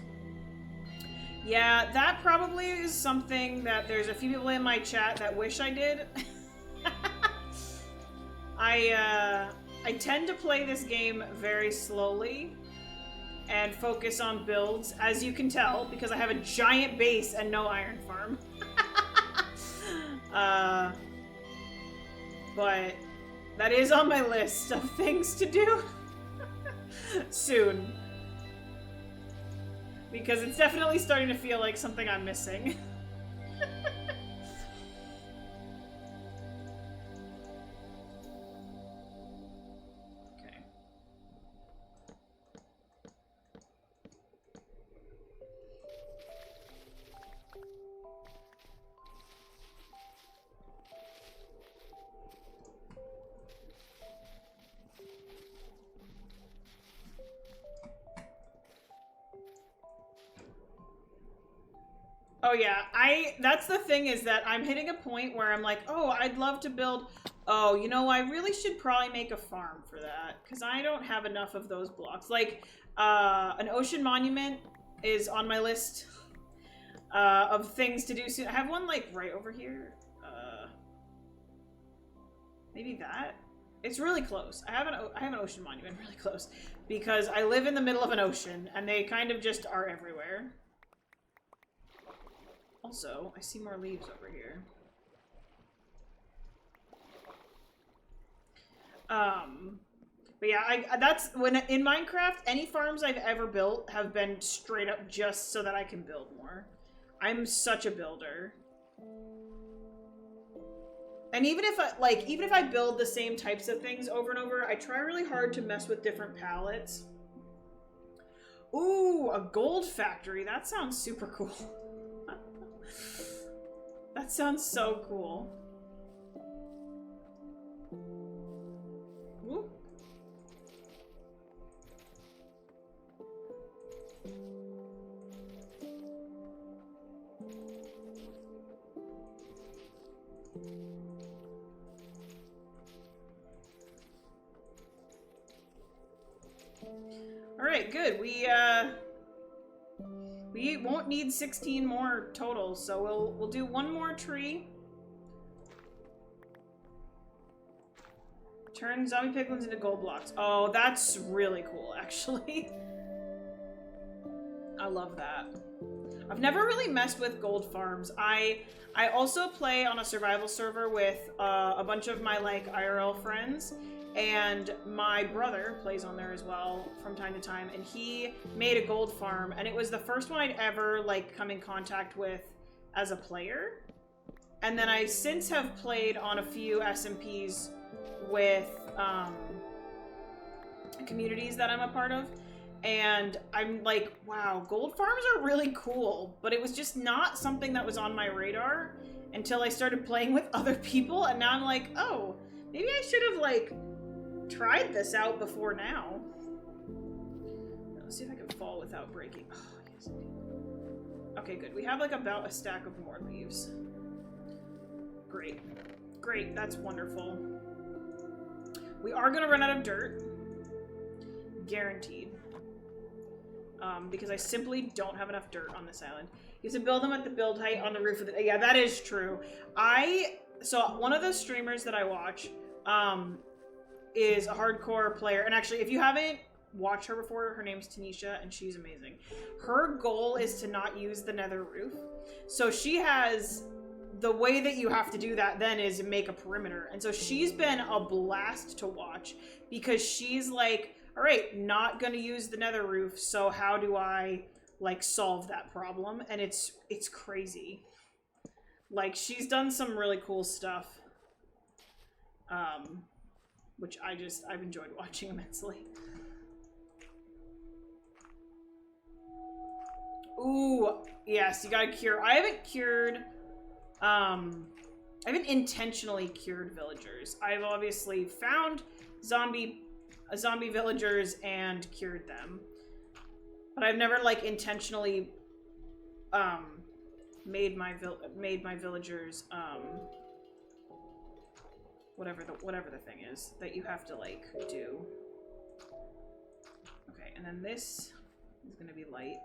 Yeah, that probably is something that there's a few people in my chat that wish I did. I tend to play this game very slowly and focus on builds, as you can tell, because I have a giant base and no iron farm. But that is on my list of things to do soon. Because it's definitely starting to feel like something I'm missing. Oh yeah, that's the thing, is that I'm hitting a point where I'm like, oh, I'd love to build, oh, you know, I really should probably make a farm for that, because I don't have enough of those blocks. Like, an ocean monument is on my list of things to do soon. I have one, like, right over here. Maybe that? It's really close. I have an ocean monument really close, because I live in the middle of an ocean, and they kind of just are everywhere. Also, I see more leaves over here. But yeah, that's when in Minecraft, any farms I've ever built have been straight up just so that I can build more. I'm such a builder. And even if I build the same types of things over and over, I try really hard to mess with different palettes. Ooh, a gold factory. That sounds super cool. That sounds so cool. Woo. All right, good. We won't need 16 more total, so we'll do one more tree. Turn zombie piglins into gold blocks. Oh, that's really cool, actually. I love that. I've never really messed with gold farms. I also play on a survival server with a bunch of my like IRL friends, and my brother plays on there as well from time to time, and he made a gold farm, and it was the first one I'd ever like come in contact with as a player. And then I since have played on a few SMPs with communities that I'm a part of, and I'm like, wow, gold farms are really cool, but it was just not something that was on my radar until I started playing with other people, and now I'm like, oh, maybe I should have like tried this out before now. Let's see if I can fall without breaking. Oh, yes. Okay, good. We have like about a stack of more leaves. Great. Great, that's wonderful. We are gonna run out of dirt. Guaranteed. Because I simply don't have enough dirt on this island. You have to build them at the build height on the roof of the... Yeah, that is true. So one of the streamers that I watch is a hardcore player. And actually, if you haven't watched her before, her name's Tanisha, and she's amazing. Her goal is to not use the nether roof. So she has... The way that you have to do that then is make a perimeter. And so she's been a blast to watch because she's like, all right, not going to use the nether roof. So how do I like solve that problem, and it's crazy. Like, she's done some really cool stuff, which I've enjoyed watching immensely. Ooh, yes, you gotta cure. I haven't cured, I haven't intentionally cured villagers. I've obviously found zombie villagers and cured them, but I've never like intentionally made my villagers whatever the thing is that you have to like do. Okay, and then this is gonna be light.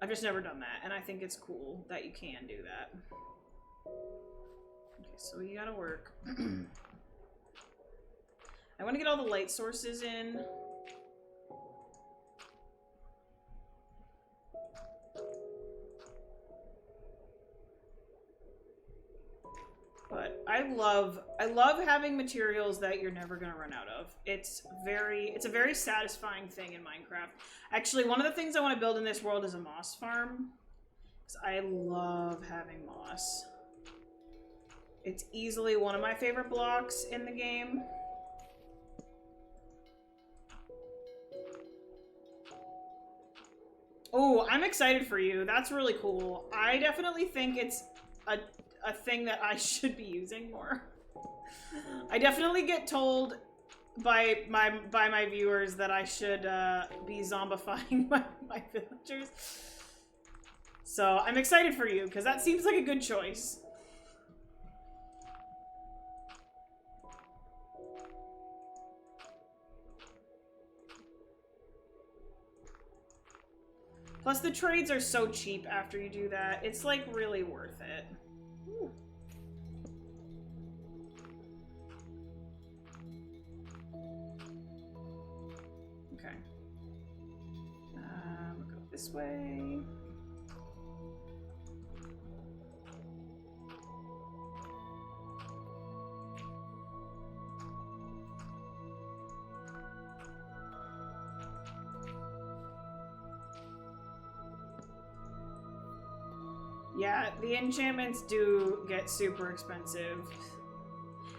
I've just never done that, and I think it's cool that you can do that. Okay, so we gotta work. I want to get all the light sources in. But I love having materials that you're never gonna run out of. It's a very satisfying thing in Minecraft. Actually, one of the things I want to build in this world is a moss farm, because I love having moss. It's easily one of my favorite blocks in the game. Oh, I'm excited for you. That's really cool. I definitely think it's a thing that I should be using more. I definitely get told by my viewers that I should be zombifying my villagers. So I'm excited for you, because that seems like a good choice. Plus the trades are so cheap after you do that. It's like really worth it. Ooh. Okay. We'll go this way. Yeah, the enchantments do get super expensive.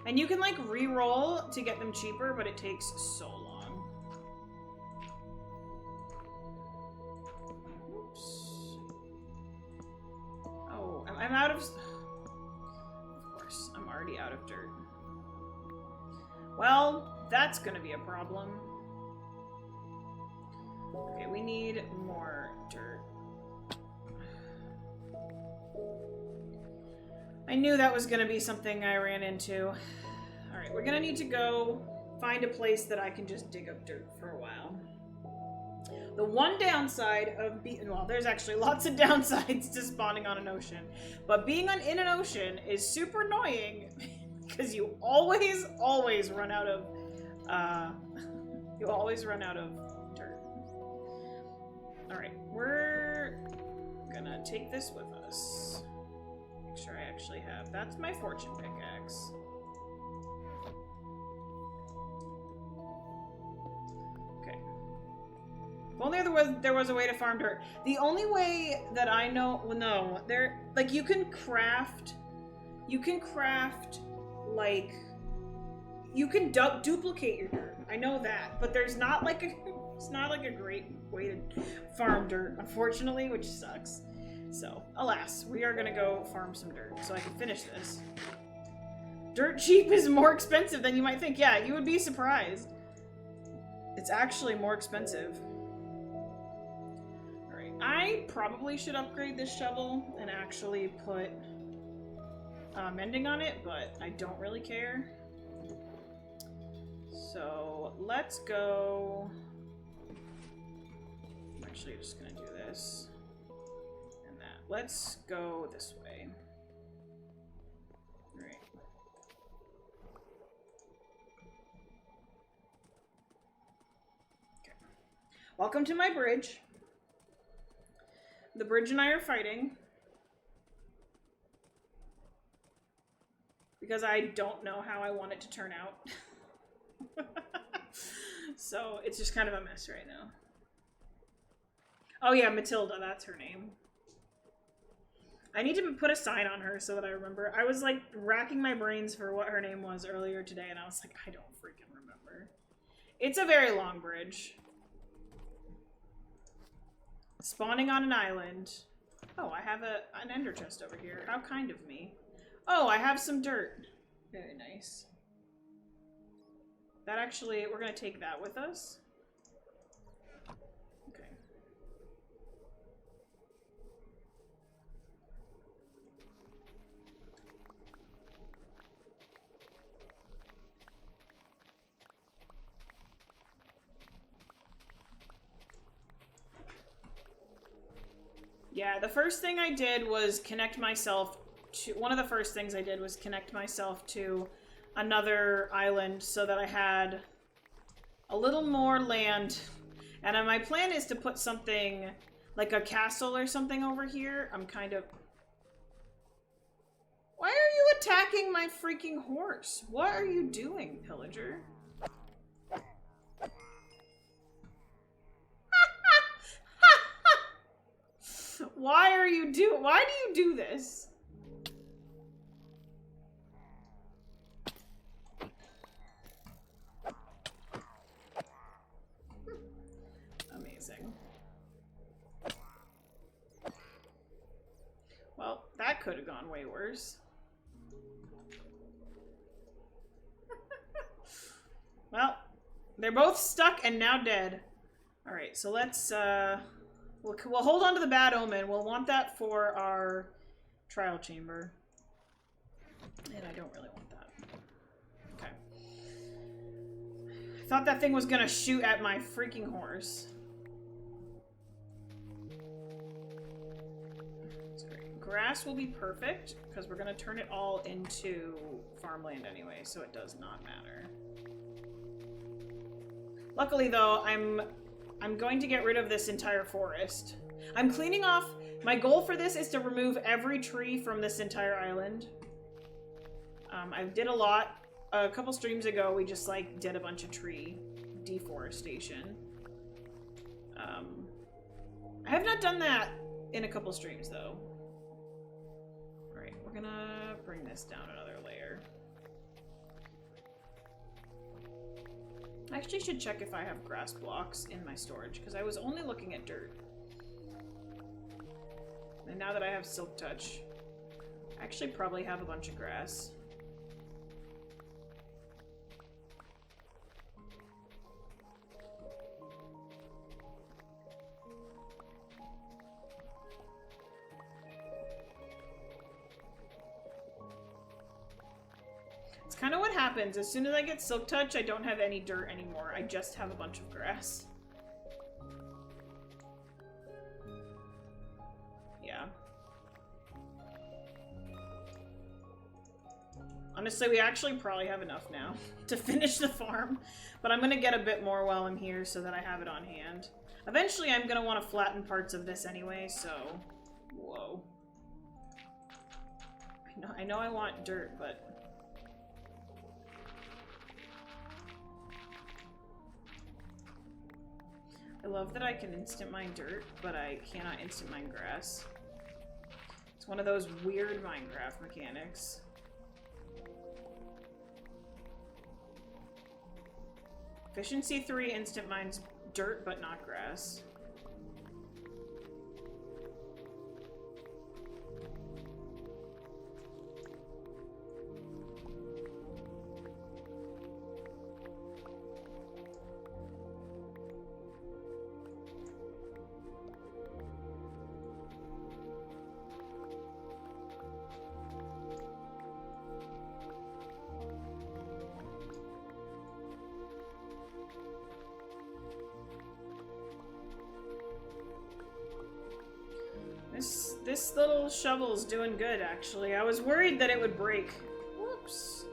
And you can like re-roll to get them cheaper, but it takes so long. Oops. Oh, I'm out of... Of course, I'm already out of dirt. Well, that's gonna be a problem. Okay, we need more dirt. I knew that was going to be something I ran into. Alright, we're going to need to go find a place that I can just dig up dirt for a while. The one downside of well, there's actually lots of downsides to spawning on an ocean. But being in an ocean is super annoying because you always run out of dirt. Alright, we're gonna take this with us. Make sure I actually have. That's my fortune pickaxe. Okay. If only there was a way to farm dirt. The only way that I know, well, no, there, like, you can craft, like, you can duplicate your dirt. I know that, but there's not like it's not like a great way to farm dirt, unfortunately, which sucks. So, alas, we are gonna go farm some dirt so I can finish this. Dirt cheap is more expensive than you might think. Yeah, you would be surprised. It's actually more expensive. Alright, I probably should upgrade this shovel and actually put mending on it, but I don't really care. So, let's go... I'm actually just gonna do this. Let's go this way. All right. Okay. Welcome to my bridge. The bridge and I are fighting. Because I don't know how I want it to turn out. So it's just kind of a mess right now. Oh yeah, Matilda, that's her name. I need to put a sign on her so that I remember. I was like racking my brains for what her name was earlier today, and I was like, I don't freaking remember. It's a very long bridge. Spawning on an island. Oh, I have an ender chest over here. How kind of me. Oh, I have some dirt. Very nice. That actually, we're gonna take that with us. Okay. Yeah, the first thing I did was connect myself to... One of the first things I did was connect myself to another island so that I had a little more land. And my plan is to put something like a castle or something over here. I'm kind of... Why are you attacking my freaking horse? What are you doing, pillager? Why do you do this? Amazing. Well, that could have gone way worse. Well, they're both stuck and now dead. Alright, so let's, we'll hold on to the bad omen. We'll want that for our trial chamber. And I don't really want that. Okay. I thought that thing was gonna shoot at my freaking horse. Grass will be perfect, because we're gonna turn it all into farmland anyway, so it does not matter. Luckily, though, I'm going to get rid of this entire forest. I'm cleaning off... My goal for this is to remove every tree from this entire island. I did a lot. A couple streams ago, we just, like, did a bunch of tree deforestation. I have not done that in a couple streams, though. Alright, we're gonna bring this down another layer. I actually should check if I have grass blocks in my storage, because I was only looking at dirt. And now that I have Silk Touch, I actually probably have a bunch of grass. It's kind of what happens. As soon as I get Silk Touch, I don't have any dirt anymore. I just have a bunch of grass. Yeah. Honestly, we actually probably have enough now to finish the farm. But I'm going to get a bit more while I'm here so that I have it on hand. Eventually, I'm going to want to flatten parts of this anyway, so... Whoa. I know I want dirt, but... I love that I can instant mine dirt, but I cannot instant mine grass. It's one of those weird Minecraft mechanics. Efficiency 3 instant mines dirt, but not grass. This little shovel's doing good, actually. I was worried that it would break. Whoops.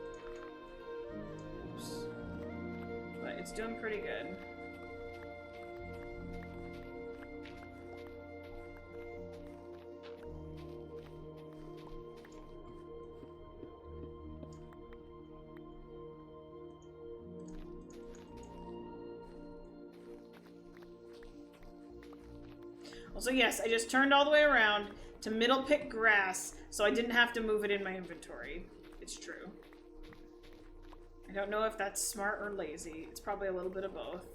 Oops. But it's doing pretty good. Also, yes, I just turned all the way around to middle pick grass, so I didn't have to move it in my inventory. It's true. I don't know if that's smart or lazy. It's probably a little bit of both.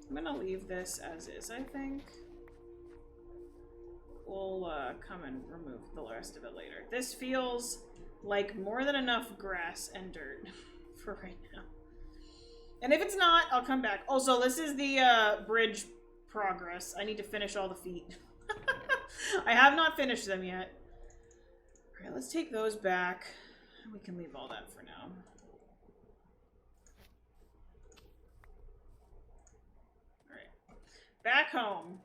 I'm gonna leave this as is, I think. We'll come and remove the rest of it later. This feels like more than enough grass and dirt for right now. And if it's not, I'll come back. Also, this is the bridge progress. I need to finish all the feet. I have not finished them yet. Alright, let's take those back. We can leave all that for now. Alright. Back home.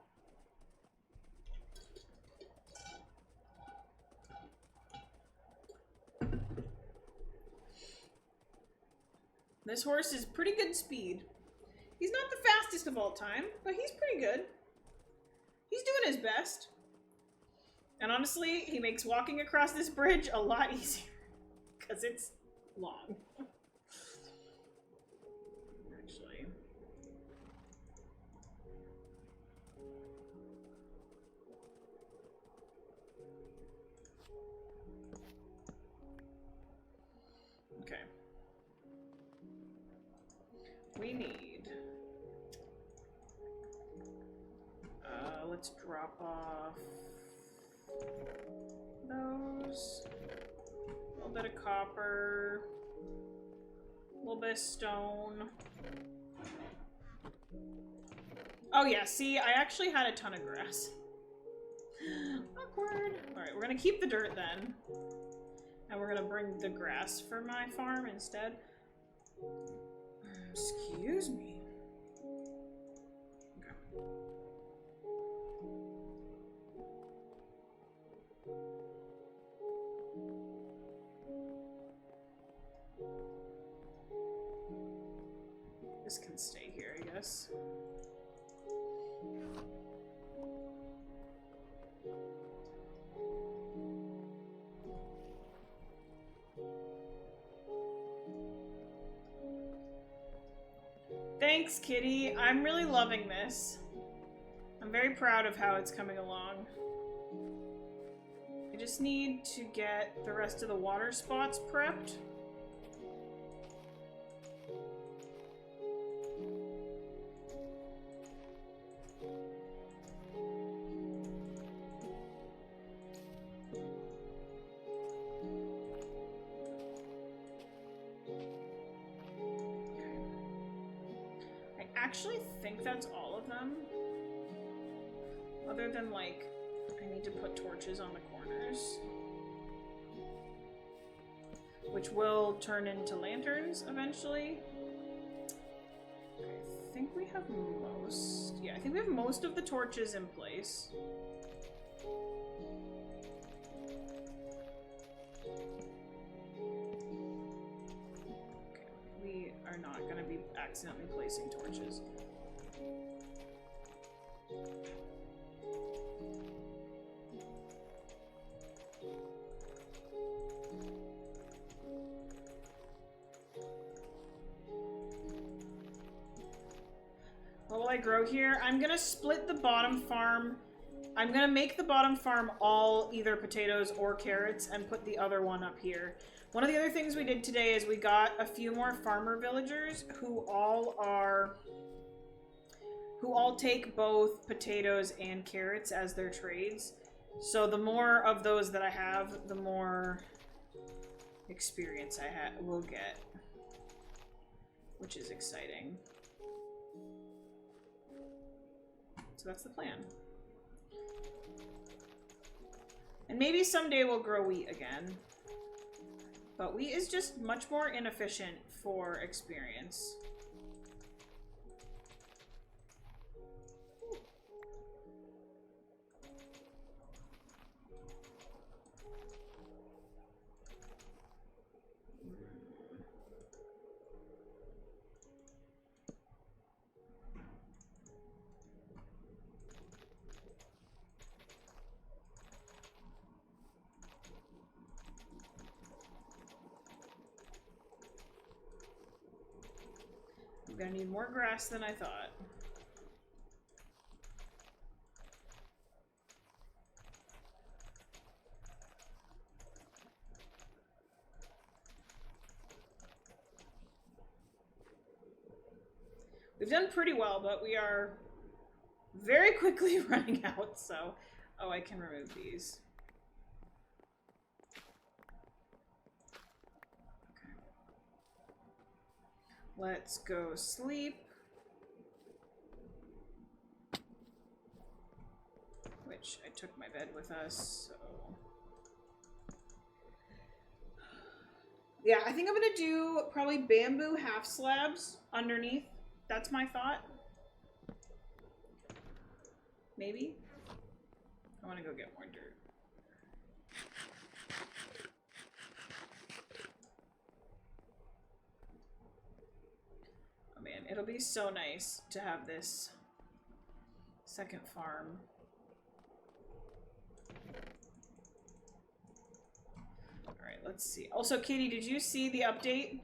This horse is pretty good speed. He's not the fastest of all time, but he's pretty good. He's doing his best. And honestly, he makes walking across this bridge a lot easier. Because it's long. Actually. Okay. We need... let's drop off those. A little bit of copper. A little bit of stone. Oh yeah, see, I actually had a ton of grass. Awkward. Alright, we're gonna keep the dirt then. And we're gonna bring the grass for my farm instead. Excuse me. Okay. This can stay here, I guess. Thanks, Kitty. I'm really loving this. I'm very proud of how it's coming along. I just need to get the rest of the water spots prepped. I actually think that's all of them. Other than, like, I need to put torches on the corners. Which will turn into lanterns eventually. I think we have most... Yeah, I think we have most of the torches in place. We are not going to be accidentally placing torches. What will I grow here? I'm going to split the bottom farm. I'm going to make the bottom farm all either potatoes or carrots and put the other one up here. One of the other things we did today is we got a few more farmer villagers who all take both potatoes and carrots as their trades. So the more of those that I have, the more experience I will get, which is exciting. So that's the plan. And maybe someday we'll grow wheat again. But wheat is just much more inefficient for experience. I'm gonna need more grass than I thought. We've done pretty well, but we are very quickly running out, so... Oh, I can remove these. Okay. Let's go sleep. Which, I took my bed with us, so... Yeah, I think I'm gonna do probably bamboo half slabs underneath. That's my thought. Maybe? I want to go get more dirt. Oh man, it'll be so nice to have this second farm. Alright, let's see. Also, Katie, did you see the update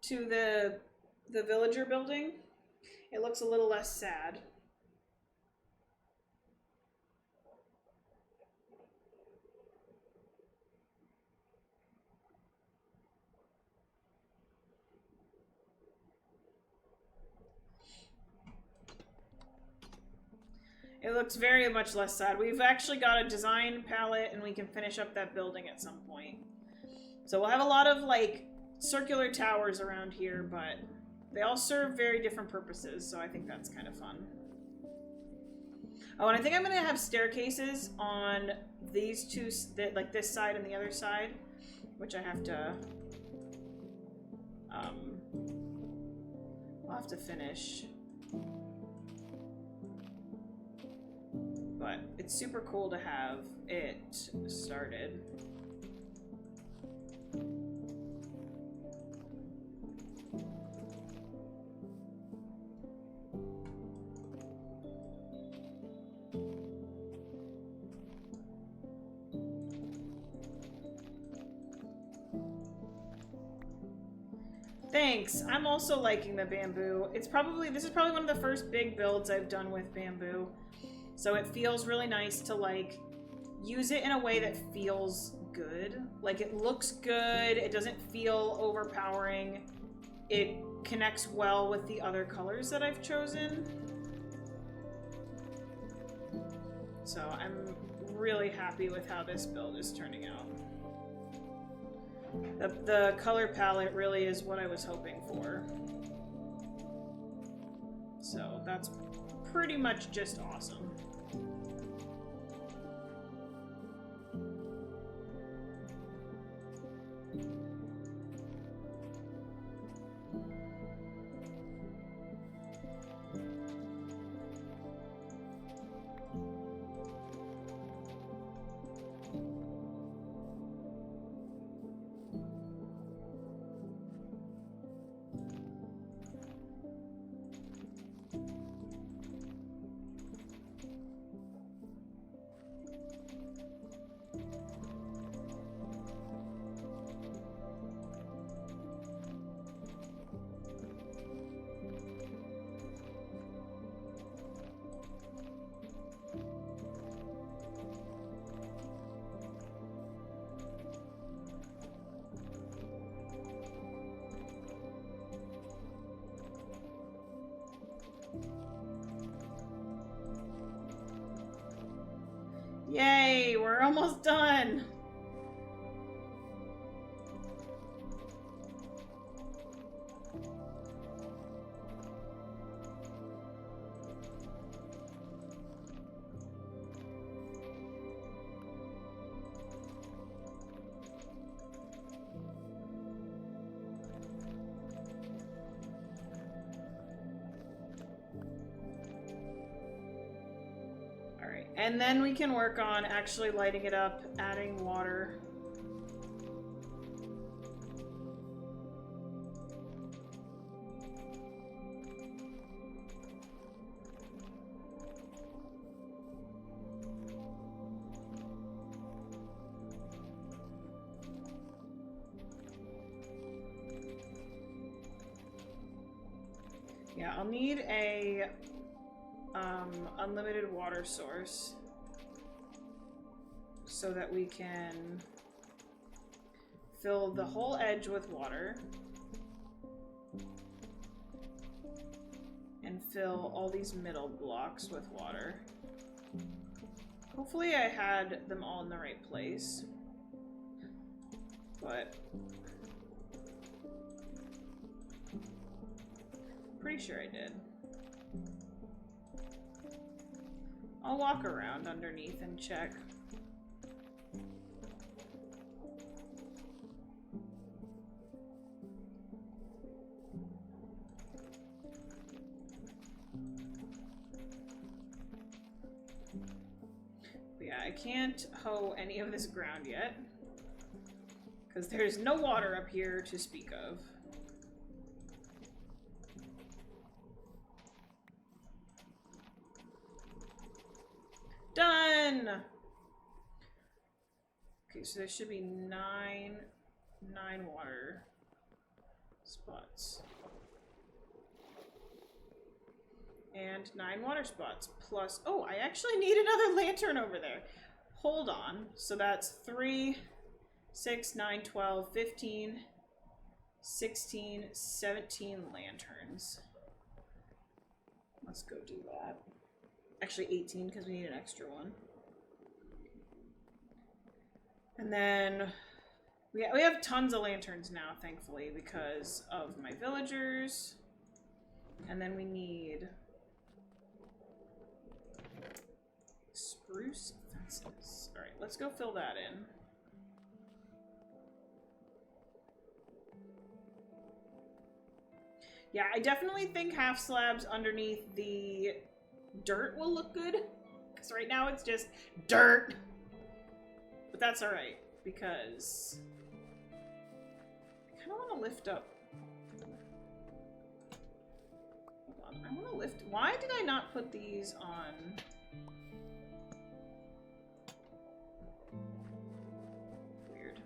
to the villager building? It looks a little less sad. It looks very much less sad. We've actually got a design palette and we can finish up that building at some point. So we'll have a lot of like circular towers around here, but they all serve very different purposes, so I think that's kind of fun. Oh, and I think I'm going to have staircases on these two, like this side and the other side, which I have to, I'll have to finish. But it's super cool to have it started. Thanks. I'm also liking the bamboo. This is probably one of the first big builds I've done with bamboo. So it feels really nice to like use it in a way that feels good. Like it looks good, it doesn't feel overpowering. It connects well with the other colors that I've chosen. So I'm really happy with how this build is turning out. The color palette really is what I was hoping for. So that's pretty much just awesome. Yay, we're almost done. And then we can work on actually lighting it up, adding water. Yeah, I'll need a unlimited water source so that we can fill the whole edge with water and fill all these middle blocks with water. Hopefully I had them all in the right place, but I'm pretty sure I did. I'll walk around underneath and check. But yeah, I can't hoe any of this ground yet, because there's no water up here to speak of. Done! Okay, so there should be nine water spots. And 9 water spots plus... Oh, I actually need another lantern over there. Hold on. So that's 3, 6, 9, 12, 15, 16, 17 lanterns. Let's go do that. Actually 18, because we need an extra one. And then we have tons of lanterns now, thankfully, because of my villagers. And then we need spruce fences. Alright, let's go fill that in. Yeah, I definitely think half slabs underneath the dirt will look good, because right now it's just dirt. But that's alright, because I kind of want to lift up. Hold on, I want to lift. Why did I not put these on? Weird.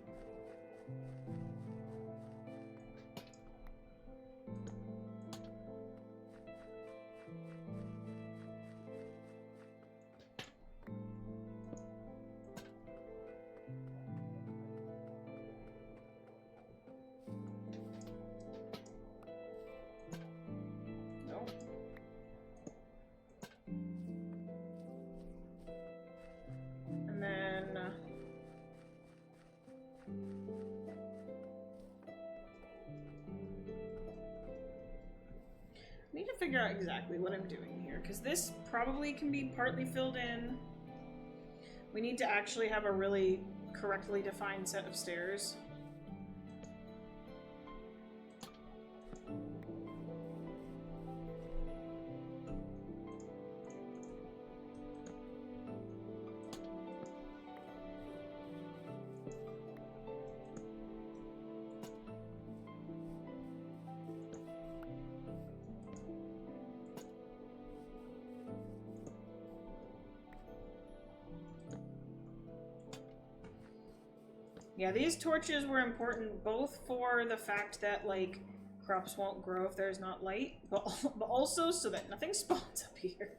I need to figure out exactly what I'm doing here, because this probably can be partly filled in. We need to actually have a really correctly defined set of stairs. Yeah, these torches were important both for the fact that, like, crops won't grow if there's not light, but also so that nothing spawns up here.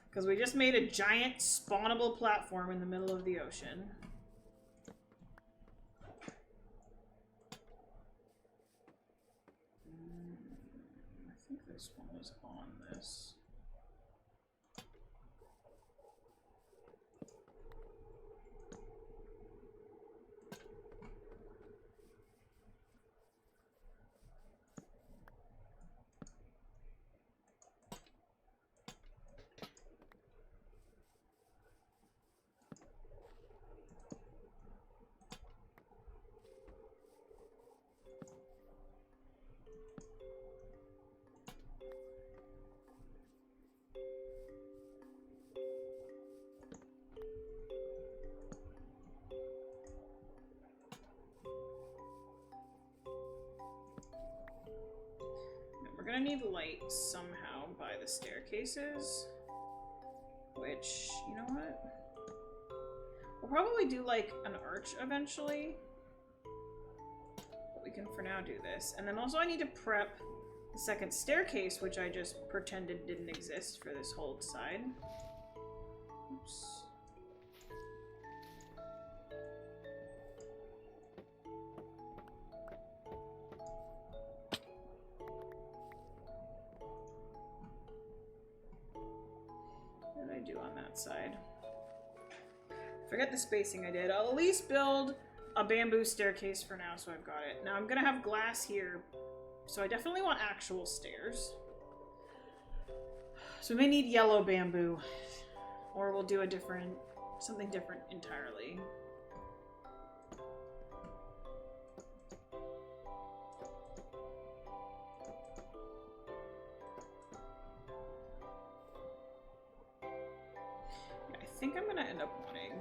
Because we just made a giant spawnable platform in the middle of the ocean. I think this one was on this. We're gonna need light somehow by the staircases, which, you know what? We'll probably do like an arch eventually, but we can for now do this. And then also I need to prep the second staircase, which I just pretended didn't exist for this whole side. Oops. What did I do on that side? Forget the spacing I did. I'll at least build a bamboo staircase for now, so I've got it. Now I'm gonna have glass here, so I definitely want actual stairs. So we may need yellow bamboo, or we'll do a different, something different entirely. Yeah, I think I'm gonna end up wanting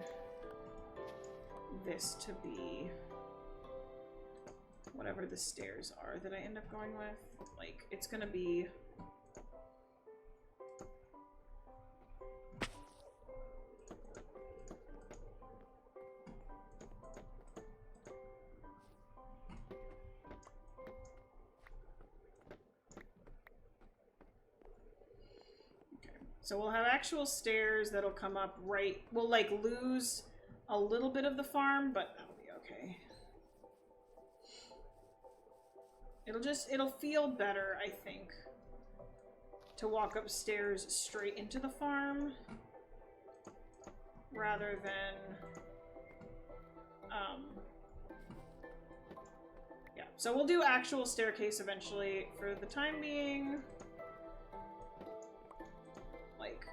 this to be whatever the stairs are that I end up going with. Like, it's gonna be so we'll have actual stairs that'll come up right. We'll like lose a little bit of the farm, but that'll be okay. It'll feel better, I think, to walk upstairs straight into the farm rather than, yeah. So we'll do actual staircase eventually. For the time being, like,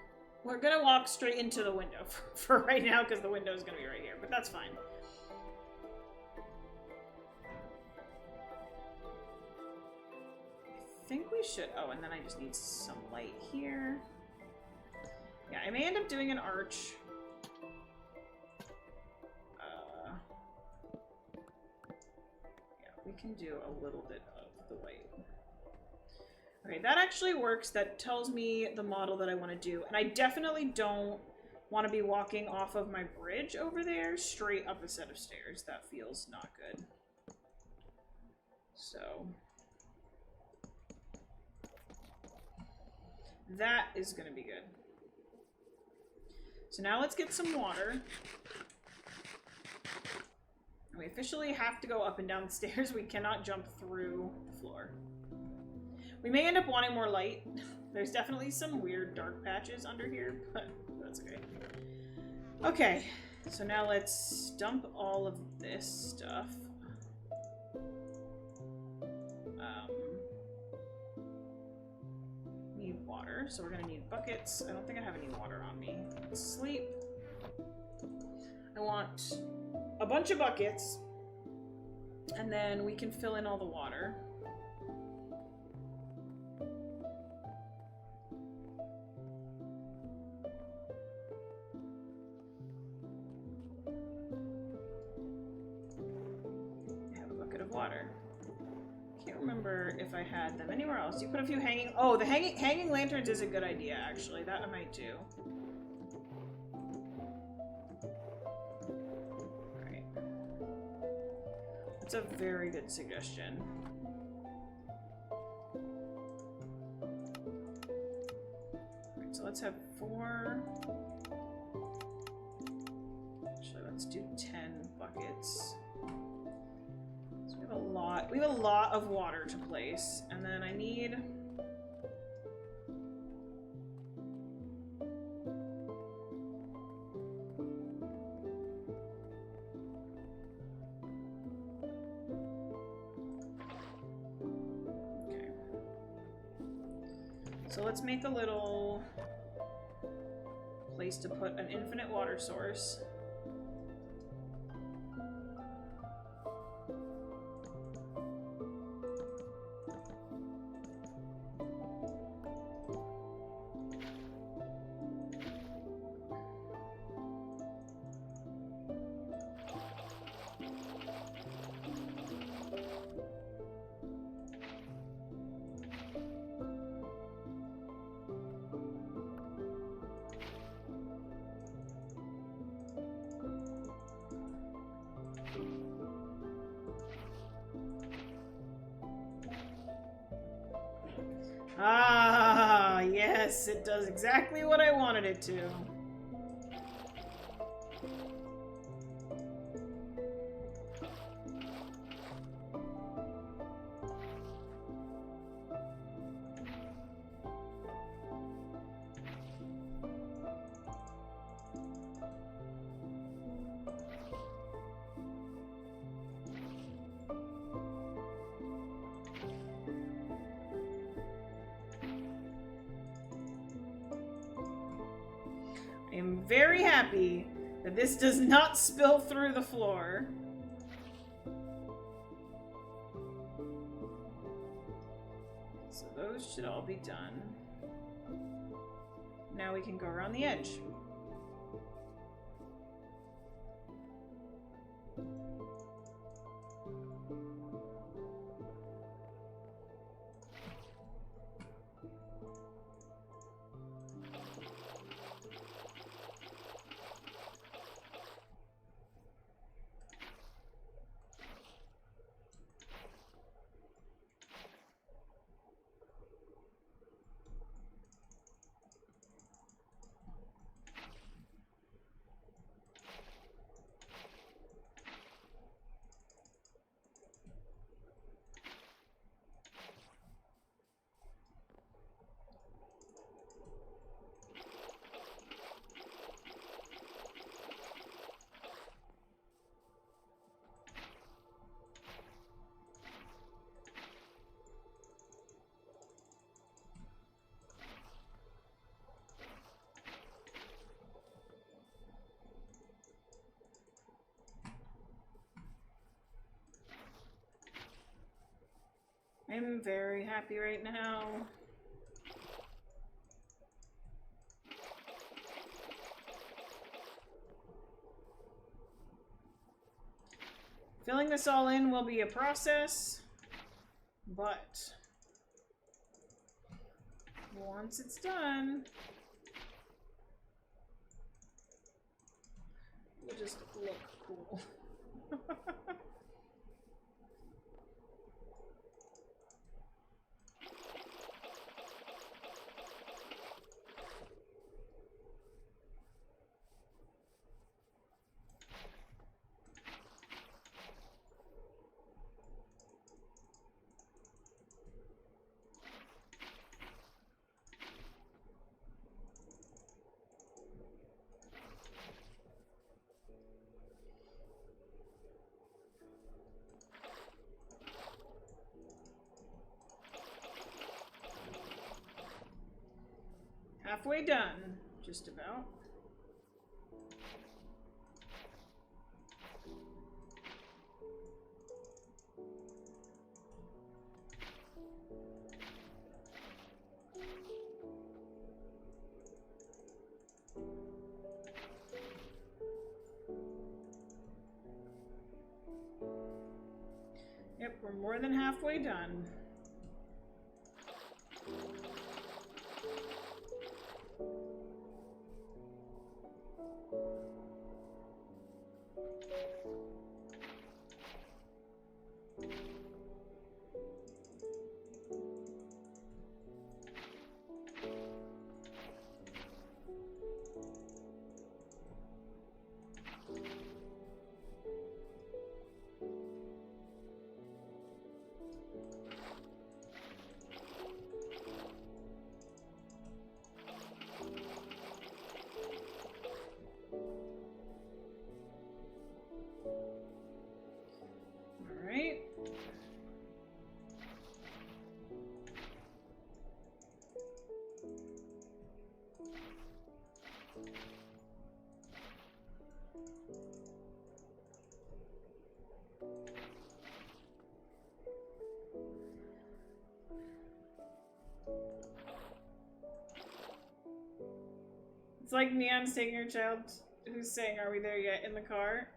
we're gonna walk straight into the window for right now because the window is gonna be right here, but that's fine. I think we should, oh, and then I just need some light here. Yeah, I may end up doing an arch. Yeah, we can do a little bit of the white. Okay, that actually works. That tells me the model that I want to do. And I definitely don't want to be walking off of my bridge over there straight up a set of stairs. That feels not good. So that is going to be good. So now let's get some water. We officially have to go up and down the stairs. We cannot jump through the floor. We may end up wanting more light. There's definitely some weird dark patches under here, but that's okay. Okay, so now let's dump all of this stuff. Need water, so we're gonna need buckets. I don't think I have any water on me. Let's sleep. I want a bunch of buckets, and then we can fill in all the water. Water. Can't remember if I had them anywhere else. You put a few hanging. Oh, the hanging lanterns is a good idea, actually. That I might do. Alright. That's a very good suggestion. Alright, so let's have 4. Actually, let's do 10 buckets. We have a lot of water to place, and then I need okay. So let's make a little place to put an infinite water source. Ah, yes, it does exactly what I wanted it to. I am very happy that this does not spill through the floor. So those should all be done. Now we can go around the edge. I'm very happy right now. Filling this all in will be a process, but once it's done, it'll just look cool. Halfway done, just about. Yep, we're more than halfway done. It's like Neon's taking her child who's saying, "Are we there yet?" in the car.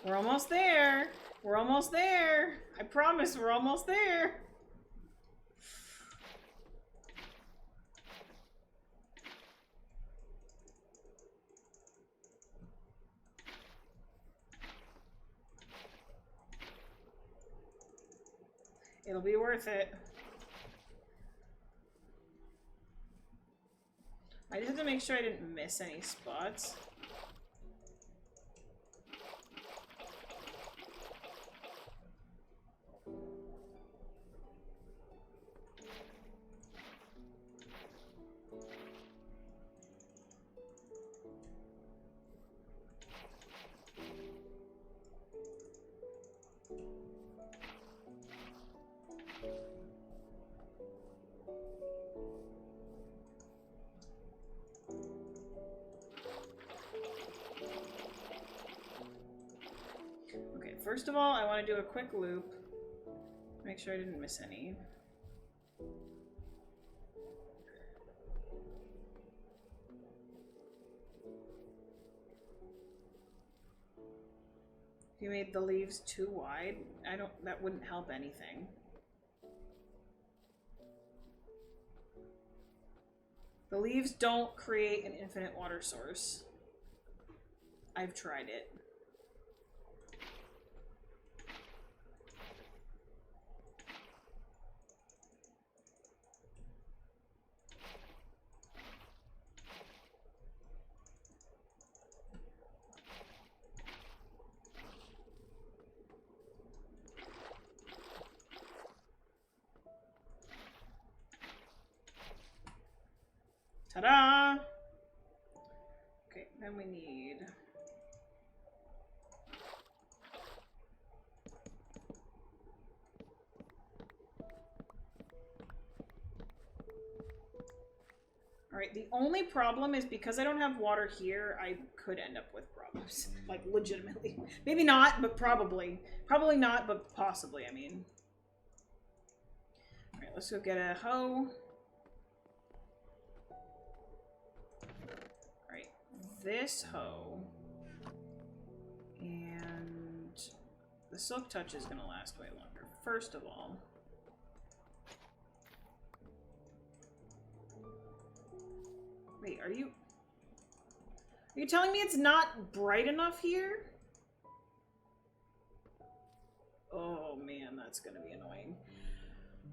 We're almost there. We're almost there. I promise we're almost there. It'll be worth it. I just have to make sure I didn't miss any spots. First of all, I want to do a quick loop. Make sure I didn't miss any. If you made the leaves too wide, that wouldn't help anything. The leaves don't create an infinite water source. I've tried it. Ta-da! Okay, then we need... Alright, the only problem is because I don't have water here, I could end up with problems. Like, legitimately. Maybe not, but probably. Probably not, but possibly, I mean. Alright, let's go get a hoe. This hoe, and the silk touch is going to last way longer. First of all, wait, are you telling me it's not bright enough here? Oh man, that's going to be annoying.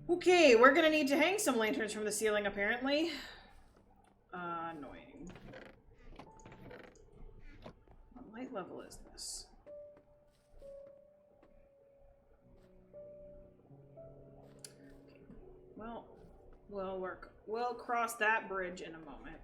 Okay, we're going to need to hang some lanterns from the ceiling apparently. Annoying. What level is this? Okay. Well, we'll cross that bridge in a moment.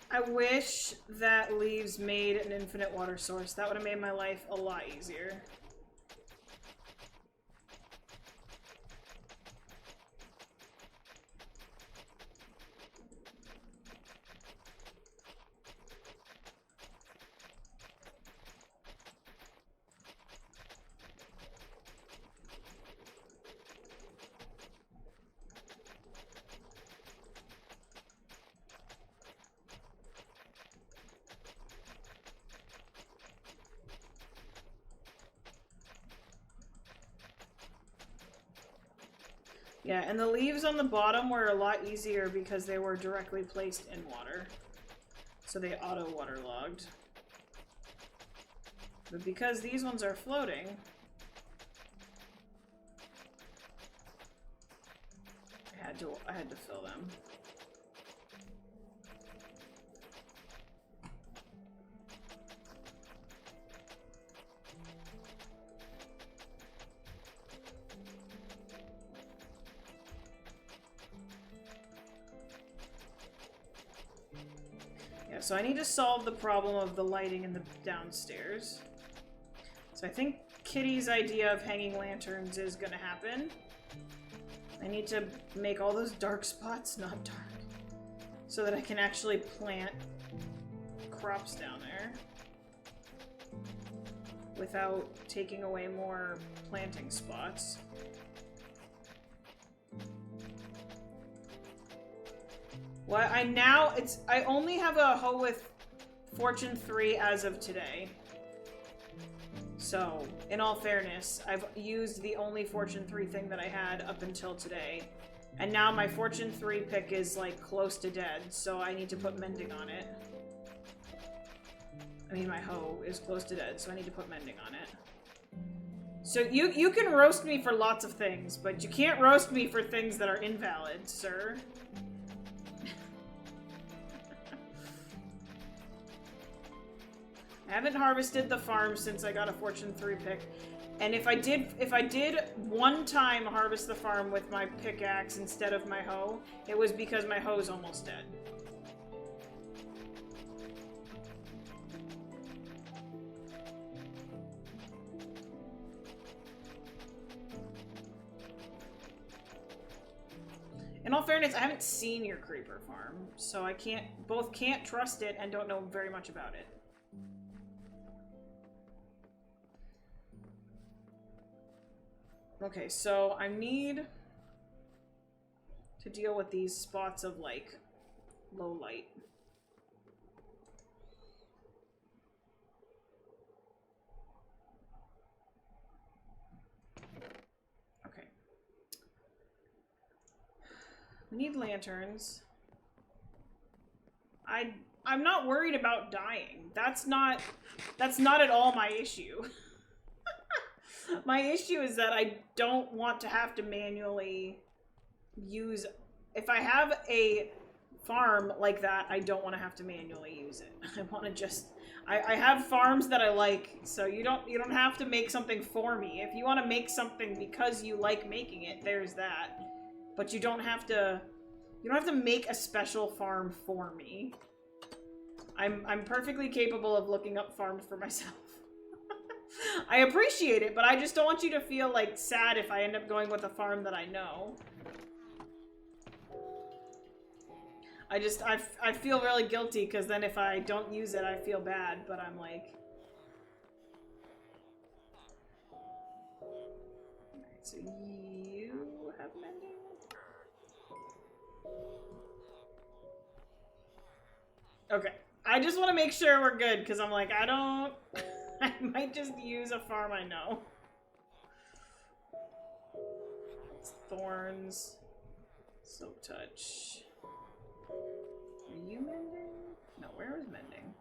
I wish that leaves made an infinite water source. That would have made my life a lot easier. Yeah, and the leaves on the bottom were a lot easier because they were directly placed in water. So they auto-waterlogged. But because these ones are floating, I had to fill them. Yeah, so I need to solve the problem of the lighting in the downstairs. So I think Kitty's idea of hanging lanterns is gonna happen. I need to make all those dark spots not dark, so that I can actually plant crops down there without taking away more planting spots. Well, I only have a hoe with Fortune 3 as of today. So, in all fairness, I've used the only Fortune 3 thing that I had up until today. And now my Fortune 3 pick is, like, close to dead, so I need to put mending on it. I mean, my hoe is close to dead, so I need to put mending on it. So you can roast me for lots of things, but you can't roast me for things that are invalid, sir. I haven't harvested the farm since I got a Fortune 3 pick. And if I did one time harvest the farm with my pickaxe instead of my hoe, it was because my hoe's almost dead. In all fairness, I haven't seen your creeper farm, so I can't trust it and don't know very much about it. Okay, so I need to deal with these spots of, like, low light. Okay. We need lanterns. I'm not worried about dying. That's not at all my issue. My issue is that I don't want to have to manually use... If I have a farm like that, I don't want to have to manually use it. I want to just... I have farms that I like, so you don't have to make something for me. If you want to make something because you like making it, there's that. But you don't have to... You don't have to make a special farm for me. I'm perfectly capable of looking up farms for myself. I appreciate it, but I just don't want you to feel, like, sad if I end up going with a farm that I know. I feel really guilty, because then if I don't use it, I feel bad, but I'm like... Alright, so you have mending? Okay. I just want to make sure we're good, because I'm like, I don't... I might just use a farm I know. It's thorns. Silk touch. Are you mending? No, where is mending?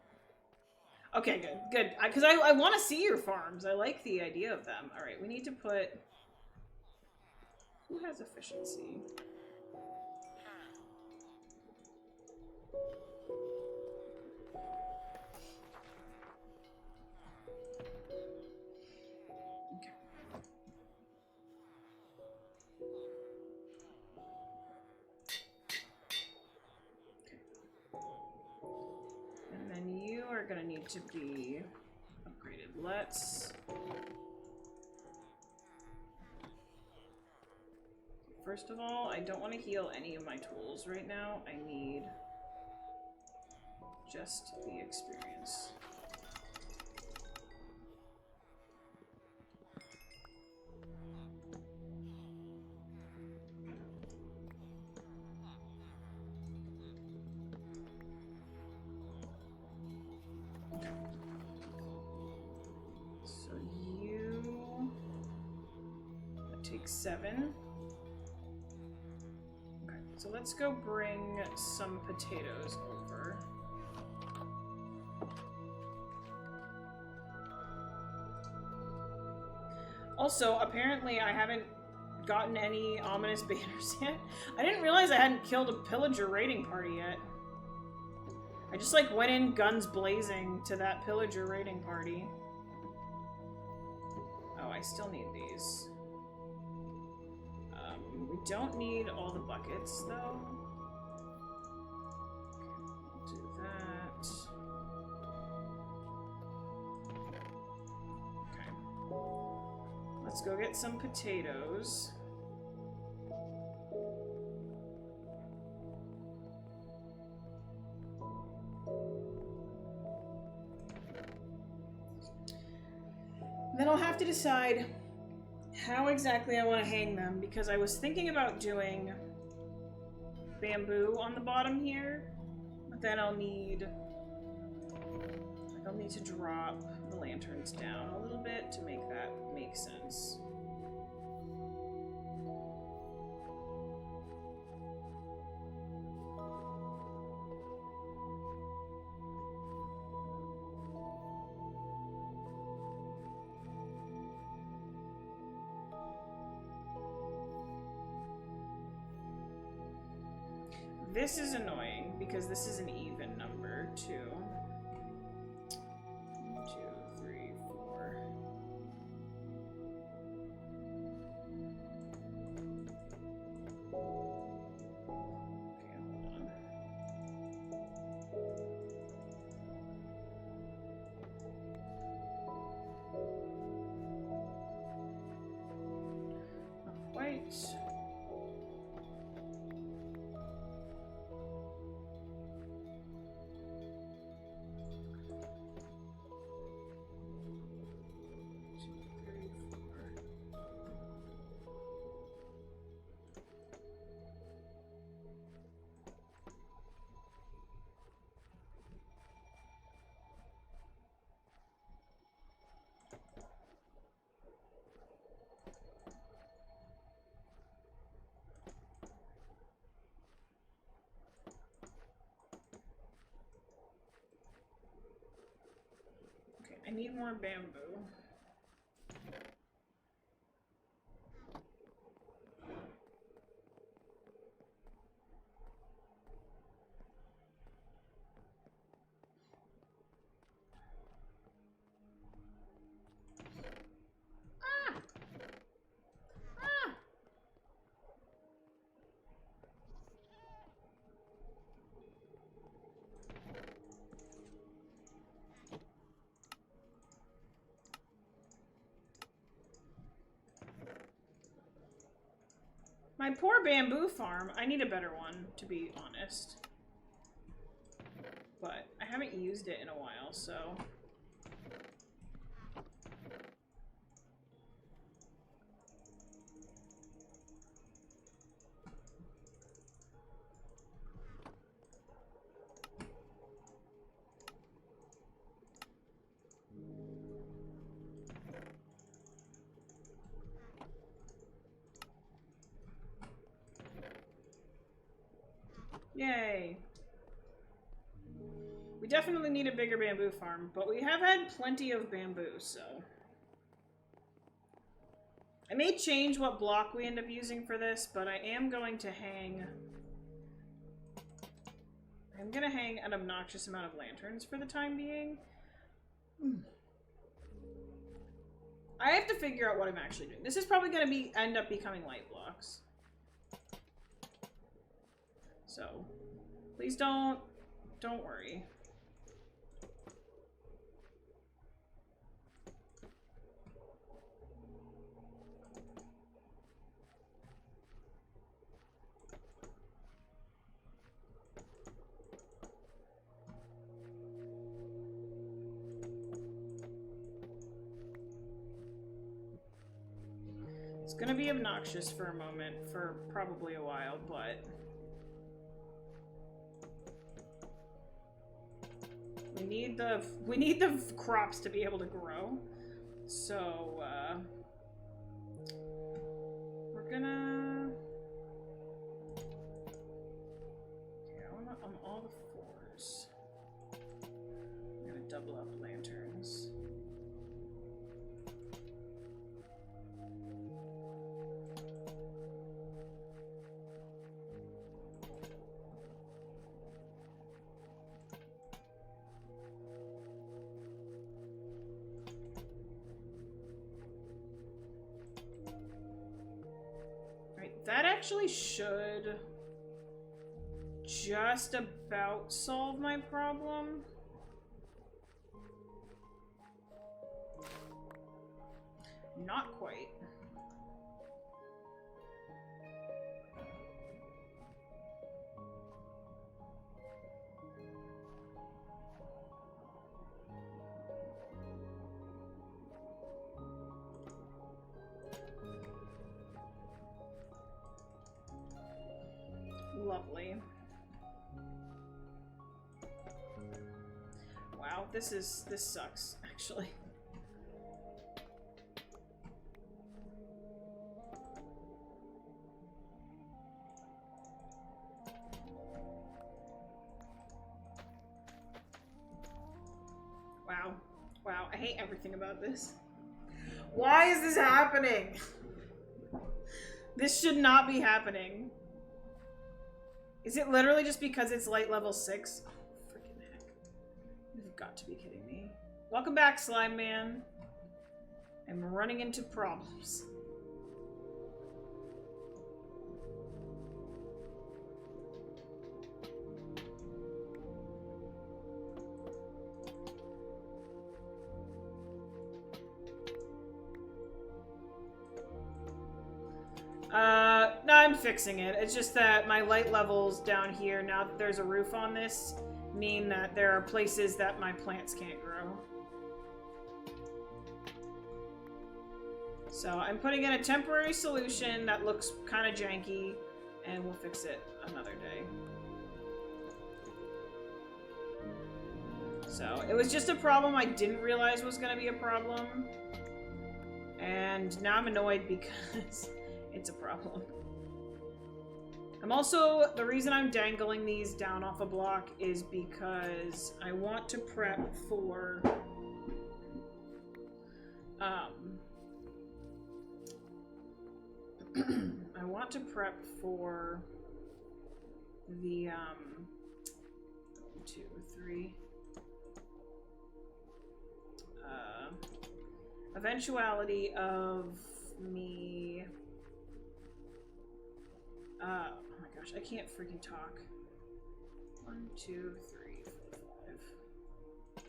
Okay, good, good. Because I want to see your farms. I like the idea of them. Alright, we need to put... Who has efficiency? Gonna need to be upgraded. Let's... First of all, I don't want to heal any of my tools right now. I need just the experience. So you... That takes 7. So let's go bring some potatoes over. Also, apparently I haven't gotten any ominous banners yet. I didn't realize I hadn't killed a pillager raiding party yet. I just like went in guns blazing to that pillager raiding party. Oh, I still need these. We don't need all the buckets though. Do that. Okay. Let's go get some potatoes. Then I'll have to decide how exactly I want to hang them, because I was thinking about doing bamboo on the bottom here, but then I'll need to drop the lanterns down a little bit to make that make sense. This is annoying because this is an even number too. 1, 2, 3, 4. Okay, hold on. Not quite. I need more bamboo. My poor bamboo farm. I need a better one, to be honest. But I haven't used it in a while, so... Yay. We definitely need a bigger bamboo farm, but we have had plenty of bamboo, so... I may change what block we end up using for this, but I am going to hang... I'm gonna hang an obnoxious amount of lanterns for the time being. I have to figure out what I'm actually doing. This is probably gonna end up becoming light blocks. So, please don't worry. It's gonna be obnoxious for a moment, for probably a while, but... We need the crops to be able to grow. So, we're gonna... double up lanterns. That actually should just about solve my problem. Not quite. Lovely. Wow, this sucks, actually. Wow. Wow, I hate everything about this. Why is this happening? This should not be happening. Is it literally just because it's light level 6? Oh, freaking heck. You've got to be kidding me. Welcome back, Slime Man. I'm running into problems. No, I'm fixing it. It's just that my light levels down here, now that there's a roof on this, mean that there are places that my plants can't grow. So I'm putting in a temporary solution that looks kind of janky, and we'll fix it another day. So it was just a problem I didn't realize was going to be a problem. And now I'm annoyed because it's a problem. I'm also, the reason I'm dangling these down off a block is because I want to prep for, I want to prep for the, 1, 2, 3, eventuality of me, oh my gosh, I can't freaking talk. 1, 2, 3, 4, 5. 1,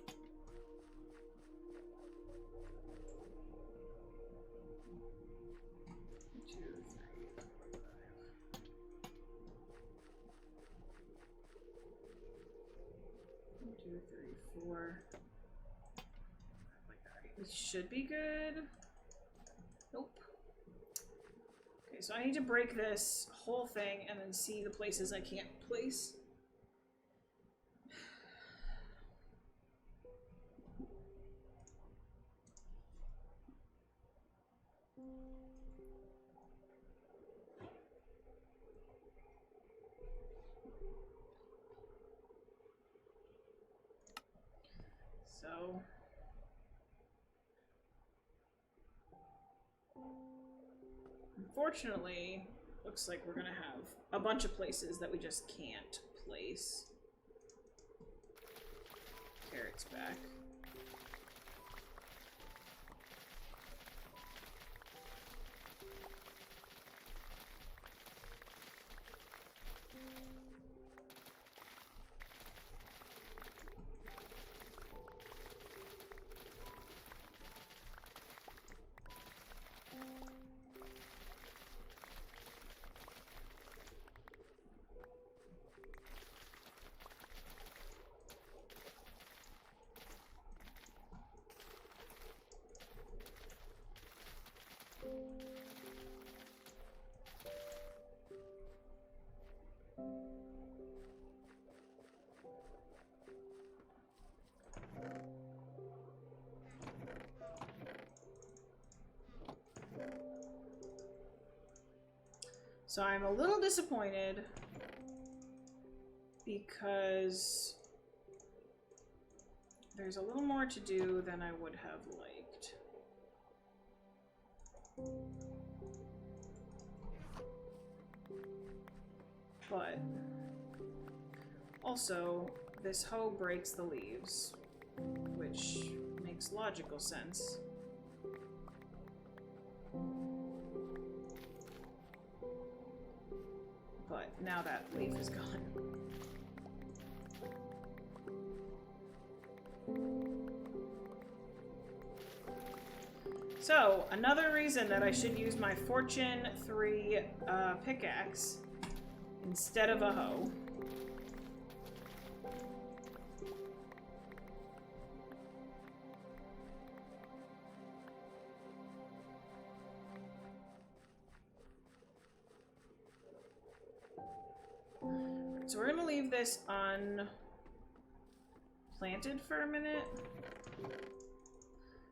2, 3, 4, 5. 1, 2, 3, 4. This should be good. Nope. Okay, so I need to break this whole thing and then see the places I can't place. So unfortunately, looks like we're gonna have a bunch of places that we just can't place. Carrots back. So I'm a little disappointed because there's a little more to do than I would have liked. But also, this hoe breaks the leaves, which makes logical sense. But now that leaf is gone. So, another reason that I should use my Fortune 3 pickaxe instead of a hoe. So we're gonna leave this unplanted for a minute.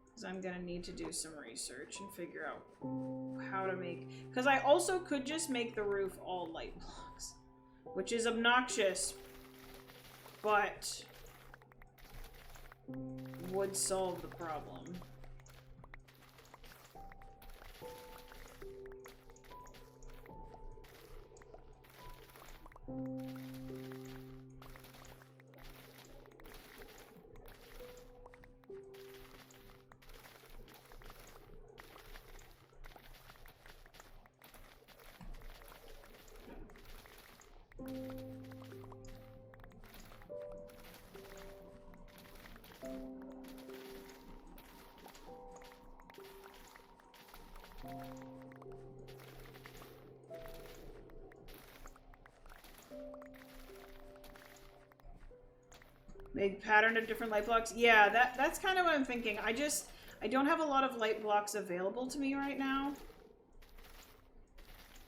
Because I'm gonna need to do some research and figure out how to make... Because I also could just make the roof all light blocks. Which is obnoxious. But would solve the problem. Make pattern of different light blocks. Yeah, that's kind of what I'm thinking. I don't have a lot of light blocks available to me right now.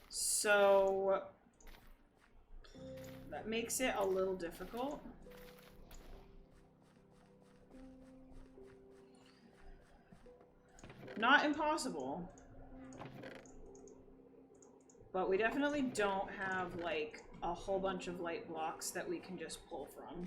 So that makes it a little difficult. Not impossible. But we definitely don't have, like, a whole bunch of light blocks that we can just pull from.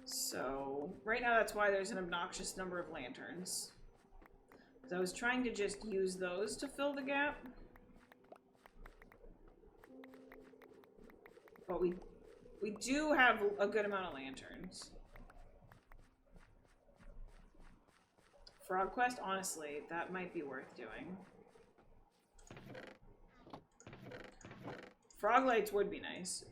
So, right now that's why there's an obnoxious number of lanterns. Because I was trying to just use those to fill the gap. But we do have a good amount of lanterns. Frog Quest, honestly, that might be worth doing. Frog lights would be nice.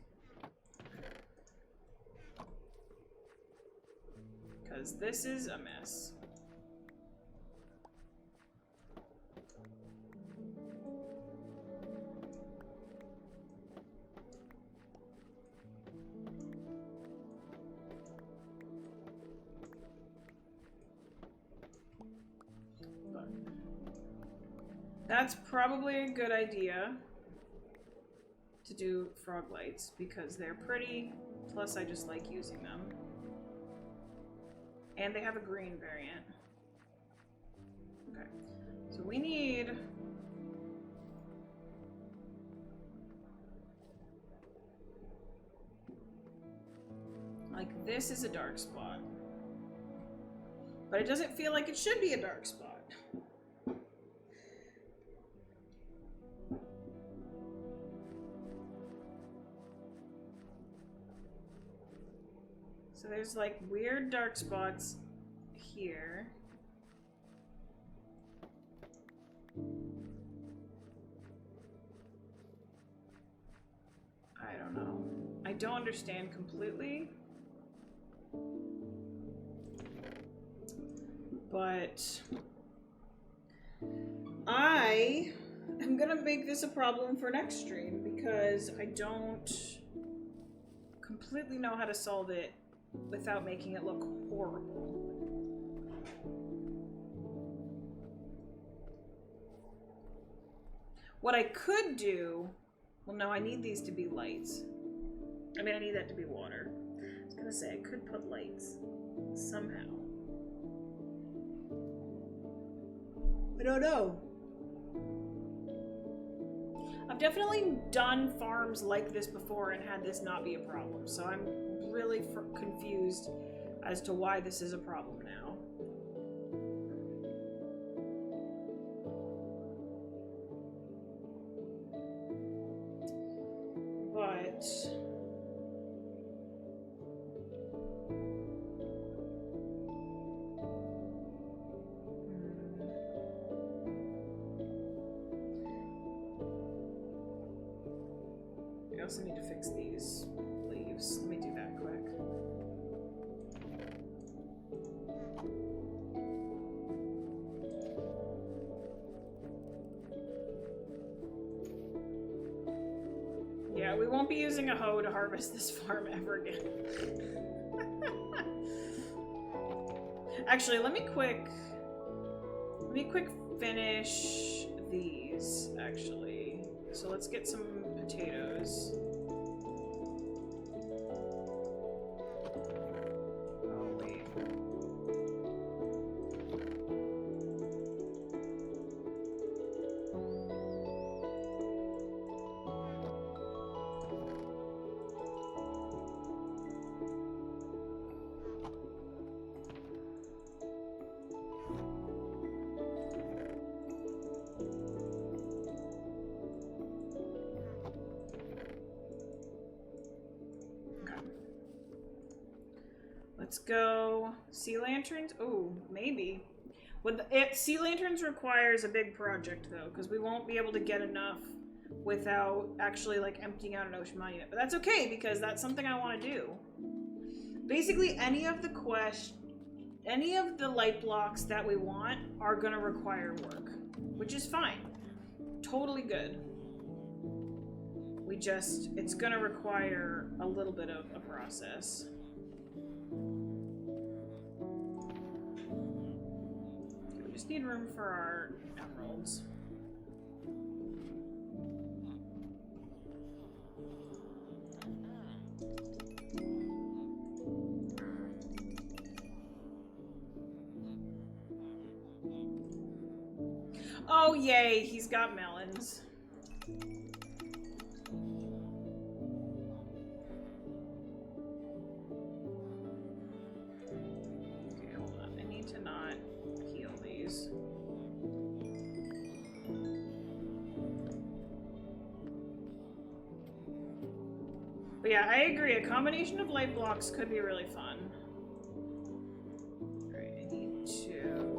Because this is a mess. But that's probably a good idea to do frog lights because they're pretty, plus I just like using them. And they have a green variant. Okay. So we need... like, this is a dark spot. But it doesn't feel like it should be a dark spot. So there's like weird dark spots here. I don't know. I don't understand completely. But I am gonna make this a problem for next stream because I don't completely know how to solve it without making it look horrible. What I could do... well, no, I need these to be lights. I mean, I need that to be water. I was gonna say, I could put lights somehow. I don't know. I've definitely done farms like this before and had this not be a problem, so I'm really confused as to why this is a problem now. But... I also need to fix these leaves. Let me do that quick. Yeah, we won't be using a hoe to harvest this farm ever again. Actually, let me quick finish these, actually. So let's get some potatoes. Oh, wait. Let's go. Sea lanterns? Oh, maybe. Sea lanterns requires a big project, though, because we won't be able to get enough without actually, like, emptying out an ocean monument. But that's okay, because that's something I want to do. Basically, any of the light blocks that we want are going to require work, which is fine. Totally good. It's going to require a little bit of a process. We just need room for our emeralds. Oh, yay, he's got melons. Okay, hold on. I need to not heal these. But yeah, I agree. A combination of light blocks could be really fun. Alright, I need to...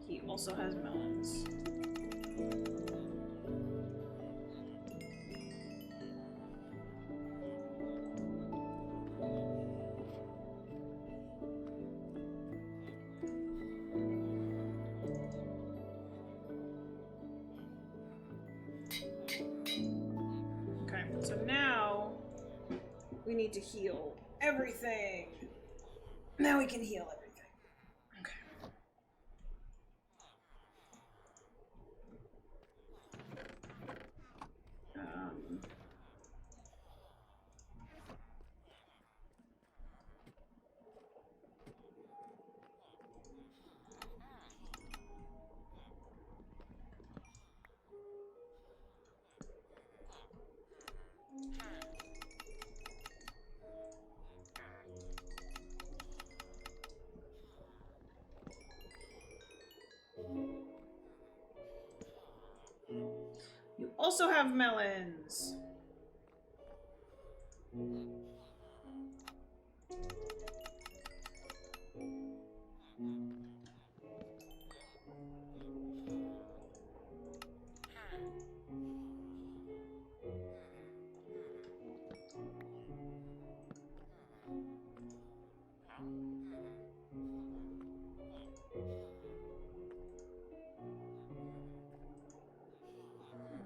He also has melons. Okay, so now we need to heal everything. Now we can heal everything. You also have melons.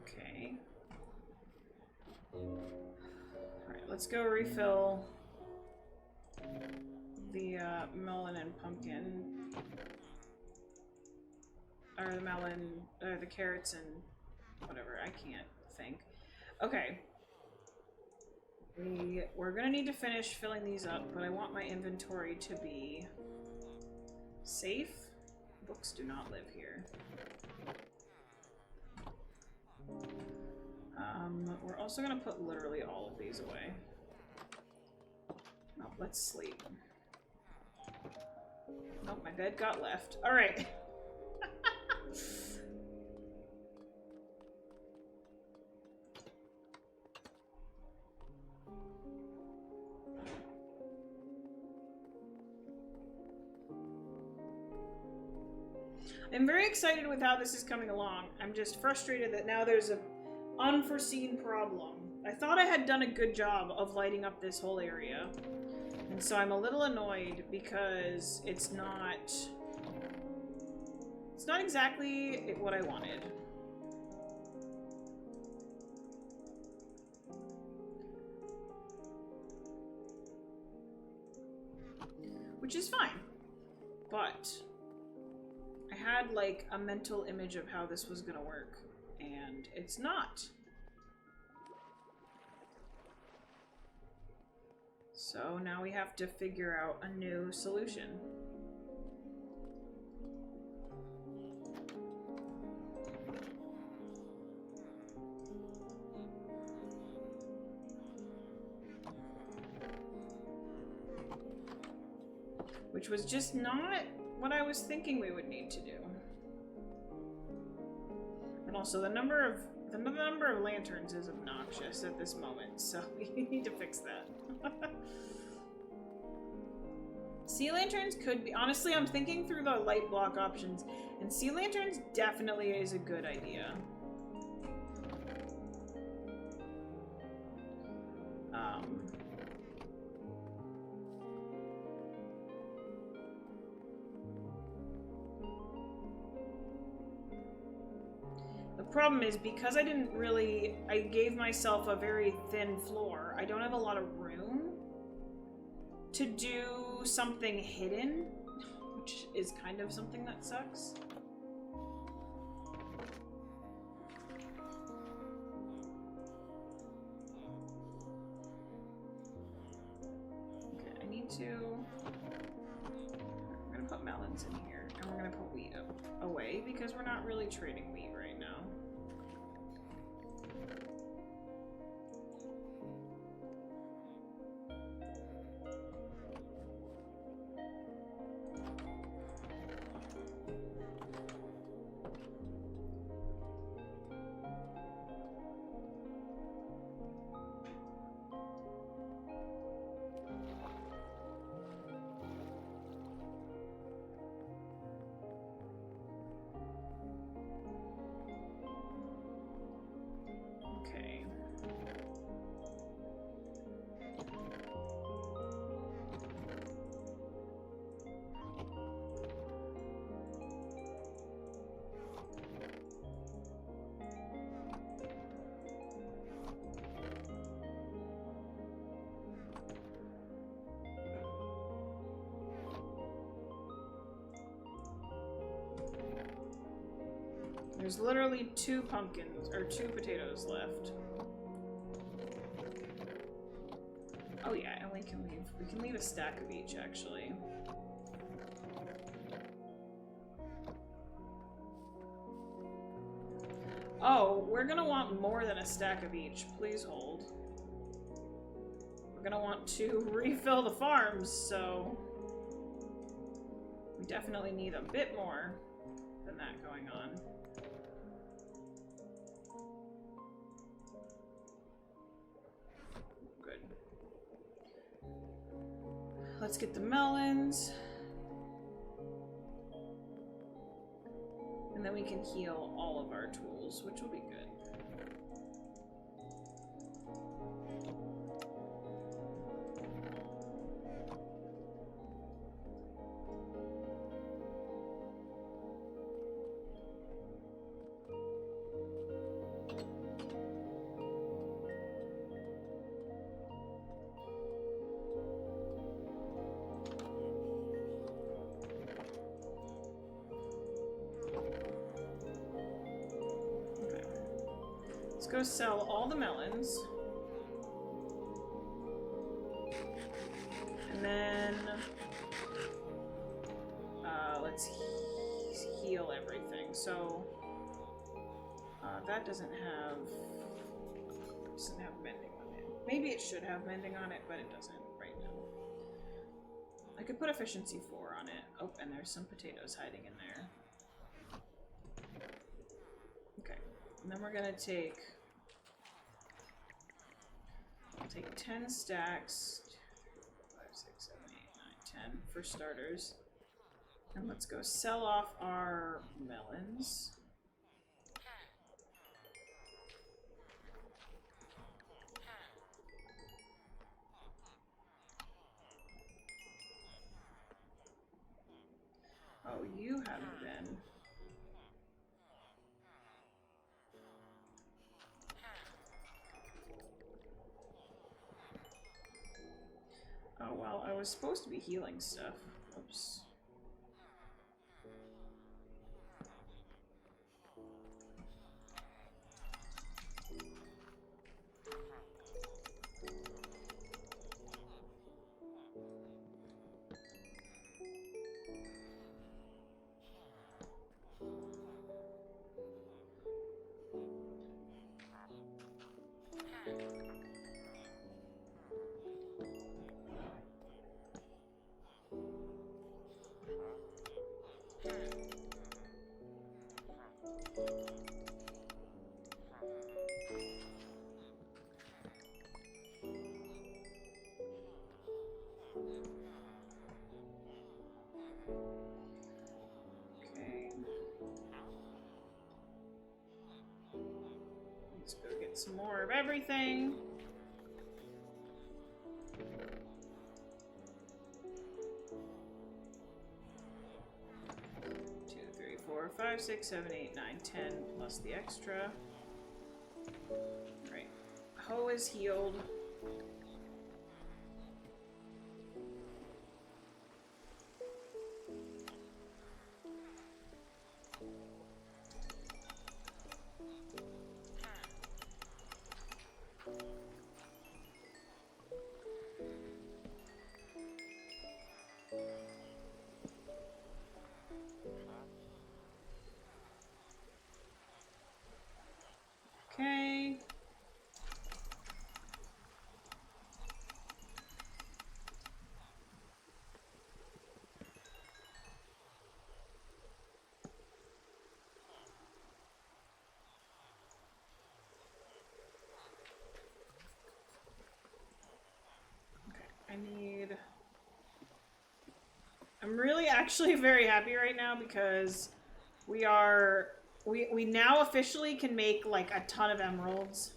Okay. Alright, let's go refill the melon and pumpkin. or the melon, or the carrots and whatever. I can't think. Okay. We're gonna need to finish filling these up, but I want my inventory to be safe. Books do not live here. We're also gonna put literally all of these away. Oh, let's sleep. Nope, my bed got left. Alright. I'm very excited with how this is coming along. I'm just frustrated that now there's an unforeseen problem. I thought I had done a good job of lighting up this whole area. And so I'm a little annoyed because it's not exactly what I wanted. Which is fine. But I had like a mental image of how this was gonna work, and it's not. So now we have to figure out a new solution. Which was just not what I was thinking we would need to do. And also the number of lanterns is obnoxious at this moment, so we need to fix that. Sea lanterns could be, honestly, I'm thinking through the light block options, and sea lanterns definitely is a good idea. The problem is, because I gave myself a very thin floor, I don't have a lot of room to do something hidden, which is kind of something that sucks. Okay, I need to... We're gonna put melons in here, and we're gonna put wheat away, because we're not really trading wheat right now. There's literally 2 pumpkins, or 2 potatoes left. Oh yeah, and we can leave a stack of each, actually. Oh, we're gonna want more than a stack of each. Please hold. We're gonna want to refill the farms, so we definitely need a bit more than that going on. Good. Let's get the melons. And then we can heal all of our tools, which will be good. Let's go sell all the melons. And then let's heal everything. So that doesn't have mending on it. Maybe it should have mending on it, but it doesn't right now. I could put efficiency 4 on it. Oh, and there's some potatoes hiding in there. Okay, and then we're gonna take 10 stacks. 2, 3, 4, 5, 6, 7, 8, 9, 10 for starters. And let's go sell off our melons. Oh, you haven't been. Oh, well, I was supposed to be healing stuff. Oops. Let's go get some more of everything. 2, 3, 4, 5, 6, 7, 8, 9, 10 plus the extra. Right. Hoe is healed. Okay. I'm really actually very happy right now because we now officially can make like a ton of emeralds.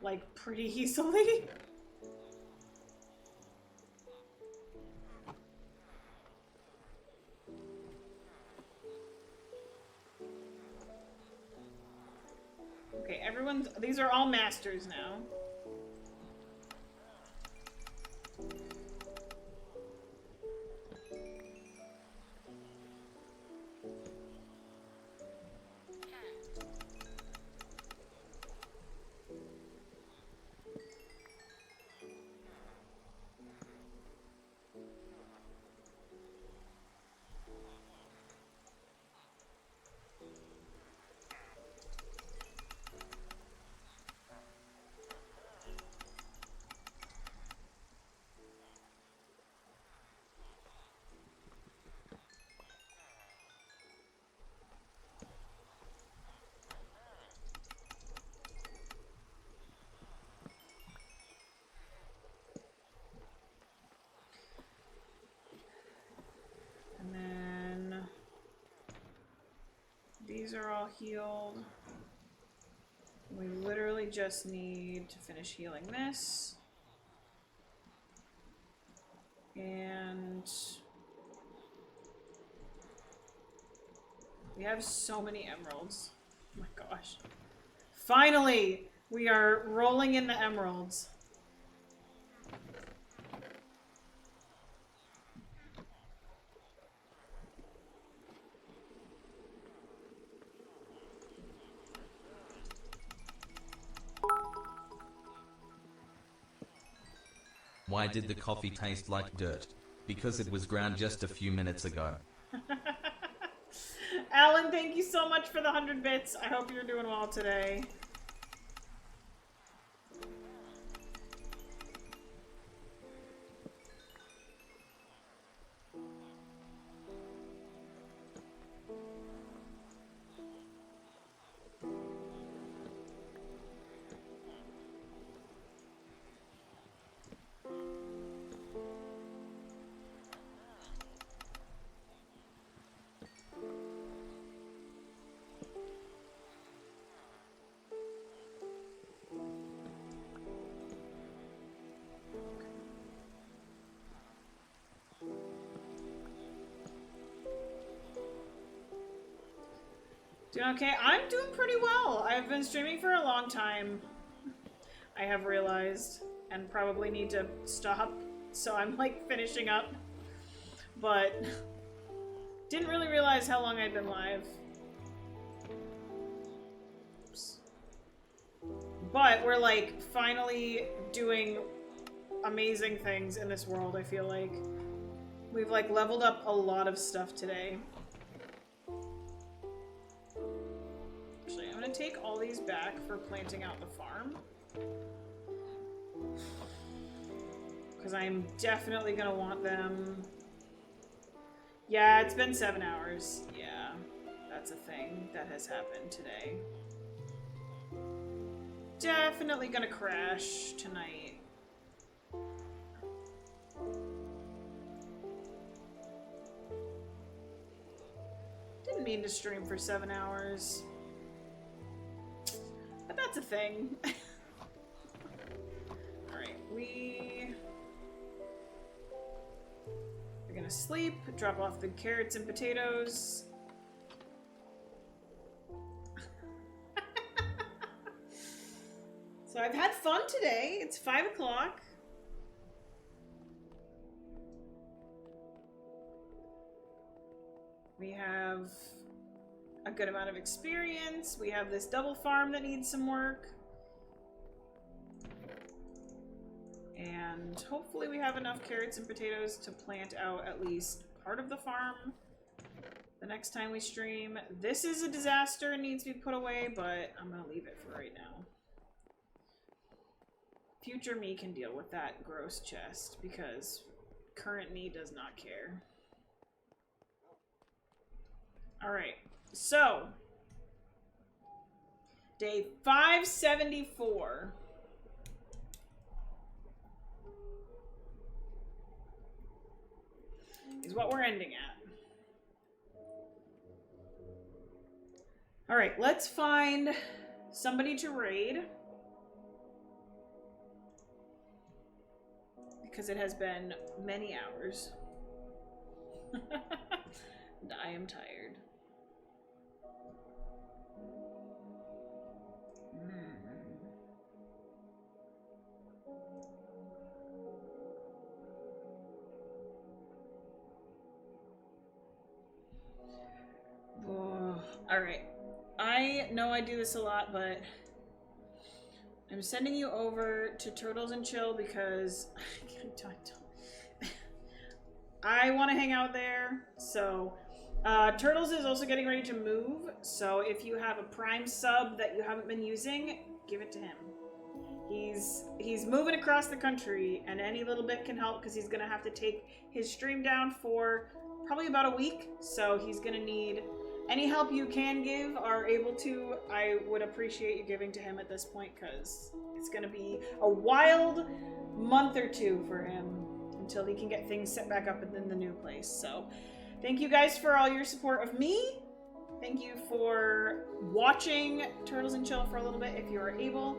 Like pretty easily. Okay, these are all masters now. And then these are all healed. We literally just need to finish healing this. And we have so many emeralds. Oh my gosh. Finally, we are rolling in the emeralds. Why did the coffee taste like dirt? Because it was ground just a few minutes ago. Alan, thank you so much for the 100 bits. I hope you're doing well today. Doing okay? I'm doing pretty well. I've been streaming for a long time, I have realized, and probably need to stop, so I'm like finishing up. But didn't really realize how long I'd been live. Oops. But we're like finally doing amazing things in this world, I feel like. We've like leveled up a lot of stuff today. Actually, I'm gonna take all these back for planting out the farm. Because I'm definitely gonna want them. Yeah, it's been 7 hours. Yeah, that's a thing that has happened today. Definitely gonna crash tonight. Didn't mean to stream for 7 hours. But that's a thing. Alright, we're gonna sleep, drop off the carrots and potatoes. So I've had fun today. It's 5 o'clock. We have a good amount of experience. We have this double farm that needs some work. And hopefully we have enough carrots and potatoes to plant out at least part of the farm the next time we stream. This is a disaster and needs to be put away, but I'm gonna leave it for right now. Future me can deal with that gross chest because current me does not care. Alright, so day 574. Is what we're ending at. Alright, let's find somebody to raid. Because it has been many hours. And I am tired. Alright. I know I do this a lot, but I'm sending you over to Turtles and Chill because I want to hang out there. So Turtles is also getting ready to move, so if you have a Prime sub that you haven't been using, give it to him. He's moving across the country, and any little bit can help because he's gonna have to take his stream down for probably about a week, so he's gonna need any help you can give or able to. I would appreciate you giving to him at this point because it's gonna be a wild month or two for him until he can get things set back up in the new place. So thank you guys for all your support of me. Thank you for watching Turtles and Chill for a little bit if you are able.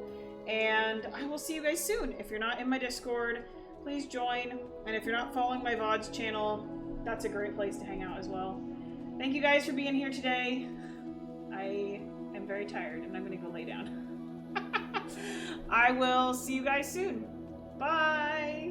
And I will see you guys soon. If you're not in my Discord, please join. And if you're not following my VODs channel, that's a great place to hang out as well. Thank you guys for being here today. I am very tired and I'm gonna go lay down. I will see you guys soon. Bye!